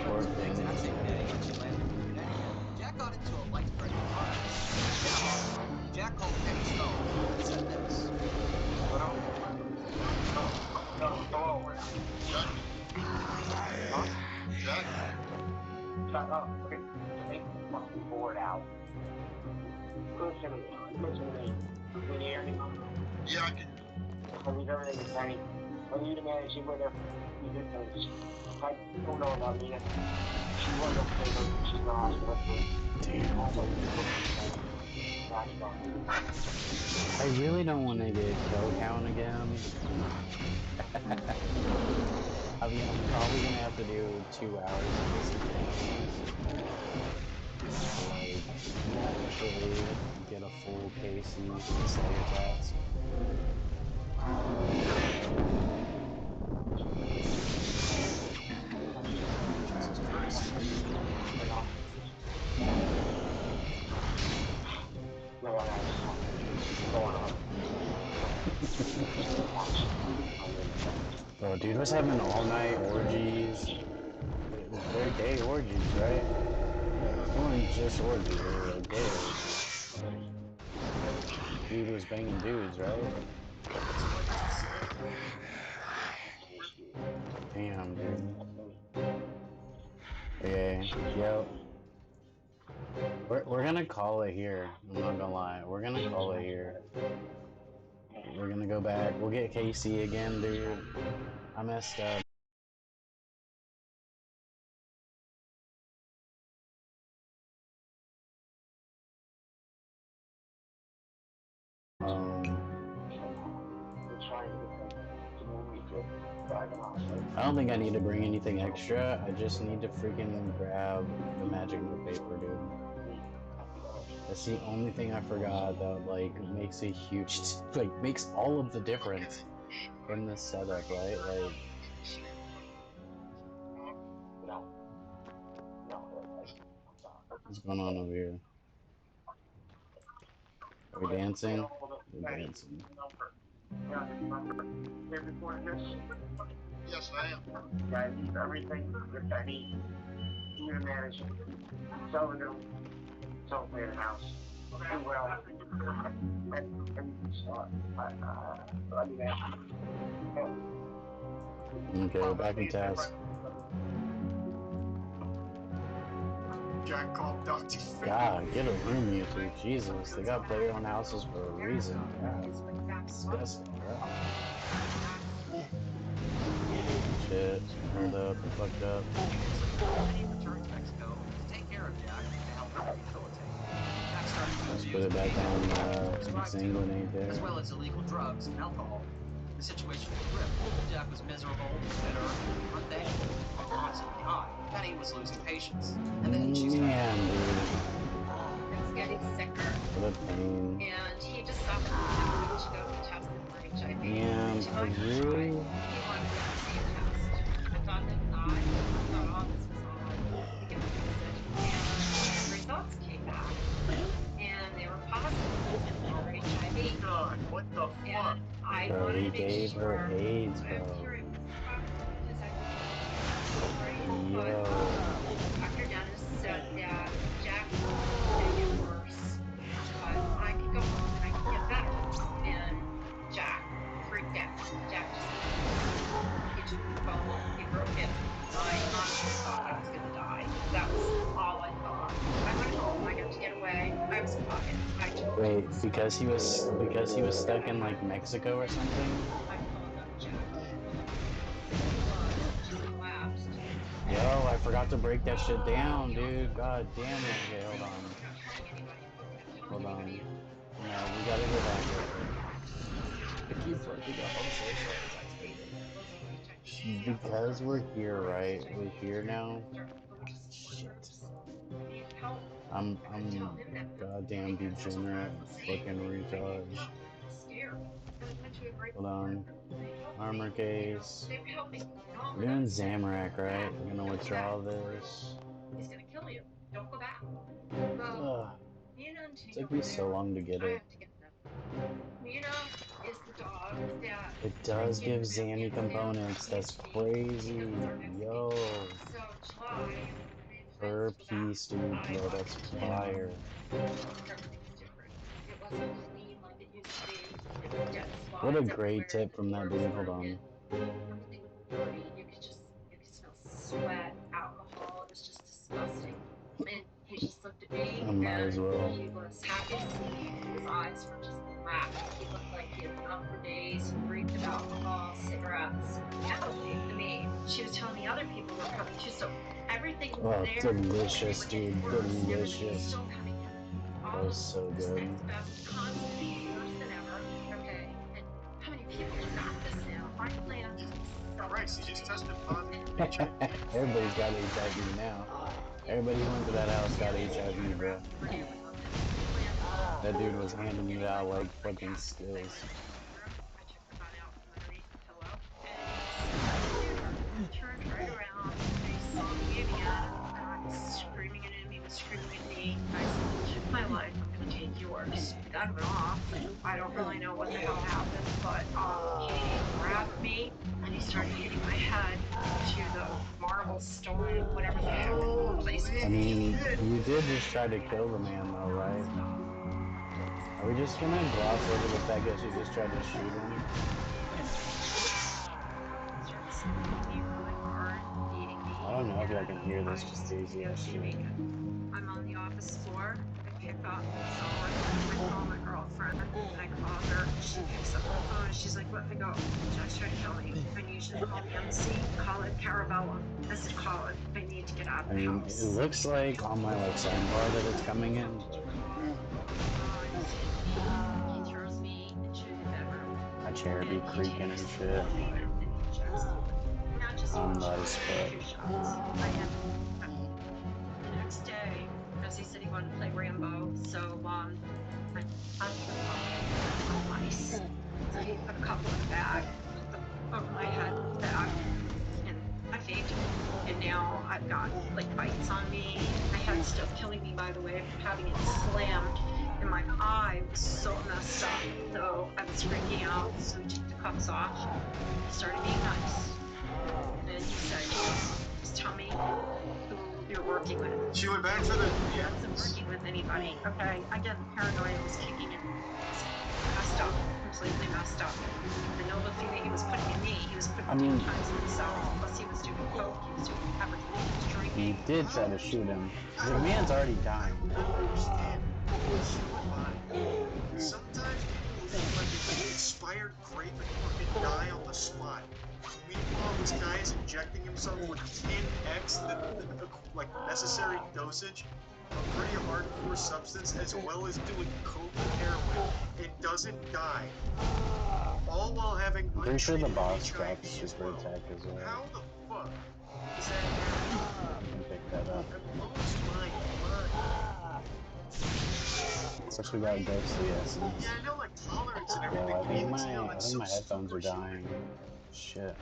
Speaker 4: Poor thing.
Speaker 12: Jack got into a life-threatening car accident. Jack called Penny's phone and said this.
Speaker 6: Jack?
Speaker 15: Shut up. Okay, take the fucking board out. Listen to me. Can you hear me?
Speaker 6: Yeah, I can.
Speaker 15: I leave everything to Penny. I need to manage it with her. You do things. I don't know about Nina. She was okay, but she's in the hospital.
Speaker 4: I really don't want to get kill count again. I mean, I'm probably gonna have to do 2 hours of this again. Like, actually get a full KC Slayer task. Bro, dude was having all-night orgies. They're gay orgies, right? They weren't just orgies, they were like gay orgies. Dude was banging dudes, right? Damn, dude. Okay, yo. We're gonna call it here. I'm not gonna lie. We're gonna call it here. We're gonna go back. We'll get KC again, dude. I messed up.
Speaker 15: We're trying to get them to move me
Speaker 4: I don't think I need to bring anything extra. I just need to freaking grab the magic notepaper, dude. That's the only thing I forgot that like makes a huge, like makes all of the difference in this setup, right? Like. What's going on over here? Are we dancing? We're dancing.
Speaker 6: Yes, I am.
Speaker 15: I leave everything that I need. You to manage it. Sell the new. Sell the house. Do well. And start. I mean,
Speaker 4: Okay, back in task.
Speaker 1: Jack called Dr. Fate.
Speaker 4: God, get a room, you two. Jesus, they got player-owned houses for a reason. God, disgusting, bro. Shit, hold up, fucked up. Let's put it back on sanguinate there.
Speaker 12: As well as illegal drugs and alcohol. The situation was grim. Jack was miserable, bitter, unthankful, constantly high, and he was losing patience. And then she started.
Speaker 4: Man, dude.
Speaker 13: It's getting sicker.
Speaker 4: What a pain.
Speaker 13: And he decided to go be tested for HIV.
Speaker 4: Man,
Speaker 13: To my
Speaker 4: really?
Speaker 13: surprise, he wanted to see a test. I thought that not. I thought all this was all right. He gave me a message. And the results came back. And they were positive for HIV.
Speaker 6: God, what the fuck?
Speaker 13: And I
Speaker 4: Bro,
Speaker 13: wanted
Speaker 4: he
Speaker 13: to make
Speaker 4: gave
Speaker 13: sure
Speaker 4: her AIDS,
Speaker 13: I
Speaker 4: bro.
Speaker 13: was hearing this because I was
Speaker 4: Yo.
Speaker 13: Dr. Dennis said that Jack was going to get worse, but I could go home and I could get better. And Jack freaked out. Jack just he took the phone, he broke it. I honestly thought I was going to die. That was all I thought. I went home, I got to get away. I was fine. I told
Speaker 4: Wait, because he was stuck in like Mexico or something?
Speaker 13: I called up Jack. She collapsed.
Speaker 4: Yo, I forgot to break that shit down, dude. God damn it. Okay, hold on. Hold on. No, we gotta go back real quick. I keep fucking up. I'm so sorry. Because we're here, right? We're here now. Shit. I'm goddamn degenerate fucking retard. Hold on. Armor case. We're doing Zamorak, right? We're gonna withdraw this.
Speaker 13: He's gonna kill you. Don't go back.
Speaker 4: Ugh. It took me so long to get it.
Speaker 13: Nina is the dog that
Speaker 4: It does give Zanny components. That's crazy. Yo.
Speaker 13: so July
Speaker 4: Per piece, dude. Yo, that's fire.
Speaker 13: everything's different. It wasn't clean like it used to be. It was dead spots
Speaker 4: What a
Speaker 13: everywhere.
Speaker 4: great tip from that dude. Hold on.
Speaker 13: Everything was dirty. You could smell sweat, alcohol. It was just disgusting. And he just looked at me
Speaker 4: I might
Speaker 13: and
Speaker 4: as well.
Speaker 13: he was happy to see me. His eyes were just black. He looked like he had been up for days. He reeked of alcohol, cigarettes. Emily, I mean, she was telling me other people were coming too. So everything was
Speaker 4: Oh,
Speaker 13: there.
Speaker 4: delicious, dude.
Speaker 13: Everything was
Speaker 4: Delicious.
Speaker 13: still coming in.
Speaker 4: That was so good.
Speaker 13: Constantly worse than ever. Okay. And how many people got this now? My plan is
Speaker 6: Christ, he just tested positive.
Speaker 4: Everybody's got HIV now. Everybody who went to that house got HIV, bro. That dude was handing you out like fucking skills.
Speaker 13: Turned right around, and he saw me again, and I was screaming at him, he was screaming at me. I said, "Take my life, I'm gonna take yours." Got him off. I don't really know what the hell happened, but he grabbed me, and he started hitting my head to the marble stone, whatever the heck the place is.
Speaker 4: I mean, you did just try to kill the man though, right? Are we just gonna gloss over the fact that you just tried to shoot him? I don't know if y'all can hear this crazy ass shit.
Speaker 13: I'm on the office floor. I pick up the phone. I call my girlfriend, and I call her. She picks up the phone, and she's like, "What?" I go, "Jack's trying to kill me. I need you to call the embassy. Call it Carabella." I said, "Call it. I need to get out of
Speaker 4: I
Speaker 13: the
Speaker 4: mean,
Speaker 13: house."
Speaker 4: it looks like on my like soundbar that it's coming in, but
Speaker 13: He throws me into the bedroom.
Speaker 4: my chair be creaking and shit.
Speaker 13: Not just one
Speaker 4: that
Speaker 13: shot,
Speaker 4: is
Speaker 13: two shots. I had the next day, as he said he wanted to play Rambo, so I ice. So he put a couple in the bag, over my head bag, and I fainted. And now I've got like bites on me. My head's still killing me, by the way, from having it slammed, and my eye was so messed up. So I was freaking out. So he took the cuffs off. He started being nice, and he said, "Just tell me who you're working with."
Speaker 1: She went back for the.
Speaker 13: I wasn't working with anybody. Okay, again, paranoia was kicking in. Messed up, completely messed up. The Novocaine he was putting in me, he was putting 10 times in himself. Plus, he was doing coke, he was doing everything, he was drinking.
Speaker 4: He did try to shoot him. The man's already dying.
Speaker 7: Sometimes people think like if they inspired grape and fucking die on the spot. Meanwhile, this guy is injecting himself with 10x the like necessary dosage of a pretty hardcore substance, as well as doing coke and heroin. It doesn't die. All while having
Speaker 4: Pretty sure the
Speaker 7: untreated
Speaker 4: boss
Speaker 7: HIV
Speaker 4: dropped
Speaker 7: as
Speaker 4: super
Speaker 7: well.
Speaker 4: attack as well.
Speaker 7: How the fuck is that?
Speaker 4: Pick that up.
Speaker 7: That blows my mind.
Speaker 4: Especially got ghostly essence.
Speaker 7: Yeah, I know, like tolerance and
Speaker 4: Yo,
Speaker 7: everything.
Speaker 4: I think
Speaker 7: but you know,
Speaker 4: my
Speaker 7: that's so
Speaker 4: headphones are
Speaker 7: superhuman.
Speaker 4: dying. Shit.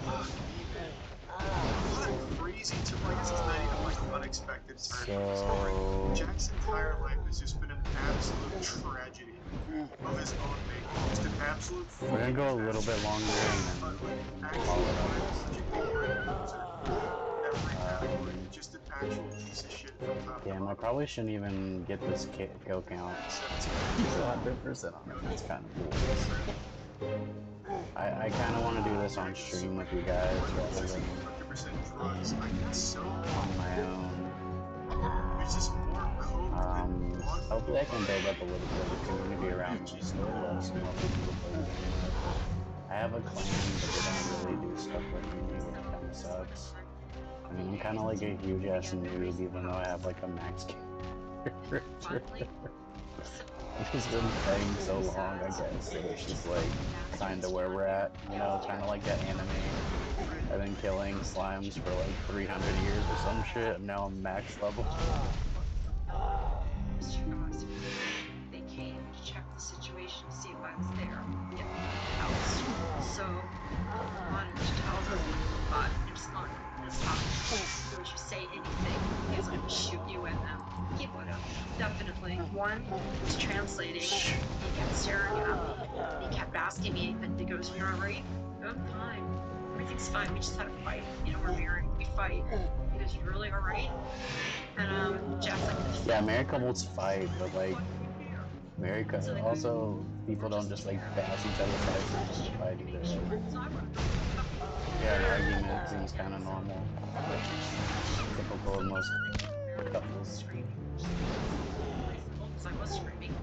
Speaker 7: Fuck me, man. What a crazy I guess it's not even like an unexpected turn for the story. Jack's entire life has just been an absolute tragedy of his own making. Just an absolute.
Speaker 4: We're gonna go a little bit longer and then call it
Speaker 7: just an actual piece of shit from top to
Speaker 4: Damn, I
Speaker 7: bottom.
Speaker 4: probably shouldn't even get this kill count. It's 100% on it. That's kind of cool. I kind of want to do this on stream with you guys rather than
Speaker 7: 100% drugs. I guess so.
Speaker 4: on my own.
Speaker 7: There's just more coke.
Speaker 4: Hopefully I can build up a little bit of a community around this. I would love some more people to play the game with. I have a clan, but they don't really do stuff with me, which kind of sucks. I mean, I'm kind of like a huge ass noob, even though I have like a max character. I've just been playing so long, I guess, that it's just like kind of where we're at, you know, kind of like that anime. I've been killing slimes for like 300 years or some shit, and now I'm max level.
Speaker 13: They came to check the situation to see if I was there, get me out of the house. So I wanted to tell them, but it's not this house. Don't you say anything, because I'm gonna shoot you in them. He would have, definitely. One was translating. He kept staring at me. He kept asking me, and he goes, "You're alright?" I'm fine. Everything's fine. We just had a fight. You know, we're married. We fight. He goes, "You really alright?" And Jack's like,
Speaker 4: Yeah, married couples fight, but like, also, people don't just like bash each other's heads and just fight either. Like, yeah, an argument seems kind of normal. Typical of most couples.
Speaker 13: I was screaming.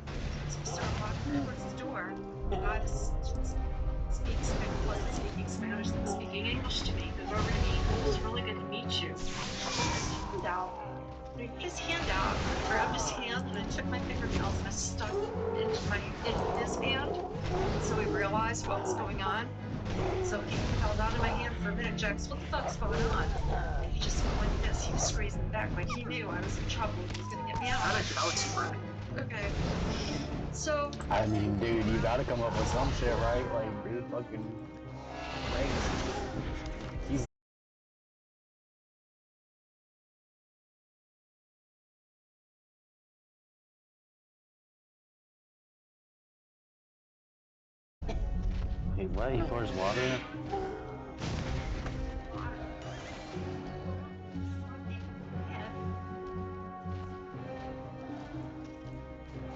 Speaker 13: So we started walking towards the door. The guy that wasn't speaking Spanish, but speaking English to me. He goes over to me. It was really good to meet you. And out. And he put his hand out. I grabbed his hand and I took my fingernails and I stuck into his hand. So he realized what was going on. So he held out in my hand for a minute. Jax, what the fuck's going on? And he just went like this. He was squeezing it back like he knew I was in trouble. He was gonna get me out.
Speaker 7: How did Galaxy work?
Speaker 13: Okay. So.
Speaker 4: I mean, dude, you gotta come up with some shit, right? Like, dude, fucking crazy. He's Hey, what? He pours water?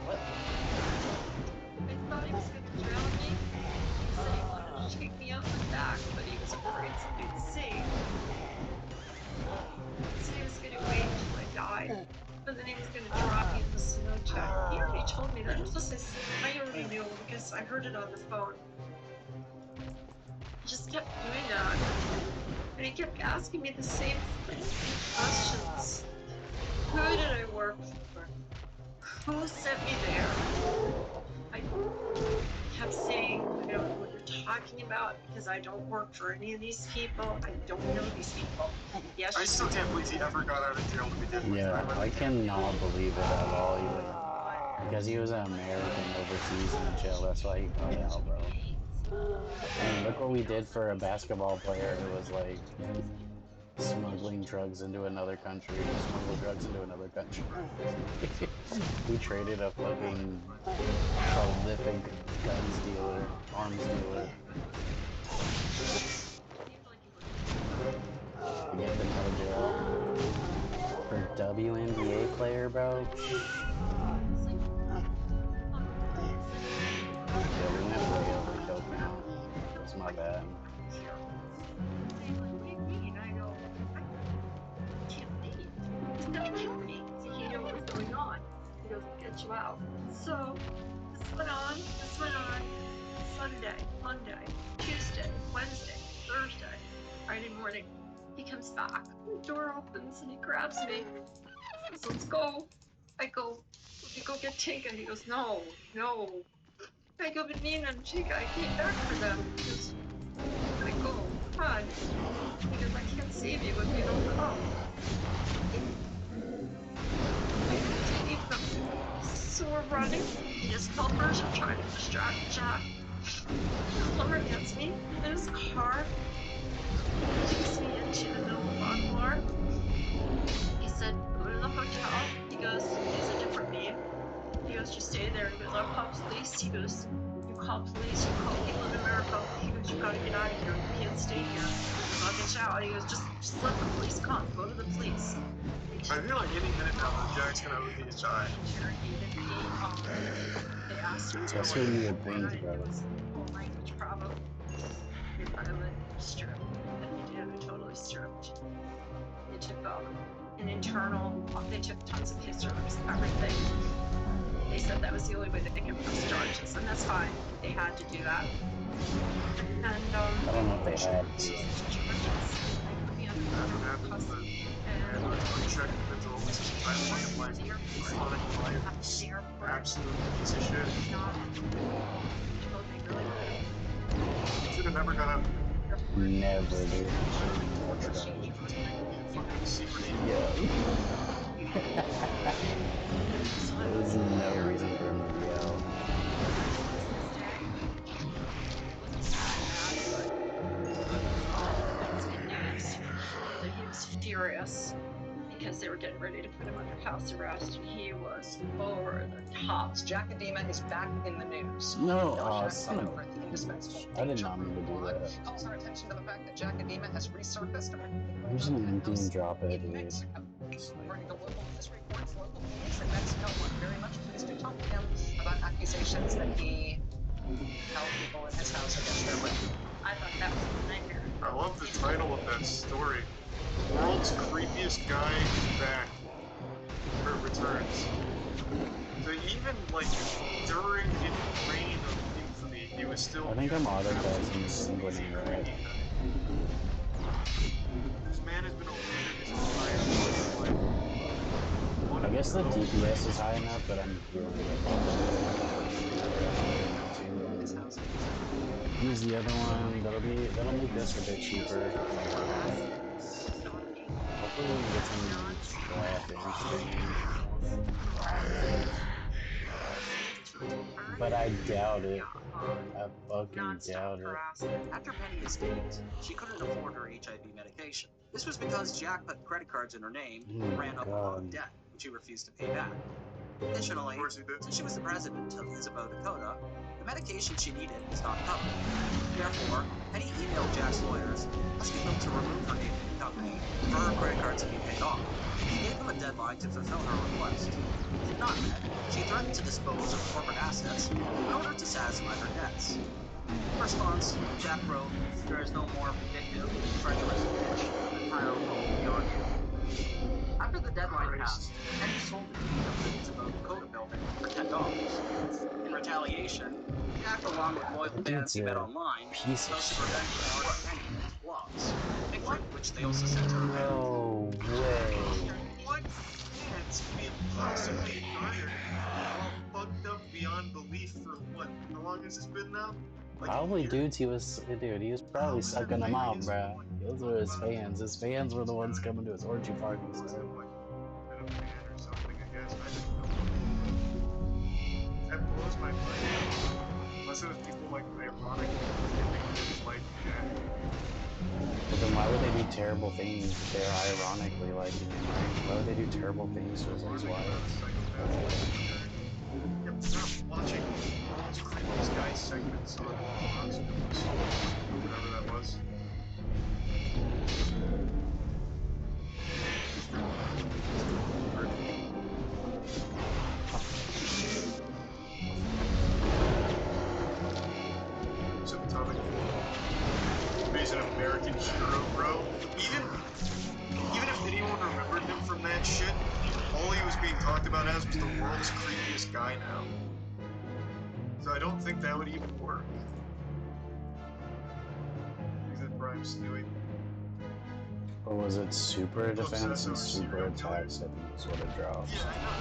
Speaker 13: What? I thought he was gonna drown me. He said he wanted to take me out the back, but he was afraid somebody would see. He said he was gonna wait until I died, and then he was gonna drop me in the snow jet. He already told me that. Plus, I already knew because I heard it on the phone. He just kept doing that. And he kept asking me the same questions. Who did I work for? Who sent me there? I kept saying, I don't know what you're talking about because I don't work for any of these people. I don't know these people. Yes,
Speaker 1: I still can't believe he ever got out of jail to begin with.
Speaker 4: Yeah, I cannot believe it at all either. Because he was an American overseas in jail, that's why he got out, bro. I mean, look what we did for a basketball player who was like smuggling drugs into another country, smuggle drugs into another country. We traded a fucking prolific guns dealer, arms dealer. To get them out of jail. For WNBA player, bro? Yeah, we went way over kill count. That's my bad.
Speaker 13: He knew what was going on. He goes, get you out. So this went on, Sunday, Monday, Tuesday, Wednesday, Thursday, Friday morning. He comes back, the door opens and he grabs me. He says, let's go. I go, let me go get Tinka. He goes, no. I go, but Nina and Chica, I came back for them. He goes, I go, come on. He goes, I can't save you if you don't come. So we're running. His helpers are trying to distract Jack. The plumber gets me in his car. He takes me into the middle of Bar. He said, go to the hotel. He goes, use a different name. He goes, just stay there. He goes, I'll call police. He goes, you call police, you call people in America. He goes, you gotta get out of here. You can't stay here. He goes, I'll get you out. He goes, just let the police come. Go to the police.
Speaker 1: I feel like any minute now that Jack's gonna OD his eye.
Speaker 13: They asked him
Speaker 4: That's what you would think, bro.
Speaker 13: language problem. They finally stripped. And he did. We totally stripped. They took an internal. They took tons of his records, everything. They said that was the only way that they could press charges, and that's fine. They had to do that. And
Speaker 4: I don't know if they had to.
Speaker 1: Absolute piece of shit. Should have never got out.
Speaker 4: Never, dude. Yeah. There was no reason for him to be out.
Speaker 13: He was furious because they were getting ready to put him under house arrest, and he was over the top.
Speaker 12: Jackadema is back in the news.
Speaker 4: No,
Speaker 12: Son over the indispensable
Speaker 4: I did not mean to do that.
Speaker 12: calls our attention to the fact that Jackadema has resurfaced.
Speaker 4: There's an empty and drop it, dude.
Speaker 12: According to local news reports, local police in Mexico were very much pleased to talk to him about accusations that he held people in his house against their will.
Speaker 13: I thought that was a nightmare.
Speaker 1: I love the title of that story. World's creepiest guy is back. Or returns. So even like during his reign of infamy, he was still.
Speaker 4: I think I'm autocrossing this winning, right?
Speaker 1: This man has been eluded his entire life.
Speaker 4: I guess the DPS is high enough, but I'm feeling it. Use the other one. That'll make this a bit cheaper. Hopefully we get some but I doubt it. I fucking doubt it.
Speaker 12: After Penny escaped, she couldn't afford her HIV medication. This was because Jack put credit cards in her name and ran up a lot of debt, which she refused to pay back. Additionally, since she was the president of Isabeau Dakota, the medication she needed was not covered. Therefore, Penny emailed Jack's lawyers, asking them to remove her name from the company for her credit cards to be paid off. She gave them a deadline to fulfill her request. If not met, she threatened to dispose of corporate assets in order to satisfy her debts. In response, Jack wrote, "There is no more vindictive, treacherous bitch than Tyler York." After the deadline passed, Penny sold the key of the Isabeau Dakota building for $10. In retaliation, Jack, along with loyal fans he met online, posted revenge porn on Penny in his blogs, a picture in which they also sent her
Speaker 4: No way.
Speaker 1: What fans can possibly hire all fucked up beyond belief for what? How long has this been now?
Speaker 4: Probably dudes he was probably sucking them out, bruh. Those were his fans. His fans were the ones coming to his orgy parties.
Speaker 1: Or something, I guess. That blows my mind. Unless it was people like ironic like Jack.
Speaker 4: But then why would they do terrible things if they're ironically liking him, right? Why would they do terrible things to his ex-wives?
Speaker 1: Watching these guys segments on Fox News, whatever that was. Subatomic he's an American hero, bro. Even if anyone remembered him from that shit, all he was being talked about as was the world's creepiest guy now. So I don't think that would even work. Is it Prime Stewie?
Speaker 4: Or was it super defense and super attacks that these would have dropped?
Speaker 1: Yeah, I know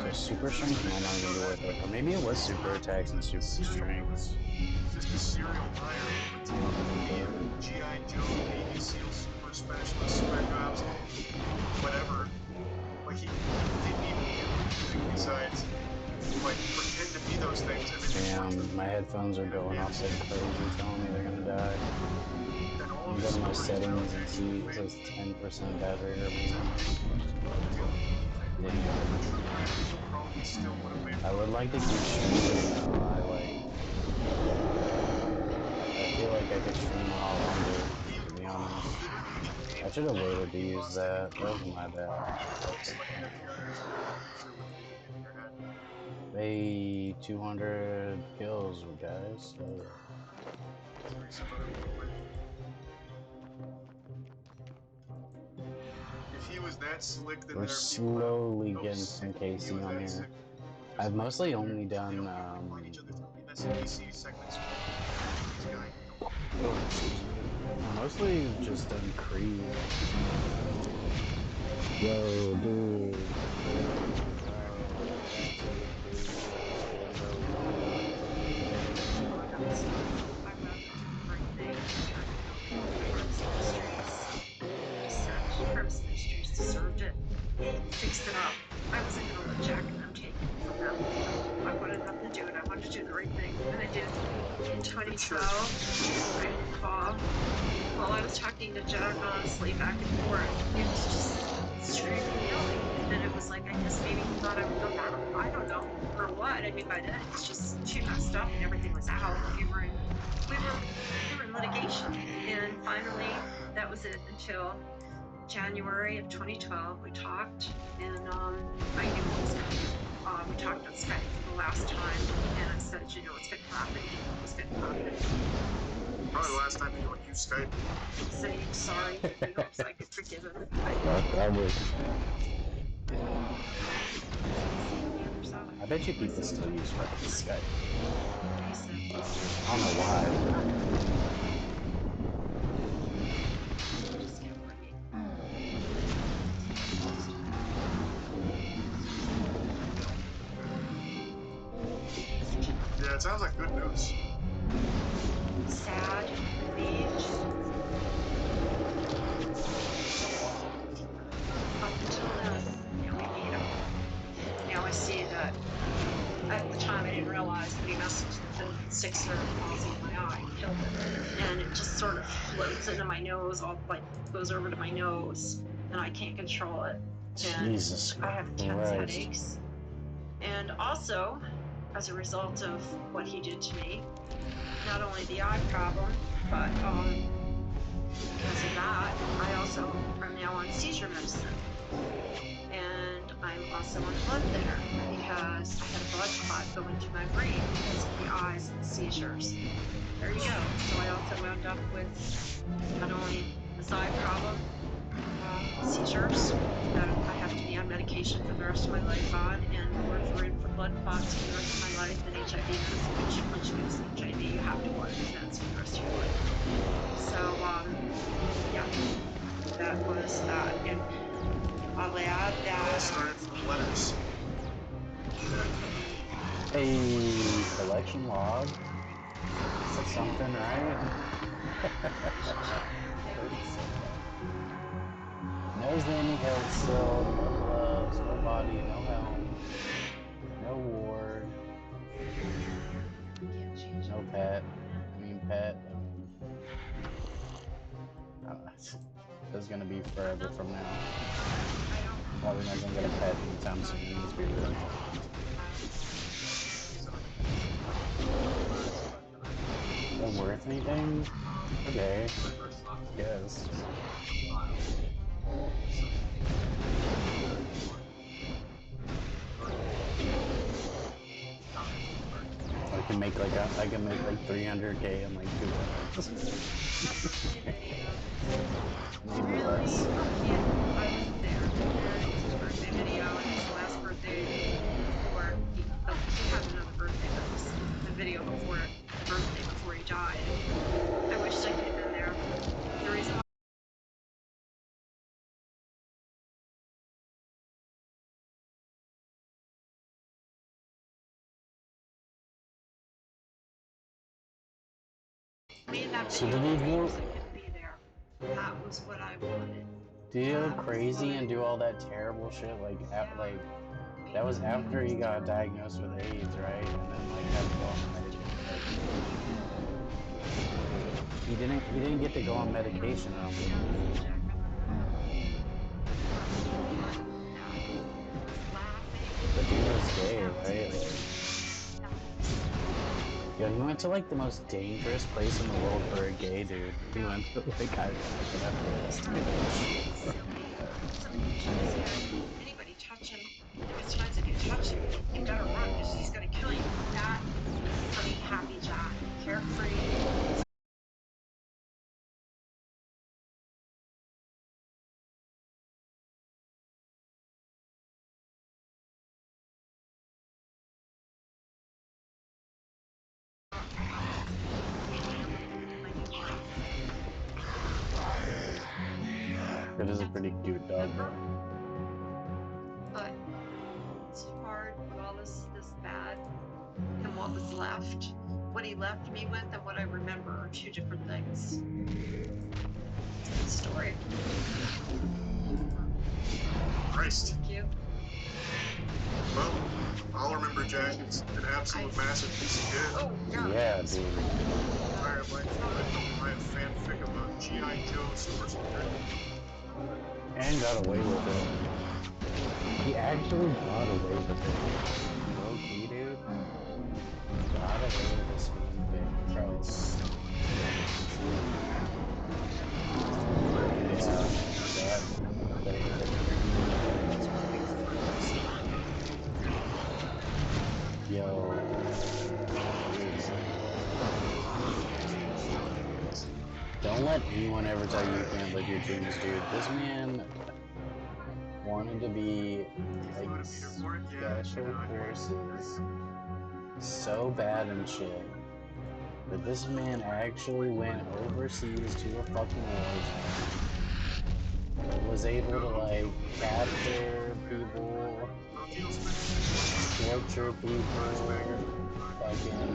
Speaker 1: that.
Speaker 4: So super strength might not even be worth it. Or maybe it was super attacks and super strength.
Speaker 1: Just a serial liar. G.I. Joe, Navy SEAL, Super Specialist, Spec Ops, whatever. Like, he didn't even do anything besides, like, pretend to be those things. And then
Speaker 4: Damn, my headphones are going off like crazy, telling me they're gonna die. I'm going to my settings and see it says 10% battery remaining. I would like to keep streaming though. I feel like I could stream a lot longer, to be honest. I should have waited to use that. That was my bad. Hey, 200 kills, guys.
Speaker 1: if he was that slick, then
Speaker 4: We're slowly getting some Casey on here. I've mostly only done mostly just done Creed. Yo, dude.
Speaker 13: Deserved it. He fixed it up. I wasn't gonna let Jack and them take it from them. I wanted them to do it. I wanted to do the right thing, and I did. In 2012, I recall, while I was talking to Jack honestly back and forth, it was just extremely yelling. And it was like, I guess maybe he thought I would go down. I don't know. Or what. I mean, by then it's just too messed up and everything was out. We were in litigation. And finally, that was it until January of 2012, we talked, and I knew what was coming. We talked on Skype for the last time, and I said, you know what's going to happen, what's going to happen.
Speaker 1: Probably the last time you used Skype.
Speaker 13: Saying sorry, in hopes I could forgive him.
Speaker 4: I bet you people still use fucking Skype. I don't know why.
Speaker 1: Yeah, it sounds like good news.
Speaker 13: Sad, relieved. Up until then, now we need him. Now I see that at the time I didn't realize that he messed with the 6 nerve palsy in my eye and killed it. And it just sort of floats into my nose, all like goes over to my nose, and I can't control it. And
Speaker 4: Jesus
Speaker 13: I have intense
Speaker 4: Christ.
Speaker 13: headaches. And also, as a result of what he did to me, not only the eye problem, but because of that, I also am now on seizure medicine. And I'm also on blood thinner because I had a blood clot go into my brain because of the eyes and the seizures. There you go. So I also wound up with not only this eye problem, seizures that I have to be on medication for the rest of my life on, and warfarin for blood clots for the rest of my life, and HIV medicine, which once you get HIV, you have to go on meds for the rest of your life. So, yeah, that was that. And I'll add that.
Speaker 1: Started from letters.
Speaker 4: A collection log. That's something, right? No Zanny Hill still, no gloves, no body, no helm, no ward, no pet. It's gonna be forever from now. Probably not gonna get a pet anytime soon in these videos. Is it worth anything? Okay. Yes. I can make like 300K in like 2 months. Maybe less.
Speaker 13: Birthday video and his last birthday before he had another birthday, but it was the video before the birthday before he died. I wish I could have been there. The reason why I made that
Speaker 4: So
Speaker 13: video
Speaker 4: did he
Speaker 13: because I
Speaker 4: go?
Speaker 13: couldn't be there. That was what I wanted.
Speaker 4: Did he go crazy and do all that terrible shit? Like that was after he got diagnosed with AIDS, right? And then like had to go on medication. He didn't get to go on medication. I don't believe. The dude was gay, right? Like, yo, he went to like the most dangerous place in the world for a gay dude. He went to like Afghanistan.
Speaker 13: Anybody touch him, it's fine if you touch him, you better run because he's gonna kill you. That funny, happy Jack, carefree.
Speaker 4: It is a pretty cute dog, though.
Speaker 13: But it's hard with all this bad and what was left. What he left me with and what I remember are two different things. It's a good story.
Speaker 1: Christ.
Speaker 13: Thank you.
Speaker 1: Well, I'll remember Jack as an absolute massive piece of shit.
Speaker 13: Oh,
Speaker 4: Yeah, dude.
Speaker 1: Entire life, I have fanfic about G.I. Joe Super Soldier.
Speaker 4: And got away with it. He actually got away with it. Low key, dude. Got away with this fanfic. Christ. Yo. Don't let anyone ever tell you you can't live your dreams, dude. This man wanted to be like special forces so bad and shit. But this man actually went overseas to a fucking war zone. Was able to like capture people, torture people, fucking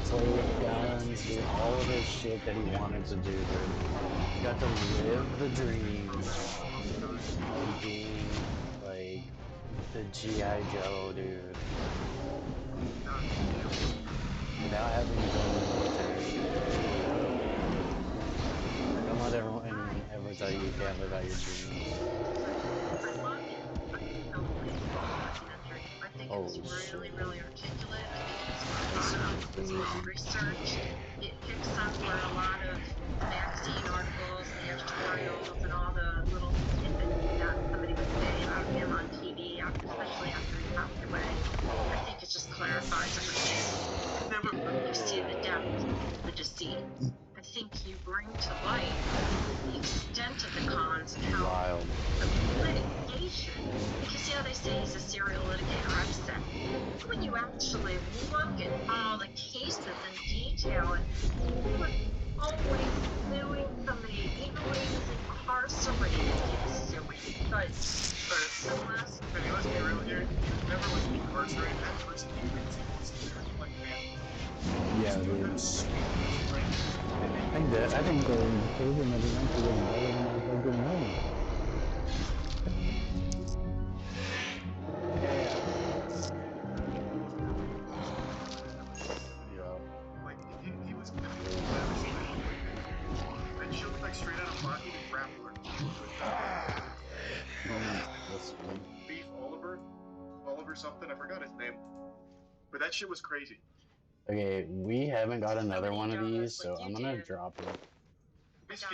Speaker 4: play with guns, do all of this shit that he wanted to do, dude. He got to live the dream of being like the G.I. Joe, dude. Without having to join the military. Don't let anyone ever tell you you can't live out your dreams.
Speaker 13: I think it's really articulate. I think it's a lot of research. It picks up where a lot of magazine articles, the editorials, and all the little tidbits that somebody would say about him on TV, especially after he passed away. I think it just clarifies everything. Remember, you see the depth, the deceit. I think you bring to light the extent of the cons and how the litigation, because see how they say he's a serial litigator, I've said, when you actually look at all the cases in detail, and he was always suing somebody, even when he was incarcerated, he was suing. But unless...
Speaker 1: I mean, let's be real here. He never was incarcerated at prison because he was like, man.
Speaker 4: Yeah, dude. I think they're improving it eventually getting better than I was doing earlier.
Speaker 1: Like, he was that shit looked like straight out of Rocky the Grappler.
Speaker 4: That's funny.
Speaker 1: Beef Oliver something, I forgot his name. But that shit was crazy.
Speaker 4: Okay, we haven't got another one of these, so I'm gonna drop it. Because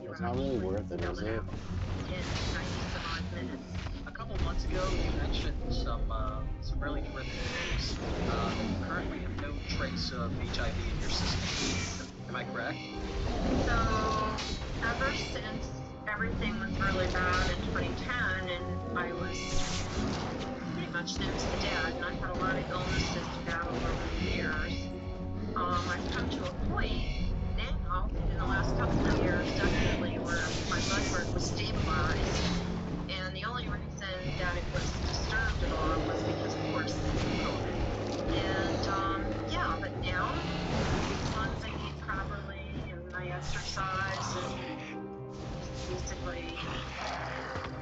Speaker 4: it's not really worth it, is it?
Speaker 12: A couple of months ago, you mentioned some really horrific news. You currently have no trace of HIV in your system. Am I correct?
Speaker 13: So, ever since everything was really bad in 2010, and I was pretty much next to Dad, and I had a lot of illnesses to battle over the years, I've come to a point now, in the last couple of years, definitely, where my blood work was stabilized, and the only reason that it was disturbed at all was because, of course, COVID. And, yeah, but now, as long as I eat properly, and I exercise, and basically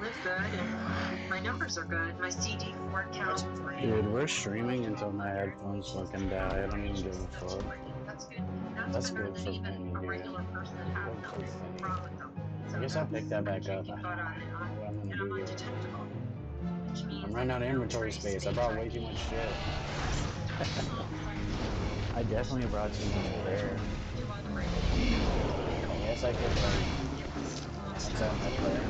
Speaker 13: live good, and my numbers are good. My CD4 count.
Speaker 4: Dude, we're streaming until my headphones fucking die. I don't even give a fuck. That's good for Penny, dude. I guess I'll pick that back up. What I'm gonna do here. I'm running out of inventory space. I brought way too much shit. I definitely brought too much prayer. I guess I could max out my prayer.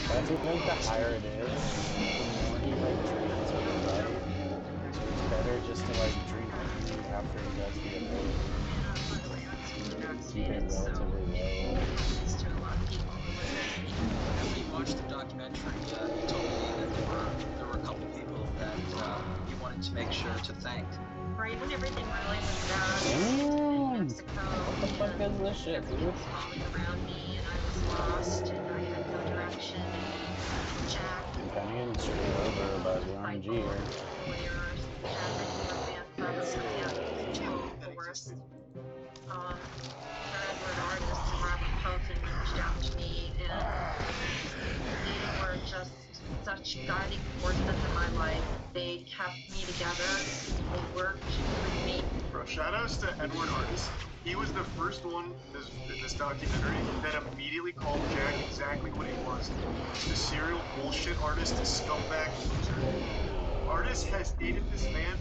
Speaker 4: But I feel like the higher it is, the more he drains over, right? So it's better just to drink after he does the ability. Keep it relatively low.
Speaker 12: After you watched the documentary, you told me that there were a couple people that you wanted to make sure to thank.
Speaker 13: Right when everything really was bad
Speaker 4: Damn! What the fuck is this shit, dude?
Speaker 13: falling around me, and I was lost, and I had no direction, and Jack,
Speaker 4: I'm kind of getting screwed over by the RNG here. Artists and Robert Pelton reached out to me, and they were just such guiding forces in my life. They kept me together. They worked with me.
Speaker 1: Bro, shoutouts to Edward Artis. He was the first one in this documentary that immediately called Jack exactly what he was. The serial bullshit artist, the scumbag loser. Artis has dated this man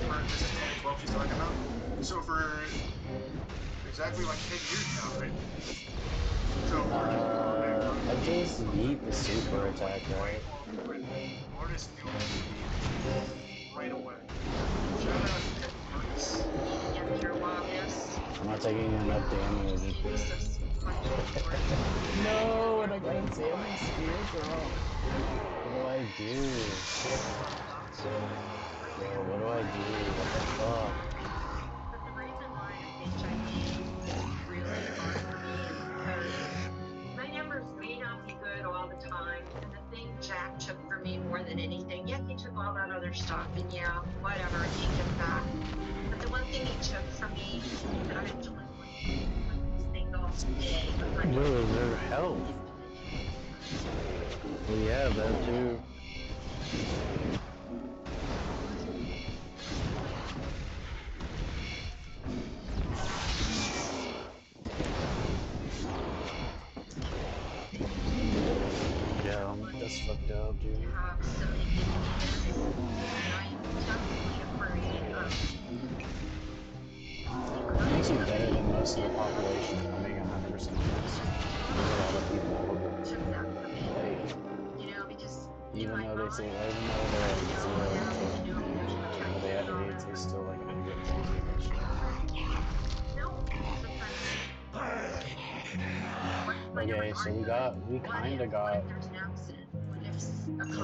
Speaker 1: for, this is 2012 she's talking about, so for exactly 10 years now, right? So,
Speaker 4: I just need the super attack, right?
Speaker 1: Artis knew right away. Shout out to Artis.
Speaker 4: I'm not taking enough damage. No, and I got examined spears wrong. What do I do? Yo, what do I do? What the fuck?
Speaker 13: But the reason why HIV is really hard for me is because my numbers may not be good all the time, and the thing Jack took from me more than anything, yeah, he took all that other stuff, and yeah, whatever, he took that. But the one thing he took from me that I don't want single day of my
Speaker 4: Bro, is there health? Well, yeah, that too. Yeah, that's fucked up, dude. It makes you better than most of the population, if I'm being 100% honest. There's a lot of people who, even though they say, even though they're they have AIDS, they still end up getting poisoned and shit. Okay, so we kinda got a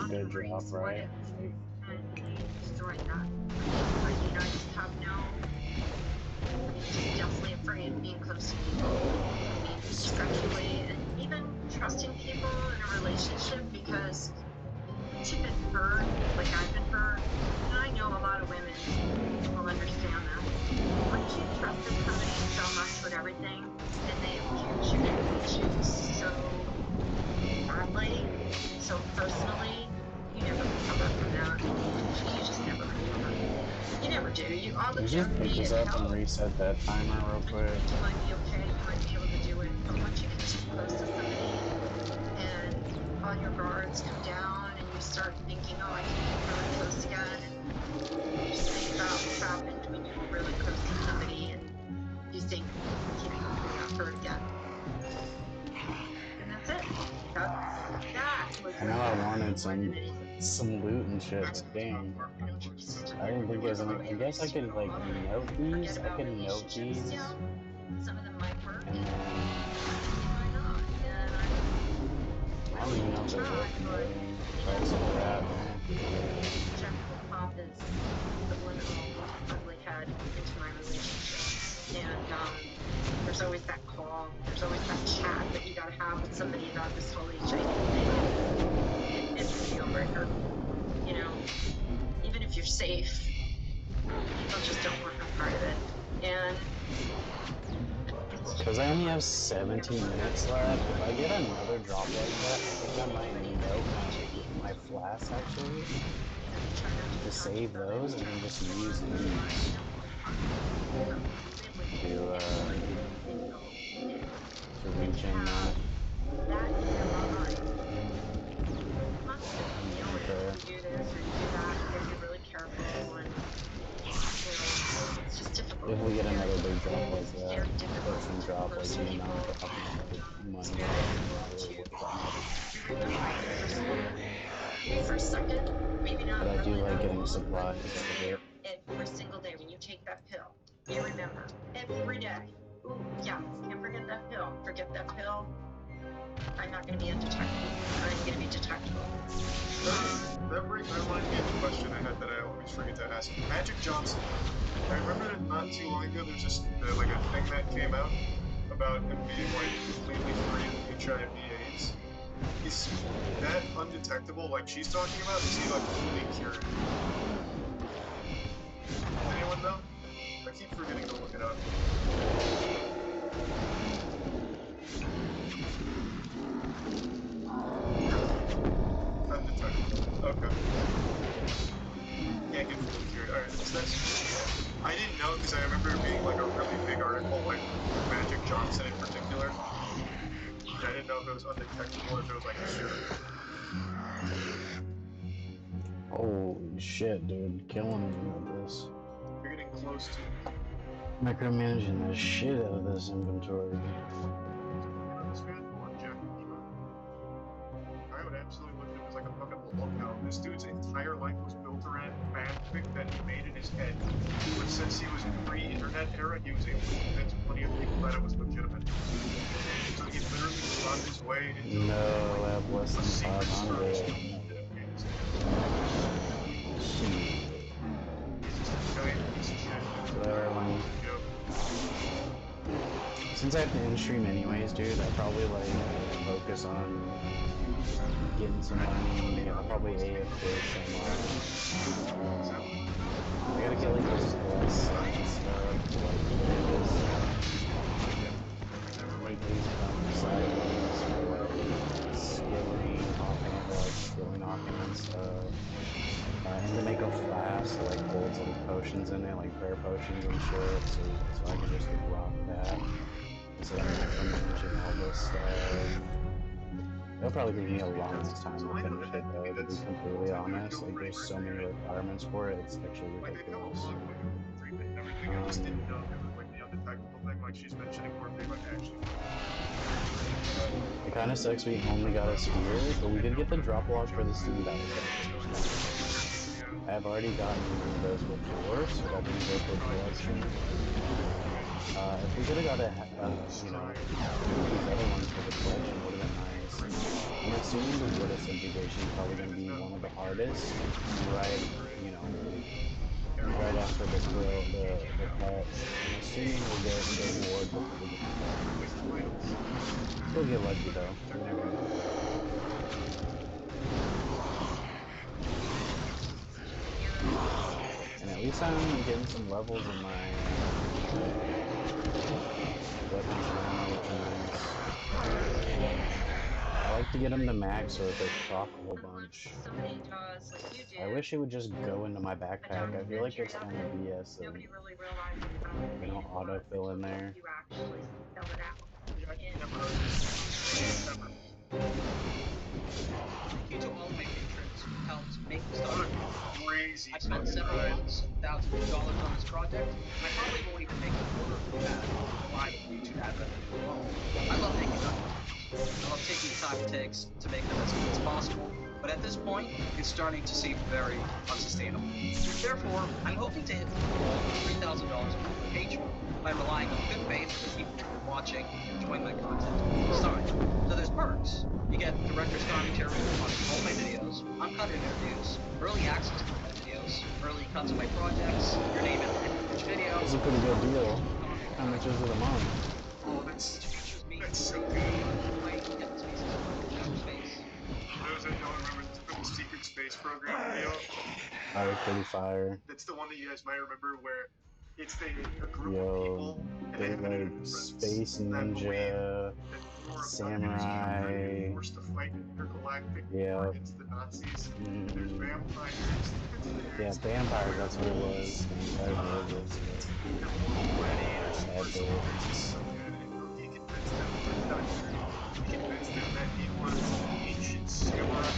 Speaker 4: good drop, right?
Speaker 13: Destroyed that. I mean, I just have just definitely afraid of being close to people. I mean, especially, and even trusting people in a relationship, because once you've been hurt, like I've been hurt, You, all the
Speaker 4: We just pick this up and reset that timer real quick.
Speaker 13: you might be okay, you might be able to do it, but once you get too close to somebody and all your guards come down and you start thinking, oh, I can get really close again, and you just think about what happened when you were really close to somebody and you think, you know, you got hurt again. And that's it. That was
Speaker 4: I know I wanted some loot and shit. Dang. I didn't think there was any. I guess I could like note these. I could note these.
Speaker 13: some of them might work.
Speaker 4: And then I don't even know if they're worth noting. Try some of that.
Speaker 13: Jeff Pop is the one that ugly head into my relationship. And there's always that call, there's always that chat that you gotta have with somebody about this whole HIV thing. It's a deal breaker. You know, even if you're safe, people just don't want no part of it. And
Speaker 4: because I only have 17 minutes left, if I get another drop like that, I think I might note my flasks actually to save those and then just use these to reach in that.
Speaker 13: do this or do that, you gotta be really careful, and you know, it's just difficult.
Speaker 4: If we get another big drop like that, some drop like the amount of money
Speaker 13: Maybe for a second, maybe not.
Speaker 4: But I do like getting supplies out of it.
Speaker 13: Every single day when you take that pill, you remember every day. Ooh, yeah, can't forget that pill. Forget that pill. I'm not going to be undetectable. I'm going to be detectable.
Speaker 1: That reminds me of the question I had that I always forget to ask. Magic Johnson. I remember that not too long ago there's just like a thing that came out about him being like completely free of HIV/AIDS. Is that undetectable like she's talking about? Is he like fully cured? Does anyone know? I keep forgetting to look it up. Undetectable. Okay. Can't get fully cured. Alright, that's I didn't know because I remember it being like a really big article, like Magic Johnson in particular. I didn't know if it was undetectable or if it was like a cure.
Speaker 4: Holy shit, dude. Killing me with this.
Speaker 1: You're getting close to
Speaker 4: micromanaging the shit out of this inventory.
Speaker 1: I would absolutely look at him as like a fucking lookout. This dude's entire life was built around fanfic that he made in his head. But since he was pre-internet era, he was able to convince plenty of people that it was legitimate. So he literally found his way into
Speaker 4: No, I have less than 500. Since I have to in-stream anyways, dude, I'll probably like focus on getting some money. I'll probably AFK some I gotta get like those quests and stuff, like these sideways for like skilling, skilling and stuff. And to make a flask that like holds like potions in it, like prayer potions and shit, so I can just like rock that. So I'm micromanaging all this stuff. It'll probably give me a long time to finish it though, to be completely honest. Like there's so many requirements for it, it's actually ridiculous. It kinda sucks we only got a spear, but we did get the drop log for the steam battle. I've already gotten one of those before, so that didn't go for collection. If we could have got you know, these other ones for the collection would have been nice. I'm assuming the water integration is probably going to be one of the hardest, right, you know, right after the pet. I'm assuming we'll get the reward before we get the pet. We'll get lucky though, you never know. And at least I'm getting some levels in my weapons and ammo, which is nice. I like to get them to max so that they proc a whole bunch.
Speaker 11: Somebody draws like you did.
Speaker 4: I wish it would just go into my backpack. I feel like it's kind of BS of,
Speaker 11: Nobody really realizes how
Speaker 4: you know, autofill in there.
Speaker 11: you actually spell it out.
Speaker 17: Thank you to all my patrons who helped make this document.
Speaker 1: Crazy.
Speaker 17: I've spent several months and thousands of dollars on this project, and I probably won't even make a quarter of that relying on YouTube ad revenue alone. I love making documentaries. I love taking the time it takes to make them as good as possible, but at this point, it's starting to seem very unsustainable. Therefore, I'm hoping to hit $3,000 a month for Patreon by relying on the good faith of the people who are watching and enjoying my content at this time. So there's perks. You get director's commentary on all my videos, uncut interviews, early access to my videos, early cuts of my projects, your name in each video.
Speaker 4: It's a pretty good deal. How much is it a month?
Speaker 1: Oh, that's so good. For those that don't remember the typical Secret Space Program video,
Speaker 4: Fire, pretty fire.
Speaker 1: that's the one that you guys might remember where it's a group of
Speaker 4: Yo,
Speaker 1: people and
Speaker 4: they
Speaker 1: they have an
Speaker 4: like
Speaker 1: influence
Speaker 4: space
Speaker 1: that believe
Speaker 4: ninja,
Speaker 1: that
Speaker 4: samurai.
Speaker 1: forced to fight intergalactic
Speaker 4: Yeah.
Speaker 1: against the Nazis. There's
Speaker 4: Mm,
Speaker 1: vampires.
Speaker 4: yeah, vampires. That's what it was. Vampires. Sad boy.
Speaker 1: He convinced them that he was an ancient samurai.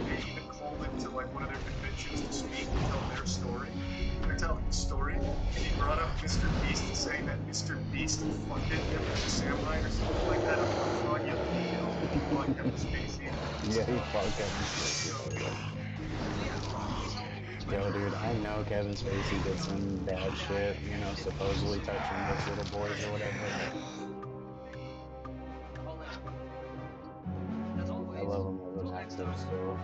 Speaker 1: They even called him to like one of their conventions to speak and tell their story. They're telling the story, and he brought up Mr. Beast, saying that Mr. Beast funded him as a samurai or something like that. I'm calling you, like Kevin Spacey.
Speaker 4: Yeah, he fought Kevin Spacey. Yo, dude, I know Kevin Spacey did some bad shit, you know, supposedly touching those little boys or whatever. I love him as an actor still.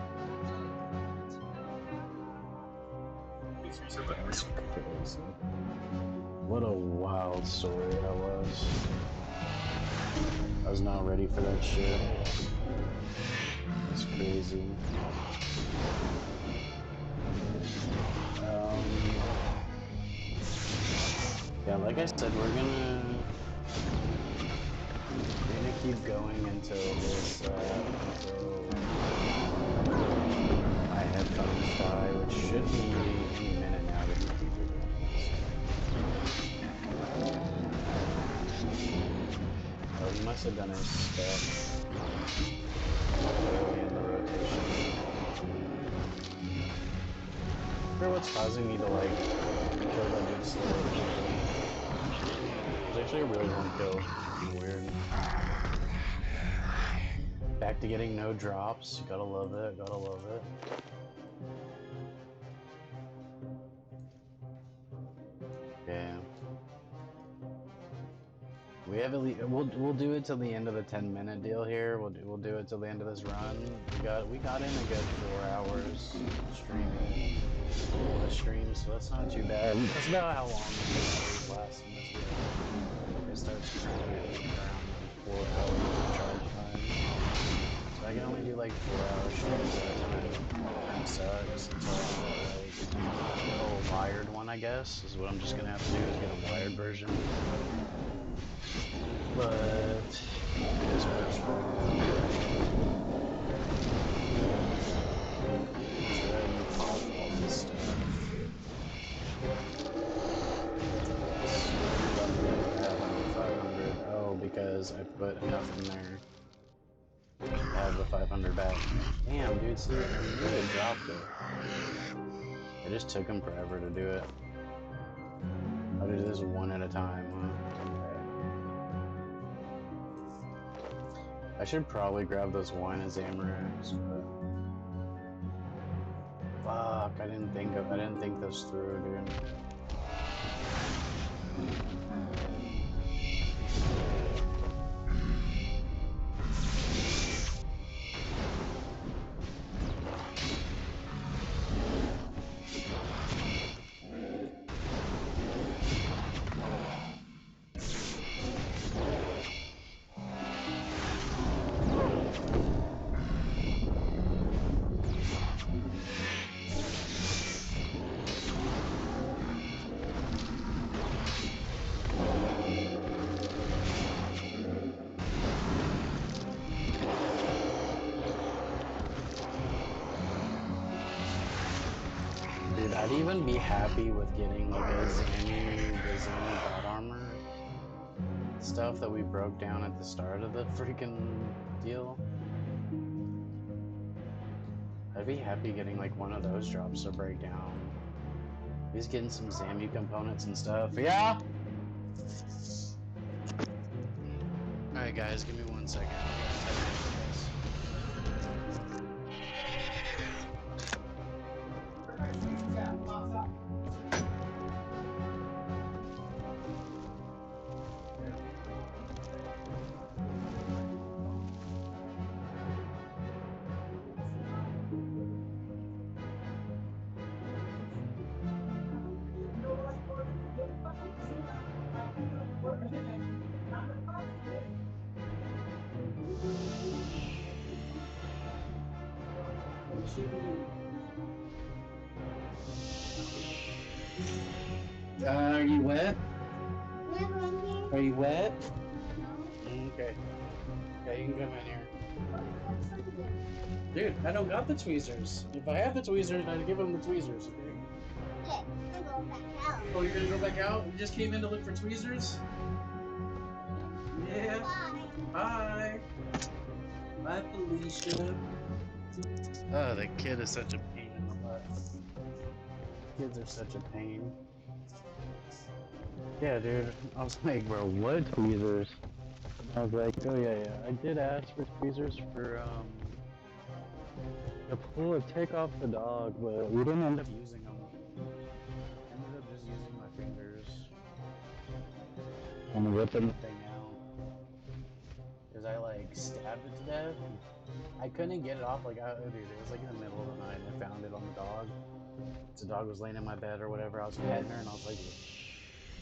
Speaker 4: What a wild story that was. I was not ready for that shit. It's crazy. Yeah, like I said, we're gonna keep going until this, until my headphones die, which should be any minute now that we keep doing this. Oh, he must have done his stuff early in the rotation. I wonder what's causing me to, like, kill that dude slowly. It's actually a really long kill. Weird. Back to getting no drops. Gotta love it. Gotta love it. Yeah. We have at least, we'll do it till the end of the 10-minute deal here. We'll do it till the end of this run. We got in a good 4 hours streaming the stream, so that's not too bad. That's about how long the hours last in this video. It starts cranking around 4 hours of charge time. So I can only do like 4-hour streams at a time. It sucks until I get like a wired one, I guess, is what I'm just gonna have to do, is get a wired version. But it is what it's Oh, because I put enough in there to have the 500 back. Damn, dude, see, I really dropped it. It just took him forever to do it. I'll do this one at a time, huh? I should probably grab those wine and Zamorags, but fuck, I didn't think this through, dude. Dude, I'd even be happy with getting like the Zany God Armor stuff that we broke down at the start of the freaking deal. I'd be happy getting like one of those drops to break down. He's getting some Zamu components and stuff. Yeah! Alright guys, give me 1 second. Are you wet? Are you wet? Okay. Okay, you can come in here. Dude, I don't got the tweezers. If I had the tweezers, I'd give him the tweezers, okay?
Speaker 20: Okay, I'm going back out.
Speaker 4: Oh, you're gonna go back out? You just came in to look for tweezers? Yeah. Bye. Bye, Felicia. Oh, the kid is such a pain in the butt. Kids are such a pain. Yeah, dude. I was like, bro, what tweezers? I was like, oh yeah. I did ask for tweezers for to pull a tick off the dog, but we didn't end up using them. I ended up just using my fingers and ripping the thing out. Cause I like stabbed it to death. I couldn't get it off. Like, dude, it was like in the middle of the night, and I found it on the dog. The dog was laying in my bed or whatever. I was petting her, and I was like,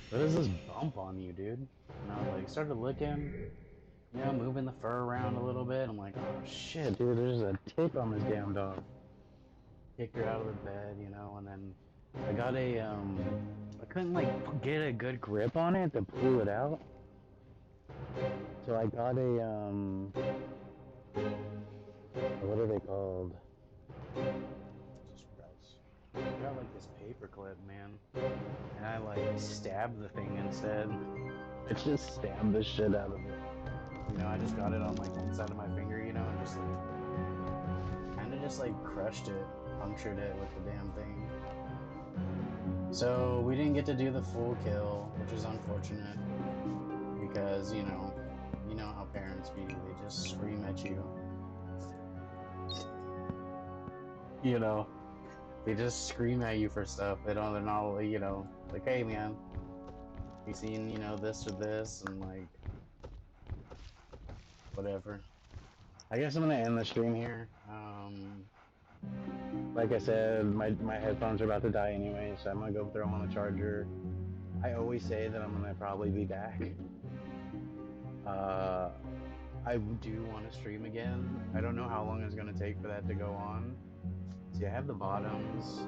Speaker 4: what is this bump on you, dude? And I was like, started looking, you know, moving the fur around a little bit. I'm like, oh shit, dude, there's a tick on this damn dog. Kicked her out of the bed, you know, and then I got a, I couldn't like get a good grip on it to pull it out. So I got a, what are they called? Jesus Christ. I got like this paper clip, man. And I like stabbed the thing instead. I just stabbed the shit out of it. You know, I just got it on like one side of my finger, you know, and just like, kinda just like crushed it, punctured it with the damn thing. So we didn't get to do the full kill, which is unfortunate. Because, you know how parents be, they just scream at you. You know, they just scream at you for stuff. They're not, you know, like, hey man, you seen, you know, this or this, and like, whatever. I guess I'm gonna end the stream here. Like I said, my headphones are about to die anyway, so I'm gonna go throw them on the charger. I always say that I'm gonna probably be back. I do want to stream again. I don't know how long it's gonna take for that to go on. See, I have the bottoms.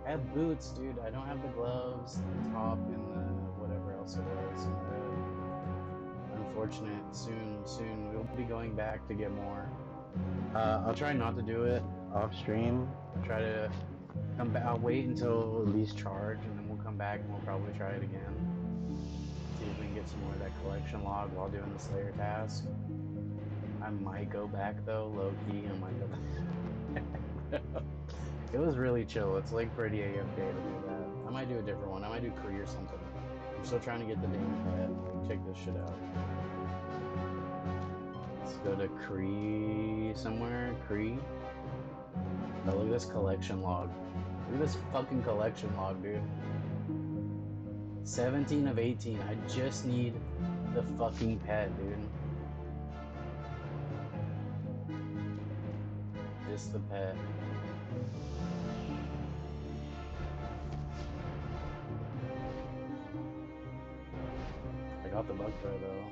Speaker 4: I have boots, dude. I don't have the gloves, the top, and the whatever else it was. Unfortunate. Soon we'll be going back to get more. I'll try not to do it off stream. I'll try to come back. I'll wait until these charge, and then we'll come back and we'll probably try it again. See if we can get some more of that collection log while doing the Slayer task. I might go back though, low key. I might go back. It was really chill. It's like pretty AFK to do that. I might do a different one. I might do Kree or something. I'm still trying to get the damn pet. Like, check this shit out. Let's go to Kree somewhere. Kree. Oh, look at this collection log. Look at this fucking collection log, dude. 17 of 18. I just need the fucking pet, dude. Just the pet. I got the bug throw though.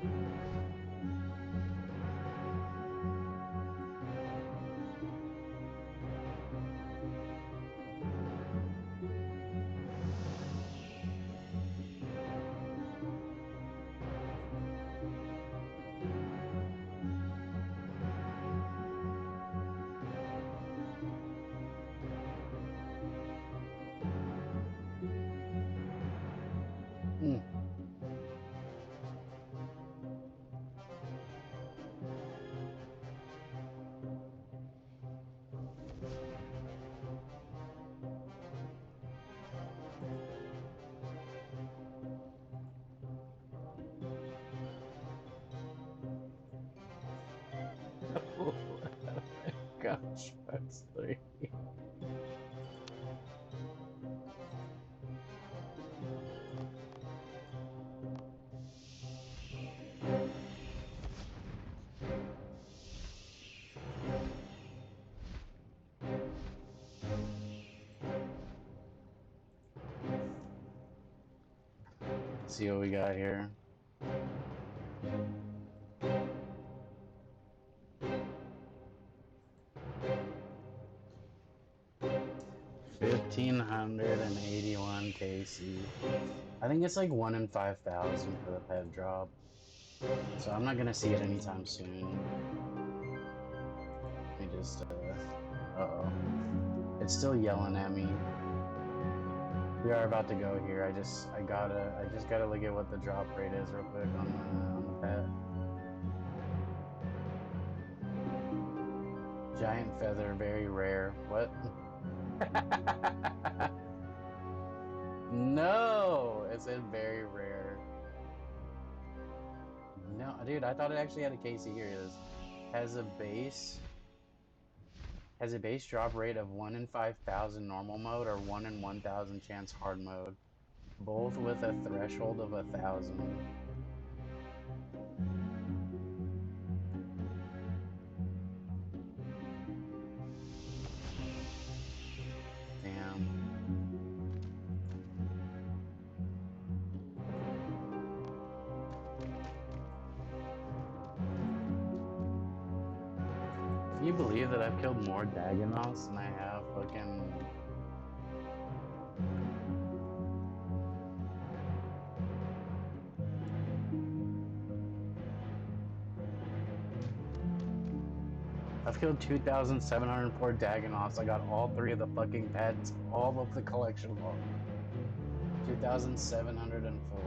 Speaker 4: Mm. Oh my gosh, that's 3. See what we got here. $1,581 KC. I think it's like 1 in 5,000 for the pet drop. So I'm not gonna see it anytime soon. Let me just uh-oh. It's still yelling at me. We are about to go here. I just gotta look at what the drop rate is real quick on the pet. Giant feather, very rare. What? No! It said very rare. No, dude, I thought it actually had a KC. Here it is. Has a base drop rate of 1 in 5,000 normal mode or 1 in 1,000 chance hard mode, both with a threshold of 1,000. Damn. Can you believe that I've killed more Dagannoths than I have fucking... I've killed 2,704 Dagannoths. I got all 3 of the fucking pets, all of the collection log. 2,704.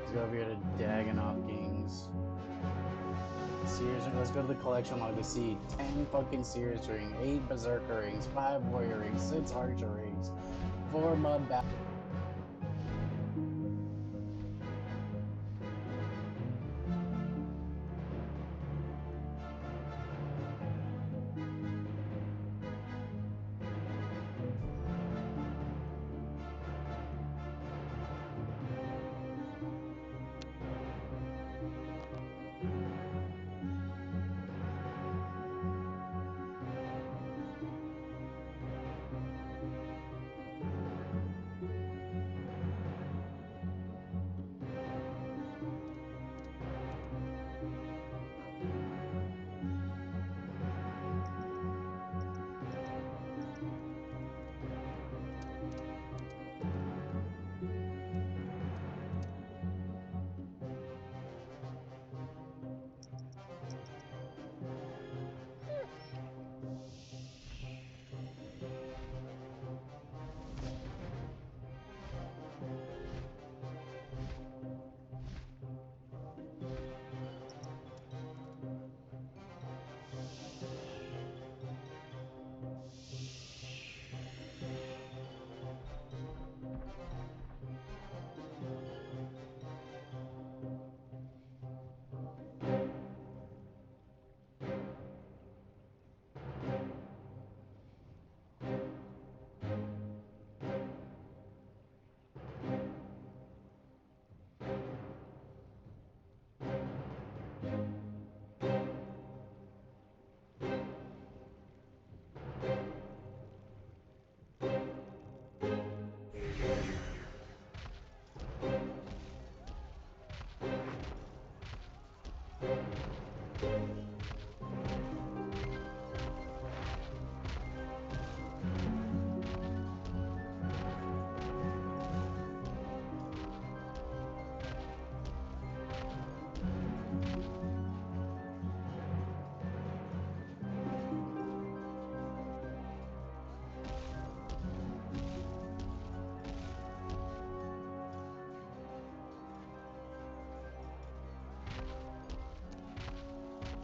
Speaker 4: Let's go over here to Dagannoth Kings. Sears, let's go to the collection log to see 10 fucking Sears ring, 8 Berserker rings, 5 Warrior rings, 6 Archer rings, 4 Mud Battle.